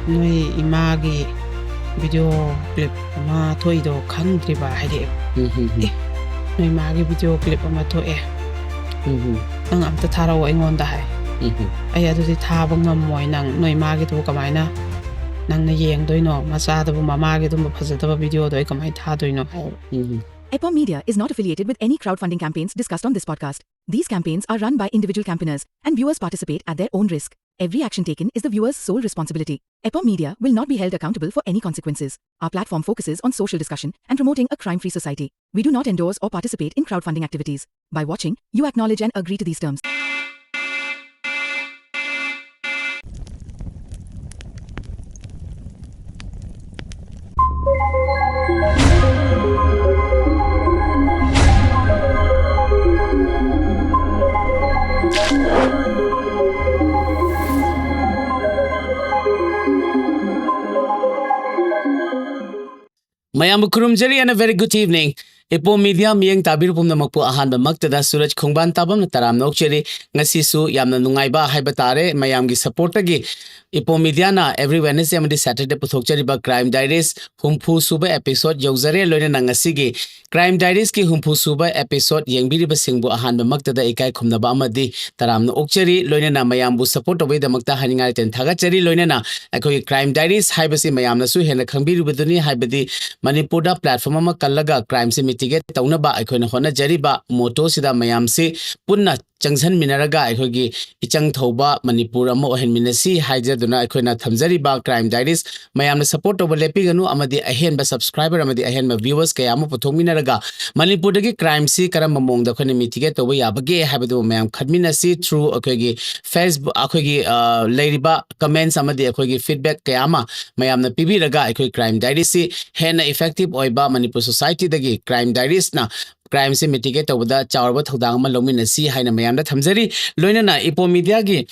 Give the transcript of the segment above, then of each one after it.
ꯅꯣꯏ ꯏꯃꯥꯒꯤ video clip ꯑꯃ ꯊꯣꯛꯏꯗꯣ ꯈꯪꯗ꯭ꯔꯤꯕ ꯍꯥꯏꯔꯛꯑꯦ ꯅꯣꯏ ꯏꯃꯥꯒꯤ ꯚꯤꯗꯤꯑꯣ ꯀ꯭ꯂꯤꯞ ꯑꯃ ꯊꯣꯛꯑꯦ ꯅꯪ ꯑꯝꯇ ꯊꯥꯔꯛꯑꯣ ꯑꯩꯉꯣꯟꯗ ꯍꯥꯏ ꯑꯩ ꯑꯗꯨꯗꯤ ꯊꯥꯕ ꯉꯝꯃꯣꯏ ꯅꯣꯏ ꯏꯃꯥꯒꯤꯗꯨꯕꯨ ꯀꯃꯥꯏꯅ ꯅꯪꯅ ꯌꯦꯡꯗꯣꯏꯅꯣ ꯃꯆꯥꯗꯨꯕꯨ ꯃꯃꯥꯒꯤ ꯑꯗꯨꯝꯕ ꯐꯖꯗꯕ ꯚꯤꯗꯤꯑꯣꯗꯣ ꯑꯩ kamaina ꯊꯥꯗꯣꯏꯅꯣ EPOM Media is not affiliated with any crowdfunding campaigns discussed on this podcast. These campaigns are run by individual campaigners, and viewers participate at their own risk. Every action taken is the viewer's sole responsibility. EPOM Media will not be held accountable for any consequences. Our platform focuses on social discussion and promoting a crime-free society. We do not endorse or participate in crowdfunding activities. By watching, you acknowledge and agree to these terms. Mayam Kurumjari and a very good evening. EPOM Media miyang tabir pumnamakpo ahanba maktada Suraj Khongban tabam taram nokcheri ngasisu yamna nungaiba haibatare mayamgi support agi EPOM Media na every Wednesday amadi Saturday puthokchari ba Crime Diaries humpu suba episode yogzare loine nangasigi Crime Diaries ki humpu suba episode yengbiri ba singbu ahanba maktada ikai khumnaba amadi taram nokcheri loine na mayambu support away da makta haningai ten thagachari loine na akoi Crime Diaries haibasi mayamna su hena khangbiru beduni haibadi Manipur da platform ama kallaga crime se mitigate taunaba aikoina hona jariba moto sida mayam se punna changsan minaraga aikogi ichang thoba Manipur ama ohen minasi haijaduna aikoina thamjariba Crime Diaries mayamna support over lepiganu amadi ahenba subscriber amadi ahenba viewers kayama puthong minaraga Manipur dagi crime se karamba mongda khone mitigate toba yabage habadu mayam khadminasi through aikogi Facebook aikogi leiriba comments amadi aikogi feedback kayama mayamna pibiraga aikoi Crime Diaries se hena effective oiba Manipur society dagi Crime Diaries na crime se mitigate tawda chawrba thodang ma lominasi haina mayamda thamjari loinana EPOM Media gi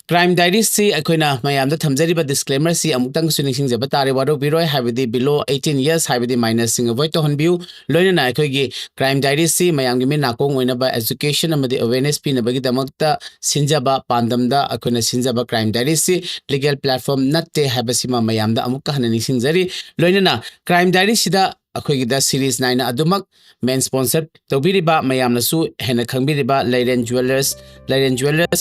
Crime Diaries si akoina mayamda thamjari ba disclaimer si amuktang suningsing jaba tare waro biroi habidi below 18 years habidi minors sing avoid to honbiu loinana akoigi Crime Diaries si mayamgi mi nakong oina ba education amadi awareness pina bagi damakta sinjaba pandamda akoina sinjaba Crime Diaries si legal platform natte habasima mayamda amukka hanani singjari loinana Crime Diaries sida akoigi da series 9 adumak main sponsor tobiriba mayamna su hena khangbiriba Leiren Jewelers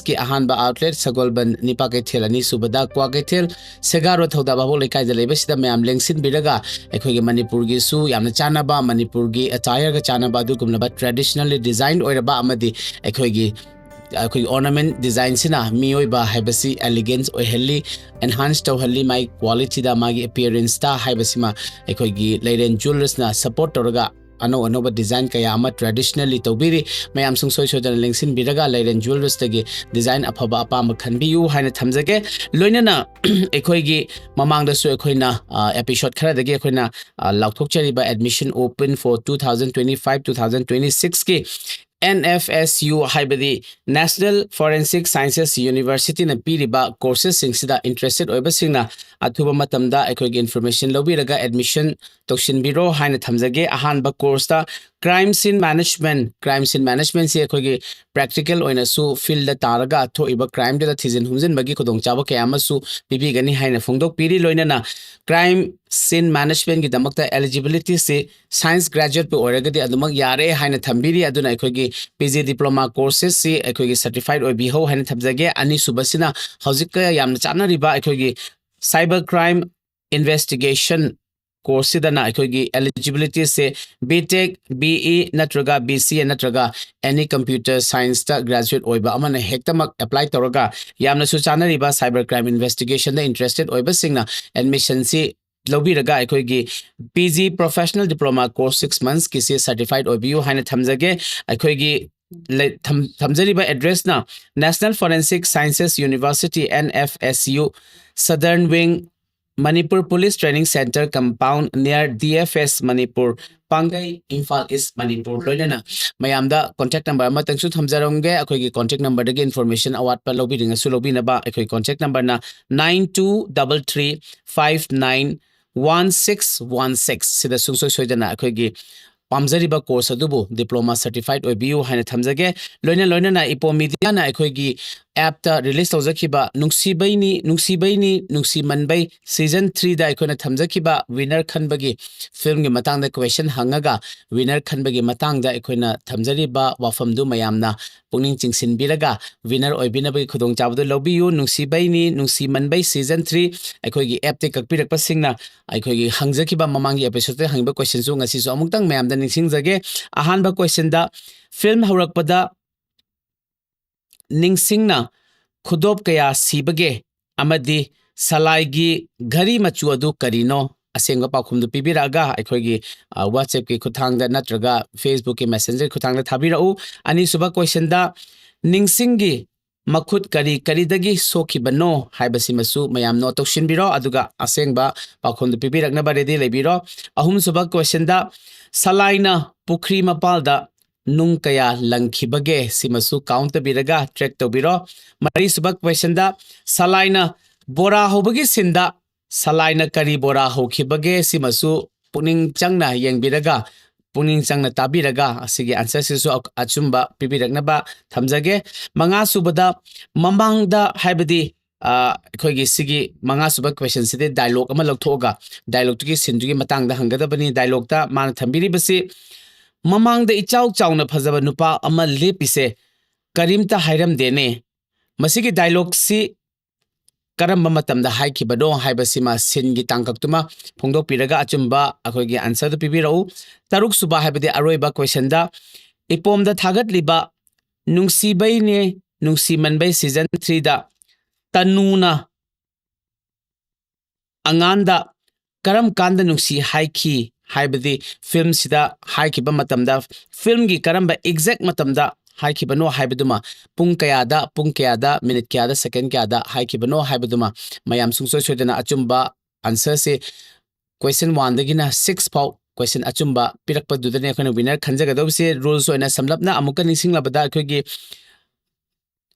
ki ahanba outlet Sagolban Nipa Kethel ani subada Kwa Kethel Segaro thoda babo lekai da leba sida mayam lengsin biraga akoigi Manipur gi su yamna chanaba Manipur gi attire ga chanaba du kumnaba traditionally designed oiraba amadi akoigi ornament design sina mioiba haibasi elegance oiheli enhanced tawhali my quality da magi appearance ta haibasima akoigi Leiren Jewelers na support toraga ano design kaya ama traditionally tawbiri mayam sung soy sodan lengsin biraga Leiren Jewelers tagi design afaba apama khanbiyu haina thamjage loinana akoigi mamangda su akoina episode khara dagi akoina laukthokchariba admission open for 2025-2026 ki NFSU haibadi National Forensic Sciences University na piriba courses singsida interested oiba singna athuba matamda akoigi information lobiraga admission tokshin biro haina thamjage ahanba course ta crime scene management si akoigi practical oina su field da taraga thoiba crime da thizin humjin bagi khodong chaba kayama su bibigani haina phongdok piri loinana crime scene management gi damakta eligibility se science graduate pe oragadi adumak yare haina thambiri aduna akoigi PG diploma courses si akoigi certified oi biho haina thabjage ani subasina hojika yamna chana riba akoigi cyber crime investigation course dana akoigi eligibility se BTech BE natraga BCA natraga any computer science ta graduate oiba amana hektamak apply toraga yamna su chana riba cyber crime investigation da interested oiba singna admission si lobiraga akoigi PG professional diploma course 6 months kisi certified oibu haina thamjage akoigi thamjariba address na National Forensic Sciences University NFSU Southern Wing Manipur Police Training Center compound near DFS Manipur Pangai Imphal East Manipur loinana mayamda contact number amatang su thamjarongge akoigi contact number dagi information awat pa lobiringa su lobinaba akoi contact number na 9233591616 sida sungsoi soidana akoigi pamjariba course adubu diploma certified oibiu haina thamjage loina na EPOM Media na akoigi ꯑꯦꯞꯇ release ꯇꯧꯖꯈꯤꯕ Nungshimanbei season 3ꯗ ꯑꯩꯈꯣꯏꯅ ꯊꯝꯖꯈꯤꯕ winner ꯈꯟꯕꯒꯤ ꯐꯤल्ꯝꯒꯤ ꯃꯇꯥꯡꯗ question ꯍꯪꯉꯒ winner ꯈꯟꯕꯒꯤ ꯃꯇꯥꯡꯗ ꯑꯩꯈꯣꯏꯅ ꯊꯝꯖꯔꯤꯕ ꯋꯥꯐꯝꯗꯨ ꯃꯌꯥꯝꯅ ꯄꯨꯛꯅꯤꯡ ꯆꯤꯡꯁꯤꯟꯕꯤꯔꯒ ꯋꯤꯅꯔ ꯑꯣꯏꯕꯤꯅꯕꯒꯤ ꯈꯨꯗꯣꯡꯆꯥꯕꯗꯨ ꯂꯧꯕꯤꯌꯨ ꯅꯨꯡꯁꯤꯃꯟꯕꯩ ꯁꯤꯖꯟ 3 ꯑꯩꯈꯣꯏꯒꯤ ꯑꯦꯞꯇ ꯀꯛꯄꯤꯔꯛꯄꯁꯤꯡꯅ ꯑꯩꯈꯣꯏꯒꯤ ꯍꯪꯖꯈꯤꯕ ꯃꯃꯥꯡꯒꯤ 에피소드ꯗ ꯍꯪꯕ ꯀ꯭ꯋꯦꯁꯟꯁꯨ ꯉꯁꯤꯁꯨ ꯑꯃꯨꯛꯇꯪ ꯃꯌꯥꯝꯗ ꯅꯤꯡꯁꯤꯡꯖꯒꯦ ꯑꯍꯥꯟꯕ ꯀ꯭ꯋꯦꯁꯟꯗ ꯐꯤल्म ꯍꯧꯔꯛꯄꯗ ꯅꯤꯡꯁꯤꯡꯅ ꯈꯨꯗꯣꯞ ꯀꯌꯥ ꯁꯤꯕꯒꯦ ꯑꯃꯗꯤ ꯁꯂꯥꯏꯒꯤ ꯘꯔꯤ ꯃꯆꯨ ꯑꯗꯨ ꯀꯔꯤꯅꯣ ꯑꯁꯦꯡꯕ ꯄꯥꯎꯈꯨꯝꯗꯨ ꯄꯤꯕꯤꯔꯛꯑꯒ ꯑꯩꯈꯣꯏꯒꯤ WhatsAppꯀꯤ ꯈꯨꯠꯊꯥꯡꯗ ꯅꯠꯇ꯭ꯔꯒ ꯐꯦꯁꯕꯨꯛꯀꯤ ꯃꯦꯁꯦꯟꯖꯔ ꯈꯨꯠꯊꯥꯡꯗ ꯊꯥꯕꯤꯔꯛꯎ ꯑꯅꯤꯁꯨꯕ ꯀ꯭ꯋꯦꯁꯟꯗ ꯅꯤꯡꯁꯤꯡꯒꯤ ꯃꯈꯨꯠ ꯀꯔꯤꯗꯒꯤ ꯁꯣꯛꯈꯤꯕꯅꯣ ꯍꯥꯏꯕꯁꯤꯃꯁꯨ ꯃꯌꯥꯝ ꯅꯣꯠ ꯇꯧꯁꯤꯟꯕꯤꯔꯣ ꯑꯗꯨꯒ ꯑꯁꯦꯡꯕ ꯄꯥꯎꯈꯨꯝꯗꯨ ꯄꯤꯕꯤꯔꯛꯅꯕ ꯔꯦꯗꯤ ꯂꯩꯕꯤꯔꯣ ꯑꯍꯨꯝꯁꯨꯕ ꯀ꯭ꯋꯦꯁꯟꯗ ꯁꯂꯥꯏꯅ ꯄꯨꯈ꯭ꯔꯤ ꯃꯄꯥꯜꯗ ꯅꯨꯡ ꯀꯌꯥ ꯂꯪꯈꯤꯕꯒꯦ ꯁꯤꯃꯁꯨ ꯀꯥꯎꯟ ꯇꯧꯕꯤꯔꯒ ꯇ꯭ꯔꯦꯛ ꯇꯧꯕꯤꯔꯣ ꯃꯔꯤꯁꯨꯕ ꯀ꯭ꯋꯦꯁꯟꯗ ꯁꯂꯥꯏꯅ ꯕꯣꯔꯥ ꯍꯧꯕꯒꯤ ꯁꯤꯟꯗ ꯁꯂꯥꯏꯅ ꯀꯔꯤ ꯕꯣꯔꯥ ꯍꯧꯈꯤꯕꯒꯦ ꯁꯤꯃꯁꯨ ꯄꯨꯛꯅꯤꯡ ꯆꯪꯅ ꯌꯦꯡꯕꯤꯔꯒ ꯄꯨꯛꯅꯤꯡ ꯆꯪꯅ ꯇꯥꯕꯤꯔꯒ ꯑꯁꯤꯒꯤ ꯑꯟꯁꯔꯁꯤꯁꯨ ꯑꯆꯨꯝꯕ ꯄꯤꯕꯤꯔꯛꯅꯕ ꯊꯝꯖꯒꯦ ꯃꯉꯥꯁꯨꯕꯗ ꯃꯃꯥꯡꯗ ꯍꯥꯏꯕꯗꯤ ꯑꯩꯈꯣꯏꯒꯤ ꯁꯤꯒꯤ ꯃꯉꯥꯁꯨꯕ ꯀ꯭ꯋꯦꯁꯟꯁꯤꯗꯤ ꯗꯥꯏꯂꯣग ꯑꯃ ꯂꯧꯊꯣꯛꯑꯒ ꯗꯥꯏꯂꯣꯒꯇꯨꯒꯤ ꯁꯤꯟꯗꯨꯒꯤ ꯃꯇꯥꯡꯗ ꯍꯪꯒꯗꯕꯅꯤ ꯗꯥꯏꯂꯣꯒꯇ ꯃꯥꯅ ꯊꯝꯕꯤꯔꯤꯕꯁꯤ ꯃꯃꯥꯡꯗ ꯏꯆꯥꯎ ꯆꯥꯎꯅ ꯐꯖꯕ ꯅꯨꯄꯥ ꯑꯃ ꯂꯦꯞꯄꯤꯁꯦ ꯀꯔꯤꯝꯇ ꯍꯥꯏꯔꯝꯗꯦꯅꯦ ꯃꯁꯤꯒꯤ ꯗꯥꯏꯂꯣꯒꯁꯤ ꯀꯔꯝꯕ ꯃꯇꯝꯗ ꯍꯥꯏꯈꯤꯕꯅꯣ ꯍꯥꯏꯕꯁꯤꯃ ꯁꯤꯟꯒꯤ ꯇꯥꯡꯀꯛꯇꯨꯃ ꯐꯣꯡꯗꯣꯛꯄꯤꯔꯒ ꯑꯆꯨꯝꯕ ꯑꯩꯈꯣꯏꯒꯤ ꯑꯟꯁꯔꯗꯨ ꯄꯤꯕꯤꯔꯛꯎ ꯇꯔꯨꯛꯁꯨꯕ ꯍꯥꯏꯕꯗꯤ ꯑꯔꯣꯏꯕ ꯀ꯭ꯋꯦꯁꯟꯗ ꯏꯄꯣꯝꯗ ꯊꯥꯒꯠꯂꯤꯕ ꯅꯨꯡꯁꯤꯃꯟꯕꯩ ꯁꯤꯖꯟ 3ꯗ ꯇꯅꯨꯅ ꯑꯉꯥꯟꯗ ꯀꯔꯝ ꯀꯥꯟꯗ ꯅꯨꯡꯁꯤ ꯍꯥꯏꯈꯤ ꯍꯥꯏꯕꯗꯤ ꯐꯤल्मꯁꯤꯗ ꯍꯥꯏꯈꯤꯕ ꯃꯇꯝꯗ ꯐꯤल्मꯒꯤ ꯀꯔꯝꯕ ꯑꯦꯛꯖꯦꯛ ꯃꯇꯝꯗ ꯍꯥꯏꯈꯤꯕꯅꯣ ꯍꯥꯏꯕꯗꯨꯃ ꯄꯨꯡ ꯀꯌꯥꯗ ꯃꯤꯅꯤꯠ ꯀꯌꯥꯗ ꯁꯦꯀꯦꯟ ꯀꯌꯥꯗ ꯍꯥꯏꯈꯤꯕꯅꯣ ꯍꯥꯏꯕꯗꯨꯃ ꯃꯌꯥꯝ ꯁꯨꯡꯁꯣꯏ ꯁꯣꯏꯗꯅ ꯑꯆꯨꯝꯕ ꯑꯟꯁꯔꯁꯤ ꯀ꯭ꯋꯦꯁꯟ 1ꯗꯒꯤꯅ 6 ꯐꯥꯎ ꯀ꯭ꯋꯦꯁꯟ ꯑꯆꯨꯝꯕ ꯄꯤꯔꯛꯄꯗꯨꯗꯅꯦ ꯑꯩꯈꯣꯏꯅ ꯋꯤꯅꯔ ꯈꯟꯖꯒꯗꯧꯕꯁꯤ ꯔꯨꯜꯁ ꯑꯣꯏꯅ ꯁꯝꯂꯞꯅ ꯑꯃꯨꯛꯀ ꯅꯤꯡꯁꯤꯡꯂꯕꯗ ꯑꯩꯈꯣꯏꯒꯤ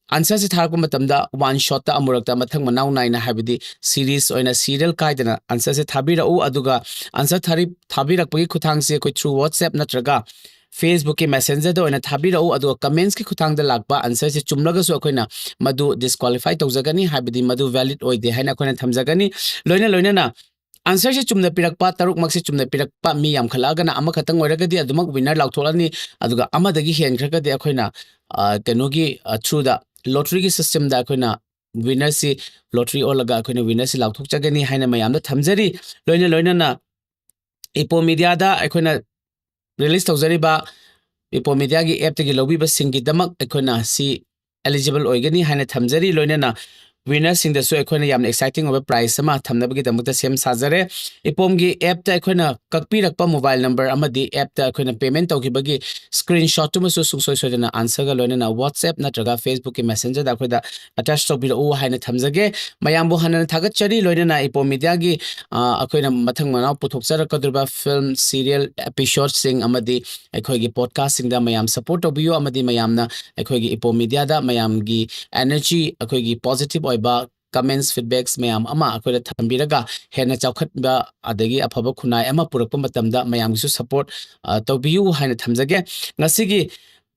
answer tharku matamda one shot ta amurakta mathang manau naina habidi series oina serial kaidana answer se thabira u aduga answer thabirakpagi khuthang se koi through whatsapp natraga Facebook ke messenger da oina thabira u aduga comments ki khuthang da lakba answer se chumlaga su akoina madu disqualify tawjagani habidi madu valid oide haina akoina thamjagani loina na answer se chumna pirakpa taruk mak se chumna pirakpa mi yam khalagana ama khatang oiragadi adumak winner lautholani aduga amadagi hengragadi akoina kenogi through the lottery ki system da akoina winner si lottery olaga akoina winner si lauthok chagani haina mayam da thamjari loina na ipo media da akoina release tawjari ba ipo media gi app tagi lobi ba singi damak akoina si eligible oigani haina thamjari loina na winner sing da su akoina yam exciting over price ama thamnabagi damak da sem sajare ipom gi app ta akoina kakpi rakpa mobile number amadi app ta akoina payment tawgibagi screenshot tu musu sungsoi soidana answer ga loina na whatsapp natraga facebook ki messenger da akoida attach tawbira u haina thamjage mayam bu hanan thagat chari loina na ipom media gi akoina mathang manau puthokchara kadurba film serial episode sing amadi akoi gi podcast sing da mayam support tawbiyo amadi mayam na akoi gi ipom media da mayam gi energy akoi gi positive ba comments feedbacks mayam ama akoida thambiraga hena chawkhat ba adagi afaba khunai ama purakpa matamda mayam gisu support tawbiyu haina thamjage ngasigi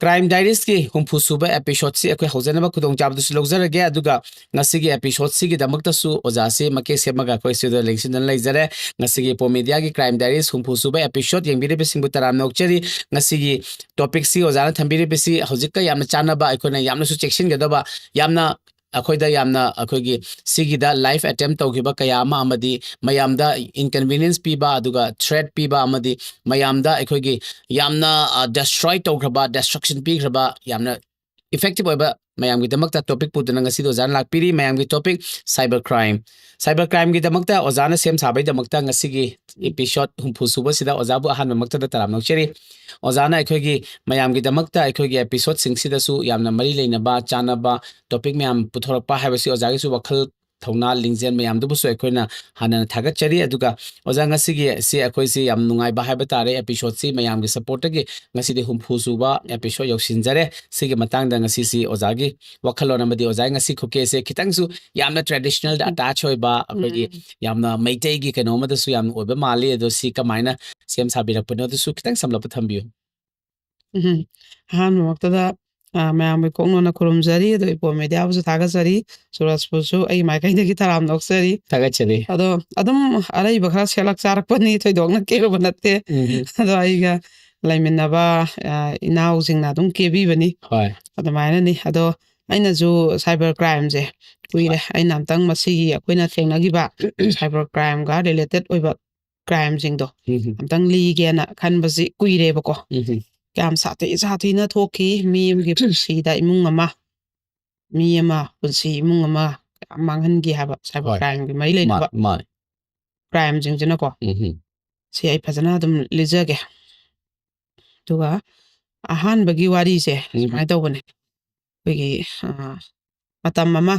crime diaries ki humpu suba episode si akoi hojana ba khudong jabdu su logjarage aduga ngasigi episode si gi damakta su oja se make semaga koi studio lengsin dan laijare ngasigi po media gi crime diaries humpu suba episode yengbire be singbu taram nokcheri ngasigi topic si ojana thambire be si hojikka yamna chana ba akoina yamna su section gadaba yamna akoida yamna akoigi sigida life attempt tawgiba kayama amadi mayamda inconvenience piba aduga threat piba amadi mayamda akoigi yamna destroy tawgraba destruction pigraba yamna effective oiba mayam gi damakta topic pudana ngasi do jan lakpiri mayam gi topic cyber crime gi damakta ojana sem sabai damakta ngasi gi episode humpu suba sida ojabu ahan makta da taram nokcheri ojana akoigi mayam gi damakta akoigi episode singsida su yamna mari leina ba chana ba topic mayam puthorakpa habasi ojagi su wakhal thongna lingzen mayam du busu akoina hanan thagat chari aduga oja ngasi gi si akoi si yam nungai ba haba tare episode si mayam gi support gi ngasi de humpu suba episode yoksinjare sigi matang da ngasi si ojagi wakhalona madi ojai ngasi khuke se khitang su yamna traditional da attach hoiba akoigi yamna meitei gi keno ma da su yam oiba mali edo si kamaina sem sabirak pano da su khitang samlap thambiyo han waktada ꯃꯌꯥꯝꯒꯤ ꯀꯣꯛꯅꯣꯟꯅ ꯈꯨꯔꯨꯝꯖꯔꯤ ꯑꯗꯣ ꯏꯄꯣꯝ ꯃꯦꯗꯤꯌꯥꯕꯨꯁꯨ ꯊꯥꯒꯠꯆꯔꯤ ꯁꯨꯔꯖꯄꯨꯁꯨ ꯑꯩ ꯃꯥꯏꯀꯩꯗꯒꯤ ꯇꯔꯥꯝ ꯅꯣꯛꯆꯔꯤ ꯊꯥꯒꯠꯆꯔꯤ ꯑꯗꯣ ꯑꯗꯨꯝ ꯑꯔꯩꯕ ꯈꯔ ꯁꯦꯠꯂꯛ ꯆꯥꯔꯛꯄꯅꯤ ꯊꯣꯏꯗꯣꯛꯅ ꯀꯦꯔꯨꯕ ꯅꯠꯇꯦ ꯑꯗꯣ ꯑꯩꯒ ꯂꯩꯃꯤꯟꯅꯕ ꯏꯅꯥꯎꯁꯤꯡꯅ ꯑꯗꯨꯝ ꯀꯦꯕꯤꯕꯅꯤ ꯍꯣꯏ ꯑꯗꯨꯃꯥꯏꯅꯅꯤ ꯑꯗꯣ ꯑꯩꯅꯁꯨ ꯁꯥꯏꯕꯔ ꯀ꯭ꯔꯥꯏꯝꯁꯦ ꯀꯨꯏꯔꯦ ꯑꯩꯅ ꯑꯝꯇꯪ ꯃꯁꯤꯒꯤ ꯑꯩꯈꯣꯏꯅ ꯊꯦꯡꯅꯈꯤꯕ ꯁꯥꯏꯕꯔ ꯀ꯭ꯔꯥꯏꯝꯒ ꯔꯤꯂꯦꯇꯦꯠ ꯑꯣꯏꯕ ꯀ꯭ꯔꯥꯏꯝꯁꯤꯡꯗꯣ ꯑꯝꯇꯪ ꯂꯤꯒꯦꯅ ꯈꯟꯕꯁꯤ ꯀꯨꯏꯔꯦꯕꯀꯣ ꯀꯌꯥꯝ ꯁꯥꯊꯤꯅ ꯊꯣꯛꯈꯤ ꯃꯤ ꯑꯃꯒꯤ ꯄꯨꯟꯁꯤꯗ ꯃꯤ ꯑꯃ ꯄꯨꯟꯁꯤ ꯏꯃꯨꯡ ꯑꯃ ꯌꯥꯝ ꯃꯥꯡꯍꯟꯈꯤ ꯍꯥꯏꯕ ꯁꯥꯏꯕꯔ ꯀ꯭ꯔꯥꯏꯝꯒꯤ ꯃꯔꯤ ꯂꯩꯅꯕ ꯀ꯭ꯔꯥꯏꯝꯁꯤꯡꯁꯤꯅꯀꯣ ꯁꯤ ꯑꯩ ꯐꯖꯅ ꯑꯗꯨꯝ ꯂꯤꯖꯒꯦ ꯑꯗꯨꯒ ꯑꯍꯥꯟꯕꯒꯤ ꯋꯥꯔꯤꯁꯦ ꯁꯨꯃꯥꯏꯅ ꯇꯧꯕꯅꯦ ꯑꯩꯈꯣꯏꯒꯤ ꯃꯇꯝ ꯑꯃ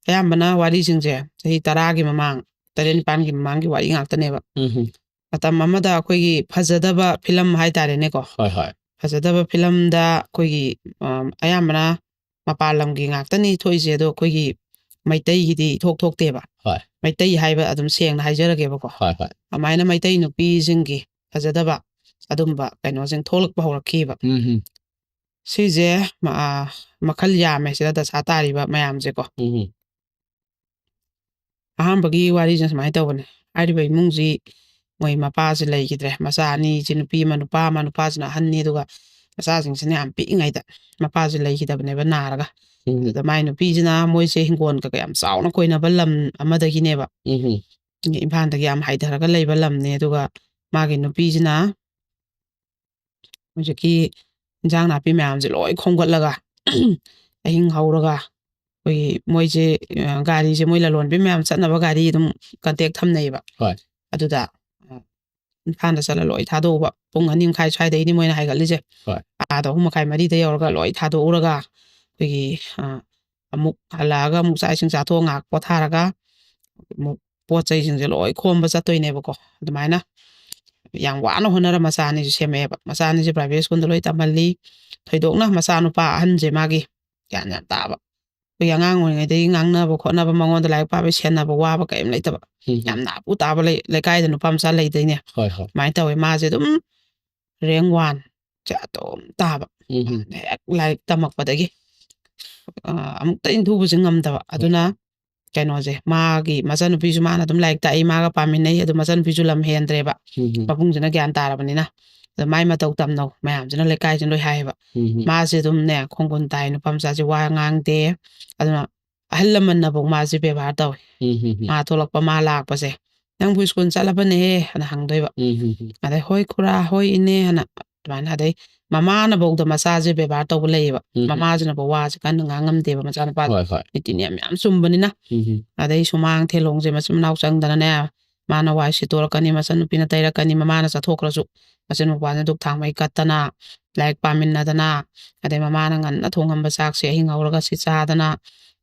ꯑꯌꯥꯝꯕꯅ ꯋꯥꯔꯤꯁꯤꯡꯁꯦ ꯆꯍꯤ 10ꯒꯤ ꯃꯃꯥꯡ 9-10ꯒꯤ ꯃꯃꯥꯡꯒꯤ ꯋꯥꯔꯤ ꯉꯥꯛꯇꯅꯦꯕ ꯃꯇꯝ ꯑꯃꯗ ꯑꯩꯈꯣꯏꯒꯤ ꯐꯖꯗꯕ ꯐꯤꯂꯝ ꯍꯥꯏꯇꯥꯔꯦꯅꯦꯀꯣ ꯐꯖꯗꯕ ꯐꯤꯂꯝꯗ ꯑꯩꯈꯣꯏꯒꯤ ꯑꯌꯥꯝꯕꯅ ꯃꯄꯥꯟ ꯂꯝꯒꯤ ꯉꯥꯛꯇꯅꯤ ꯊꯣꯛꯏꯁꯦ ꯑꯗꯣ ꯑꯩꯈꯣꯏꯒꯤ ꯃꯩꯇꯩꯒꯤꯗꯤ ꯏꯊꯣꯛ ꯊꯣꯛꯇꯦꯕ ꯃꯩꯇꯩ ꯍꯥꯏꯕ ꯑꯗꯨꯝ ꯁꯦꯡꯅ ꯍꯥꯏꯖꯔꯒꯦꯕꯀꯣ ꯑꯗꯨꯃꯥꯏꯅ ꯃꯩꯇꯩ ꯅꯨꯄꯤꯁꯤꯡꯒꯤ ꯐꯖꯗꯕ ꯑꯗꯨꯝꯕ ꯀꯩꯅꯣꯁꯤꯡ ꯊꯣꯛꯂꯛꯄ ꯍꯧꯔꯛꯈꯤꯕ ꯁꯤꯁꯦ ꯃꯈꯜ ꯌꯥꯝꯃꯦ ꯁꯤꯗ ꯗꯁꯥ ꯇꯥꯔꯤꯕ ꯃꯌꯥꯝꯁꯦꯀꯣ ꯑꯍꯥꯟꯕꯒꯤ ꯋꯥꯔꯤꯁꯤꯅ ꯁꯨꯃꯥꯏꯅ ꯇꯧꯕꯅꯦ ꯍꯥꯏꯔꯤꯕ ꯏꯃꯨꯡꯁꯤ ꯃꯣꯏ ꯃꯄꯥꯁꯤ ꯂꯩꯈꯤꯗ꯭ꯔꯦ ꯃꯆꯥ ꯑꯅꯤꯁꯤ ꯅꯨꯄꯤ ꯑꯃ ꯅꯨꯄꯥ ꯑꯃ ꯅꯨꯄꯥꯁꯤꯅ ꯑꯍꯟꯅꯤ ꯑꯗꯨꯒ ꯃꯆꯥꯁꯤꯡꯁꯤꯅ ꯌꯥꯝ ꯄꯤꯛꯏꯉꯩꯗ ꯃꯄꯥꯁꯤ ꯂꯩꯈꯤꯗꯕꯅꯦꯕ ꯅꯥꯔꯒ ꯑꯗꯨꯗ ꯃꯥꯏ ꯅꯨꯄꯤꯁꯤꯅ ꯃꯣꯏꯁꯦ ꯍꯤꯡꯒꯣꯜꯒ ꯌꯥꯝ ꯆꯥꯎꯅ ꯀꯣꯏꯅꯕ ꯂꯝ ꯑꯃꯗꯒꯤꯅꯦꯕ ꯏꯝꯐꯥꯜꯗꯒꯤ ꯌꯥꯝ ꯍꯥꯏꯊꯔꯒ ꯂꯩꯕ ꯂꯝꯅꯦ ꯑꯗꯨꯒ ꯃꯥꯒꯤ ꯅꯨꯄꯤꯁꯤꯅ ꯍꯧꯖꯤꯛꯀꯤ ꯏꯟꯖꯥꯡ ꯅꯥꯄꯤ ꯃꯌꯥꯝꯁꯦ ꯂꯣꯏ ꯈꯣꯝꯒꯠꯂꯒ ꯑꯍꯤꯡ ꯍꯧꯔꯒ ꯑꯩꯈꯣꯏꯒꯤ ꯃꯣꯏꯁꯦ ꯒꯥꯔꯤꯁꯦ ꯃꯣꯏ ꯂꯂꯣꯟꯕꯤ ꯃꯌꯥꯝ ꯆꯠꯅꯕ ꯒꯥꯔꯤ ꯑꯗꯨꯝ ꯀꯟꯇꯦꯛ ꯊꯝꯅꯩꯕ ꯑꯗꯨꯗ ꯏꯝꯐꯥꯜꯗ ꯆꯠꯂ ꯂꯣꯏ ꯊꯥꯗꯣꯛꯎꯕ ꯄꯨꯡ 2:30 ꯁ꯭ꯋꯥꯏꯗꯩꯅꯤ ꯃꯣꯏꯅ ꯍꯥꯏꯒꯠꯂꯤꯁꯦ ꯑꯥꯗ 3:30 4ꯗ ꯌꯧꯔꯒ ꯂꯣꯏ ꯊꯥꯗꯣꯛꯎꯔꯒ ꯑꯩꯈꯣꯏꯒꯤ ꯑꯃꯨꯛ ꯍꯜꯂꯛꯑꯒ ꯑꯃꯨꯛ ꯆꯥꯛ ꯏꯁꯤꯡ ꯆꯥꯊꯣꯛꯑ ꯉꯥꯏꯍꯥꯛ ꯄꯣꯊꯥꯔꯒ ꯑꯃꯨꯛ ꯄꯣꯠ ꯆꯩꯁꯤꯡꯁꯦ ꯂꯣꯏ ꯈꯣꯝꯕ ꯆꯠꯇꯣꯏꯅꯦꯕꯀꯣ ꯑꯗꯨꯃꯥꯏꯅ ꯌꯥꯝ ꯋꯥꯅ ꯍꯣꯠꯅꯔ ꯃꯆꯥ ꯑꯅꯤꯁꯨ ꯁꯦꯝꯃꯛꯑꯦꯕ ꯃꯆꯥ ꯑꯅꯤꯁꯦ ꯄ꯭ꯔꯥꯏꯚꯦꯠ ꯁ꯭ꯀꯨꯜꯗ ꯂꯣꯏ ꯇꯝꯍꯜꯂꯤ ꯊꯣꯏꯗꯣꯛꯅ ꯃꯆꯥꯅꯨꯄꯥ ꯑꯍꯟꯁꯦ ꯃꯥꯒꯤ ꯒ꯭ꯌꯥꯟ ꯌꯥꯝ ꯇꯥꯕ ꯑꯩꯈꯣꯏꯒꯤ ꯑꯉꯥꯡ ꯑꯣꯏꯔꯤꯉꯩꯗꯒꯤ ꯉꯥꯡꯅꯕ ꯈꯣꯠꯅꯕ ꯃꯉꯣꯟꯗ ꯂꯥꯏꯔꯤꯛ ꯄꯥꯕꯩ ꯁꯦꯟꯅꯕ ꯋꯥꯕ ꯀꯔꯤꯝ ꯂꯩꯇꯕ ꯌꯥꯝ ꯅꯥꯄꯨ ꯇꯥꯕ ꯂꯩꯀꯥꯏꯗ ꯅꯨꯄꯥ ꯃꯆꯥ ꯂꯩꯗꯣꯏꯅꯦ ꯑꯗꯨꯃꯥꯏꯅ ꯇꯧꯋꯦ ꯃꯥꯁꯦ ꯑꯗꯨꯝ ꯔꯦꯡ 1ꯁꯦ ꯑꯗꯨꯝ ꯇꯥꯕ ꯍꯦꯛ ꯂꯥꯏꯔꯤꯛ ꯇꯝꯃꯛꯄꯗꯒꯤ ꯑꯃꯨꯛꯇ ꯏꯟꯊꯨꯕꯁꯦ ꯉꯝꯗꯕ ꯑꯗꯨꯅ ꯀꯩꯅꯣꯁꯦ ꯃꯥꯒꯤ ꯃꯆꯥꯅꯨꯄꯤꯁꯨ ꯃꯥꯅ ꯑꯗꯨꯝ ꯂꯥꯏꯔꯤꯛ ꯇꯥꯛꯏ ꯃꯥꯒ ꯄꯥꯃꯤꯟꯅꯩ ꯑꯗꯨ ꯃꯆꯥꯅꯨꯄꯤꯁꯨ ꯂꯝ ꯍꯦꯟꯗ꯭ꯔꯦꯕ ꯃꯕꯨꯡꯁꯤꯅ ꯒ꯭ꯌꯥꯟ ꯇꯥꯔꯕꯅꯤꯅ ꯑꯗ ꯃꯥꯏ ꯃꯇꯧ ꯇꯝꯅꯧ ꯃꯌꯥꯝꯁꯤꯅ ꯂꯩꯀꯥꯏꯁꯤꯅ ꯂꯣꯏ ꯍꯥꯏꯌꯦꯕ ꯃꯥꯁꯦ ꯑꯗꯨꯝꯅꯦ ꯈꯣꯡꯒꯨꯟ ꯇꯥꯏ ꯅꯨꯄꯥ ꯃꯆꯥꯁꯦ ꯋꯥ ꯉꯥꯡꯗꯦ ꯑꯗꯨꯅ ꯑꯍꯜ ꯂꯃꯟꯅꯐꯧ ꯃꯥꯁꯦ ꯕꯦꯕꯥꯔ ꯇꯧꯋꯦ ꯃꯥ ꯊꯣꯛꯂꯛꯄ ꯃꯥ ꯂꯥꯛꯄꯁꯦ ꯅꯪꯕꯨ ꯁ꯭ꯀꯨꯜ ꯆꯠꯂꯕꯅꯦꯍꯦ ꯍꯥꯏꯅ ꯍꯪꯗꯣꯏꯕ ꯑꯗꯩ ꯍꯣꯏ ꯈꯨꯔꯥ ꯍꯣꯏ ꯏꯅꯦ ꯍꯥꯏꯅ ꯑꯗꯨꯃꯥꯏꯅ ꯑꯗꯩ ꯃꯃꯥꯅꯐꯧꯗ ꯃꯆꯥꯁꯦ ꯕꯦꯕꯥꯔ ꯇꯧꯕ ꯂꯩꯌꯦꯕ ꯃꯃꯥꯁꯤꯅꯐꯧ ꯋꯥꯁꯦ ꯀꯟꯅ ꯉꯥꯡꯉꯝꯗꯦꯕ ꯃꯆꯥꯅꯨꯄꯥꯗꯣ ꯅꯤꯇꯤ ꯅꯤꯌꯝ ꯌꯥꯝ ꯆꯨꯝꯕꯅꯤꯅ ꯑꯗꯩ ꯁꯨꯃꯥꯡ ꯊꯦꯂꯣꯡꯁꯦ ꯃꯆꯤꯟ ꯃꯅꯥꯎ ꯆꯪꯗꯅꯅꯦ ꯃꯥꯅ ꯋꯥꯏ ꯁꯤꯠꯇꯣꯔꯛꯀꯅꯤ ꯃꯆꯟꯅꯨꯄꯤꯅ ꯇꯩꯔꯛꯀꯅꯤ ꯃꯃꯥꯅ ꯆꯠꯊꯣꯛꯈ꯭ꯔꯁꯨ ꯃꯆꯤꯟ ꯃꯧꯄꯥꯁꯤꯅ ꯙꯨꯛ ꯊꯥꯡꯃꯩ ꯀꯠꯇꯅ ꯂꯥꯏꯔꯤꯛ ꯄꯥꯃꯤꯟꯅꯗꯅ ꯑꯗꯩ ꯃꯃꯥꯅ ꯉꯟꯅ ꯊꯣꯡꯉꯝꯕ ꯆꯥꯛꯁꯦ ꯑꯍꯤꯡ ꯍꯧꯔꯒ ꯁꯤ ꯆꯥꯗꯅ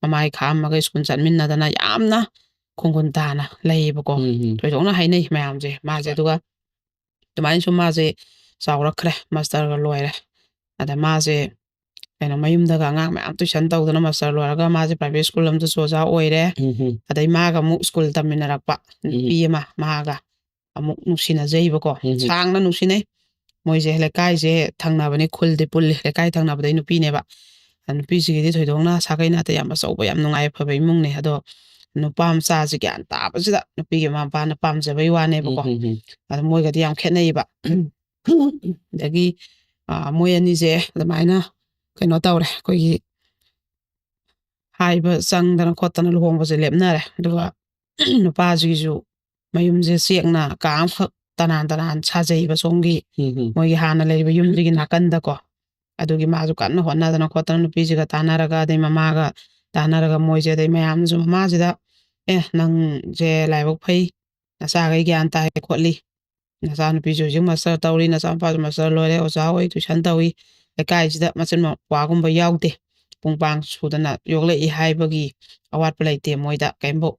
ꯃꯃꯥꯏ ꯈꯥꯛꯑꯝꯃꯒ ꯁ꯭ꯀꯨꯜ ꯆꯠꯃꯤꯟꯅꯗꯅ ꯌꯥꯝꯅ ꯈꯣꯡꯒꯨꯟ ꯇꯥꯅ ꯂꯩꯌꯦꯕꯀꯣ ꯊꯣꯏꯗꯣꯛꯅ ꯍꯥꯏꯅꯩ ꯃꯌꯥꯝꯁꯦ ꯃꯥꯁꯦ ꯑꯗꯨꯒ ꯑꯗꯨꯃꯥꯏꯅ ꯁꯨꯝ ꯃꯥꯁꯦ ꯆꯥꯎꯔꯛꯈ꯭ꯔꯦ ꯃꯥꯁꯇꯔꯒ ꯂꯣꯏꯔꯦ ꯑꯗ ꯃꯥꯁꯦ ꯀꯩꯅꯣ ꯃꯌꯨꯝꯗꯒ ꯑꯉꯥꯡ ꯃꯌꯥꯝ ꯇꯨꯏꯁꯟ ꯇꯧꯗꯅ ꯃꯥꯁꯇꯔ ꯂꯣꯏꯔꯒ ꯃꯥꯁꯦ ꯄ꯭ꯔꯥꯏꯚꯦꯠ ꯁ꯭ꯀꯨꯜ ꯑꯃꯗꯁꯨ ꯑꯣꯖꯥ ꯑꯣꯏꯔꯦ ꯑꯗꯩ ꯃꯥꯒ ꯑꯃꯨꯛ ꯁ꯭ꯀꯨꯜ ꯇꯝꯃꯤꯟꯅꯔꯛꯄ ꯅꯨꯄꯤ ꯑꯃ ꯃꯥꯒ ꯑꯃꯨꯛ ꯅꯨꯡꯁꯤꯅꯖꯩꯕꯀꯣ ꯁꯥꯡꯅ ꯅꯨꯡꯁꯤꯅꯩ ꯃꯣꯏꯁꯦ ꯂꯩꯀꯥꯏꯁꯦ ꯊꯪꯅꯕꯅꯤ ꯈꯨꯜꯗꯤ ꯄꯨꯜꯂꯤ ꯂꯩꯀꯥꯏ ꯊꯪꯅꯕꯗꯩ ꯅꯨꯄꯤꯅꯦꯕ ꯅꯨꯄꯤꯁꯤꯒꯤꯗꯤ ꯊꯣꯏꯗꯣꯛꯅ ꯁꯥꯒꯩ ꯅꯥꯇꯩ ꯌꯥꯝ ꯑꯆꯧꯕ ꯌꯥꯝ ꯅꯨꯡꯉꯥꯏ ꯐꯕ ꯏꯃꯨꯡꯅꯦ ꯑꯗꯣ ꯅꯨꯄꯥ ꯃꯆꯥꯁꯤ ꯒ꯭ꯌꯥꯟ ꯇꯥꯕꯁꯤꯗ ꯅꯨꯄꯤꯒꯤ ꯃꯃꯥ ꯃꯄꯥꯅ ꯄꯥꯝꯖꯕꯩ ꯋꯥꯅꯦꯕꯀꯣ ꯑꯗ ꯃꯣꯏꯒꯗꯤ ꯌꯥꯝ ꯈꯦꯠꯅꯩꯕ ꯑꯗꯒꯤ ꯃꯣꯏ ꯑꯅꯤꯁꯦ ꯑꯗꯨꯃꯥꯏꯅ ꯀꯩꯅꯣ ꯇꯧꯔꯦ ꯑꯩꯈꯣꯏꯒꯤ ꯍꯥꯏꯕ ꯆꯪꯗꯅ ꯈꯣꯠꯇꯅ ꯂꯨꯍꯣꯡꯕꯁꯦ ꯂꯦꯞꯅꯔꯦ ꯑꯗꯨꯒ ꯅꯨꯄꯥꯁꯤꯒꯤꯁꯨ ꯃꯌꯨꯝꯁꯦ ꯆꯦꯛꯅ ꯀꯥ ꯑꯃꯈꯛ ꯇꯅꯥꯟ ꯁꯥꯖꯩꯕ ꯁꯣꯝꯒꯤ ꯃꯣꯏꯒꯤ ꯍꯥꯟꯅ ꯂꯩꯔꯤꯕ ꯌꯨꯝꯁꯤꯒꯤ ꯅꯥꯀꯟꯗꯀꯣ ꯑꯗꯨꯒꯤ ꯃꯥꯁꯨ ꯀꯟꯅ ꯍꯣꯠꯅꯗꯅ ꯈꯣꯠꯇꯅ ꯅꯨꯄꯤꯁꯤꯒ ꯇꯥꯟꯅꯔꯒ ꯑꯗꯩ ꯃꯃꯥꯒ ꯇꯥꯟꯅꯔꯒ ꯃꯣꯏꯁꯦ ꯑꯗꯩ ꯃꯌꯥꯝꯅꯁꯨ ꯃꯃꯥꯁꯤꯗ ꯅꯪꯁꯦ ꯂꯥꯏꯕꯛ ꯐꯩ ꯅꯆꯥꯈꯩ ꯒ꯭ꯌꯥꯟ ꯇꯥꯏ ꯈꯣꯠꯂꯤ ꯅꯆꯥꯅꯨꯄꯤꯁꯨ ꯍꯧꯖꯤꯛ ꯃꯥꯁꯇꯔ ꯇꯧꯔꯤ ꯅꯆꯥꯅꯨꯄꯥꯁꯨ ꯃꯥꯁꯇꯔ ꯂꯣꯏꯔꯦ ꯑꯣꯖꯥ ꯑꯣꯏ ꯇꯨꯏꯁꯟ ꯇꯧꯏ ꯂꯩꯀꯥꯏꯁꯤꯗ ꯃꯆꯤꯟ ꯃꯧꯄ꯭ꯋꯥꯒꯨꯝꯕ ꯌꯥꯎꯗꯦ ꯄꯨꯡꯄꯥꯡ ꯁꯨꯗꯅ ꯌꯣꯛꯂꯛꯏ ꯍꯥꯏꯕꯒꯤ ꯑꯋꯥꯠꯄ ꯂꯩꯇꯦ ꯃꯣꯏꯗ ꯀꯩꯝꯐꯧ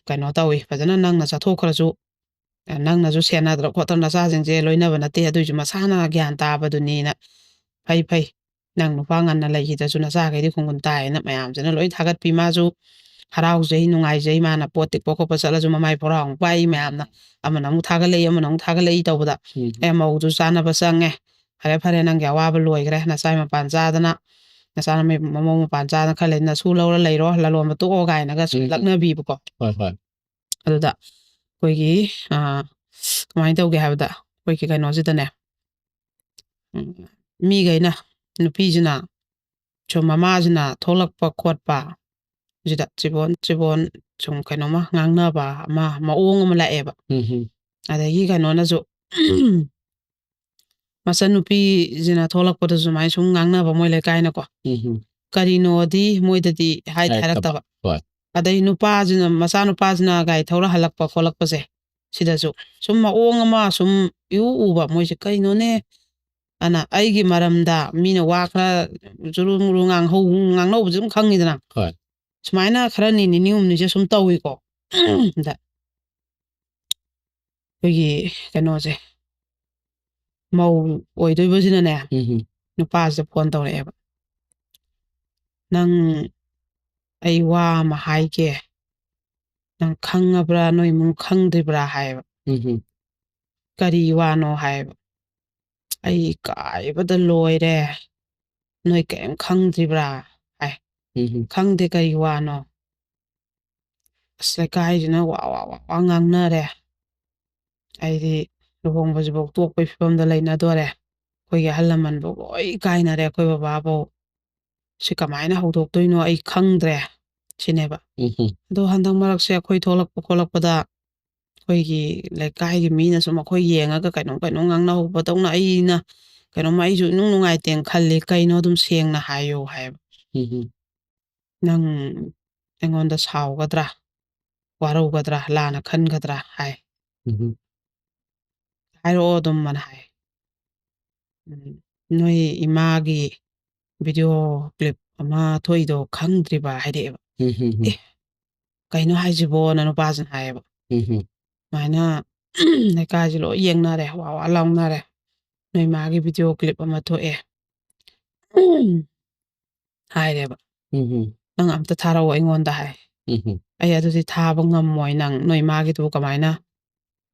ꯀꯩꯅꯣ ꯇꯧꯏ ꯐꯖꯅ ꯅꯪꯅ ꯆꯠꯊꯣꯛꯈ꯭ꯔꯁꯨ ꯅꯪꯅꯁꯨ ꯁꯦꯟꯅꯗꯅ ꯈꯣꯠꯇꯅ ꯅꯆꯥꯁꯤꯡꯁꯦ ꯂꯣꯏꯅꯕ ꯅꯠꯇꯦ ꯑꯗꯨꯏꯁꯨ ꯃꯁꯥꯅ ꯒ꯭ꯌꯥꯟ ꯇꯥꯕꯗꯨꯅꯤꯅ ꯐꯩ ꯅꯪ ꯅꯨꯄꯥ ꯉꯟꯅ ꯂꯩꯈꯤꯗ꯭ꯔꯁꯨ ꯅꯆꯥꯈꯩꯗꯤ ꯈꯣꯡꯒꯨꯟ ꯇꯥꯏꯅ ꯃꯌꯥꯝꯁꯤꯅ ꯂꯣꯏ ꯊꯥꯒꯠꯄꯤ ꯃꯥꯁꯨ ꯍꯔꯥꯎꯖꯩ ꯅꯨꯡꯉꯥꯏꯖꯩ ꯃꯥꯅ ꯄꯣꯠ ꯇꯤꯛꯄ ꯈꯣꯠꯄ ꯆꯠꯂꯁꯨ ꯃꯃꯥꯏ ꯐꯣꯔꯥ ꯑꯃꯨꯛ ꯄꯥꯏ ꯃꯌꯥꯝꯅ ꯑꯃꯅ ꯑꯃꯨꯛ ꯊꯥꯒꯠꯂꯛꯏ ꯑꯃꯅ ꯑꯃꯨꯛ ꯊꯥꯒꯠꯂꯛꯏ ꯇꯧꯕꯗ ꯃꯧꯗꯨ ꯆꯥꯅꯕ ꯆꯪꯉꯦ ꯐꯔꯦ ꯅꯪꯒꯤ ꯑꯋꯥꯕ ꯂꯣꯏꯈ꯭ꯔꯦ ꯅꯆꯥꯏ ꯃꯄꯥꯟ ꯆꯥꯗꯅ ꯅꯆꯥꯅ ꯃꯃꯧ ꯃꯄꯥꯟ ꯆꯥꯅ ꯈꯜꯂꯦ ꯅꯁꯨ ꯂꯧꯔ ꯂꯩꯔꯣ ꯂꯂꯣꯟꯕ ꯇꯣꯛꯑꯣ ꯀꯥꯏꯅꯒ ꯁꯨꯝ ꯂꯛꯅꯕꯤꯕꯀꯣ ꯑꯗꯨꯗ ꯑꯩꯈꯣꯏꯒꯤ ꯀꯃꯥꯏꯅ ꯇꯧꯒꯦ ꯍꯥꯏꯕꯗ ꯑꯩꯈꯣꯏꯒꯤ ꯀꯩꯅꯣꯁꯤꯗꯅꯦ ꯃꯤꯈꯩꯅ ꯅꯨꯄꯤꯁꯤꯅ ꯁꯨꯝ ꯃꯃꯥꯁꯤꯅ ꯊꯣꯛꯂꯛꯄ ꯈꯣꯠꯄ ꯁꯤꯗ ꯆꯤꯕꯣꯟ ꯁꯨꯝ ꯀꯩꯅꯣꯃ ꯉꯥꯡꯅꯕ ꯑꯃ ꯃꯑꯣꯡ ꯑꯃ ꯂꯥꯛꯑꯦꯕ ꯑꯗꯒꯤ ꯀꯩꯅꯣꯅꯁꯨ ꯃꯆꯟꯅꯨꯄꯤꯁꯤꯅ ꯊꯣꯛꯂꯛꯄꯗꯁꯨ ꯁꯨꯃꯥꯏꯅ ꯁꯨꯝ ꯉꯥꯡꯅꯕ ꯃꯣꯏ ꯂꯩꯀꯥꯏꯅꯀꯣ ꯀꯔꯤꯅꯣꯗꯤ ꯃꯣꯏꯗꯗꯤ ꯍꯥꯏꯔꯛꯇꯕ ꯑꯗꯩ ꯅꯨꯄꯥꯁꯤꯅ ꯃꯆꯥꯅꯨꯄꯥꯁꯤꯅ ꯒꯥꯔꯤ ꯊꯧꯔ ꯍꯜꯂꯛꯄ ꯈꯣꯠꯂꯛꯄꯁꯦ ꯁꯤꯗꯁꯨ ꯁꯨꯝ ꯃꯑꯣꯡ ꯑꯃ ꯁꯨꯝ ꯎꯕ ꯃꯣꯏꯁꯦ ꯀꯩꯅꯣꯅꯦ ꯑꯅ ꯑꯩꯒꯤ ꯃꯔꯝꯗ ꯃꯤꯅ ꯋꯥ ꯈꯔ ꯖꯨꯔꯨ ꯃꯨꯔꯨ ꯉꯥꯡꯅꯧꯕꯁꯨ ꯑꯗꯨꯝ ꯈꯪꯉꯤꯗꯅ ꯁꯨꯃꯥꯏꯅ ꯈꯔ ꯅꯤꯅꯤ ꯍꯨꯝꯅꯤꯁꯦ ꯁꯨꯝ ꯇꯧꯏꯀꯣ ꯑꯗ ꯑꯩꯈꯣꯏꯒꯤ ꯀꯩꯅꯣꯁꯦ ꯃꯧ ꯑꯣꯏꯗꯣꯏꯕꯁꯤꯅꯅꯦ ꯅꯨꯄꯥꯁꯤꯗ ꯐꯣꯟ ꯇꯧꯔꯛꯑꯦꯕ ꯅꯪ ꯑꯩ ꯋꯥ ꯑꯃ ꯍꯥꯏꯒꯦ ꯅꯪ ꯈꯪꯉꯕ꯭ꯔꯥ ꯅꯣꯏ ꯏꯃꯨꯡ ꯈꯪꯗ꯭ꯔꯤꯕ꯭ꯔꯥ ꯍꯥꯏꯌꯦꯕ ꯀꯔꯤ ꯋꯥꯅꯣ ꯍꯥꯏꯌꯦꯕ ꯑꯩ ꯏꯀꯥꯏꯕꯗ ꯂꯣꯏꯔꯦ ꯅꯣꯏ ꯀꯔꯤꯝ ꯈꯪꯗ꯭ꯔꯤꯕ꯭ꯔꯥ ꯍꯥꯏ ꯈꯪꯗꯦ ꯀꯔꯤ ꯋꯥꯅꯣ ꯑꯁ ꯂꯩꯀꯥꯏꯁꯤꯅ ꯋꯥ ꯉꯥꯡꯅꯔꯦ ꯑꯩꯗꯤ ꯂꯨꯍꯣꯡꯕꯁꯤꯐꯥꯎ ꯇꯣꯛꯄꯒꯤ ꯐꯤꯕꯝꯗ ꯂꯩꯅꯗꯣꯔꯦ ꯑꯩꯈꯣꯏꯒꯤ ꯑꯍꯜ ꯂꯃꯟꯐꯥꯎ ꯂꯣꯏ ꯀꯥꯏꯅꯔꯦ ꯑꯩꯈꯣꯏ ꯕꯕꯥꯐꯧ ꯁꯤ ꯀꯃꯥꯏꯅ ꯍꯧꯗꯣꯛꯇꯣꯏꯅꯣ ꯑꯩ ꯈꯪꯗ꯭ꯔꯦ ꯁꯤꯅꯦꯕ ꯑꯗꯣ ꯍꯟꯗꯛ ꯃꯔꯛꯁꯦ ꯑꯩꯈꯣꯏ ꯊꯣꯛꯂꯛꯄ ꯈꯣꯠꯂꯛꯄꯗ ꯑꯩꯈꯣꯏꯒꯤ ꯂꯩꯀꯥꯏꯒꯤ ꯃꯤꯅꯁꯨ ꯃꯈꯣꯏ ꯌꯦꯡꯉꯒ ꯀꯩꯅꯣꯝ ꯉꯥꯡꯅꯍꯧꯕꯗꯧꯅ ꯑꯩꯅ ꯀꯩꯅꯣꯝ ꯑꯩꯁꯨ ꯏꯅꯨꯡ ꯅꯨꯡꯉꯥꯏꯇꯦꯅ ꯈꯜꯂꯤ ꯀꯩꯅꯣ ꯑꯗꯨꯝ ꯁꯦꯡꯅ ꯍꯥꯏꯌꯣ ꯍꯥꯏꯕ ꯅꯪ ꯑꯩꯉꯣꯟꯗ ꯁꯥꯎꯒꯗ꯭ꯔꯥ ꯋꯥꯔꯧꯒꯗ꯭ꯔꯥ ꯂꯥꯟꯅ ꯈꯟꯒꯗ꯭ꯔꯥ ꯍꯥꯏ ꯍꯥꯏꯔꯛꯑꯣ ꯑꯗꯨꯝ ꯑꯅ ꯍꯥꯏ ꯅꯣꯏ ꯏꯃꯥꯒꯤ ꯚꯤꯗꯤꯑꯣ ꯀ꯭ꯂꯤꯞ ꯑꯃ ꯊꯣꯛꯏꯗꯣ ꯈꯪꯗ꯭ꯔꯤꯕ ꯍꯥꯏꯔꯛꯑꯦꯕ ꯑꯦ ꯀꯩꯅꯣ ꯍꯥꯏꯁꯤꯕꯣꯅ ꯅꯨꯄꯥꯁꯤꯅ ꯍꯥꯏꯌꯦꯕ ꯁꯨꯃꯥꯏꯅ ꯂꯩꯀꯥꯏꯁꯤ ꯂꯣꯏ ꯌꯦꯡꯅꯔꯦ ꯋꯥ ꯂꯥꯎꯅꯔꯦ ꯅꯣꯏ ꯃꯥꯒꯤ ꯚꯤꯗꯤꯑꯣ ꯀ꯭ꯂꯤꯞ ꯑꯃ ꯊꯣꯛꯑꯦ ꯍꯥꯏꯔꯦꯕ ꯅꯪ ꯑꯝꯇ ꯊꯥꯔꯛꯑꯣ ꯑꯩꯉꯣꯟꯗ ꯍꯥꯏ ꯑꯩ ꯑꯗꯨꯗꯤ ꯊꯥꯕ ꯉꯝꯃꯣꯏ ꯅꯪ ꯅꯣꯏ ꯃꯥꯒꯤꯗꯨꯕꯨ ꯀꯃꯥꯏꯅ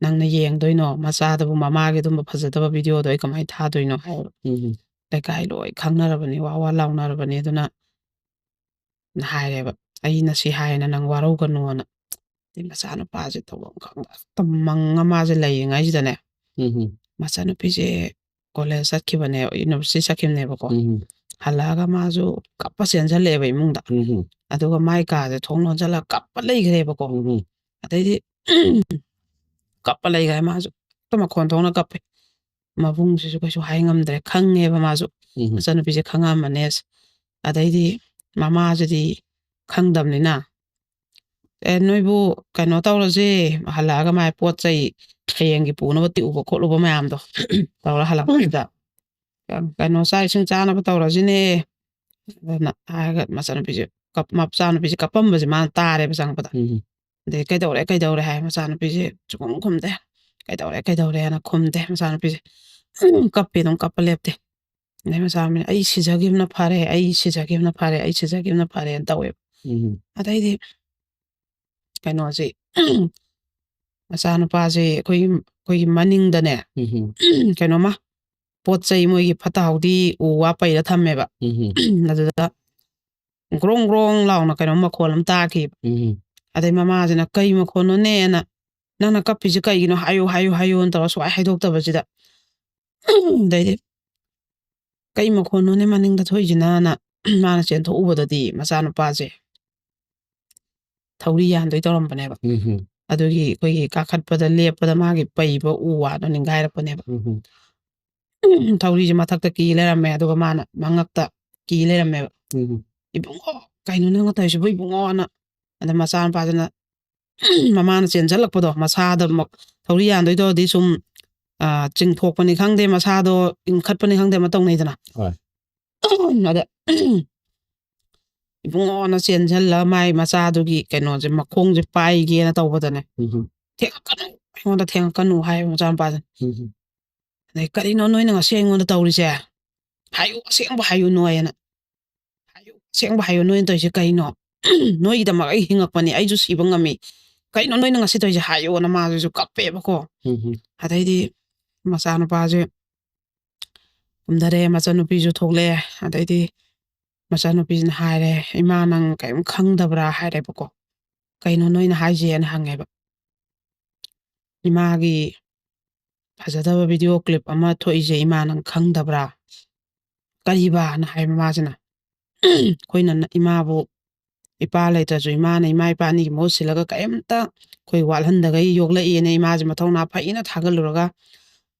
ꯅꯪꯅ ꯌꯦꯡꯗꯣꯏꯅꯣ ꯃꯆꯥꯗꯨꯕꯨ ꯃꯃꯥꯒꯤ ꯑꯗꯨꯝꯕ ꯐꯖꯗꯕ ꯚꯤꯗꯤꯑꯣꯗꯣ ꯑꯩ ꯀꯃꯥꯏꯅ ꯊꯥꯗꯣꯏꯅꯣ ꯍꯥꯏꯕ ꯂꯩꯀꯥꯏ ꯂꯣꯏ ꯈꯪꯅꯔꯕꯅꯤ ꯋꯥ ꯂꯥꯎꯅꯔꯕꯅꯤ ꯑꯗꯨꯅ ꯍꯥꯏꯔꯦꯕ ꯑꯩꯅ ꯁꯤ ꯍꯥꯏꯌꯦꯅ ꯅꯪ ꯋꯥꯔꯧꯒꯅꯨꯅ ꯃꯆꯥꯅꯨꯄꯥꯁꯦ ꯇꯧꯐꯝ ꯈꯪꯗ ꯃꯪꯉ ꯃꯥꯁꯦ ꯂꯩꯔꯤꯉꯩꯁꯤꯗꯅꯦ ꯃꯆꯥꯅꯨꯄꯤꯁꯦ ꯀꯣꯂꯦꯖ ꯆꯠꯈꯤꯕꯅꯦꯕ ꯌꯨꯅꯤꯚꯔꯁꯤꯇꯤ ꯆꯠꯈꯤꯕꯅꯦꯕꯀꯣ ꯍꯜꯂꯛꯑꯒ ꯃꯥꯁꯨ ꯀꯞꯄ ꯆꯦꯟꯁꯤꯜꯂꯛꯑꯦꯕ ꯏꯃꯨꯡꯗ ꯑꯗꯨꯒ ꯃꯥꯏ ꯀꯥꯁꯦ ꯊꯣꯡ ꯂꯣꯟꯁꯤꯜꯂꯒ ꯀꯞꯄ ꯂꯩꯈ꯭ꯔꯦꯕꯀꯣ ꯑꯗꯩꯗꯤ ꯀꯞꯄ ꯂꯩꯈ꯭ꯔꯦ ꯃꯥꯁꯨ ꯃꯈꯣꯟ ꯊꯣꯛꯅ ꯀꯞꯄꯦ ꯃꯕꯨꯡꯁꯤꯁꯨ ꯀꯩꯁꯨ ꯍꯥꯏ ꯉꯝꯗ꯭ꯔꯦ ꯈꯪꯉꯦꯕ ꯃꯥꯁꯨ ꯃꯆꯥꯅꯨꯄꯤꯁꯦ ꯈꯪꯉꯝꯃꯅꯦꯁ ꯑꯗꯩꯗꯤ ꯃꯃꯥꯁꯤꯗꯤ ꯈꯪꯗꯕꯅꯤꯅ ꯅꯣꯏꯕꯨ ꯀꯩꯅꯣ ꯇꯧꯔꯁꯦ ꯍꯜꯂꯛꯑꯒ ꯃꯥꯏ ꯄꯣꯠ ꯆꯩ ꯍꯌꯦꯡꯒꯤ ꯄꯨꯅꯕ ꯇꯤꯛꯎꯕ ꯈꯣꯠꯂꯨꯕ ꯃꯌꯥꯝꯗꯣ ꯇꯧꯔ ꯍꯜꯂꯛꯄꯁꯤꯗ ꯀꯩꯅꯣ ꯆꯥꯛ ꯏꯁꯤꯡ ꯆꯥꯅꯕ ꯇꯧꯔꯁꯤꯅꯦ ꯑꯗꯨꯅ ꯍꯥꯏꯔꯒ ꯃꯆꯥꯅꯨꯄꯤꯁꯦ ꯀꯞꯄꯝꯕꯁꯦ ꯃꯥꯅ ꯇꯥꯔꯦꯕ ꯆꯪꯉꯛꯄꯗ ꯑꯗꯩ ꯀꯩꯗꯧꯔꯦ ꯍꯥꯏ ꯃꯆꯥꯅꯨꯄꯤꯁꯦ ꯁꯨꯈꯨꯝ ꯈꯨꯝꯗꯦ ꯀꯩꯗꯧꯔꯦꯅ ꯈꯨꯝꯗꯦ ꯃꯆꯥꯅꯨꯄꯤꯁꯦ ꯀꯞꯄꯤ ꯑꯗꯨꯝ ꯀꯞꯄ ꯂꯦꯞꯇꯦ ꯑꯗꯩ ꯃꯆꯥꯅꯨꯄꯤꯅ ꯑꯩ ꯁꯤꯖꯈꯤꯕꯅ ꯐꯔꯦꯅ ꯇꯧꯋꯦꯕ ꯑꯗꯩꯗꯤ ꯀꯩꯅꯣꯁꯤ ꯃꯆꯥꯅꯨꯄꯥꯁꯦ ꯑꯩꯈꯣꯏꯒꯤ ꯃꯅꯤꯡꯗꯅꯦ ꯀꯩꯅꯣꯃ ꯄꯣꯠ ꯆꯩ ꯃꯣꯏꯒꯤ ꯐꯠꯇ ꯍꯥꯎꯊꯤ ꯎ ꯋꯥ ꯄꯩꯔ ꯊꯝꯃꯦꯕ ꯑꯗꯨꯗ ꯒ꯭ꯔꯣꯡ ꯒ꯭ꯔꯣꯡ ꯂꯥꯎꯅ ꯀꯩꯅꯣꯝ ꯃꯈꯣꯜ ꯑꯃ ꯇꯥꯈꯤꯕ ꯑꯗꯩ ꯃꯃꯥꯁꯤꯅ ꯀꯩ ꯃꯈꯣꯟꯅꯣꯅꯦꯅ ꯅꯪꯅ ꯀꯞꯄꯤꯁꯦ ꯀꯩꯒꯤꯅꯣ ꯍꯥꯏꯌꯣꯅ ꯇꯧꯔ ꯁꯨꯃꯥꯏ ꯍꯥꯏꯗꯣꯛꯇꯕꯁꯤꯗ ꯑꯗꯩꯗꯤ ꯀꯩ ꯃꯈꯣꯟꯅꯣꯅꯦ ꯃꯅꯤꯡꯗ ꯊꯣꯛꯏꯁꯤꯅꯅ ꯃꯥꯅ ꯆꯦꯟꯊꯣꯛꯎꯕꯗꯗꯤ ꯃꯆꯥꯅꯨꯄꯥꯁꯦ ꯊꯧꯔꯤ ꯌꯥꯟꯗꯣꯏ ꯇꯧꯔꯝꯕꯅꯦꯕ ꯑꯗꯨꯒꯤ ꯑꯩꯈꯣꯏꯒꯤ ꯀꯥꯈꯠꯄꯗ ꯂꯦꯞꯄꯗ ꯃꯥꯒꯤ ꯄꯩꯕ ꯎ ꯋꯥꯗꯣ ꯅꯤꯡꯈꯥꯏꯔꯛꯄꯅꯦꯕ ꯊꯧꯔꯤꯁꯦ ꯃꯊꯛꯇ ꯀꯤ ꯂꯩꯔꯝꯃꯦ ꯑꯗꯨꯒ ꯃꯥꯅ ꯃꯉꯛꯇ ꯀꯤ ꯂꯩꯔꯝꯃꯦꯕ ꯏꯕꯨꯡꯉꯣ ꯀꯩꯅꯣ ꯅꯪꯅ ꯇꯧꯔꯤꯁꯤꯕꯨ ꯏꯕꯨꯡꯉꯣꯅ ꯑꯗ ꯃꯆꯥꯅꯨꯄꯥꯁꯤꯅ ꯃꯃꯥꯅ ꯆꯦꯟꯁꯤꯜꯂꯛꯄꯗꯣ ꯃꯁꯥꯗ ꯊꯧꯔꯤ ꯌꯥꯟꯗꯣꯏ ꯇꯧꯔꯗꯤ ꯁꯨꯝ ꯆꯤꯡꯊꯣꯛꯄꯅꯤ ꯈꯪꯗꯦ ꯃꯁꯥꯗꯣ ꯏꯟꯈꯠꯄꯅꯤ ꯈꯪꯗꯦ ꯑꯃ ꯇꯧꯅꯩꯗꯅ ꯑꯗ ꯏꯕꯨꯡꯉꯣꯅ ꯆꯦꯟꯁꯤꯜꯂ ꯃꯥꯏ ꯃꯆꯥꯗꯨꯒꯤ ꯀꯩꯅꯣꯁꯦ ꯃꯈꯣꯡꯁꯦ ꯄꯥꯏꯒꯦꯅ ꯇꯧꯕꯗꯅꯦ ꯑꯩꯉꯣꯟꯗ ꯊꯦꯡꯉꯛꯀꯅꯨ ꯍꯥꯏꯕ ꯃꯆꯥꯅꯨꯄꯥꯁꯤꯅ ꯑꯗꯩ ꯀꯔꯤꯅꯣ ꯅꯣꯏꯅ ꯉꯁꯤ ꯑꯩꯉꯣꯟꯗ ꯇꯧꯔꯤꯁꯦ ꯍꯥꯏꯌꯨ ꯑꯁꯦꯡꯕ ꯍꯥꯏꯌꯨ ꯅꯣꯏꯅ ꯑꯁꯦꯡꯕ ꯍꯥꯏꯌꯨ ꯅꯣꯏꯅ ꯇꯧꯔꯤꯁꯦ ꯀꯩꯅꯣ ꯅꯣꯏꯒꯤꯗꯃꯛ ꯑꯩ ꯍꯤꯡꯉꯛꯄꯅꯤ ꯑꯩꯁꯨ ꯁꯤꯕ ꯉꯝꯃꯤ ꯀꯩꯅꯣ ꯅꯣꯏꯅ ꯉꯁꯤ ꯇꯧꯔꯤꯁꯦ ꯍꯥꯏꯌꯣꯅ ꯃꯥꯁꯤꯁꯨ ꯀꯞꯄꯦꯕꯀꯣ ꯑꯗꯩꯗꯤ ꯃꯆꯥꯅꯨꯄꯥꯁꯦ ꯀꯨꯝꯊꯔꯦ ꯃꯆꯟꯅꯨꯄꯤꯁꯨ ꯊꯣꯛꯂꯛꯑꯦ ꯑꯗꯩꯗꯤ ꯃꯆꯥꯅꯨꯄꯤꯁꯤꯅ ꯍꯥꯏꯔꯦ ꯏꯃꯥ ꯅꯪ ꯀꯔꯤꯝ ꯈꯪꯗꯕ꯭ꯔꯥ ꯍꯥꯏꯔꯦꯕꯀꯣ ꯀꯩꯅꯣ ꯅꯣꯏꯅ ꯍꯥꯏꯁꯦꯅ ꯍꯪꯉꯦꯕ 이마기 ꯐꯖꯗꯕ ꯚꯤꯗꯤꯑꯣ ꯀ꯭ꯂꯤꯞ ꯑꯃ ꯊꯣꯛꯏꯁꯦ ꯏꯃꯥ ꯅꯪ ꯈꯪꯗꯕ꯭ꯔꯥ ꯀꯔꯤꯕꯥꯅ ꯍꯥꯏ ꯃꯃꯥꯁꯤꯅ ꯑꯩꯈꯣꯏꯅ ꯏꯃꯥꯕꯨ ꯏꯄꯥ ꯂꯩꯇ꯭ꯔꯁꯨ ꯏꯃꯥꯅ ꯏꯃꯥ ꯏꯄꯥ ꯑꯅꯤꯒꯤ ꯃꯍꯨꯠ ꯁꯤꯜꯂꯒ ꯀꯔꯤꯝꯇ ꯑꯩꯈꯣꯏ ꯋꯥꯠꯍꯟꯗꯒꯩ ꯌꯣꯛꯂꯛꯏꯅ ꯏꯃꯥꯁꯦ ꯃꯊꯧꯅꯥ ꯐꯩꯅ ꯊꯥꯒꯠꯂꯨꯔꯒ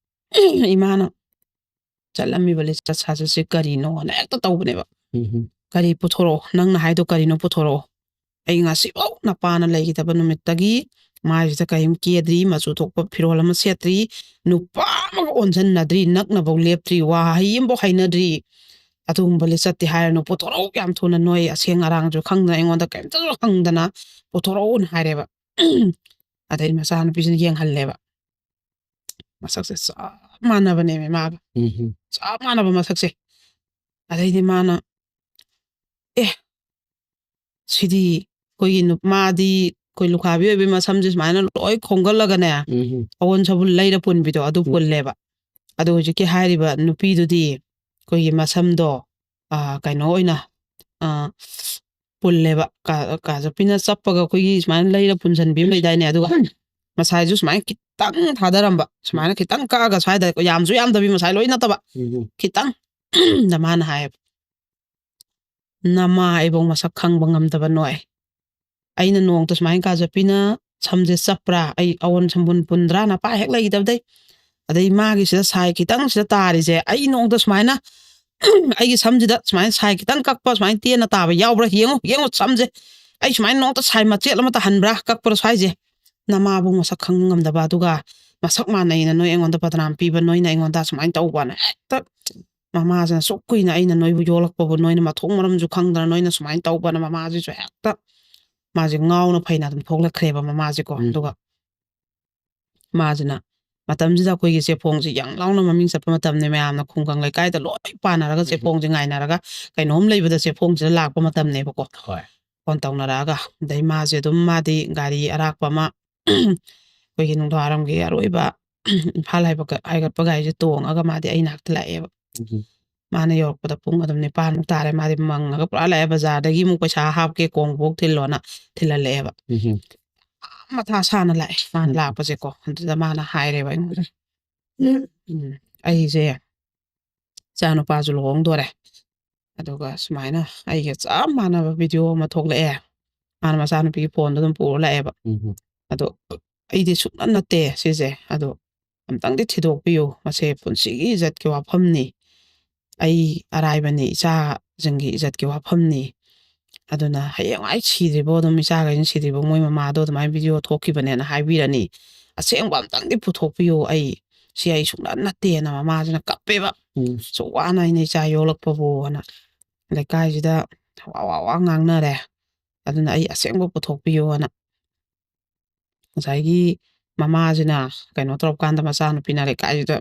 이마ꯅ ꯆꯠꯂꯝꯃꯤꯕ ꯂꯤꯆꯠ ꯁꯥꯖꯠꯁꯦ ꯀꯔꯤꯅꯣꯅ ꯍꯦꯛꯇ ꯇꯧꯕꯅꯦꯕ ꯀꯔꯤ ꯄꯨꯊꯣꯔꯛꯑꯣ ꯅꯪꯅ ꯍꯥꯏꯗꯣ ꯀꯔꯤꯅꯣ ꯄꯨꯊꯣꯔꯛꯑꯣ ꯑꯩ ꯉꯁꯤꯐꯥꯎ ꯅꯄꯥꯅ ꯂꯩꯈꯤꯗꯕ ꯅꯨꯃꯤꯠꯇꯒꯤ ꯃꯥꯏꯁꯤꯗ ꯀꯔꯤꯝ ꯀꯦꯗ꯭ꯔꯤ ꯃꯆꯨ ꯊꯣꯛꯄ ꯐꯤꯔꯣꯜ ꯑꯃ ꯁꯦꯠꯇ꯭ꯔꯤ ꯅꯨꯄꯥ ꯑꯃꯒ ꯑꯣꯟꯁꯤꯟꯅꯗ꯭ꯔꯤ ꯅꯛꯅꯐꯧ ꯂꯦꯞꯇ꯭ꯔꯤ ꯋꯥꯍꯩ ꯑꯃꯐꯥꯎ ꯍꯥꯏꯅꯗ꯭ꯔꯤ ꯑꯗꯨꯒꯨꯝꯕ ꯂꯤꯆꯠꯇꯤ ꯍꯥꯏꯔꯅꯨ ꯄꯨꯊꯣꯔꯛꯎ ꯌꯥꯝ ꯊꯨꯅ ꯅꯣꯏ ꯑꯁꯦꯡ ꯑꯔꯥꯡꯁꯨ ꯈꯪꯗꯅ ꯑꯩꯉꯣꯟꯗ ꯀꯔꯤꯝꯇꯁꯨ ꯍꯪꯗꯅ ꯄꯨꯊꯣꯔꯛꯎꯅ ꯍꯥꯏꯔꯦꯕ ꯑꯗꯩ ꯃꯆꯥꯅꯨꯄꯤꯁꯤꯅ ꯌꯦꯡꯍꯜꯂꯦꯕ ꯃꯁꯛꯁꯦ ꯆꯞ ꯃꯥꯟꯅꯕꯅꯦꯃꯤ ꯃꯥꯒ ꯆꯞ ꯃꯥꯟꯅꯕ ꯃꯁꯛꯁꯦ ꯑꯗꯩꯗꯤ ꯃꯥꯅ ꯑꯦ ꯁꯤꯗꯤ ꯑꯩꯈꯣꯏꯒꯤ ꯃꯥꯗꯤ ꯑꯩꯈꯣꯏ ꯂꯨꯈꯥꯕꯤ ꯑꯣꯏꯕꯩ ꯃꯁꯝꯁꯦ ꯁꯨꯃꯥꯏꯅ ꯂꯣꯏ ꯈꯣꯝꯒꯠꯂꯒꯅꯦ ꯑꯋꯣꯟ ꯁꯥꯕꯨꯟ ꯂꯩꯔ ꯄꯨꯟꯕꯤꯗꯣ ꯑꯗꯨ ꯄꯨꯜꯂꯦꯕ ꯑꯗꯣ ꯍꯧꯖꯤꯛꯀꯤ ꯍꯥꯏꯔꯤꯕ ꯅꯨꯄꯤꯗꯨꯗꯤ ꯑꯩꯈꯣꯏꯒꯤ ꯃꯁꯝꯗꯣ ꯀꯩꯅꯣ ꯑꯣꯏꯅ ꯄꯨꯜꯂꯦꯕ ꯀꯥꯖꯞꯄꯤꯅ ꯆꯞꯄꯒ ꯑꯩꯈꯣꯏꯒꯤ ꯁꯨꯃꯥꯏꯅ ꯂꯩꯔ ꯄꯨꯟꯁꯤꯟꯕꯤ ꯑꯃ ꯂꯩꯗꯥꯏꯅꯦ ꯑꯗꯨꯒ ꯃꯁꯥꯏꯁꯨ ꯁꯨꯃꯥꯏꯅ ꯈꯤꯇꯪ ꯊꯥꯗꯔꯝꯕ ꯁꯨꯃꯥꯏꯅ ꯈꯤꯇꯪ ꯀꯛꯑꯒ ꯁ꯭ꯋꯥꯏꯗ ꯌꯥꯝꯁꯨ ꯌꯥꯝꯗꯕꯤ ꯃꯁꯥꯏ ꯂꯣꯏ ꯅꯠꯇꯕ ꯈꯤꯇꯪ ꯗ ꯃꯥꯅ ꯍꯥꯏꯌꯦꯕ ꯅꯃꯥ ꯑꯩꯕꯧ ꯃꯁꯛ ꯈꯪꯕ ꯉꯝꯗꯕ ꯅꯣꯏ ꯑꯩꯅ ꯅꯣꯡꯇ ꯁꯨꯃꯥꯏꯅ ꯀꯥꯖꯞꯄꯤꯅ ꯁꯝꯁꯦ ꯆꯞꯄ꯭ꯔꯥ ꯑꯩ ꯑꯋꯣꯟ ꯁꯝꯕꯨꯟ ꯄꯨꯟꯗ꯭ꯔꯥ ꯅꯄꯥ ꯍꯦꯛ ꯂꯩꯈꯤꯗꯕꯗꯩ ꯑꯗꯩ ꯃꯥꯒꯤꯁꯤꯗ ꯁꯥꯏ ꯈꯤꯇꯪ ꯁꯤꯗ ꯇꯥꯔꯤꯁꯦ ꯑꯩ ꯅꯣꯡꯇ ꯁꯨꯃꯥꯏꯅ ꯑꯩꯒꯤ ꯁꯝꯁꯤꯗ ꯁꯨꯃꯥꯏꯅ ꯁꯥꯏ ꯈꯤꯇꯪ ꯀꯛꯄ ꯁꯨꯃꯥꯏꯅ ꯇꯦꯟꯅ ꯇꯥꯕ ꯌꯥꯎꯕ꯭ꯔꯥ ꯌꯦꯡꯉꯨ ꯁꯝꯁꯦ ꯑꯩ ꯁꯨꯃꯥꯏꯅ ꯅꯣꯡꯇ ꯁꯥꯏ ꯃꯆꯦꯠ ꯑꯃ ꯇꯥꯍꯟꯕ꯭ꯔꯥ ꯀꯛꯄ꯭ꯔꯥ ꯁ꯭ꯋꯥꯏꯁꯦ ꯅꯃꯥꯕꯨ ꯃꯁꯛ ꯈꯪꯕ ꯉꯝꯗꯕ ꯑꯗꯨꯒ ꯃꯁꯛ ꯃꯥꯟꯅꯩꯅ ꯅꯣꯏ ꯑꯩꯉꯣꯟꯗ ꯕꯗꯅꯥꯝ ꯄꯤꯕ ꯅꯣꯏꯅ ꯑꯩꯉꯣꯟꯗ ꯁꯨꯃꯥꯏꯅ ꯇꯧꯕꯅ ꯍꯦꯛꯇ ꯃꯃꯥꯁꯤꯅ ꯁꯨꯛ ꯀꯨꯏꯅ ꯑꯩꯅ ꯅꯣꯏꯕꯨ ꯌꯣꯜꯂꯛꯄꯕꯨ ꯅꯣꯏꯅ ꯃꯊꯣꯡ ꯃꯔꯝꯁꯨ ꯈꯪꯗꯅ ꯅꯣꯏꯅ ꯁꯨꯃꯥꯏꯅ ꯇꯧꯕꯅ ꯃꯃꯥꯁꯤꯁꯨ ꯍꯦꯛꯇ ꯃꯥꯁꯦ ꯉꯥꯎꯅ ꯐꯩꯅ ꯑꯗꯨꯝ ꯊꯣꯛꯂꯛꯈ꯭ꯔꯦꯕ ꯃꯃꯥꯁꯦꯀꯣ ꯑꯗꯨꯒ ꯃꯥꯁꯤꯅ ꯃꯇꯝꯁꯤꯗ ꯑꯩꯈꯣꯏꯒꯤ ꯆꯦꯐꯣꯡꯁꯤ ꯌꯥꯝ ꯂꯥꯎꯅ ꯃꯃꯤꯡ ꯆꯠꯄ ꯃꯇꯝꯅꯤ ꯃꯌꯥꯝꯅ ꯈꯨꯡꯒꯪ ꯂꯩꯀꯥꯏꯗ ꯂꯣꯏ ꯄꯥꯅꯔꯒ ꯆꯦꯐꯣꯡꯁꯦ ꯉꯥꯏꯅꯔꯒ ꯀꯩꯅꯣꯝ ꯂꯩꯕꯗ ꯆꯦꯐꯣꯡꯁꯤꯗ ꯂꯥꯛꯄ ꯃꯇꯝꯅꯦꯕꯀꯣ ꯐꯣꯟ ꯇꯧꯅꯔꯛꯑꯒ ꯑꯗꯩ ꯃꯥꯁꯦ ꯑꯗꯨꯝ ꯃꯥꯗꯤ ꯒꯥꯔꯤ ꯑꯔꯥꯛꯄ ꯑꯃ ꯑꯩꯈꯣꯏꯒꯤ ꯅꯨꯡꯗꯥꯡꯋꯥꯏꯔꯝꯒꯤ ꯑꯔꯣꯏꯕ ꯏꯝꯐꯥꯜ ꯍꯥꯏꯒꯠꯄ ꯒꯥꯔꯤꯁꯦ ꯇꯣꯡꯉꯒ ꯃꯥꯗꯤ ꯑꯩ ꯅꯥꯛꯇ ꯂꯥꯛꯑꯦꯕ ꯃꯥꯅ ꯌꯧꯔꯛꯄꯗ ꯄꯨꯡ ꯑꯗꯨꯝ 9ꯃꯨꯛ ꯇꯥꯔꯦ ꯃꯥꯗꯤ ꯃꯪꯉꯒ ꯄꯨꯔꯥ ꯂꯥꯛꯑꯦ ꯕꯖꯥꯔꯗꯒꯤ ꯑꯃꯨꯛ ꯄꯩꯁꯥ ꯍꯥꯞꯀꯦ ꯀꯣꯡꯕꯣꯛ ꯊꯤꯜꯂꯣꯅ ꯊꯤꯜꯍꯜꯂꯛꯑꯦꯕ ꯃꯊꯥ ꯁꯥꯅ ꯂꯥꯛꯑꯦ ꯃꯥꯅ ꯂꯥꯛꯄꯁꯦꯀꯣ ꯑꯗꯨꯗ ꯃꯥꯅ ꯍꯥꯏꯔꯦꯕ ꯑꯩꯉꯣꯟꯗ ꯑꯩꯁꯦ ꯏꯆꯥ ꯅꯨꯄꯥꯁꯨ ꯂꯨꯍꯣꯡꯗꯣꯔꯦ ꯑꯗꯨꯒ ꯁꯨꯃꯥꯏꯅ ꯑꯩꯒ ꯆꯞ ꯃꯥꯟꯅꯕ ꯚꯤꯗꯤꯑꯣ ꯑꯃ ꯊꯣꯛꯂꯛꯑꯦ ꯃꯥꯅ ꯃꯆꯥꯅꯨꯄꯤꯒꯤ ꯐꯣꯟꯗꯣ ꯑꯗꯨꯝ ꯄꯨꯔ ꯂꯥꯛꯑꯦꯕ ꯑꯗꯣ ꯑꯩꯗꯤ ꯁꯨꯡꯅꯠ ꯅꯠꯇꯦ ꯁꯤꯁꯦ ꯑꯗꯣ ꯑꯝꯇꯪꯗꯤ ꯊꯤꯗꯣꯛꯄꯤꯌꯨ ꯃꯁꯦ ꯄꯨꯟꯁꯤꯒꯤ ꯏꯖꯠꯀꯤ ꯋꯥꯐꯝꯅꯤ ꯑꯩ ꯑꯔꯥꯏꯕꯅꯤ ꯏꯆꯥꯁꯤꯡꯒꯤ ꯏꯖꯠꯀꯤ ꯋꯥꯐꯝꯅꯤ ꯑꯗꯨꯅ ꯍꯌꯦꯡꯋꯥꯏ ꯁꯤꯗ꯭ꯔꯤꯕꯣ ꯑꯗꯨꯝ ꯏꯆꯥꯈꯩꯁꯤꯅ ꯁꯤꯗ꯭ꯔꯤꯕꯣ ꯃꯣꯏ ꯃꯃꯥꯗꯣ ꯑꯗꯨꯃꯥꯏꯅ ꯚꯤꯗꯤꯑꯣ ꯊꯣꯛꯈꯤꯕꯅꯦꯅ ꯍꯥꯏꯕꯤꯔꯅꯤ ꯑꯁꯦꯡꯕ ꯑꯝꯇꯪꯗꯤ ꯄꯨꯊꯣꯛꯄꯤꯌꯨ ꯑꯩ ꯁꯤ ꯑꯩ ꯁꯨꯡꯅꯠ ꯅꯠꯇꯦꯅ ꯃꯃꯥꯁꯤꯅ ꯀꯞꯄꯦꯕ ꯁꯨ ꯋꯥꯅ ꯑꯩꯅ ꯏꯆꯥ ꯌꯣꯛꯂꯛꯄꯕꯨꯅ ꯂꯩꯀꯥꯏꯁꯤꯗ ꯋꯥ ꯉꯥꯡꯅꯔꯦ ꯑꯗꯨꯅ ꯑꯩ ꯑꯁꯦꯡꯕ ꯄꯨꯊꯣꯛꯄꯤꯌꯨꯅ ꯉꯁꯥꯏꯒꯤ ꯃꯃꯥꯁꯤꯅ ꯀꯩꯅꯣ ꯇꯧꯔꯀꯥꯟꯗ ꯃꯆꯥꯅꯨꯄꯤꯅ ꯂꯩꯀꯥꯏꯁꯤꯗ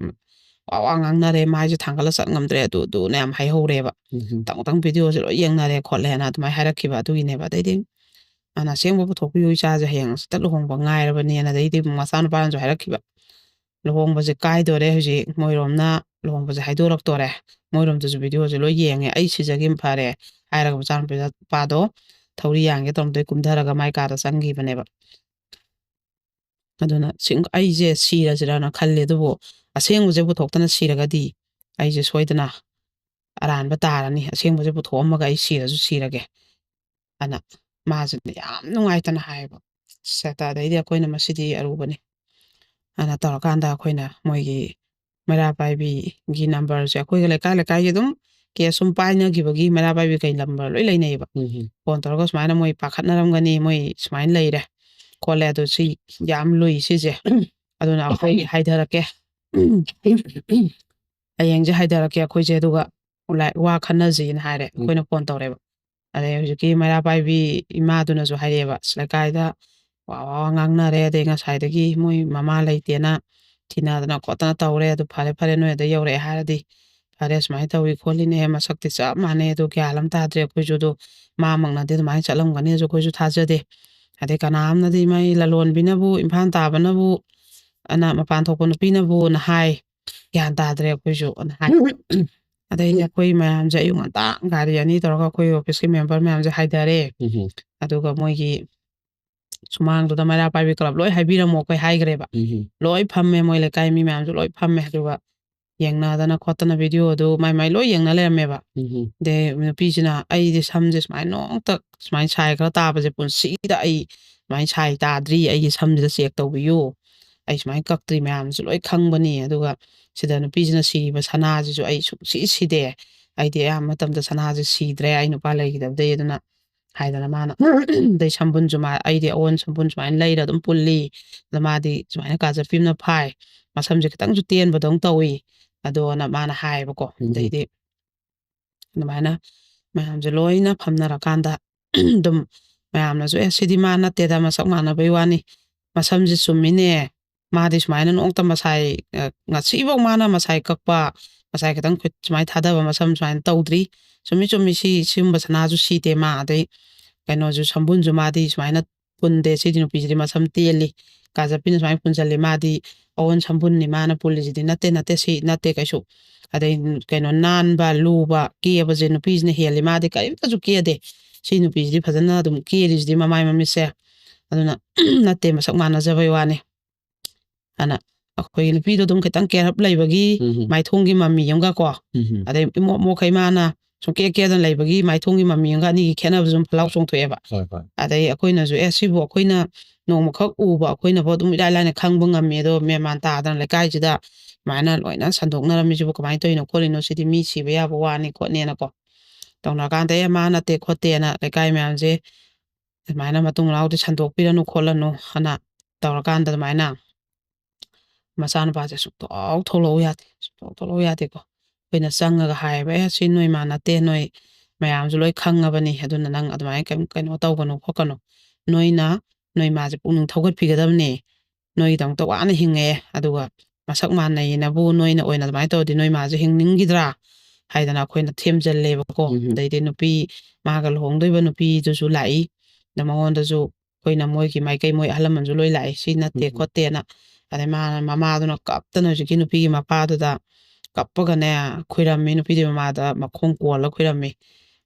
ꯋꯥ ꯉꯥꯡꯅꯔꯦ ꯃꯥꯏꯁꯦ ꯊꯥꯡꯒꯠꯂ ꯆꯠ ꯉꯝꯗ꯭ꯔꯦ ꯑꯗꯨꯅ ꯌꯥꯝ ꯍꯥꯏꯍꯧꯔꯦꯕ ꯃꯊꯪ ꯚꯤꯗꯤꯑꯣꯁꯦ ꯂꯣꯏ ꯌꯦꯡꯅꯔꯦ ꯈꯣꯠꯂꯦꯅ ꯑꯗꯨꯃꯥꯏꯅ ꯍꯥꯏꯔꯛꯈꯤꯕ ꯑꯗꯨꯒꯤꯅꯦꯕ ꯑꯗꯩꯗꯤ ꯃꯥꯅ ꯑꯁꯦꯡꯕ ꯄꯨꯊꯣꯛꯄꯤꯌꯨ ꯏꯆꯥꯁꯦ ꯍꯌꯦꯡ ꯍꯪꯆꯤꯠꯇ ꯂꯨꯍꯣꯡꯕ ꯉꯥꯏꯔꯕꯅꯦꯅ ꯑꯗꯩꯗꯤ ꯃꯆꯥꯅꯨꯄꯥꯅꯁꯨ ꯍꯥꯏꯔꯛꯈꯤꯕ ꯂꯨꯍꯣꯡꯕꯁꯦ ꯀꯥꯏꯗꯣꯔꯦ ꯍꯧꯖꯤꯛ ꯃꯣꯏꯔꯣꯝꯅ ꯂꯨꯍꯣꯡꯕꯁꯦ ꯍꯥꯏꯗꯣꯔꯛꯇꯣꯔꯦ ꯃꯣꯏꯔꯣꯝꯗꯁꯨ ꯚꯤꯗꯤꯑꯣꯁꯦ ꯂꯣꯏ ꯌꯦꯡꯉꯦ ꯑꯩ ꯁꯤꯖꯒꯤꯕꯅ ꯐꯔꯦ ꯍꯥꯏꯔꯒ ꯃꯆꯥꯅꯨꯄꯥꯗꯣ ꯊꯧꯔꯤ ꯌꯥꯟꯒꯦ ꯇꯧꯔꯝꯕꯗꯩ ꯀꯨꯝꯊꯔꯒ ꯃꯥꯏ ꯀꯥꯗ ꯆꯪꯈꯤꯕꯅꯦꯕ ꯑꯗꯨꯅ ꯑꯩꯁꯦ ꯁꯤꯔꯁꯤꯔꯅ ꯈꯜꯂꯦ ꯑꯗꯨꯕꯨ ꯑꯁꯦꯡꯕꯁꯦ ꯄꯨꯊꯣꯛꯇꯅ ꯁꯤꯔꯒꯗꯤ ꯑꯩꯁꯦ ꯁꯣꯏꯗꯅ ꯑꯔꯥꯟꯕ ꯇꯥꯔꯅꯤ ꯑꯁꯦꯡꯕꯁꯦ ꯄꯨꯊꯣꯛꯑꯝꯃꯒ ꯑꯩ ꯁꯤꯔꯁꯨ ꯁꯤꯔꯒꯦ ꯑꯅ ꯃꯥꯁꯤꯅ ꯌꯥꯝ ꯅꯨꯡꯉꯥꯏꯇꯅ ꯍꯥꯏꯌꯦꯕ ꯑꯗꯩꯗꯤ ꯑꯩꯈꯣꯏꯅ ꯃꯁꯤꯗꯤ ꯑꯔꯨꯕꯅꯤ ꯑꯅ ꯇꯧꯔꯀꯥꯟꯗ ꯑꯩꯈꯣꯏꯅ ꯃꯣꯏꯒꯤ ꯃꯩꯔꯥ ꯄꯥꯏꯕꯤꯒꯤ ꯅꯝꯕꯔꯁꯦ ꯑꯩꯈꯣꯏꯒ ꯂꯩꯀꯥꯏꯒꯤ ꯑꯗꯨꯝ ꯀꯦꯁ ꯁꯨꯝ ꯄꯥꯏꯅꯈꯤꯕꯒꯤ ꯃꯩꯔꯥ ꯄꯥꯏꯕꯤ ꯀꯩ ꯅꯝꯕꯔ ꯂꯣꯏ ꯂꯩꯅꯩꯌꯦꯕ ꯐꯣꯟ ꯇꯧꯔꯒ ꯁꯨꯃꯥꯏꯅ ꯃꯣꯏ ꯄꯥꯈꯠꯅꯔꯝꯒꯅꯤ ꯃꯣꯏ ꯁꯨꯃꯥꯏꯅ ꯂꯩꯔꯦ ꯈꯣꯠꯂꯦ ꯑꯗꯣ ꯁꯤ ꯌꯥꯝ ꯂꯨꯏ ꯁꯤꯁꯦ ꯑꯗꯨꯅ ꯑꯩꯈꯣꯏ ꯍꯥꯏꯊꯔꯛꯀꯦ ꯍꯌꯦꯡꯁꯦ ꯍꯥꯏꯊꯔꯛꯀꯦ ꯑꯩꯈꯣꯏꯁꯦ ꯑꯗꯨꯒ ꯋꯥ ꯈꯟꯅꯁꯤꯅ ꯍꯥꯏꯔꯦ ꯑꯩꯈꯣꯏꯅ ꯐꯣꯟ ꯇꯧꯔꯦꯕ ꯑꯗꯩ ꯍꯧꯖꯤꯛꯀꯤ ꯃꯩꯔꯥ ꯄꯥꯏꯕꯤ ꯏꯃꯥꯗꯨꯅꯁꯨ ꯍꯥꯏꯔꯛꯑꯦꯕ ꯂꯩꯀꯥꯏꯗ ꯋꯥ ꯉꯥꯡꯅꯔꯦ ꯑꯗꯩ ꯉꯁꯥꯏꯗꯒꯤ ꯃꯣꯏ ꯃꯃꯥ ꯂꯩꯇꯦꯅ ꯊꯤꯅꯗꯅ ꯈꯣꯠꯇꯅ ꯇꯧꯔꯦ ꯑꯗꯨ ꯐꯔꯦ ꯅꯣꯏ ꯑꯗ ꯌꯧꯔꯛꯑꯦ ꯍꯥꯏꯔꯗꯤ ꯐꯔꯦ ꯁꯨꯃꯥꯏꯅ ꯇꯧꯋꯤ ꯈꯣꯠꯂꯤꯅꯦ ꯃꯁꯛꯇꯤ ꯆꯞ ꯃꯥꯟꯅꯩ ꯑꯗꯨ ꯒ꯭ꯌꯥꯟ ꯑꯃ ꯇꯥꯗ꯭ꯔꯦ ꯑꯩꯈꯣꯏꯁꯨ ꯑꯗꯨ ꯃꯥꯃꯛꯅꯗꯤ ꯑꯗꯨꯃꯥꯏꯅ ꯆꯠꯂꯝꯒꯅꯤꯁꯨ ꯑꯩꯈꯣꯏꯁꯨ ꯊꯥꯖꯗꯦ ꯑꯗꯩ ꯀꯅꯥꯝꯅꯗꯤ ꯃꯩ ꯂꯂꯣꯟꯕꯤꯅꯕꯨ ꯏꯝꯐꯥꯜ ꯇꯥꯕꯅꯕꯨ ꯑꯅ ꯃꯄꯥꯟ ꯊꯣꯛꯄ ꯅꯨꯄꯤꯅꯕꯨꯅ ꯍꯥꯏ ꯒ꯭ꯌꯥꯟ ꯇꯥꯗ꯭ꯔꯦ ꯑꯩꯈꯣꯏꯁꯨ ꯍꯥꯏ ꯑꯗꯩꯗꯤ ꯑꯩꯈꯣꯏ ꯃꯌꯥꯝꯁꯦ ꯑꯌꯨꯛ ꯉꯟꯇꯥ ꯒꯥꯔꯤ ꯑꯅꯤ ꯇꯧꯔꯒ ꯑꯩꯈꯣꯏ ꯑꯣꯐꯤꯁꯀꯤ ꯃꯦꯝꯕꯔ ꯃꯌꯥꯝꯁꯦ ꯍꯥꯏꯊꯔꯦ ꯑꯗꯨꯒ ꯃꯣꯏꯒꯤ ꯁꯨꯃꯥꯡꯗꯨꯗ ꯃꯩꯔꯥ ꯄꯥꯏꯕꯤ ꯀ꯭ꯂꯕ ꯂꯣꯏ ꯍꯥꯏꯕꯤꯔꯝꯃꯣ ꯑꯩꯈꯣꯏ ꯍꯥꯏꯈ꯭ꯔꯦꯕ ꯂꯣꯏ ꯐꯝꯃꯦ ꯃꯣꯏ ꯂꯩꯀꯥꯏ ꯃꯤ ꯃꯌꯥꯝꯁꯨ ꯂꯣꯏ ꯐꯝꯃꯦ ꯑꯗꯨꯒ ꯌꯦꯡꯅꯗꯅ ꯈꯣꯠꯇꯅ ꯚꯤꯗꯤꯑꯣꯗꯨ ꯃꯥꯏ ꯂꯣꯏ ꯌꯦꯡꯅ ꯂꯩꯔꯝꯃꯦꯕ ꯑꯗꯩ ꯅꯨꯄꯤꯁꯤꯅ ꯑꯩꯗꯤ ꯁꯝꯁꯦ ꯁꯨꯃꯥꯏꯅ ꯅꯣꯡꯇ ꯁꯨꯃꯥꯏꯅ ꯁꯥꯏ ꯈꯔ ꯇꯥꯕꯁꯦ ꯄꯨꯟꯁꯤꯗ ꯑꯩ ꯁꯨꯃꯥꯏꯅ ꯁꯥꯏ ꯇꯥꯗ꯭ꯔꯤ ꯑꯩꯒꯤ ꯁꯝꯁꯤꯗ ꯆꯦꯛ ꯇꯧꯕꯤꯌꯨ ꯑꯩ ꯁꯨꯃꯥꯏꯅ ꯀꯛꯇ꯭ꯔꯤ ꯃꯌꯥꯝꯁꯨ ꯂꯣꯏ ꯈꯪꯕꯅꯤ ꯑꯗꯨꯒ ꯁꯤꯗ ꯅꯨꯄꯤꯁꯤꯅ ꯁꯤꯔꯤꯕ ꯁꯅꯥꯁꯤꯁꯨ ꯑꯩ ꯁꯤꯗꯦ ꯑꯩꯗꯤ ꯑꯌꯥꯝꯕ ꯃꯇꯝꯗ ꯁꯅꯥꯁꯦ ꯁꯤꯗ꯭ꯔꯦ ꯑꯩ ꯅꯨꯄꯥ ꯂꯩꯈꯤꯗꯕꯗꯩ ꯑꯗꯨꯅ ꯍꯥꯏꯗꯅ ꯃꯥꯅ ꯑꯗꯩ ꯁꯝꯕꯨꯟꯁꯨ ꯑꯩꯗꯤ ꯑꯑꯣꯟ ꯁꯝꯕꯨꯟ ꯁꯨꯃꯥꯏꯅ ꯂꯩꯔ ꯑꯗꯨꯝ ꯄꯨꯜꯂꯤ ꯑꯗ ꯃꯥꯗꯤ ꯁꯨꯃꯥꯏꯅ ꯀꯥꯖꯞꯄꯤꯅ ꯐꯥꯏ ꯃꯁꯝꯁꯦ ꯈꯤꯇꯪꯁꯨ ꯇꯦꯟꯕꯗꯧꯅ ꯇꯧꯏ ꯑꯗꯣꯅ ꯃꯥꯅ ꯍꯥꯏꯌꯦꯕꯀꯣ ꯑꯗꯩꯗꯤ ꯑꯗꯨꯃꯥꯏꯅ ꯃꯌꯥꯝꯁꯦ ꯂꯣꯏꯅ ꯐꯝꯅꯔꯀꯥꯟꯗ ꯑꯗꯨꯝ ꯃꯌꯥꯝꯅꯁꯨ ꯁꯤꯗꯤ ꯃꯥ ꯅꯠꯇꯦꯗ ꯃꯁꯛ ꯃꯥꯟꯅꯕꯩ ꯋꯥꯅꯤ ꯃꯁꯝꯁꯦ ꯆꯨꯝꯃꯤꯅꯦ ꯃꯥꯗꯤ ꯁꯨꯃꯥꯏꯅ ꯅꯣꯡꯇ ꯃꯁꯥꯏ ꯉꯁꯤꯐꯥꯎ ꯃꯥꯅ ꯃꯁꯥꯏ ꯀꯛꯄ ꯃꯁꯥꯏ ꯈꯤꯇꯪ ꯁꯨꯃꯥꯏꯅ ꯊꯥꯗꯕ ꯃꯁꯝ ꯁꯨꯃꯥꯏꯅ ꯇꯧꯗ꯭ꯔꯤ ꯆꯨꯝꯃꯤ ꯆꯨꯝꯃꯤ ꯁꯤꯒꯨꯝꯕ ꯁꯅꯥꯁꯨ ꯁꯤꯗꯦ ꯃꯥ ꯑꯗꯩ ꯀꯩꯅꯣꯁꯨ ꯁꯝꯕꯨꯟꯁꯨ ꯃꯥꯗꯤ ꯁꯨꯃꯥꯏꯅ ꯄꯨꯟꯗꯦ ꯁꯤꯗꯤ ꯅꯨꯄꯤꯁꯤꯗꯤ ꯃꯁꯝ ꯇꯦꯜꯂꯤ ꯀꯥꯖꯞꯄꯤꯅ ꯁꯨꯃꯥꯏꯅ ꯄꯨꯟꯁꯤꯜꯂꯤ ꯃꯥꯗꯤ ꯑꯑꯣꯟ ꯁꯝꯕꯨꯟꯅꯤ ꯃꯥꯅ ꯄꯨꯜꯂꯤꯁꯤꯗꯤ ꯅꯠꯇꯦ ꯁꯤ ꯅꯠꯇꯦ ꯀꯩꯁꯨ ꯑꯗꯩ ꯀꯩꯅꯣ ꯅꯥꯟꯕ ꯂꯨꯕ ꯀꯦꯕꯁꯦ ꯅꯨꯄꯤꯁꯤꯅ ꯍꯦꯜꯂꯤ ꯃꯥꯗꯤ ꯀꯔꯤꯝꯇꯁꯨ ꯀꯦꯗꯦ ꯁꯤ ꯅꯨꯄꯤꯁꯤꯗꯤ ꯐꯖꯅ ꯑꯗꯨꯝ ꯀꯦꯔꯤꯁꯤꯗꯤ ꯃꯃꯥꯏ ꯃꯃꯤꯠꯁꯦ ꯑꯗꯨꯅ ꯅꯠꯇꯦ ꯃꯁꯛ ꯃꯥꯟꯅꯖꯕꯩ ꯋꯥꯅꯤ ꯑꯅ ꯑꯩꯈꯣꯏꯒꯤ ꯅꯨꯄꯤꯗꯣ ꯑꯗꯨꯝ ꯈꯤꯇꯪ ꯀꯦꯔꯞ ꯂꯩꯕꯒꯤ ꯃꯥꯏꯊꯣꯡꯒꯤ ꯃꯃꯤ ꯑꯃꯒ ꯀꯣ ꯑꯗꯩ ꯏꯃꯣꯠ ꯃꯣꯛꯈꯩ ꯃꯥꯅ ꯁꯨꯝ ꯀꯦꯗꯅ ꯂꯩꯕꯒꯤ ꯃꯥꯏꯊꯣꯡꯒꯤ ꯃꯃꯤ ꯑꯃꯒ ꯑꯅꯤꯒꯤ ꯈꯦꯠꯅꯕꯁꯨ ꯑꯗꯨꯝ ꯐꯂꯥꯎ ꯆꯣꯡꯊꯣꯛꯑꯦꯕ ꯑꯗꯩ ꯑꯩꯈꯣꯏꯅꯁꯨ ꯁꯤꯕꯨ ꯑꯩꯈꯣꯏꯅ ꯅꯣꯡꯃꯈꯛ ꯎꯕ ꯑꯩꯈꯣꯏꯅꯐꯥꯎ ꯑꯗꯨꯝ ꯏꯔꯥꯏ ꯂꯥꯏꯅ ꯈꯪꯕ ꯉꯝꯃꯤ ꯑꯗꯣ ꯃꯦꯟꯃꯥꯟ ꯇꯥꯗꯅ ꯂꯩꯀꯥꯏꯁꯤꯗ ꯁꯨꯃꯥꯏꯅ ꯂꯣꯏꯅ ꯁꯟꯗꯣꯛꯅꯔꯝꯃꯤꯁꯤꯕꯨ ꯀꯃꯥꯏꯅ ꯇꯧꯔꯤꯅꯣ ꯈꯣꯠꯂꯤꯅꯣ ꯁꯤꯗꯤ ꯃꯤ ꯁꯤꯕ ꯌꯥꯕ ꯋꯥꯅꯤ ꯈꯣꯠꯅꯦꯅꯀꯣ ꯇꯧꯅꯔꯀꯥꯟꯗ ꯃꯥ ꯅꯠꯇꯦ ꯈꯣꯠꯇꯦꯅ ꯂꯩꯀꯥꯏ ꯃꯌꯥꯝꯁꯦ ꯑꯗꯨꯃꯥꯏꯅ ꯃꯇꯨꯡ ꯃꯅꯥꯎꯗꯤ ꯁꯟꯗꯣꯛꯄꯤꯔꯅꯨ ꯈꯣꯠꯂꯅꯨ ꯍꯥꯏꯅ ꯇꯧꯔꯀꯥꯟꯗ ꯑꯗꯨꯃꯥꯏꯅ ꯃꯆꯥꯅꯨꯄꯥꯁꯦ ꯁꯨꯛꯊꯣꯛ ꯊꯣꯛꯂꯛꯎ ꯌꯥꯗꯦ ꯁꯨꯛꯊꯣꯛ ꯊꯣꯛꯂꯛꯎ ꯌꯥꯗꯦꯀꯣ ꯑꯩꯈꯣꯏꯅ ꯆꯪꯉꯒ ꯍꯥꯏꯌꯦꯕ ꯁꯤ ꯅꯣꯏ ꯃꯥ ꯅꯠꯇꯦ ꯅꯣꯏ ꯃꯌꯥꯝꯁꯨ ꯂꯣꯏ ꯈꯪꯉꯕꯅꯤ ꯑꯗꯨꯅ ꯅꯪ ꯑꯗꯨꯃꯥꯏꯅ ꯀꯩꯅꯣ ꯇꯧꯒꯅꯨ ꯈꯣꯠꯀꯅꯨ ꯅꯣꯏꯅ ꯅꯣꯏ ꯃꯥꯁꯦ ꯄꯨꯛꯅꯤꯡ ꯊꯧꯒꯠꯄꯤꯒꯗꯕꯅꯤ ꯅꯣꯏꯒꯤꯗꯃꯛꯇ ꯋꯥꯅ ꯍꯤꯡꯉꯛꯑꯦ ꯑꯗꯨꯒ ꯃꯁꯛ ꯃꯥꯟꯅꯩꯌꯦꯅꯕꯨ ꯅꯣꯏꯅ ꯑꯣꯏꯅ ꯑꯗꯨꯃꯥꯏꯅ ꯇꯧꯔꯗꯤ ꯅꯣꯏ ꯃꯥꯁꯦ ꯍꯤꯡꯅꯤꯡꯈꯤꯗ꯭ꯔꯥ ꯍꯥꯏꯗꯅ ꯑꯩꯈꯣꯏꯅ ꯊꯦꯝꯖꯤꯜꯂꯦꯕꯀꯣ ꯑꯗꯩꯗꯤ ꯅꯨꯄꯤ ꯃꯥꯒ ꯂꯨꯍꯣꯡꯗꯣꯏꯕ ꯅꯨꯄꯤꯗꯨꯁꯨ ꯂꯥꯛꯏ ꯑꯗ ꯃꯉꯣꯟꯗꯁꯨ ꯑꯩꯈꯣꯏꯅ ꯃꯣꯏꯒꯤ ꯃꯥꯏꯀꯩ ꯃꯣꯏ ꯑꯍꯜ ꯂꯃꯟꯁꯨ ꯂꯣꯏ ꯂꯥꯛꯏ ꯁꯤ ꯅꯠꯇꯦ ꯈꯣꯠꯇꯦꯅ ꯑꯗꯩ ꯃꯃꯥꯗꯨꯅ ꯀꯞꯇꯅ ꯍꯧꯖꯤꯛꯀꯤ ꯅꯨꯄꯤꯒꯤ ꯃꯄꯥꯗꯨꯗ ꯀꯞꯄꯒꯅꯦ ꯈꯣꯏꯔꯝꯃꯤ ꯅꯨꯄꯤꯗꯨꯒꯤ ꯃꯃꯥꯗ ꯃꯈꯣꯡ ꯀꯣꯜꯂ ꯈꯣꯏꯔꯝꯃꯤ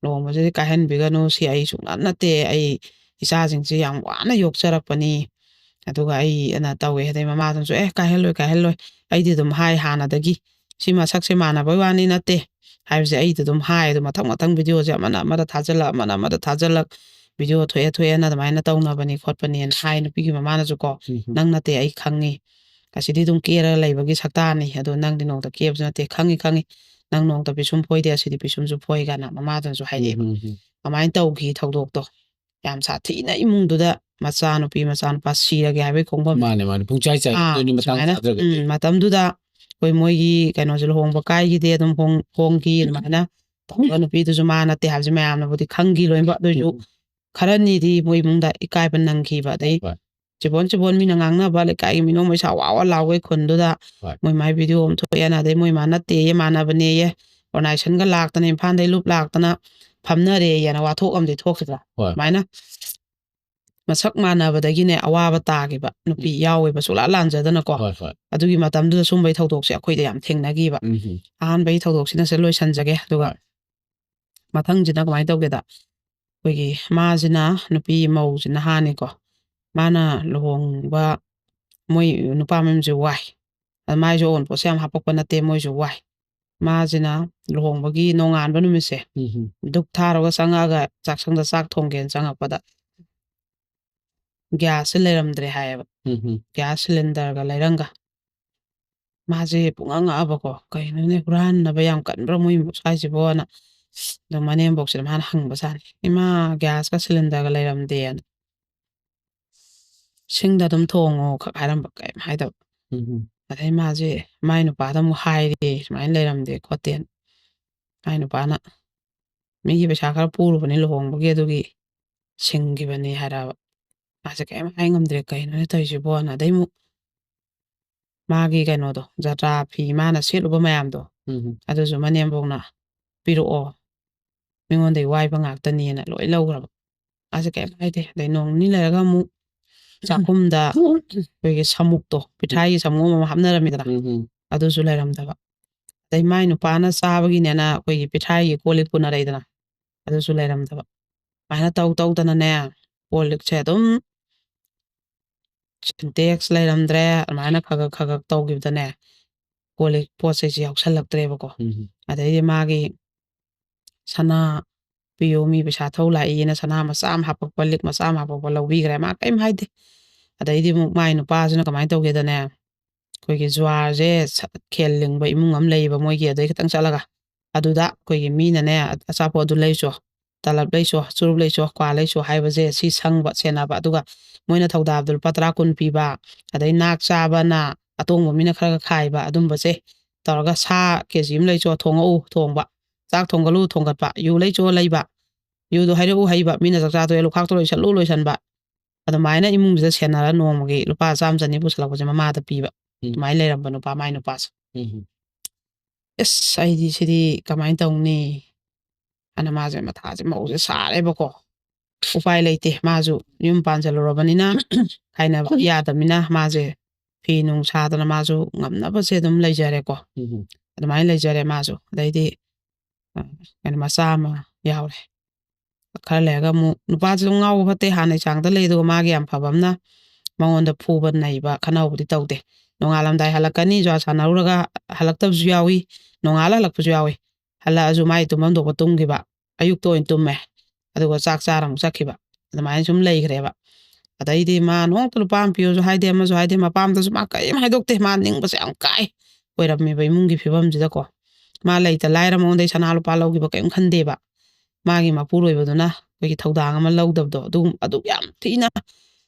ꯂꯨꯍꯣꯡꯕꯁꯤꯗꯤ ꯀꯥꯏꯍꯟꯕꯤꯒꯅꯨ ꯁꯤ ꯑꯩ ꯁꯨꯡꯅꯠ ꯅꯠꯇꯦ ꯑꯩ ꯏꯆꯥꯁꯤꯡꯁꯦ ꯌꯥꯝ ꯋꯥꯅ ꯌꯣꯛꯆꯔꯛꯄꯅꯤ ꯑꯗꯨꯒ ꯑꯩꯅ ꯇꯧꯋꯦ ꯑꯗꯩ ꯃꯃꯥꯗꯨꯅꯁꯨ ꯀꯥꯏꯍꯜꯂꯣꯏ ꯑꯩꯗꯤ ꯑꯗꯨꯝ ꯍꯥꯏ ꯍꯥꯟꯅꯗꯒꯤ ꯁꯤ ꯃꯁꯛꯁꯦ ꯃꯥꯟꯅꯕꯩ ꯋꯥꯅꯤ ꯅꯠꯇꯦ ꯍꯥꯏꯕꯁꯦ ꯑꯩꯗꯤ ꯑꯗꯨꯝ ꯍꯥꯏ ꯑꯗꯣ ꯃꯊꯪ ꯚꯤꯗꯤꯑꯣꯁꯦ ꯑꯃꯅ ꯑꯃꯗ ꯊꯥꯖꯤꯜꯂꯛ ꯑꯃꯅ ꯑꯃꯗ ꯊꯥꯖꯤꯜꯂꯛ ꯚꯤꯗꯤꯑꯣ ꯊꯣꯛꯑꯦꯅ ꯑꯗꯨꯃꯥꯏꯅ ꯇꯧꯅꯕꯅꯤ ꯈꯣꯠꯄꯅꯤꯅ ꯍꯥꯏ ꯅꯨꯄꯤꯒꯤ ꯃꯃꯥꯅꯁꯨ ꯀꯣ ꯅꯪ ꯅꯠꯇꯦ ꯑꯩ ꯈꯪꯉꯤ ꯑꯁꯤꯗꯤ ꯑꯗꯨꯝ ꯀꯦꯔꯒ ꯂꯩꯕꯒꯤ ꯁꯛꯇꯥꯅꯤ ꯑꯗꯣ ꯅꯪꯗꯤ ꯅꯣꯡꯇ ꯀꯦꯕꯁꯨ ꯅꯠꯇꯦ ꯈꯪꯉꯤ ꯅꯪ ꯅꯣꯡꯇ ꯄꯤꯁꯨꯝ ꯐꯣꯏꯗꯦ ꯑꯁꯤꯗꯤ ꯄꯤꯁꯨꯝꯁꯨ ꯐꯣꯏ ꯀꯥꯏꯅ ꯃꯃꯥꯗꯨꯅꯁꯨ ꯍꯥꯏꯔꯛꯑꯦꯕ ꯑꯗꯨꯃꯥꯏꯅ ꯇꯧꯈꯤ ꯊꯧꯗꯣꯛꯇꯣ ꯌꯥꯝ ꯁꯥꯊꯤꯅ ꯏꯃꯨꯡꯗꯨꯗ ꯃꯆꯥꯅꯨꯄꯥ ꯁꯤꯔꯒꯦ ꯍꯥꯏꯕꯒꯤ ꯈꯣꯡꯐꯝ ꯃꯥꯅꯦ ꯄꯨꯡꯆꯥꯏ ꯆꯥꯏꯗꯣꯏꯅꯤ ꯃꯇꯥꯡ ꯁꯨꯃꯥꯏꯅ ꯆꯥꯗ꯭ꯔꯒꯗꯤ ꯃꯇꯝꯗꯨꯗ ꯑꯩꯈꯣꯏ ꯃꯣꯏꯒꯤ ꯀꯩꯅꯣꯁꯦ ꯂꯨꯍꯣꯡꯕ ꯀꯥꯏꯈꯤꯗꯦ ꯑꯗꯨꯝ ꯍꯣꯡꯈꯤ ꯑꯗꯨꯃꯥꯏꯅ ꯇꯧꯕ ꯅꯨꯄꯤꯗꯨꯁꯨ ꯃꯥ ꯅꯠꯇꯦ ꯍꯥꯏꯕꯁꯦ ꯃꯌꯥꯝꯅꯕꯨꯗꯤ ꯈꯪꯈꯤ ꯂꯣꯏꯅꯃꯛ ꯑꯗꯨꯏꯁꯨ ꯈꯔꯅꯤꯗꯤ ꯃꯣꯏ ꯏꯃꯨꯡꯗ ꯏꯀꯥꯏꯕ ꯅꯪꯈꯤꯕ ꯑꯗꯩ ꯆꯤꯕꯣꯟ ꯃꯤꯅ ꯉꯥꯡꯅꯕ ꯂꯩꯀꯥꯏꯒꯤ ꯃꯤꯅꯣꯛ ꯃꯩꯁꯥ ꯋꯥ ꯂꯥꯎꯒꯩ ꯈꯨꯟꯗꯨꯗ ꯃꯣꯏ ꯃꯥꯏ ꯚꯤꯗꯤꯑꯣ ꯑꯃ ꯊꯣꯛꯑꯦꯅ ꯑꯗꯩ ꯃꯣꯏ ꯃꯥ ꯅꯠꯇꯦꯌꯦ ꯃꯥꯟꯅꯕꯅꯦꯌꯦ ꯑꯣꯔꯒꯅꯥꯏꯖꯦꯁꯟꯒ ꯂꯥꯛꯇꯅ ꯏꯝꯐꯥꯜꯗꯩ ꯂꯨꯞ ꯂꯥꯛꯇꯅ ꯐꯝꯅꯔꯦꯌꯦꯅ ꯋꯥꯊꯣꯛ ꯑꯃꯗꯤ ꯊꯣꯛꯈꯤꯗ꯭ꯔꯥ ꯁꯨꯃꯥꯏꯅ ꯃꯁꯛ ꯃꯥꯟꯅꯕꯗꯒꯤꯅꯦ ꯑꯋꯥꯕ ꯇꯥꯈꯤꯕ ꯅꯨꯄꯤ ꯌꯥꯎꯋꯦꯕ ꯁꯨꯛꯂꯥ ꯂꯥꯟꯖꯗꯅꯀꯣ ꯑꯗꯨꯒꯤ ꯃꯇꯝꯗꯨꯗ ꯁꯨꯝꯕꯩ ꯊꯧꯗꯣꯛꯁꯦ ꯑꯩꯈꯣꯏꯗ ꯌꯥꯝ ꯊꯦꯡꯅꯈꯤꯕ ꯑꯍꯥꯟꯕꯒꯤ ꯊꯧꯗꯣꯛꯁꯤꯅ ꯂꯣꯏꯁꯟꯖꯒꯦ ꯑꯗꯨꯒ ꯃꯊꯪꯁꯤꯅ ꯀꯃꯥꯏꯅ ꯇꯧꯒꯦꯗ ꯑꯩꯈꯣꯏꯒꯤ ꯃꯥꯁꯤꯅ ꯅꯨꯄꯤ ꯃꯧꯁꯤ ꯅꯍꯥꯅꯤꯀꯣ ꯃꯥꯅ ꯂꯨꯍꯣꯡꯕ ꯃꯣꯏ ꯅꯨꯄꯥ ꯃꯌꯨꯝꯁꯦ ꯋꯥꯏ ꯑꯗ ꯃꯥꯏꯁꯨ ꯑꯋꯨꯟꯄꯣꯠꯁꯦ ꯌꯥꯝ ꯍꯥꯄꯛꯄ ꯅꯠꯇꯦ ꯃꯣꯏꯁꯨ ꯋꯥꯏ ꯃꯥꯁꯤꯅ ꯂꯨꯍꯣꯡꯕꯒꯤ ꯅꯣꯡꯉꯥꯟꯕ ꯅꯨꯃꯤꯠꯁꯦ ꯙꯨꯛ ꯊꯥꯔꯒ ꯆꯪꯉꯛꯑꯒ ꯆꯥꯛꯁꯪꯗ ꯆꯥꯛ ꯊꯣꯡꯒꯦꯅ ꯆꯪꯉꯛꯄꯗ ꯒ꯭ꯌꯥꯁꯁꯦ ꯂꯩꯔꯝꯗ꯭ꯔꯦ ꯍꯥꯏꯌꯦꯕ ꯒ꯭ꯌꯥꯁ ꯁꯤꯂꯤꯟꯗꯔꯒ ꯂꯩꯔꯪꯒ ꯃꯥꯁꯦ ꯄꯨꯡꯉꯛꯑꯕꯀꯣ ꯀꯩꯅꯣꯅꯦ ꯍꯨꯔꯥꯟꯅꯕ ꯌꯥꯝ ꯀꯟꯕ꯭ꯔꯥ ꯃꯣꯏ ꯁ꯭ꯋꯥꯏꯁꯤꯕꯣꯅ ꯑꯗꯣ ꯃꯅꯦꯝꯕꯣꯛꯁꯤꯗ ꯃꯥꯅ ꯍꯪꯕꯖꯥꯠꯅꯤ ꯏꯃꯥ ꯒ꯭ꯌꯥꯁꯀ ꯁꯤꯂꯤꯟꯗꯔꯒ ꯂꯩꯔꯝꯗꯦꯅ ꯁꯤꯡꯗ ꯑꯗꯨꯝ ꯊꯣꯡꯉꯣ ꯈꯛ ꯍꯥꯏꯔꯝꯕ ꯀꯩꯝ ꯍꯥꯏꯗꯕ ꯑꯗꯩ ꯃꯥꯁꯦ ꯃꯥꯏ ꯅꯨꯄꯥꯗ ꯑꯃꯨꯛ ꯍꯥꯏꯔꯦ ꯁꯨꯃꯥꯏꯅ ꯂꯩꯔꯝꯗꯦ ꯈꯣꯠꯇꯦꯅ ꯃꯥꯏ ꯅꯨꯄꯥꯅ ꯃꯤꯒꯤ ꯄꯩꯁꯥ ꯈꯔ ꯄꯨꯔꯨꯕꯅꯤ ꯂꯨꯍꯣꯡꯕꯒꯤ ꯑꯗꯨꯒꯤ ꯁꯤꯡꯈꯤꯕꯅꯤ ꯍꯥꯏꯔꯕ ꯃꯥꯁꯦ ꯀꯩꯝ ꯍꯥꯏ ꯉꯝꯗ꯭ꯔꯦ ꯀꯩꯅꯣꯅꯦ ꯇꯧꯔꯤꯁꯤꯕꯣꯅ ꯑꯗꯩ ꯑꯃꯨꯛ ꯃꯥꯒꯤ ꯀꯩꯅꯣꯗꯣ ꯖꯇ꯭ꯔꯥ ꯐꯤ ꯃꯥꯅ ꯁꯦꯠꯂꯨꯕ ꯃꯌꯥꯝꯗꯣ ꯑꯗꯨꯁꯨ ꯃꯅꯦꯝꯕꯣꯛꯅ ꯄꯤꯔꯛꯑꯣ ꯃꯤꯉꯣꯟꯗꯒꯤ ꯋꯥꯏꯕ ꯉꯥꯛꯇꯅꯦꯅ ꯂꯣꯏ ꯂꯧꯈ꯭ꯔꯕ ꯃꯥꯁꯦ ꯀꯩꯝ ꯍꯥꯏꯗꯦ ꯑꯗꯩ ꯅꯣꯡ ꯅꯤꯅꯤ ꯂꯩꯔꯒ ꯑꯃꯨꯛ ꯆꯥꯛꯈꯨꯝꯗ ꯑꯩꯈꯣꯏꯒꯤ ꯁꯃꯨꯛꯇꯣ ꯄꯤꯊ꯭ꯔꯥꯏꯒꯤ ꯁꯃꯨꯛ ꯑꯃ ꯍꯥꯞꯅꯔꯝꯃꯤꯗꯅ ꯑꯗꯨꯁꯨ ꯂꯩꯔꯝꯗꯕ ꯑꯗꯩ ꯃꯥꯏ ꯅꯨꯄꯥꯅ ꯆꯥꯕꯒꯤꯅꯦꯅ ꯑꯩꯈꯣꯏꯒꯤ ꯄꯤꯊ꯭ꯔꯥꯏꯒꯤ ꯀꯣꯜ ꯂꯤꯛ ꯄꯨꯅꯔꯛꯏꯗꯅ ꯑꯗꯨꯁꯨ ꯂꯩꯔꯝꯗꯕ ꯁꯨꯃꯥꯏꯅ ꯇꯧꯗꯅꯅꯦ ꯀꯣꯜ ꯂꯤꯛꯁꯦ ꯑꯗꯨꯝ ꯁꯤꯟꯇꯦꯛꯁ ꯂꯩꯔꯝꯗ꯭ꯔꯦ ꯑꯗꯨꯃꯥꯏꯅ ꯈꯒꯛ ꯇꯧꯈꯤꯕꯗꯅꯦ ꯀꯣꯜ ꯂꯤꯛ ꯄꯣꯠ ꯆꯩꯁꯦ ꯌꯥꯎꯁꯜꯂꯛꯇ꯭ꯔꯦꯕꯀꯣ ꯑꯗꯩꯗꯤ ꯃꯥꯒꯤ ꯁꯅꯥ ꯄꯤꯌꯣ ꯃꯤ ꯄꯩꯁꯥ ꯊꯧ ꯂꯥꯛꯏꯅ ꯁꯅꯥ ꯃꯆꯥ ꯑꯃ ꯍꯥꯞꯄꯛꯄ ꯂꯤꯛ ꯃꯆꯥ ꯑꯃ ꯍꯥꯞꯄꯛꯄ ꯂꯧꯕꯤꯈ꯭ꯔꯦ ꯃꯥ ꯀꯔꯤꯝ ꯍꯥꯏꯗꯦ ꯑꯗꯩꯗꯤ ꯑꯃꯨꯛ ꯃꯥꯏ ꯅꯨꯄꯥꯁꯤꯅ ꯀꯃꯥꯏꯅ ꯇꯧꯒꯦꯗꯅꯦ ꯑꯩꯈꯣꯏꯒꯤ ꯖꯨꯋꯥꯔꯁꯦ ꯈꯦꯜ ꯂꯤꯡꯕ ꯏꯃꯨꯡ ꯑꯃ ꯂꯩꯌꯦꯕ ꯃꯣꯏꯒꯤ ꯑꯗꯩ ꯈꯤꯇꯪ ꯆꯠꯂꯒ ꯑꯗꯨꯗ ꯑꯩꯈꯣꯏꯒꯤ ꯃꯤꯅꯅꯦ ꯑꯆꯥꯄꯣꯠ ꯑꯗꯨ ꯂꯩꯆꯣ ꯇꯂꯞ ꯂꯩꯆꯣ ꯆꯨꯔꯨꯞ ꯂꯩꯆꯣ ꯀ꯭ꯋꯥ ꯂꯩꯆꯣ ꯍꯥꯏꯕꯁꯦ ꯁꯤ ꯁꯪꯕ ꯁꯦꯟꯅꯕ ꯑꯗꯨꯒ ꯃꯣꯏꯅ ꯊꯧꯗꯥꯕꯗ ꯂꯨꯄꯥ 10 10 ꯄꯤꯕ ꯑꯗꯩ ꯅꯥꯛ ꯆꯥꯕꯅ ꯑꯇꯣꯡꯕ ꯃꯤꯅ ꯈꯔ ꯈꯥꯏꯕ ꯑꯗꯨꯝꯕꯁꯦ ꯇꯧꯔꯒ ꯁꯥ KG ꯑꯃ ꯂꯩꯆꯣ ꯊꯣꯡꯉꯛꯎ ꯊꯣꯡꯕ ꯆꯥꯛ ꯊꯣꯡꯒꯠꯂꯨ ꯊꯣꯡꯒꯠꯄ ꯌꯨ ꯂꯩꯆꯣ ꯂꯩꯕ ꯌꯨꯗꯣ ꯍꯩꯔꯛꯎ ꯍꯩꯕ ꯃꯤꯅ ꯆꯥꯛꯆꯥ ꯇꯣꯛꯑꯦ ꯂꯨꯈꯥꯛꯇꯣ ꯂꯣꯏꯁꯟꯕ ꯑꯗꯨꯃꯥꯏꯅ ꯏꯃꯨꯡꯁꯤꯗ ꯁꯦꯟꯅꯔ ꯅꯣꯡꯃꯒꯤ ꯂꯨꯄꯥ 100 100 ꯄꯨꯁꯜꯂꯛꯄꯁꯦ ꯃꯃꯥꯗ ꯄꯤꯕ ꯑꯗꯨꯃꯥꯏꯅ ꯂꯩꯔꯝꯕ ꯅꯨꯄꯥ ꯃꯥꯏ ꯅꯨꯄꯥꯁꯦ ꯑꯁ ꯑꯩꯗꯤ ꯁꯤꯗꯤ ꯀꯃꯥꯏꯅ ꯇꯧꯅꯤ ꯑꯅ ꯃꯥꯁꯦ ꯃꯊꯥꯁꯦ ꯃꯧꯁꯦ ꯁꯥꯔꯦꯕꯀꯣ ꯎꯄꯥꯏ ꯂꯩꯇꯦ ꯃꯥꯁꯨ ꯌꯨꯝ ꯄꯥꯟꯁꯤꯜꯂꯨꯔꯕꯅꯤꯅ ꯈꯥꯏꯅꯕ ꯌꯥꯗꯕꯅꯤꯅ ꯃꯥꯁꯦ ꯐꯤ ꯅꯨꯡ ꯁꯥꯗꯅ ꯃꯥꯁꯨ ꯉꯝꯅꯕꯁꯦ ꯑꯗꯨꯝ ꯂꯩꯖꯔꯦꯀꯣ ꯑꯗꯨꯃꯥꯏꯅ ꯂꯩꯖꯔꯦ ꯃꯥꯁꯨ ꯑꯗꯩꯗꯤ ꯀꯩꯅꯣ ꯃꯆꯥ ꯑꯃ ꯌꯥꯎꯔꯦ ꯈꯔ ꯂꯩꯔꯒ ꯑꯃꯨꯛ ꯅꯨꯄꯥꯁꯤꯁꯨ ꯉꯥꯎꯕ ꯐꯠꯇꯦ ꯍꯥꯟꯅꯩ ꯆꯥꯡꯗ ꯂꯩ ꯑꯗꯨꯒ ꯃꯥꯒꯤ ꯌꯥꯝ ꯐꯕ ꯑꯃꯅ ꯃꯉꯣꯟꯗ ꯐꯨꯕ ꯅꯩꯕ ꯈꯠꯅꯕꯕꯨꯗꯤ ꯇꯧꯗꯦ ꯅꯣꯡꯉꯥꯜꯂꯝꯗꯥꯏ ꯍꯜꯂꯛꯀꯅꯤ ꯖꯨꯋꯥꯔ ꯁꯥꯟꯅꯔꯨꯔꯒ ꯍꯜꯂꯛꯇꯕꯁꯨ ꯌꯥꯎꯏ ꯅꯣꯡꯉꯥꯜꯂ ꯍꯜꯂꯛꯄꯁꯨ ꯌꯥꯎꯏ ꯍꯜꯂꯛꯑꯁꯨ ꯃꯥꯏ ꯇꯨꯝꯐꯝ ꯊꯣꯛꯄ ꯇꯨꯝꯈꯤꯕ ꯑꯌꯨꯛꯇ ꯑꯣꯏꯅ ꯇꯨꯝꯃꯦ ꯑꯗꯨꯒ ꯆꯥꯛ ꯆꯥꯔ ꯑꯃꯨꯛ ꯆꯠꯈꯤꯕ ꯑꯗꯨꯃꯥꯏꯅ ꯁꯨꯝ ꯂꯩꯈ꯭ꯔꯦꯕ ꯑꯗꯩꯗꯤ ꯃꯥ ꯅꯣꯡꯇ ꯂꯨꯄꯥ ꯑꯃ ꯄꯤꯌꯣꯁꯨ ꯍꯥꯏꯗꯦ ꯑꯃꯁꯨ ꯍꯥꯏꯗꯦ ꯃꯄꯥꯝꯗꯁꯨ ꯃꯥ ꯀꯔꯤꯝ ꯍꯥꯏꯗꯣꯛꯇꯦ ꯃꯥ ꯅꯤꯡꯕꯁꯦ ꯌꯥꯝ ꯀꯥꯏ ꯑꯣꯏꯔꯝꯃꯦꯕ ꯏꯃꯨꯡꯒꯤ ꯐꯤꯕꯝꯁꯤꯗꯀꯣ ꯃꯥ ꯂꯩꯇ ꯂꯥꯏꯔ ꯃꯉꯣꯟꯗꯩ ꯁꯅꯥ ꯂꯨꯄꯥ ꯂꯧꯈꯤꯕ ꯀꯔꯤꯝ ꯈꯟꯗꯦꯕ ꯃꯥꯒꯤ ꯃꯄꯨꯔꯣꯏꯕꯗꯨꯅ ꯑꯩꯈꯣꯏꯒꯤ ꯊꯧꯗꯥꯡ ꯑꯃ ꯂꯧꯗꯕꯗꯣ ꯑꯗꯨ ꯌꯥꯝ ꯊꯤꯅ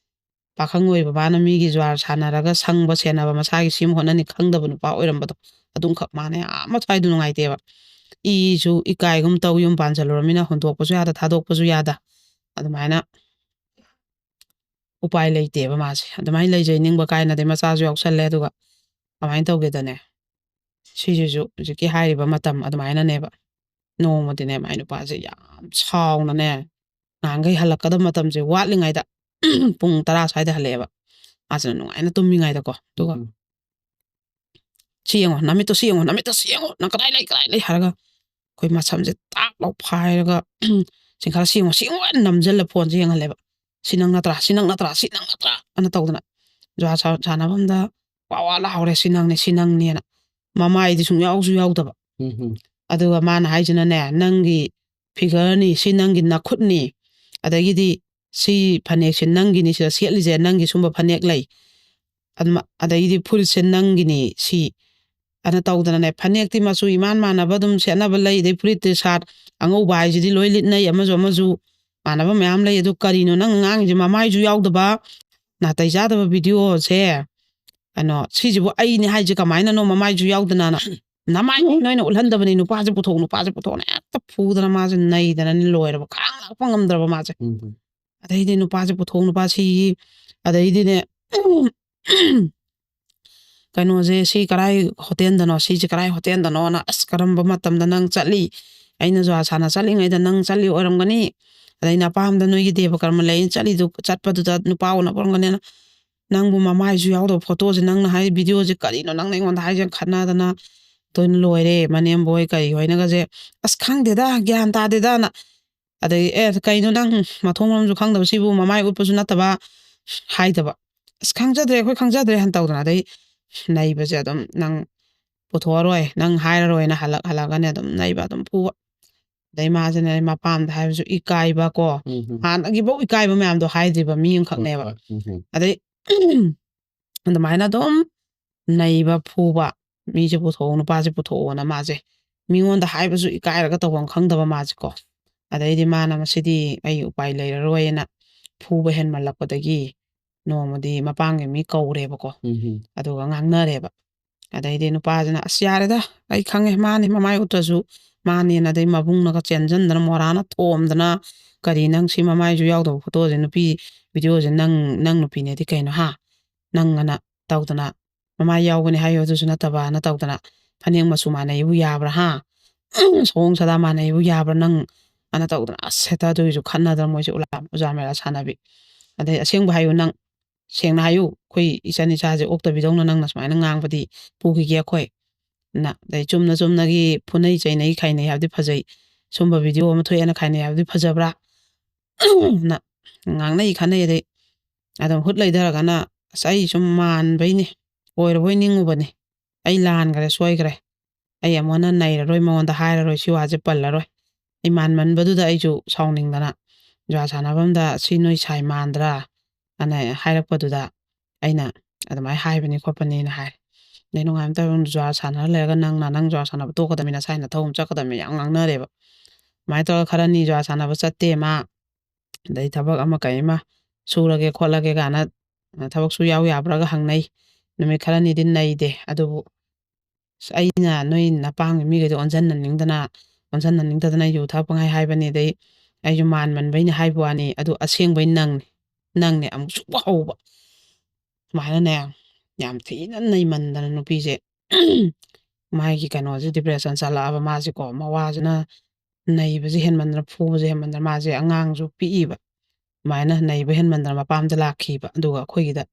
ꯄꯥꯈꯪ ꯑꯣꯏꯕ ꯃꯥꯅ ꯃꯤꯒꯤ ꯖꯨꯋꯥꯔ ꯁꯥꯟꯅꯔꯒ ꯁꯪꯕ ꯁꯦꯟꯅꯕ ꯃꯁꯥꯒꯤ ꯁꯦꯝ ꯍꯣꯠꯅꯅꯤ ꯈꯪꯗꯕ ꯅꯨꯄꯥ ꯑꯣꯏꯔꯝꯕꯗꯣ ꯑꯗꯨꯝꯈꯛ ꯃꯥꯅ ꯌꯥꯝ ꯊꯋꯥꯏꯗꯨ ꯅꯨꯡꯉꯥꯏꯇꯦꯕ ꯏꯁꯨ ꯏꯀꯥꯏꯒꯨꯝ ꯇꯧ ꯌꯨꯝ ꯄꯥꯟꯁꯤꯜꯂꯨꯔꯃꯤꯅ ꯍꯨꯟꯇꯣꯛꯄꯁꯨ ꯌꯥꯗ ꯊꯥꯗꯣꯛꯄꯁꯨ ꯌꯥꯗ ꯑꯗꯨꯃꯥꯏꯅ ꯎꯄꯥꯏ ꯂꯩꯇꯦꯕ ꯃꯥꯁꯦ ꯑꯗꯨꯃꯥꯏꯅ ꯂꯩꯖꯩ ꯅꯤꯡꯕ ꯀꯥꯏꯅꯗꯦ ꯃꯆꯥꯁꯨ ꯌꯥꯎꯁꯜꯂꯦ ꯑꯗꯨꯒ ꯀꯃꯥꯏꯅ ꯇꯧꯒꯦꯗꯅꯦ ꯁꯤꯁꯤꯁꯨ ꯍꯧꯖꯤꯛꯀꯤ ꯍꯥꯏꯔꯤꯕ ꯃꯇꯝ ꯑꯗꯨꯃꯥꯏꯅꯅꯦꯕ ꯅꯣꯡꯃꯗꯤꯅꯦ ꯃꯥꯏ ꯅꯨꯄꯥꯁꯦ ꯌꯥꯝ ꯁꯥꯎꯅꯅꯦ ꯅꯍꯥꯟꯈꯩ ꯍꯜꯂꯛꯀꯗꯕ ꯃꯇꯝꯁꯦ ꯋꯥꯠꯂꯤꯉꯩꯗ ꯄꯨꯡ 10 ꯁ꯭ꯋꯥꯏꯗ ꯍꯜꯂꯛꯑꯦꯕ ꯃꯥꯁꯤꯅ ꯅꯨꯡꯉꯥꯏꯅ ꯇꯨꯝꯃꯤꯉꯩꯗꯀꯣ ꯑꯗꯨꯒ ꯁꯤ ꯌꯦꯡꯉꯣ ꯅꯃꯤꯠꯇꯣ ꯁꯤ ꯌꯦꯡꯉꯣ ꯅꯪ ꯀꯗꯥꯏ ꯂꯩ ꯍꯥꯏꯔꯒ ꯑꯩꯈꯣꯏ ꯃꯁꯝꯁꯦ ꯇꯥꯛ ꯂꯥꯎ ꯐꯥꯏꯔꯒ ꯆꯤꯡꯈꯥ ꯁꯤ ꯌꯦꯡꯉꯣ ꯅꯝꯁꯤꯜꯂ ꯐꯣꯟꯁꯦ ꯌꯦꯡꯍꯜꯂꯦꯕ ꯁꯤ ꯅꯪ ꯅꯠꯇ꯭ꯔꯥ ꯑꯅ ꯇꯧꯗꯅ ꯖꯨꯋꯥꯔ ꯁꯥꯟꯅꯐꯝꯗ ꯋꯥ ꯂꯥꯎꯔꯦ ꯁꯤ ꯅꯪꯅꯦꯅ ꯃꯃꯥꯏꯗꯤ ꯁꯨꯡꯌꯥꯎꯁꯨ ꯌꯥꯎꯗꯕ ꯑꯗꯨꯒ ꯃꯥꯅ ꯍꯥꯏꯁꯤꯅꯅꯦ ꯅꯪꯒꯤ ꯐꯤꯒꯔꯅꯤ ꯁꯤ ꯅꯪꯒꯤ ꯅꯈꯨꯠꯅꯤ ꯑꯗꯒꯤꯗꯤ ꯁꯤ ꯐꯅꯦꯛꯁꯦ ꯅꯪꯒꯤꯅꯤ ꯁꯤꯗ ꯁꯦꯠꯂꯤꯁꯦ ꯅꯪꯒꯤ ꯁꯨꯝꯕ ꯐꯅꯦꯛ ꯂꯩ ꯑꯗꯩꯗꯤ ꯐꯨꯔꯤꯠꯁꯦ ꯅꯪꯒꯤꯅꯤ ꯁꯤ ꯑꯅ ꯇꯧꯗꯅꯅꯦ ꯐꯅꯦꯛꯇꯤ ꯃꯆꯨ ꯏꯃꯥꯟ ꯃꯥꯟꯅꯕ ꯑꯗꯨꯝ ꯁꯦꯠꯅꯕ ꯂꯩ ꯑꯗꯩ ꯐꯨꯔꯤꯠꯇꯤ ꯁꯥꯔꯠ ꯑꯉꯧꯕ ꯍꯥꯏꯁꯤꯗꯤ ꯂꯣꯏ ꯂꯤꯠꯅꯩ ꯑꯃꯁꯨ ꯃꯥꯟꯅꯕ ꯃꯌꯥꯝ ꯂꯩ ꯑꯗꯨ ꯀꯔꯤꯅꯣ ꯅꯪ ꯉꯥꯡꯉꯤꯁꯦ ꯃꯃꯥꯏꯁꯨ ꯌꯥꯎꯗꯕ ꯅꯥꯇꯩ ꯆꯥꯗꯕ ꯚꯤꯗꯤꯑꯣꯁꯦ ꯀꯩꯅꯣ ꯁꯤꯁꯤꯕꯨ ꯑꯩꯅꯦ ꯍꯥꯏꯁꯦ ꯀꯃꯥꯏꯅꯅꯣ ꯃꯃꯥꯏꯁꯨ ꯌꯥꯎꯗꯅꯅ ꯅꯃꯥꯏ ꯅꯣꯏꯅ ꯎꯠꯍꯟꯗꯕꯅꯤ ꯅꯨꯄꯥꯁꯦ ꯄꯨꯊꯣꯛꯅ ꯍꯦꯛꯇ ꯐꯨꯗꯅ ꯃꯥꯁꯦ ꯅꯩꯗꯅꯅꯤ ꯂꯣꯏꯔꯕ ꯈꯥꯡ ꯂꯥꯛꯄ ꯉꯝꯗ꯭ꯔꯕ ꯃꯥꯁꯦ ꯑꯗꯩꯗꯤ ꯅꯨꯄꯥꯁꯦ ꯅꯨꯄꯥ ꯁꯤꯒꯤ ꯑꯗꯩꯗꯤꯅꯦ ꯀꯩꯅꯣꯁꯦ ꯁꯤ ꯀꯔꯥꯏ ꯍꯣꯇꯦꯜꯗꯅꯣ ꯁꯤꯁꯦ ꯀꯔꯥꯏ ꯍꯣꯇꯦꯜꯗꯅꯣꯅ ꯑꯁ ꯀꯔꯝꯕ ꯃꯇꯝꯗ ꯅꯪ ꯆꯠꯂꯤ ꯑꯩꯅ ꯖꯨꯋꯥꯔ ꯁꯥꯟꯅ ꯆꯠꯂꯤꯉꯩꯗ ꯅꯪ ꯆꯠꯂꯤ ꯑꯣꯏꯔꯝꯒꯅꯤ ꯑꯗꯩ ꯅꯄꯥꯝꯗ ꯅꯣꯏꯒꯤ ꯗꯦꯕ ꯀꯔꯃ ꯂꯩ ꯆꯠꯄꯗꯨꯗ ꯅꯨꯄꯥ ꯎꯅꯕ ꯑꯣꯏꯔꯝꯒꯅꯤꯅ ꯅꯪꯕꯨ ꯃꯃꯥꯏꯁꯨ ꯌꯥꯎꯗꯕ ꯐꯣꯇꯣꯁꯦ ꯅꯪꯅ ꯍꯥꯏ ꯚꯤꯗꯤꯑꯣꯁꯦ ꯀꯔꯤꯅꯣ ꯅꯪꯅ ꯑꯩꯉꯣꯟꯗ ꯍꯥꯏꯁꯦ ꯈꯠꯅꯗꯅ ꯇꯣꯏꯅ ꯂꯣꯏꯔꯦ ꯃꯅꯦꯝꯕꯣꯏ ꯀꯔꯤ ꯍꯣꯏꯅꯒꯁꯦ ꯑꯁ ꯈꯪꯗꯦꯗ ꯒ꯭ꯌꯥꯟ ꯇꯥꯗꯦꯗꯅ ꯑꯗꯩ ꯀꯩꯅꯣ ꯅꯪ ꯃꯊꯣꯡ ꯃꯔꯝꯁꯨ ꯈꯪꯗꯕ ꯁꯤꯕꯨ ꯃꯃꯥꯏ ꯎꯠꯄꯁꯨ ꯅꯠꯇꯕ ꯍꯥꯏꯗꯕ ꯑꯁ ꯑꯩꯈꯣꯏ ꯈꯪꯖꯗ꯭ꯔꯦ ꯍꯟ ꯇꯧꯗꯅ ꯑꯗꯩ ꯅꯩꯕꯁꯦ ꯑꯗꯨꯝ ꯅꯪ ꯄꯨꯊꯣꯛꯑꯔꯣꯏ ꯅꯪ ꯍꯥꯏꯔꯔꯣꯏꯅ hallagane ꯑꯗꯨꯝ ꯅꯩꯕ ꯑꯗꯨꯝ ꯐꯨꯕ ꯑꯗꯩ ꯃꯥꯁꯤꯅ ꯃꯄꯥꯝꯗ ꯍꯥꯏꯕꯁꯨ ꯏꯀꯥꯏꯕ ꯀꯣ ꯍꯥꯟꯅꯒꯤꯐꯧ ꯏꯀꯥꯏꯕ ꯃꯌꯥꯝꯗꯣ ꯍꯥꯏꯗ꯭ꯔꯤꯕ ꯃꯤ ꯑꯃꯈꯛꯅꯦꯕ ꯑꯗꯩ ꯑꯗꯨꯃꯥꯏꯅ ꯑꯗꯨꯝ ꯅꯩꯕ ꯐꯨꯕ ꯃꯤꯁꯦ ꯄꯨꯊꯣꯛꯑꯣ ꯅꯨꯄꯥꯁꯦ ꯄꯨꯊꯣꯛꯑꯣꯅ ꯃꯥꯁꯦ ꯃꯤꯉꯣꯟꯗ ꯍꯥꯏꯕꯁꯨ ꯏꯀꯥꯏꯔꯒ ꯇꯧꯐꯝ ꯈꯪꯗꯕ ꯃꯥꯁꯦꯀꯣ ꯑꯗꯩꯗꯤ ꯃꯥꯅ ꯃꯁꯤꯗꯤ ꯑꯩ ꯎꯄꯥꯏ ꯂꯩꯔꯔꯣꯏꯅ ꯐꯨꯕ ꯍꯦꯟꯃꯜꯂꯛꯄꯗꯒꯤ ꯅꯣꯡꯃꯗꯤ ꯃꯄꯥꯡꯒꯤ ꯃꯤ ꯀꯧꯔꯦꯕꯀꯣ ꯑꯗꯨꯒ ꯉꯥꯡꯅꯔꯦꯕ ꯑꯗꯩꯗꯤ ꯅꯨꯄꯥꯁꯤꯅ ꯑꯁ ꯌꯥꯔꯦꯗ ꯑꯩ ꯈꯪꯉꯦ ꯃꯥꯅꯤ ꯃꯃꯥꯏ ꯎꯠꯇ꯭ꯔꯁꯨ ꯃꯥꯅꯦꯅ ꯑꯗꯩ ꯃꯕꯨꯡꯅꯒ ꯆꯦꯟꯁꯤꯟꯗꯅ ꯃꯣꯔꯥꯅ ꯊꯣꯝꯗꯅ ꯀꯔꯤ ꯅꯪ ꯁꯤ ꯃꯃꯥꯏꯁꯨ ꯌꯥꯎꯗꯕ ꯐꯣꯇꯣꯁꯦ ꯅꯨꯄꯤ ꯚꯤꯗꯤꯑꯣꯁꯦ ꯅꯪ ꯅꯨꯄꯤꯅꯦꯗꯤ ꯀꯩꯅꯣ ꯅꯪ ꯑꯅ ꯇꯧꯗꯅ ꯃꯃꯥꯏ ꯌꯥꯎꯒꯅꯤ ꯍꯥꯏꯌꯣ ꯑꯗꯨꯁꯨ ꯅꯠꯇꯕꯅ ꯇꯧꯗꯅ ꯐꯅꯦꯛ ꯃꯆꯨ ꯃꯥꯟꯅꯩꯕꯨ ꯌꯥꯕ꯭ꯔꯥ ꯁꯑꯣꯡ ꯁꯥꯗꯥ ꯃꯥꯟꯅꯩꯕꯨ ꯌꯥꯕ꯭ꯔꯥ ꯅꯪ ꯑꯅ ꯇꯧꯗꯅ ꯑꯁ ꯍꯦꯛꯇ ꯑꯗꯨꯒꯤꯁꯨ ꯈꯠꯅꯗꯅ ꯃꯣꯏꯁꯦ ꯎꯖꯥ ꯃꯦꯔꯥ ꯁꯥꯟꯅꯕꯤ ꯑꯗꯩ ꯑꯁꯦꯡꯕ ꯍꯥꯏꯌꯨ ꯅꯪ ꯁꯦꯡꯅ ꯍꯥꯏꯌꯨ ꯑꯩꯈꯣꯏ ꯏꯆꯟ ꯏꯆꯥꯁꯦ ꯑꯣꯛꯇꯕꯤꯗꯧꯅ ꯅꯪꯅ ꯁꯨꯃꯥꯏꯅ ꯉꯥꯡꯕꯗꯤ ꯄꯨꯈꯤꯒꯦ ꯑꯩꯈꯣꯏ na dai chumnagi phunai chainai khainai habdi phajai sumba video ama thoyana khainai habdi phajabra na ngangnai khanai dai adam hut laidara gana sai sum man baini oir boi ningubani ai lan gare soi gare ai amona naira roi monda haira roi si waje palla roi ai man badu da ai ju sauning dana jwa sanabam da sinoi sai mandra ana hairak padu da aina adamai haibani khopani na hai nei nungam ta jwa sana lega nang jwa sana to kada mina sai na thum chakada me yang ngang na reba mai to kharani jwa sana ba chatte ma dai thabak ama kai ma surage kholage gana thabak su yaw ya braga hangnai numi kharani din nai de adubu aina noi napang mi ge onjan nan ning dana yu tha pangai haibani dai ai ju man baini haibwani adu aseng bai nang ne am su hauba mana ne yam thina nei man dana nupi je mai ki kano je depression sala aba ma je ko ma wa jana nei ba je hen man na phu je hen man ma je angang ju pi ba mana nei ba hen man ma pam da lakhi ba aduga khoi gi da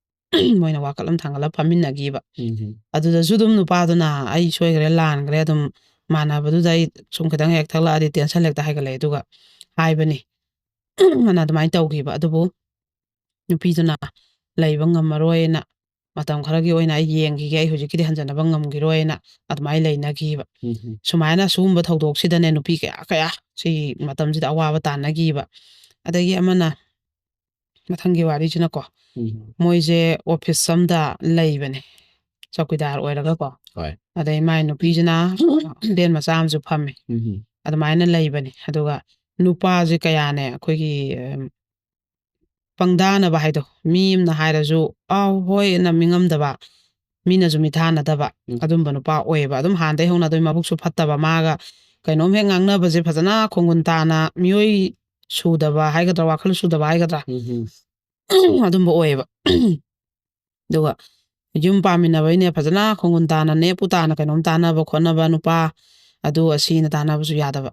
moina wa kalam thangala phamin na gi ba adu da ju dum nu pa do na ai choi gre lan gre dum mana ba du dai sum khadang hek thala adi tension lek da hai ga le duga hai bani mana da mai taw gi ba adu bu nupi do na laiba ngamaroi na matam khara gi oina yeng gi ai hoji ki hanjana ba ngam gi roi na admai leina gi ba sumaina sumba thodok sida ne nupi kaya si matam ji da awa ba ta na gi ba adagi amana mathangi wari jina ko moije office samda laibane chokidar oiraga ko adai mai nupi jina den masam ju phame admaina laibane aduga nupa ji kaya ne khoi gi pangdana ba haido mim na hairaju aw hoi na mingam da ba mina ju mithana da ba adum banu pa oi ba adum han dai hona doi mabuk su phatta ba maga kainom he ngangna ba je phajana khongun ta na mioi su da ba hai ga da wa khal su da ba hai ga da adum ba oi ba duga yum pa mina ba ne phajana khongun ta na ne pu ta na kainom ta na ba khona ba nu pa adu asi na ta na ba su ya da ba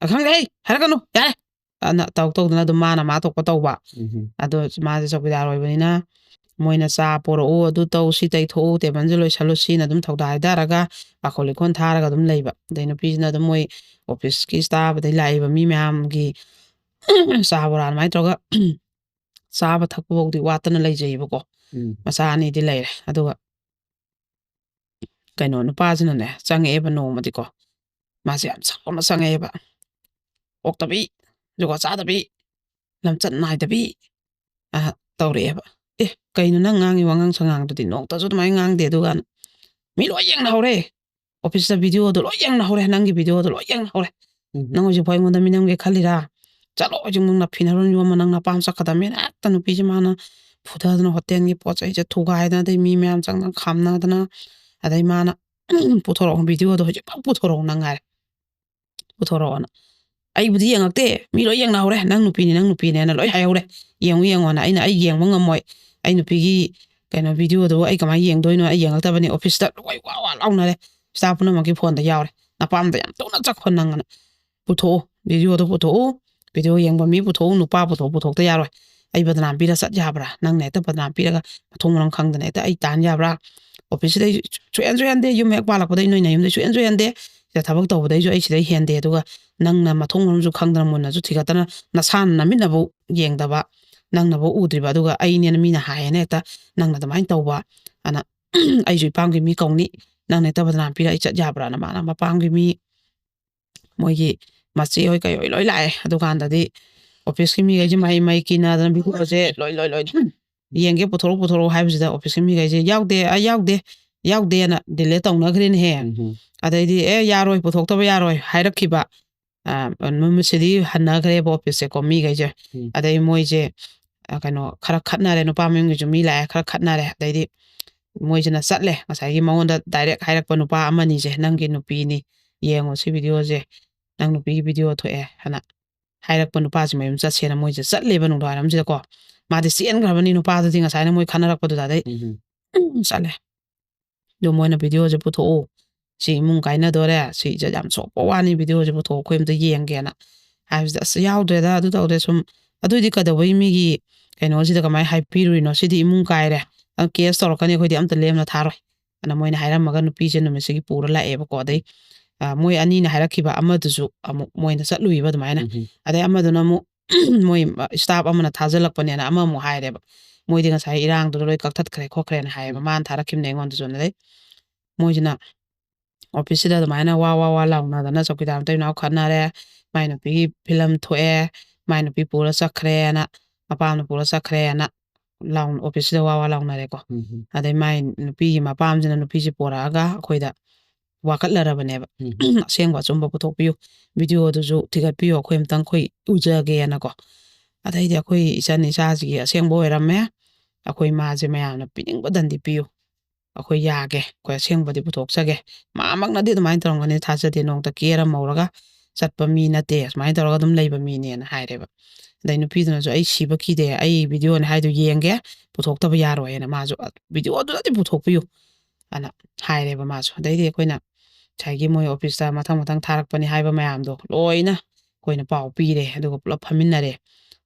akhang dei har kanu ya ana taw na dum mana ma to ko taw ba ado ma je chokidar oi bani na moina cha poro o adu taw si tai tho te ban je loi salo si na dum thawda ai daraga pakholi kon tharaga dum leiba deina pi na dum moi office ki staff dai lai ba mi myam gi sa boran mai troga sa ba thakpo di watana lai jei ba ko masa ni di lai aduga kaino nu pa jina ne change ba no ma di ko ma se am sa ma sange ba oktabi joga cha da bi lam chat nai da bi tawre ba kaino na ngangi wangang sangang du di nok ta ju mai ngang de du gan mi lo yang na hore office video do lo yang na hore nangi video do lo yang na hore nang ju phai ngonda mi nang ge khalira chalo ju mung na phinarun yu ma nang na pam sa khada me na ta nu pi ji mana phudha na hotel gi po chai je thu gai na dai mi myam chang na kham na da na adai mana puthoro video do je puthoro nang ai puthoro na ai budi yang akte mi lo yang na hore nang nu pi ne na loi hai hore yang ona aina ai yang mong moi ai nu pi gi kaina video do ai kama yang doi no ai yang akta bani office ta loi wa law na le staff na ma ki phone da yaw re na pam da yam to na chak khon nang na putho video do putho video yang ba mi putho nu pa putho ta ya roi ai badnam pi da sat ya bra nang ne ta badnam pi ga thong rang khang da ne ta ai tan ya bra office dai chuan de yum mek pa lak pa dai noi na yum dai chuan de ya thabak to dai jo ai sidai hen de duga nang na mathong ram ju khang da mon na ju thiga ta na san na min na bo yeng da ba nang na bo udri ba duga ai ne na mi na ha ne ta nang na da mai to ba ana ai ju pang gi mi kong ni nang ne ta badnam pi ai chat ya bra na ma pang gi mi moi gi ma chi hoi kai oi loi lai adu kan da di office ki mi ga ji mai ki na da bi ko je loi yeng ge puthoro hai bi da office ki mi ga je yaw de na delay tong na green he adai di ya roi puthok to ba ya roi hai rakhi ba mum se di hanna gre bo office ko mi ga je adai moi je kano khara khatna re no pa mi ju mi la khara khatna re adai di moi je na sat le ngasai gi mawon da direct hai rak pa no pa amani je nang gi no pi ni yengo si video je nang no pi video tho hana hai rak pa no pa ji mai um chat se na moi je sat le ba no da ram je ko ma di sien gra ba ni no pa da di ngasai na moi khana rak pa da dai sat le do moi na video je pu tho si mung kai na do re si ja jam so po wa ni video je pu tho khoim da yeng ge na ha da sa yaw de da du da sum adu di ka da wai mi gi kaino si da ka mai hai pi ru no si di mung kai re case tor ka ni khoi di am ta lem na tha roi ꯑꯅ ꯃꯣꯏꯅ ꯍꯥꯏꯔꯝꯃꯒ ꯅꯨꯄꯤꯁꯦ ꯅꯨꯃꯤꯠꯁꯤꯒꯤ ꯄꯨꯔ ꯂꯥꯛꯑꯦꯕꯀꯣ ꯑꯗꯩ ꯃꯣꯏ ꯑꯅꯤꯅ ꯍꯥꯏꯔꯛꯈꯤꯕ ꯑꯃꯗꯨꯁꯨ ꯑꯃꯨꯛ ꯃꯣꯏꯅ ꯆꯠꯂꯨꯏꯕ ꯑꯗꯨꯃꯥꯏꯅ ꯑꯗꯩ ꯑꯃꯗꯨꯅ ꯑꯃꯨꯛ ꯃꯣꯏ ꯁ꯭ꯇꯥꯞ ꯑꯃꯅ ꯊꯥꯖꯤꯜꯂꯛꯄꯅꯦꯅ ꯑꯃꯃꯨꯛ ꯍꯥꯏꯔꯦꯕ ꯃꯣꯏꯗꯤ ꯉꯁꯥꯏ ꯏꯔꯥꯡꯗꯨꯗ ꯂꯣꯏ ꯀꯛꯊꯠꯈ꯭ꯔꯦ ꯈꯣꯠꯈ꯭ꯔꯦꯅ ꯍꯥꯏꯌꯦꯕ ꯃꯥꯅ ꯊꯥꯔꯛꯈꯤꯕꯅꯦ ꯑꯩꯉꯣꯟꯗꯁꯨ ꯑꯗꯩ ꯃꯣꯏꯁꯤꯅ ꯑꯣꯐꯤꯁꯁꯤꯗ ꯑꯗꯨꯃꯥꯏꯅ ꯋꯥ ꯂꯥꯎꯅꯗꯅ ꯆꯧꯀꯤꯗꯥꯔ ꯃꯇꯩ ꯃꯅꯥꯎ ꯈꯠꯅꯔꯦ ꯃꯥꯏ ꯅꯨꯄꯤꯒꯤ ꯐꯤꯂꯝ ꯊꯣꯛꯑꯦ ꯃꯥꯏ ꯅꯨꯄꯤ ꯄꯨꯔ ꯆꯠꯈ꯭ꯔꯦꯅ ꯃꯄꯥꯝꯗ ꯄꯨꯔ ꯆꯠꯈ꯭ꯔꯦꯅ ꯑꯣꯐꯤꯁꯁꯤꯗ ꯋꯥ ꯂꯥꯎꯅꯔꯦꯀꯣ ꯑꯗꯩ ꯃꯥꯏ ꯅꯨꯄꯤꯒꯤ ꯃꯄꯥꯝꯁꯤꯅ ꯅꯨꯄꯤꯁꯤ ꯄꯣꯔꯛꯑꯒ ꯑꯩꯈꯣꯏꯗ ꯋꯥꯀꯠꯂꯔꯕꯅꯦꯕ ꯑꯁꯦꯡꯕ ꯑꯆꯨꯝꯕ ꯄꯨꯊꯣꯛꯄꯤꯌꯨ ꯚꯤꯗꯤꯑꯣꯗꯨꯁꯨ ꯊꯤꯒꯠꯄꯤꯌꯨ ꯑꯩꯈꯣꯏ ꯑꯃꯇꯪ ꯑꯩꯈꯣꯏ ꯎꯖꯒꯦꯅꯀꯣ ꯑꯗꯩꯗꯤ ꯑꯩꯈꯣꯏ ꯏꯆꯟ ꯏꯆꯥꯁꯤꯒꯤ ꯑꯁꯦꯡꯕ ꯑꯣꯏꯔꯝꯃꯦ ꯑꯩꯈꯣꯏ ꯃꯥꯁꯦ ꯃꯌꯥꯝꯅ ꯄꯤꯅꯤꯡꯕ ꯗꯟꯗꯤ ꯄꯤꯌꯨ ꯑꯩꯈꯣꯏ ꯌꯥꯒꯦ ꯑꯩꯈꯣꯏ ꯑꯁꯦꯡꯕꯗꯤ ꯄꯨꯊꯣꯛꯆꯒꯦ ꯃꯥꯃꯛꯅꯗꯤ ꯑꯗꯨꯃꯥꯏꯅ ꯇꯧꯔꯝꯒꯅꯤ ꯊꯥꯖꯗꯦ ꯅꯣꯡꯇ ꯀꯦꯔ ꯃꯧꯔꯒ ꯆꯠꯄ ꯃꯤ ꯅꯠꯇꯦ ꯁꯨꯃꯥꯏꯅ ꯇꯧꯔꯒ ꯑꯗꯨꯝ ꯂꯩꯕ ꯃꯤꯅꯦꯅ ꯍꯥꯏꯔꯦꯕ ꯑꯗꯩ ꯅꯨꯄꯤꯗꯨꯅꯁꯨ ꯑꯩ ꯁꯤꯕ ꯀꯤꯗꯦ ꯑꯩ ꯚꯤꯗꯤꯑꯣꯅꯦ ꯍꯥꯏꯗꯣ ꯌꯦꯡꯒꯦ ꯄꯨꯊꯣꯛꯇꯕ ꯌꯥꯔꯣꯏꯅ ꯃꯥꯁꯨ ꯚꯤꯗꯤꯑꯣꯗꯨꯗꯗꯤ ꯄꯨꯊꯣꯛꯄꯤꯌꯨ ꯑꯅ ꯍꯥꯏꯔꯦꯕ ꯃꯥꯁꯨ ꯑꯗꯩꯗꯤ ꯑꯩꯈꯣꯏꯅ ꯉꯁꯥꯏꯒꯤ ꯃꯣꯏ ꯑꯣꯐꯤꯁꯇ ꯃꯊꯪ ꯊꯥꯔꯛꯄꯅꯤ ꯍꯥꯏꯕ ꯃꯌꯥꯝꯗꯣ ꯂꯣꯏꯅ ꯑꯩꯈꯣꯏꯅ ꯄꯥꯎ ꯄꯤꯔꯦ ꯑꯗꯨꯒ ꯄꯨꯂꯞ ꯐꯝꯃꯤꯟꯅꯔꯦ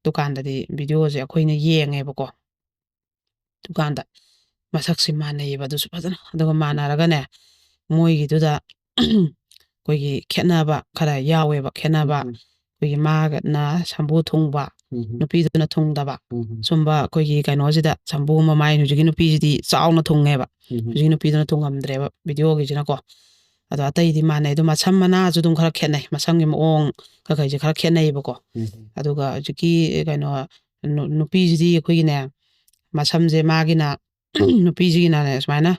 ꯗꯨꯀꯥꯟꯗꯗꯤ ꯚꯤꯗꯤꯑꯣꯁꯦ ꯑꯩꯈꯣꯏꯅ ꯌꯦꯡꯉꯦꯕꯀꯣ ꯗꯨꯀꯥꯟꯗ ꯃꯁꯛꯁꯦ ꯃꯥꯟꯅꯩꯌꯦꯕ ꯑꯗꯨꯁꯨ ꯐꯖꯅ ꯑꯗꯨꯒ ꯃꯥꯟꯅꯔꯒꯅꯦ ꯃꯣꯏꯒꯤꯗꯨꯗ ꯑꯩꯈꯣꯏꯒꯤ ꯈꯦꯠꯅꯕ ꯈꯔ ꯌꯥꯎꯋꯦꯕ ꯈꯦꯠꯅꯕ ꯑꯩꯈꯣꯏꯒꯤ ꯃꯥꯒꯅ ꯁꯝꯕꯨ ꯊꯨꯡꯕ ꯅꯨꯄꯤꯗꯨꯅ ꯊꯨꯡꯗꯕ ꯁꯨꯝꯕ ꯑꯩꯈꯣꯏꯒꯤ ꯀꯩꯅꯣꯁꯤꯗ ꯁꯝꯕꯨ ꯃꯃꯥꯏ ꯍꯧꯖꯤꯛꯀꯤ ꯅꯨꯄꯤꯁꯤꯗꯤ ꯆꯥꯎꯅ ꯊꯨꯡꯉꯦꯕ ꯍꯧꯖꯤꯛꯀꯤ ꯅꯨꯄꯤꯗꯨꯅ ꯊꯨꯡꯉꯝꯗ꯭ꯔꯦꯕ ꯚꯤꯗꯤꯑꯣꯒꯤꯁꯤꯅꯀꯣ ꯑꯗꯣ ꯑꯇꯩꯗꯤ ꯃꯥꯟꯅꯩ ꯑꯗꯣ ꯃꯁꯝ ꯃꯅꯥꯁꯨ ꯑꯗꯨꯝ ꯈꯔ ꯈꯦꯠꯅꯩ ꯃꯁꯝꯒꯤ ꯃꯑꯣꯡ ꯀꯩꯀꯩꯁꯦ ꯈꯔ ꯈꯦꯠꯅꯩꯌꯦꯕꯀꯣ ꯑꯗꯨꯒ ꯍꯧꯖꯤꯛꯀꯤ ꯀꯩꯅꯣ ꯅꯨꯄꯤꯁꯤꯗꯤ ꯑꯩꯈꯣꯏꯒꯤꯅꯦ ꯃꯁꯝꯁꯦ ꯃꯥꯒꯤꯅ ꯅꯨꯄꯤꯁꯤꯒꯤꯅꯅꯦ ꯁꯨꯃꯥꯏꯅ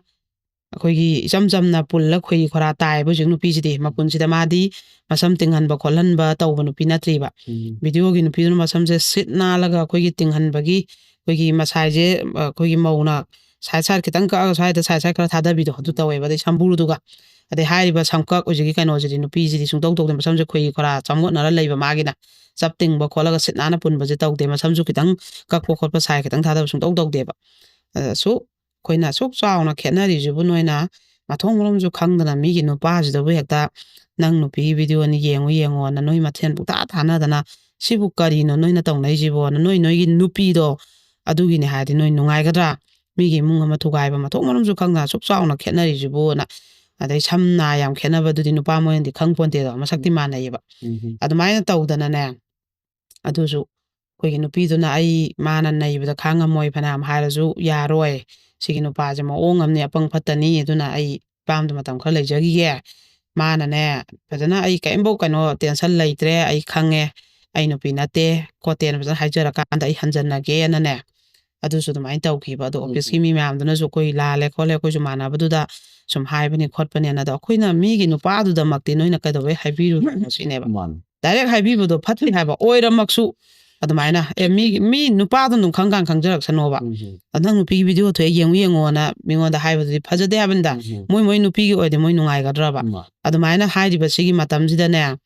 ꯑꯩꯈꯣꯏꯒꯤ ꯏꯆꯝ ꯆꯝꯅ ꯄꯨꯜꯂ ꯈꯣꯏꯔꯤ ꯈꯣꯔꯥ ꯇꯥꯏꯌꯦꯕ ꯍꯧꯖꯤꯛ ꯅꯨꯄꯤꯁꯤꯗꯤ ꯃꯄꯨꯟꯁꯤꯗ ꯃꯥꯗꯤ ꯃꯁꯝ ꯇꯤꯡꯍꯟꯕ ꯈꯣꯠꯍꯟꯕ ꯇꯧꯕ ꯅꯨꯄꯤ ꯅꯠꯇ꯭ꯔꯤꯕ ꯚꯤꯗꯤꯑꯣꯒꯤ ꯅꯨꯄꯤꯗꯨꯅ ꯃꯁꯝꯁꯦ ꯁꯤꯠ ꯅꯥꯜꯂꯒ ꯑꯩꯈꯣꯏꯒꯤ ꯇꯤꯡꯍꯟꯕꯒꯤ ꯑꯩꯈꯣꯏꯒꯤ ꯃꯁꯥꯏꯁꯦ ꯑꯩꯈꯣꯏꯒꯤ ꯃꯧꯅ ꯁꯥꯏꯠ ꯈꯤꯇꯪ ꯀꯛꯑꯒ ꯁ꯭ꯋꯥꯏꯗ ꯁꯥꯏꯠ ꯈꯔ ꯊꯥꯗꯕꯤꯗꯣ ꯑꯗꯨ ꯇꯧꯋꯦꯕ ꯑꯗꯩ ꯁꯝꯕꯨꯔꯗꯨꯒ ꯑꯗꯩ ꯍꯥꯏꯔꯤꯕ ꯁꯝꯀꯛ ꯍꯧꯖꯤꯛꯀꯤ ꯀꯩꯅꯣꯁꯤꯗꯤ ꯅꯨꯄꯤꯁꯤꯗꯤ ꯁꯨꯡꯇꯧ ꯇꯧꯗꯦ ꯃꯁꯝꯁꯦ ꯈꯣꯏꯔꯤ ꯈꯣꯔꯥ ꯆꯃꯣꯠꯅꯔ ꯂꯩꯕ ꯃꯥꯒꯤꯅ ꯆꯞ ꯇꯤꯡꯕ ꯈꯣꯠꯂꯒ ꯁꯤꯠ ꯅꯥꯟꯅ ꯄꯨꯟꯕꯁꯦ ꯇꯧꯗꯦ ꯃꯁꯝꯁꯨ ꯈꯤꯇꯪ ꯀꯛꯄ ꯈꯣꯠꯄ ꯁꯥꯏ ꯈꯤꯇꯪ ꯊꯥꯗꯕ ꯁꯨꯡꯇꯧ ꯇꯧꯗꯦꯕ ꯑꯁꯨꯛ ꯑꯩꯈꯣꯏꯅ ꯑꯁꯨꯛ ꯆꯥꯎꯅ ꯈꯦꯠꯅꯔꯤꯁꯤꯕꯨ ꯅꯣꯏꯅ ꯃꯊꯣꯡ ꯃꯔꯝꯁꯨ ꯈꯪꯗꯅ ꯃꯤꯒꯤ ꯅꯨꯄꯥꯁꯤꯗꯕꯨ ꯍꯦꯛꯇ ꯅꯪ ꯅꯨꯄꯤꯒꯤ ꯚꯤꯗꯤꯑꯣꯅꯤ ꯌꯦꯡꯉꯣꯅ ꯅꯣꯏ ꯃꯊꯦꯟ ꯄꯨꯡꯊꯥ ꯊꯥꯅꯗꯅ ꯁꯤꯕꯨ ꯀꯔꯤꯅꯣ ꯅꯣꯏꯅ ꯇꯧꯅꯩꯁꯤꯕꯣꯅ ꯅꯣꯏꯒꯤ ꯅꯨꯄꯤꯗꯣ ꯑꯗꯨꯒꯤꯅꯦ ꯍꯥꯏꯔꯗꯤ ꯅꯣꯏ ꯅꯨꯡꯉꯥꯏꯒꯗ꯭ꯔꯥ ꯃꯤꯒꯤ ꯏꯃꯨꯡ ꯑꯃ ꯊꯨꯒꯥꯏꯕ ꯃꯊꯣꯡ ꯃꯔꯝꯁꯨ ꯈꯪꯗꯅ ꯑꯁꯨꯛ ꯆꯥꯎꯅ ꯈꯦꯠꯅꯔꯤꯁꯤꯕꯨꯅ ꯑꯗꯩ ꯁꯝꯅ ꯌꯥꯝ ꯈꯦꯠꯅꯕꯗꯨꯗꯤ ꯅꯨꯄꯥ ꯃꯣꯏꯅꯗꯤ ꯈꯪꯄꯣꯟꯇꯦꯗꯣ ꯃꯁꯛꯇꯤ ꯃꯥꯟꯅꯩꯌꯦꯕ ꯑꯗꯨꯃꯥꯏꯅ ꯇꯧꯗꯅꯅꯦ ꯑꯗꯨꯁꯨ ꯑꯩꯈꯣꯏꯒꯤ ꯅꯨꯄꯤꯗꯨꯅ ꯃꯥꯅ ꯅꯩꯕꯗ ꯈꯥꯡꯉꯝꯃꯣꯏ ꯐꯅꯌꯥꯝ ꯍꯥꯏꯔꯁꯨ ꯌꯥꯔꯣꯏ ꯁꯤꯒꯤ ꯅꯨꯄꯥꯁꯦ ꯃꯑꯣꯡ ꯑꯃꯅꯤ ꯑꯄꯪ ꯐꯠꯇꯅꯤ ꯑꯗꯨꯅ ꯑꯩ ꯏꯄꯥꯝꯗ ꯃꯇꯝ ꯈꯔ ꯂꯩꯖꯈꯤꯒꯦ ꯃꯥꯅꯅꯦ ꯐꯖꯅ ꯑꯩ ꯀꯔꯤꯝꯐꯥꯎ ꯀꯩꯅꯣ ꯇꯦꯟꯁꯟ ꯂꯩꯇ꯭ꯔꯦ ꯑꯩ ꯈꯪꯉꯦ ꯑꯩ ꯅꯨꯄꯤ ꯅꯠꯇꯦ ꯈꯣꯠꯇꯦꯅ ꯐꯖꯅ ꯍꯥꯏꯖꯔꯀꯥꯟꯗ ꯑꯩ ꯍꯟꯖꯟꯅꯒꯦꯅꯅꯦ ꯑꯗꯨꯁꯨ ꯑꯗꯨꯃꯥꯏꯅ ꯇꯧꯈꯤꯕ ꯑꯗꯣ ꯑꯣꯐꯤꯁꯀꯤ ꯃꯤ ꯃꯌꯥꯝꯗꯨꯅꯁꯨ ꯑꯩꯈꯣꯏ ꯂꯥꯜꯂꯦ ꯈꯣꯠꯂꯦ ꯑꯩꯈꯣꯏꯁꯨ ꯃꯥꯟꯅꯕꯗꯨꯗ ꯁꯨꯝ ꯍꯥꯏꯕꯅꯤ ꯈꯣꯠꯄꯅꯦꯅ ꯑꯗꯣ ꯑꯩꯈꯣꯏꯅ ꯃꯤꯒꯤ ꯅꯨꯄꯥꯗꯨꯗꯃꯛꯇꯤ ꯅꯣꯏꯅ ꯀꯩꯗꯧꯕꯩ ꯍꯥꯏꯕꯤꯔꯨꯅꯣ ꯁꯤꯅꯦꯕ ꯗꯥꯏꯔꯦꯛ ꯍꯥꯏꯕꯤꯕꯗꯣ ꯐꯠꯇꯦ ꯍꯥꯏꯕ ꯑꯣꯏꯔꯃꯛꯁꯨ ꯑꯗꯨꯃꯥꯏꯅ ꯃꯤ ꯅꯨꯄꯥꯗꯨꯅ ꯑꯗꯨꯝ ꯈꯪꯖꯔꯛꯁꯅꯣꯕ ꯅꯪ ꯅꯨꯄꯤꯒꯤ ꯚꯤꯗꯤꯑꯣ ꯊꯣꯛꯑꯦ ꯌꯦꯡꯉꯣꯅ ꯃꯤꯉꯣꯟꯗ ꯍꯥꯏꯕꯗꯨꯗꯤ ꯐꯖꯗꯦ ꯍꯥꯏꯕꯅꯤꯗ ꯃꯣꯏ ꯅꯨꯄꯤꯒꯤ ꯑꯣꯏꯔꯗꯤ ꯃꯣꯏ ꯅꯨꯡꯉꯥꯏꯒꯗ꯭ꯔꯕ ꯑꯗꯨꯃꯥꯏꯅ ꯍꯥꯏꯔꯤꯕ ꯁꯤꯒꯤ ꯃꯇꯝꯁꯤꯗꯅꯦ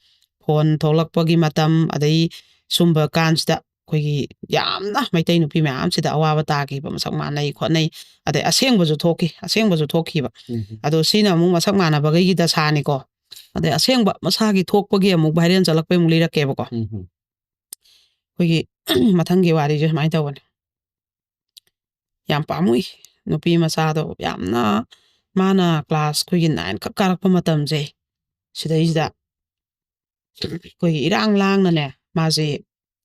ꯐꯣꯟ ꯊꯣꯛꯂꯛꯄꯒꯤ ꯃꯇꯝ ꯑꯗꯩ ꯁꯨꯝꯕ ꯀꯥꯟꯁꯤꯗ ꯑꯩꯈꯣꯏꯒꯤ ꯌꯥꯝꯅ ꯃꯩꯇꯩ ꯅꯨꯄꯤ ꯃꯌꯥꯝꯁꯤꯗ ꯑꯋꯥꯕ ꯇꯥꯈꯤꯕ ꯃꯁꯛ ꯃꯥꯟꯅꯩ ꯈꯣꯠꯅꯩ ꯑꯗꯩ ꯑꯁꯦꯡꯕꯁꯨ ꯊꯣꯛꯈꯤꯕ ꯑꯗꯣ ꯁꯤꯅ ꯑꯃꯨꯛ ꯃꯁꯛ ꯃꯥꯟꯅꯕꯈꯩꯒꯤ ꯗꯁꯥꯅꯤꯀꯣ ꯑꯗꯩ ꯑꯁꯦꯡꯕ ꯃꯁꯥꯒꯤ ꯊꯣꯛꯄꯒꯤ ꯑꯃꯨꯛ ꯚꯥꯏꯔꯦꯜ ꯆꯠꯂꯛꯄꯩ ꯑꯃꯨꯛ ꯂꯤꯔꯛꯀꯦꯕꯀꯣ ꯑꯩꯈꯣꯏꯒꯤ ꯃꯊꯪꯒꯤ ꯋꯥꯔꯤꯁꯦ ꯁꯨꯃꯥꯏꯅ ꯇꯧꯕꯅꯤ ꯌꯥꯝ ꯄꯥꯝꯃꯨꯏ ꯅꯨꯄꯤ ꯃꯆꯥꯗꯣ ꯌꯥꯝꯅ ꯃꯥꯅ ꯀ꯭ꯂꯥꯁ ꯑꯩꯈꯣꯏꯒꯤ 9 ꯈꯛ ꯀꯥꯔꯛꯄ ꯃꯇꯝꯁꯦ ꯁꯤꯗꯩꯁꯤꯗ ꯑꯩꯈꯣꯏꯒꯤ ꯏꯔꯥꯡ ꯂꯥꯡꯅꯅꯦ ꯃꯥꯁꯦ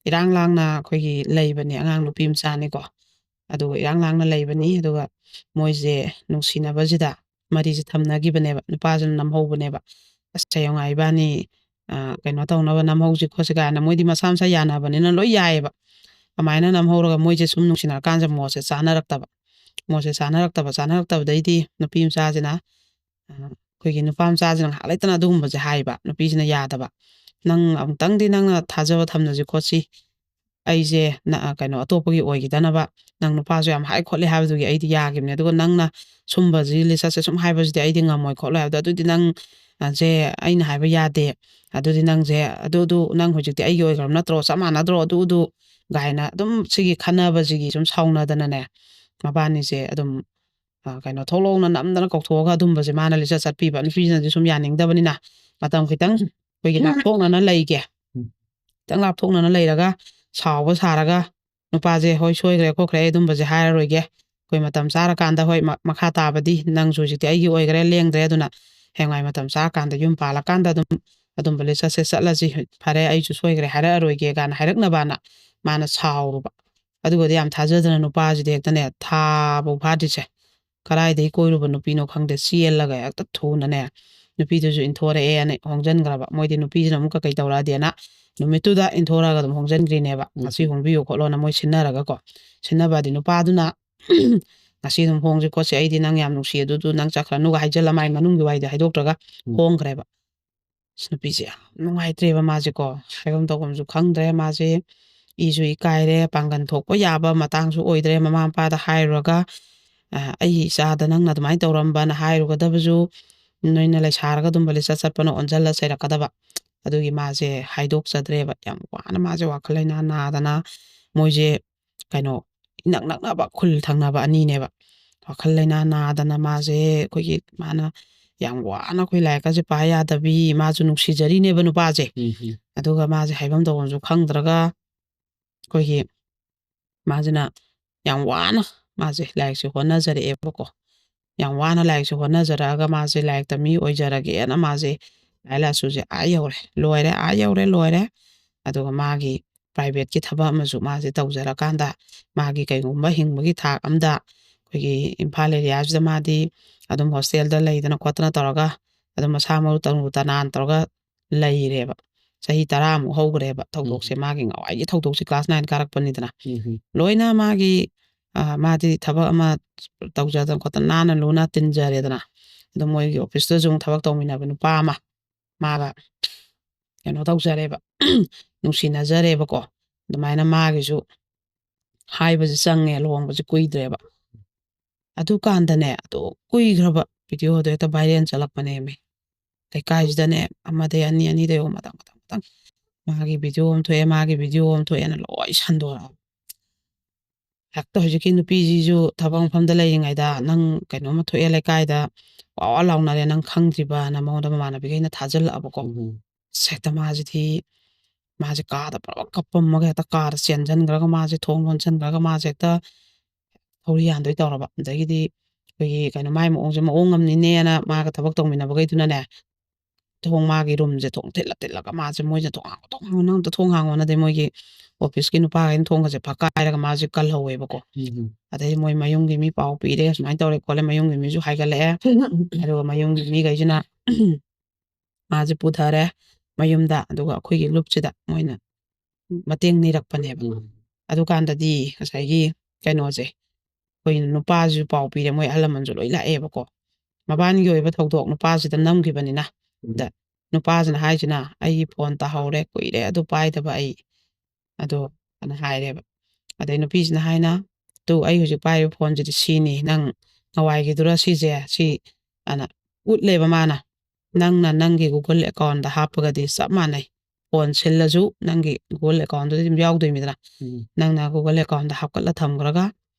ꯏꯔꯥꯡ ꯂꯥꯡꯅ ꯑꯩꯈꯣꯏꯒꯤ ꯂꯩꯕꯅꯤ ꯑꯉꯥꯡ ꯅꯨꯄꯤ ꯃꯆꯥꯅꯤꯀꯣ ꯑꯗꯨꯒ ꯏꯔꯥꯡ ꯂꯥꯡꯅ ꯂꯩꯕꯅꯤ ꯑꯗꯨꯒ ꯃꯣꯏꯁꯦ ꯅꯨꯡꯁꯤꯅꯕꯁꯤꯗ ꯃꯔꯤꯁꯦ ꯊꯝꯅꯈꯤꯕꯅꯦꯕ ꯅꯨꯄꯥꯁꯤꯅ ꯅꯝꯍꯧꯕꯅꯦꯕ ꯑꯁ ꯆꯌꯦꯡꯉꯥ ꯏꯕꯥꯅꯤ ꯀꯩꯅꯣ ꯇꯧꯅꯕ ꯅꯝꯍꯧꯁꯤ ꯈꯣꯠꯁꯤ ꯀꯥꯏꯅ ꯃꯣꯏꯗꯤ ꯃꯁꯥ ꯌꯥꯅꯕꯅꯤꯅ ꯂꯣꯏ ꯌꯥꯏꯑꯕ ꯑꯗꯨꯃꯥꯏꯅ ꯅꯝꯍꯧꯔꯒ ꯃꯣꯏꯁꯦ ꯁꯨꯝ ꯅꯨꯡꯁꯤꯅꯔꯀꯥꯟꯁꯦ ꯃꯣꯠꯁꯦ ꯆꯥꯅꯔꯛꯇꯕꯗꯩꯗꯤ ꯅꯨꯄꯤ ꯃꯆꯥꯁꯤꯅ ꯑꯩꯈꯣꯏꯒꯤ ꯅꯨꯄꯥ ꯃꯆꯥꯁꯤꯅ ꯉꯥꯏꯍꯥꯛ ꯂꯩꯇꯅ ꯑꯗꯨꯒꯨꯝꯕꯁꯦ ꯍꯥꯏꯕ ꯅꯨꯄꯤꯁꯤꯅ ꯌꯥꯗꯕ ꯅꯪ ꯑꯃꯨꯛꯇꯪꯗꯤ ꯅꯪꯅ ꯊꯥꯖꯕ ꯊꯝꯅꯁꯤ ꯈꯣꯠꯁꯤ ꯑꯩꯁꯦ ꯀꯩꯅꯣ ꯑꯇꯣꯞꯄꯒꯤ ꯑꯣꯏꯈꯤꯗꯅꯕ ꯅꯪ ꯅꯨꯄꯥꯁꯨ ꯌꯥꯝ ꯍꯥꯏ ꯈꯣꯠꯂꯦ ꯍꯥꯏꯕꯗꯨꯒꯤ ꯑꯩꯗꯤ ꯌꯥꯈꯤꯕꯅꯦ ꯑꯗꯨꯒ ꯅꯪꯅ ꯁꯨꯝꯕꯁꯤ ꯂꯤꯆꯠꯁꯦ ꯁꯨꯝ ꯍꯥꯏꯕꯁꯤꯗꯤ ꯑꯩꯗꯤ ꯉꯝꯃꯣꯏ ꯈꯣꯠꯂꯣꯏ ꯍꯥꯏꯕꯗꯣ ꯑꯗꯨꯗꯤ ꯅꯪ ꯁꯦ ꯑꯩꯅ ꯍꯥꯏꯕ ꯌꯥꯗꯦ ꯑꯗꯨꯗꯤ ꯅꯪꯁꯦ ꯅꯪ ꯍꯧꯖꯤꯛꯇꯤ ꯑꯩꯒꯤ ꯑꯣꯏꯈ꯭ꯔꯕ ꯅꯠꯇ꯭ꯔꯣ ꯆꯞ ꯃꯥꯟꯅꯗ꯭ꯔꯣ ꯒꯥꯏꯅ ꯑꯗꯨꯝ ꯁꯤꯒꯤ ꯈꯟꯅꯕꯁꯤꯒꯤ ꯁꯨꯝ ꯁꯥꯎꯅꯗꯅꯅꯦ ꯃꯕꯥꯅꯤꯁꯦ ꯑꯗꯨꯝ ꯀꯩꯅꯣ ꯊꯣꯛꯂꯧꯅ ꯅꯝꯗꯅ ꯀꯧꯊꯣꯛꯑꯒ ꯑꯗꯨꯝꯕꯁꯦ ꯃꯥꯅ ꯂꯤꯆꯠ ꯆꯠꯄꯤꯕ ꯅꯨꯄꯤꯁꯤꯅꯗꯤ ꯁꯨꯝ ꯌꯥꯅꯤꯡꯗꯕꯅꯤꯅ ꯃꯇꯝ ꯈꯤꯇꯪ ꯑꯩꯈꯣꯏꯒꯤ ꯂꯥꯞꯊꯣꯛꯅꯅ ꯂꯩꯒꯦ ꯈꯤꯇꯪ ꯂꯥꯞꯊꯣꯛꯅꯅ ꯂꯩꯔꯒ ꯁꯥꯎꯕ ꯁꯥꯔꯒ ꯅꯨꯄꯥꯁꯦ ꯍꯣꯏ ꯁꯣꯏꯈ꯭ꯔꯦ ꯈꯣꯠꯈ꯭ꯔꯦ ꯑꯩ ꯑꯗꯨꯝꯕꯁꯦ ꯍꯥꯏꯔꯔꯣꯏꯒꯦ ꯑꯩꯈꯣꯏ ꯃꯇꯝ ꯆꯥꯔꯀꯥꯟꯗ ꯍꯣꯏ ꯃꯈꯥ ꯇꯥꯕꯗꯤ ꯅꯪꯁꯨ ꯍꯧꯖꯤꯛꯇꯤ ꯑꯩꯒꯤ ꯑꯣꯏꯈ꯭ꯔꯦ ꯂꯦꯡꯗ꯭ꯔꯦ ꯑꯗꯨꯅ ꯍꯌꯦꯡꯋꯥꯏ ꯃꯇꯝ ꯆꯥꯔꯀꯥꯟꯗ ꯌꯨꯝ ꯄꯥꯜꯂꯀꯥꯟꯗ ꯑꯗꯨꯝꯕ ꯂꯤꯆꯠꯁꯦ ꯆꯠꯂꯁꯤ ꯐꯔꯦ ꯑꯩꯁꯨ ꯁꯣꯏꯈ꯭ꯔꯦ ꯍꯥꯏꯔꯛꯑꯔꯣꯏꯒꯦ ꯀꯥꯏꯅ ꯍꯥꯏꯔꯛꯅꯕꯅ ꯃꯥꯅ ꯁꯥꯎꯔꯨꯕ ꯑꯗꯨꯒꯗꯤ ꯌꯥꯝ ꯊꯥꯖꯗꯅ ꯅꯨꯄꯥꯁꯤꯗꯤ ꯍꯦꯛꯇꯅꯦ ꯊꯥꯕꯧ ꯐꯥꯗ꯭ꯔꯤꯁꯦ ꯀꯗꯥꯏꯗꯒꯤ ꯀꯣꯏꯔꯨꯕ ꯅꯨꯄꯤꯅꯣ ꯈꯪꯗꯦ ꯆꯦꯜꯂꯒ ꯍꯦꯛꯇ ꯊꯨꯅꯅꯦ ꯅꯨꯄꯤꯗꯨꯁꯨ ꯏꯟꯊꯣꯔꯛꯑꯦꯅ ꯍꯣꯡꯖꯤꯟꯈ꯭ꯔꯕ ꯃꯣꯏꯗꯤ ꯅꯨꯄꯤꯁꯤꯅ ꯑꯃꯨꯛꯀ ꯀꯩ ꯇꯧꯔꯛꯑꯗꯤꯅ ꯅꯨꯃꯤꯠꯇꯨꯗ ꯏꯟꯊꯣꯔꯛꯑꯒ ꯑꯗꯨꯝ ꯍꯣꯡꯖꯤꯟꯈ꯭ꯔꯤꯅꯦꯕ ꯉꯁꯤ ꯍꯣꯡꯕꯤꯌꯨ ꯈꯣꯠꯂꯣꯅ ꯃꯣꯏ ꯁꯤꯟꯅꯔꯒꯀꯣ ꯁꯤꯟꯅꯕꯗꯤ ꯅꯨꯄꯥꯗꯨꯅ ꯉꯁꯤ ꯑꯗꯨꯝ ꯍꯣꯡꯁꯤ ꯈꯣꯠꯁꯤ ꯑꯩꯗꯤ ꯅꯪ ꯌꯥꯝ ꯅꯨꯡꯁꯤ ꯑꯗꯨꯗꯨ ꯅꯪ ꯆꯠꯈ꯭ꯔꯅꯨꯒ ꯍꯥꯏꯖꯤꯜꯂ ꯃꯥꯏ ꯃꯅꯨꯡꯒꯤ ꯋꯥꯔꯤꯗꯣ ꯍꯥꯏꯗꯣꯛꯇ꯭ꯔꯒ ꯍꯣꯡꯈ꯭ꯔꯦꯕ ꯅꯨꯄꯤꯁꯦ ꯌꯥꯝ ꯅꯨꯡꯉꯥꯏꯇ꯭ꯔꯦꯕ ꯃꯥꯁꯦꯀꯣ ꯍꯥꯏꯐꯝ ꯇꯧꯐꯝꯁꯨ ꯈꯪꯗ꯭ꯔꯦ ꯃꯥꯁꯦ ꯏꯁꯨ ꯏꯀꯥꯏꯔꯦ ꯄꯥꯡꯒꯟ ꯊꯣꯛꯄ ꯌꯥꯕ ꯃꯇꯥꯡꯁꯨ ꯑꯣꯏꯗ꯭ꯔꯦ ꯃꯃꯥ ꯃꯄꯥꯗ ꯍꯥꯏꯔꯨꯔꯒ ꯑꯩꯒꯤ ꯏꯆꯥꯗ ꯅꯪꯅ ꯑꯗꯨꯃꯥꯏꯅ ꯇꯧꯔꯝꯕꯅ ꯍꯥꯏꯔꯨꯒꯗꯕꯁꯨ ꯅꯣꯏꯅ ꯂꯩꯁꯥꯔꯒ ꯑꯗꯨꯝꯕ ꯂꯤꯆꯠ ꯆꯠꯄꯅ ꯑꯣꯟꯁꯤꯜꯂ ꯆꯩꯔꯛꯀꯗꯕ ꯑꯗꯨꯒꯤ ꯃꯥꯁꯦ ꯍꯥꯏꯗꯣꯛꯆꯗ꯭ꯔꯦꯕ ꯌꯥꯝ ꯋꯥꯅ ꯃꯥꯁꯦ ꯋꯥꯈꯜ ꯂꯩꯅꯥ ꯅꯥꯗꯅ ꯃꯣꯏꯁꯦ ꯀꯩꯅꯣ ꯏꯅꯛ ꯅꯛꯅꯕ ꯈꯨꯜ ꯊꯪꯅꯕ ꯑꯅꯤꯅꯦꯕ ꯋꯥꯈꯜ ꯂꯩꯅꯥ ꯅꯥꯗꯅ ꯃꯥꯁꯦ ꯑꯩꯈꯣꯏꯒꯤ ꯃꯥꯅ ꯌꯥꯝ ꯋꯥꯅ ꯑꯩꯈꯣꯏ ꯂꯥꯏꯔꯤꯛꯀꯁꯦ ꯄꯥ ꯌꯥꯗꯕꯤ ꯃꯥꯁꯨ ꯅꯨꯡꯁꯤꯖꯔꯤꯅꯦꯕ ꯅꯨꯄꯥꯁꯦ ꯑꯗꯨꯒ ꯃꯥꯁꯦ ꯍꯥꯏꯐꯝ ꯇꯧꯐꯝꯁꯨ ꯈꯪꯗ꯭ꯔꯒ ꯑꯩꯈꯣꯏꯒꯤ ꯃꯥꯁꯤꯅ ꯌꯥꯝ ꯋꯥꯅ ꯃꯥꯁꯦ ꯂꯥꯏꯔꯤꯛꯁꯦ ꯍꯣꯠꯅꯖꯔꯛꯑꯦꯕꯀꯣ ꯌꯥꯝ ꯋꯥꯅ ꯂꯥꯏꯔꯤꯛꯁꯦ ꯍꯣꯠꯅꯖꯔꯛꯑꯒ ꯃꯥꯁꯦ ꯂꯥꯏꯔꯤꯛꯇ ꯃꯤ ꯑꯣꯏꯖꯔꯒꯦꯅ ꯃꯥꯁꯦ ꯂꯥꯏꯔꯤꯛ ꯂꯥꯏꯁꯨꯁꯦ ꯂꯣꯏꯔꯦ ꯂꯣꯏꯔꯦ ꯑꯗꯨꯒ ꯃꯥꯒꯤ ꯄ꯭ꯔꯥꯏꯚꯦꯠꯀꯤ ꯊꯕꯛ ꯑꯃꯁꯨ ꯃꯥꯁꯦ ꯇꯧꯖꯔꯀꯥꯟꯗ ꯃꯥꯒꯤ ꯀꯩꯒꯨꯝꯕ ꯍꯤꯡꯕꯒꯤ ꯊꯥꯛ ꯑꯝꯗ ꯑꯩꯈꯣꯏꯒꯤ ꯏꯝꯐꯥꯜ ꯑꯦꯔꯤꯌꯥꯁꯤꯗ ꯃꯥꯗꯤ ꯑꯗꯨꯝ ꯍꯣꯁꯇꯦꯜꯗ ꯂꯩꯗꯅ ꯈꯣꯠꯇꯅ ꯇꯧꯔꯒ ꯑꯗꯨꯝ ꯃꯁꯥ ꯃꯎ ꯇꯔꯨ ꯇꯅꯥꯟ ꯇꯧꯔꯒ ꯂꯩꯔꯦꯕ ꯆꯍꯤ 10 ꯍꯧꯈ꯭ꯔꯦꯕ ꯊꯧꯗꯣꯛꯁꯦ ꯃꯥꯒꯤ ꯉꯋꯥꯏꯒꯤ ꯊꯧꯗꯣꯛꯁꯦ ꯀ꯭ꯂꯥꯁ 9 ꯀꯥꯔꯛꯄꯅꯤꯗꯅ ꯂꯣꯏꯅ ꯃꯥꯒꯤ ꯃꯥꯗꯤ ꯊꯕꯛ ꯑꯃ ꯇꯧꯖꯗꯅ ꯈꯣꯠꯇꯅ ꯅꯥꯟꯅ ꯂꯨꯅ ꯇꯤꯟꯖꯔꯦꯗꯅ ꯑꯗꯨꯝ ꯃꯣꯏꯒꯤ ꯑꯣꯐꯤꯁꯇꯁꯨ ꯑꯃꯨꯛ ꯊꯕꯛ ꯇꯧꯃꯤꯟꯅꯕ ꯅꯨꯄꯥ ꯑꯃ ꯃꯥꯒ ꯀꯩꯅꯣ ꯇꯧꯖꯔꯦꯕ ꯅꯨꯡꯁꯤꯅꯖꯔꯦꯕꯀꯣ ꯑꯗꯨꯃꯥꯏꯅ ꯃꯥꯒꯤꯁꯨ ꯍꯥꯏꯕꯁꯦ ꯆꯪꯉꯦ ꯂꯨꯍꯣꯡꯕꯁꯦ ꯀꯨꯏꯗ꯭ꯔꯦꯕ ꯑꯗꯨꯀꯥꯟꯗꯅꯦ ꯑꯗꯨ ꯀꯨꯏꯈ꯭ꯔꯕ ꯚꯤꯗꯤꯑꯣꯗꯣ ꯍꯦꯛꯇ ꯚꯥꯏꯔꯦꯜ ꯆꯠꯂꯛꯄꯅꯦꯃꯤ ꯂꯩꯀꯥꯏꯁꯤꯗꯅꯦ ꯑꯃꯗꯩ ꯑꯅꯤꯗꯩ ꯑꯍꯨꯝ ꯃꯊꯪ ꯃꯥꯒꯤ ꯚꯤꯗꯤꯑꯣ ꯑꯃ ꯊꯣꯛꯑꯦ ꯃꯥꯒꯤ ꯚꯤꯗꯤꯑꯣ ꯑꯃ ꯊꯣꯛꯑꯦꯅ ꯂꯣꯏ ꯁꯟꯗꯣꯔꯛꯑꯕ ꯍꯦꯛꯇ ꯍꯧꯖꯤꯛꯀꯤ ꯅꯨꯄꯤꯁꯤꯁꯨ ꯊꯕꯛ ꯃꯐꯝꯗ ꯂꯩꯔꯤꯉꯩꯗ ꯅꯪ ꯀꯩꯅꯣꯝꯃ ꯊꯣꯛꯑꯦ ꯂꯩꯀꯥꯏꯗ ꯋꯥ ꯂꯥꯎꯅꯔꯦ ꯅꯪ ꯈꯪꯗ꯭ꯔꯤꯕꯅ ꯃꯉꯣꯟꯗ ꯃꯃꯥꯟꯅꯕꯤꯈꯩꯅ ꯊꯥꯖꯤꯜꯂꯛꯑꯕꯀꯣ ꯍꯦꯛꯇ ꯃꯥꯁꯦ ꯀꯥꯗ ꯄꯨꯂꯞ ꯀꯞꯄꯝꯃꯒ ꯍꯦꯛꯇ ꯀꯥꯗ ꯆꯦꯟꯁꯤꯟꯈ꯭ꯔꯒ ꯃꯥꯁꯦ ꯊꯣꯡ ꯂꯣꯟꯁꯤꯟꯈ꯭ꯔꯒ ꯃꯥꯁꯦ ꯍꯦꯛꯇ ꯊꯧꯔꯤ ꯌꯥꯟꯗꯣꯏ ꯇꯧꯔꯕ ꯑꯗꯒꯤꯗꯤ ꯑꯩꯈꯣꯏꯒꯤ ꯀꯩꯅꯣ ꯃꯥꯏ ꯃꯑꯣꯡꯁꯦ ꯃꯑꯣꯡ ꯑꯃꯅꯤꯅꯦꯅ ꯃꯥꯒ ꯊꯕꯛ ꯇꯧꯃꯤꯟꯅꯕꯈꯩꯗꯨꯅꯅꯦ ꯃꯥꯒꯤ ꯔꯨꯝꯁꯦ ꯊꯣꯡ ꯊꯤꯜꯂꯒ ꯃꯥꯁꯦ ꯃꯣꯏꯁꯦ ꯊꯣꯡ ꯍꯥꯡꯉꯣ ꯅꯪ ꯑꯝꯇ ꯊꯣꯡ ꯍꯥꯡꯉꯣꯅꯗꯤ ꯃꯣꯏꯒꯤ ꯑꯣꯐꯤꯁꯀꯤ ꯅꯨꯄꯥꯈꯩꯅ ꯊꯣꯡꯒꯁꯦ ꯐꯛꯀꯥꯏꯔꯒ ꯃꯥꯁꯦ ꯀꯜꯍꯧꯋꯦꯕꯀꯣ ꯑꯗꯩ ꯃꯣꯏ ꯃꯌꯨꯝꯒꯤ ꯃꯤ ꯄꯥꯎ ꯄꯤꯔꯦ ꯁꯨꯃꯥꯏꯅ ꯇꯧꯔꯦ ꯈꯣꯠꯂꯦ ꯃꯌꯨꯝꯒꯤ ꯃꯤꯁꯨ ꯍꯥꯏꯒꯠꯂꯛꯑꯦ ꯑꯗꯨꯒ ꯃꯌꯨꯝꯒꯤ ꯃꯤꯈꯩꯁꯤꯅ ꯃꯥꯁꯦ ꯄꯨꯊꯔꯦ ꯃꯌꯨꯝꯗ ꯑꯗꯨꯒ ꯑꯩꯈꯣꯏꯒꯤ ꯂꯨꯞꯁꯤꯗ ꯃꯣꯏꯅ ꯃꯇꯦꯡ ꯅꯤꯔꯛꯄꯅꯦꯕ ꯑꯗꯨꯀꯥꯟꯗꯗꯤ ꯉꯁꯥꯏꯒꯤ ꯀꯩꯅꯣꯁꯦ ꯑꯩꯈꯣꯏ ꯅꯨꯄꯥꯁꯤꯁꯨ ꯄꯥꯎ ꯄꯤꯔꯦ ꯃꯣꯏ ꯑꯍꯜ ꯂꯃꯟꯁꯨ ꯂꯣꯏ ꯂꯥꯛꯑꯦꯕꯀꯣ ꯃꯕꯥꯅꯤꯒꯤ ꯑꯣꯏꯕ ꯊꯧꯗꯣꯛ ꯅꯨꯄꯥꯁꯤꯗ ꯅꯝꯈꯤꯕꯅꯤꯅ ꯗ ꯅꯨꯄꯥꯁꯤꯅ ꯍꯥꯏꯁꯤꯅ ꯑꯩꯒꯤ ꯐꯣꯟ ꯇꯥꯍꯧꯔꯦ ꯀꯨꯏꯔꯦ ꯑꯗꯨ ꯄꯥꯏꯗꯕ ꯑꯩ ꯑꯗꯣ ꯑꯅ ꯍꯥꯏꯔꯦꯕ ꯑꯗꯩ ꯅꯨꯄꯤꯁꯤꯅ ꯍꯥꯏꯅ ꯑꯩ ꯍꯧꯖꯤꯛ ꯄꯥꯏꯔꯤꯕ ꯐꯣꯟꯁꯤꯗꯤ ꯁꯤꯅꯤ ꯅꯪ ꯅꯋꯥꯏꯒꯤꯗꯨꯔ ꯁꯤꯁꯦ ꯁꯤ ꯑꯅ ꯎꯠꯂꯦꯕ ꯃꯥꯅ ꯅꯪꯅ ꯅꯪꯒꯤ ꯒꯨꯒꯜ ꯑꯦꯀꯥꯎꯟꯗ ꯍꯥꯞꯄꯒꯗꯤ ꯆꯞ ꯃꯥꯟꯅꯩ ꯐꯣꯟ ꯁꯤꯜꯂꯁꯨ ꯅꯪꯒꯤ ꯒꯨꯒꯜ ꯑꯦꯀꯥꯎꯟꯗꯨꯗꯤ ꯑꯗꯨꯝ ꯌꯥꯎꯗꯣꯏꯅꯤꯗꯅ ꯅꯪꯅ ꯒꯨꯒꯜ ꯑꯦꯀꯥꯎꯟꯗ ꯍꯥꯞꯀꯠꯂ ꯊꯝꯈ꯭ꯔꯒ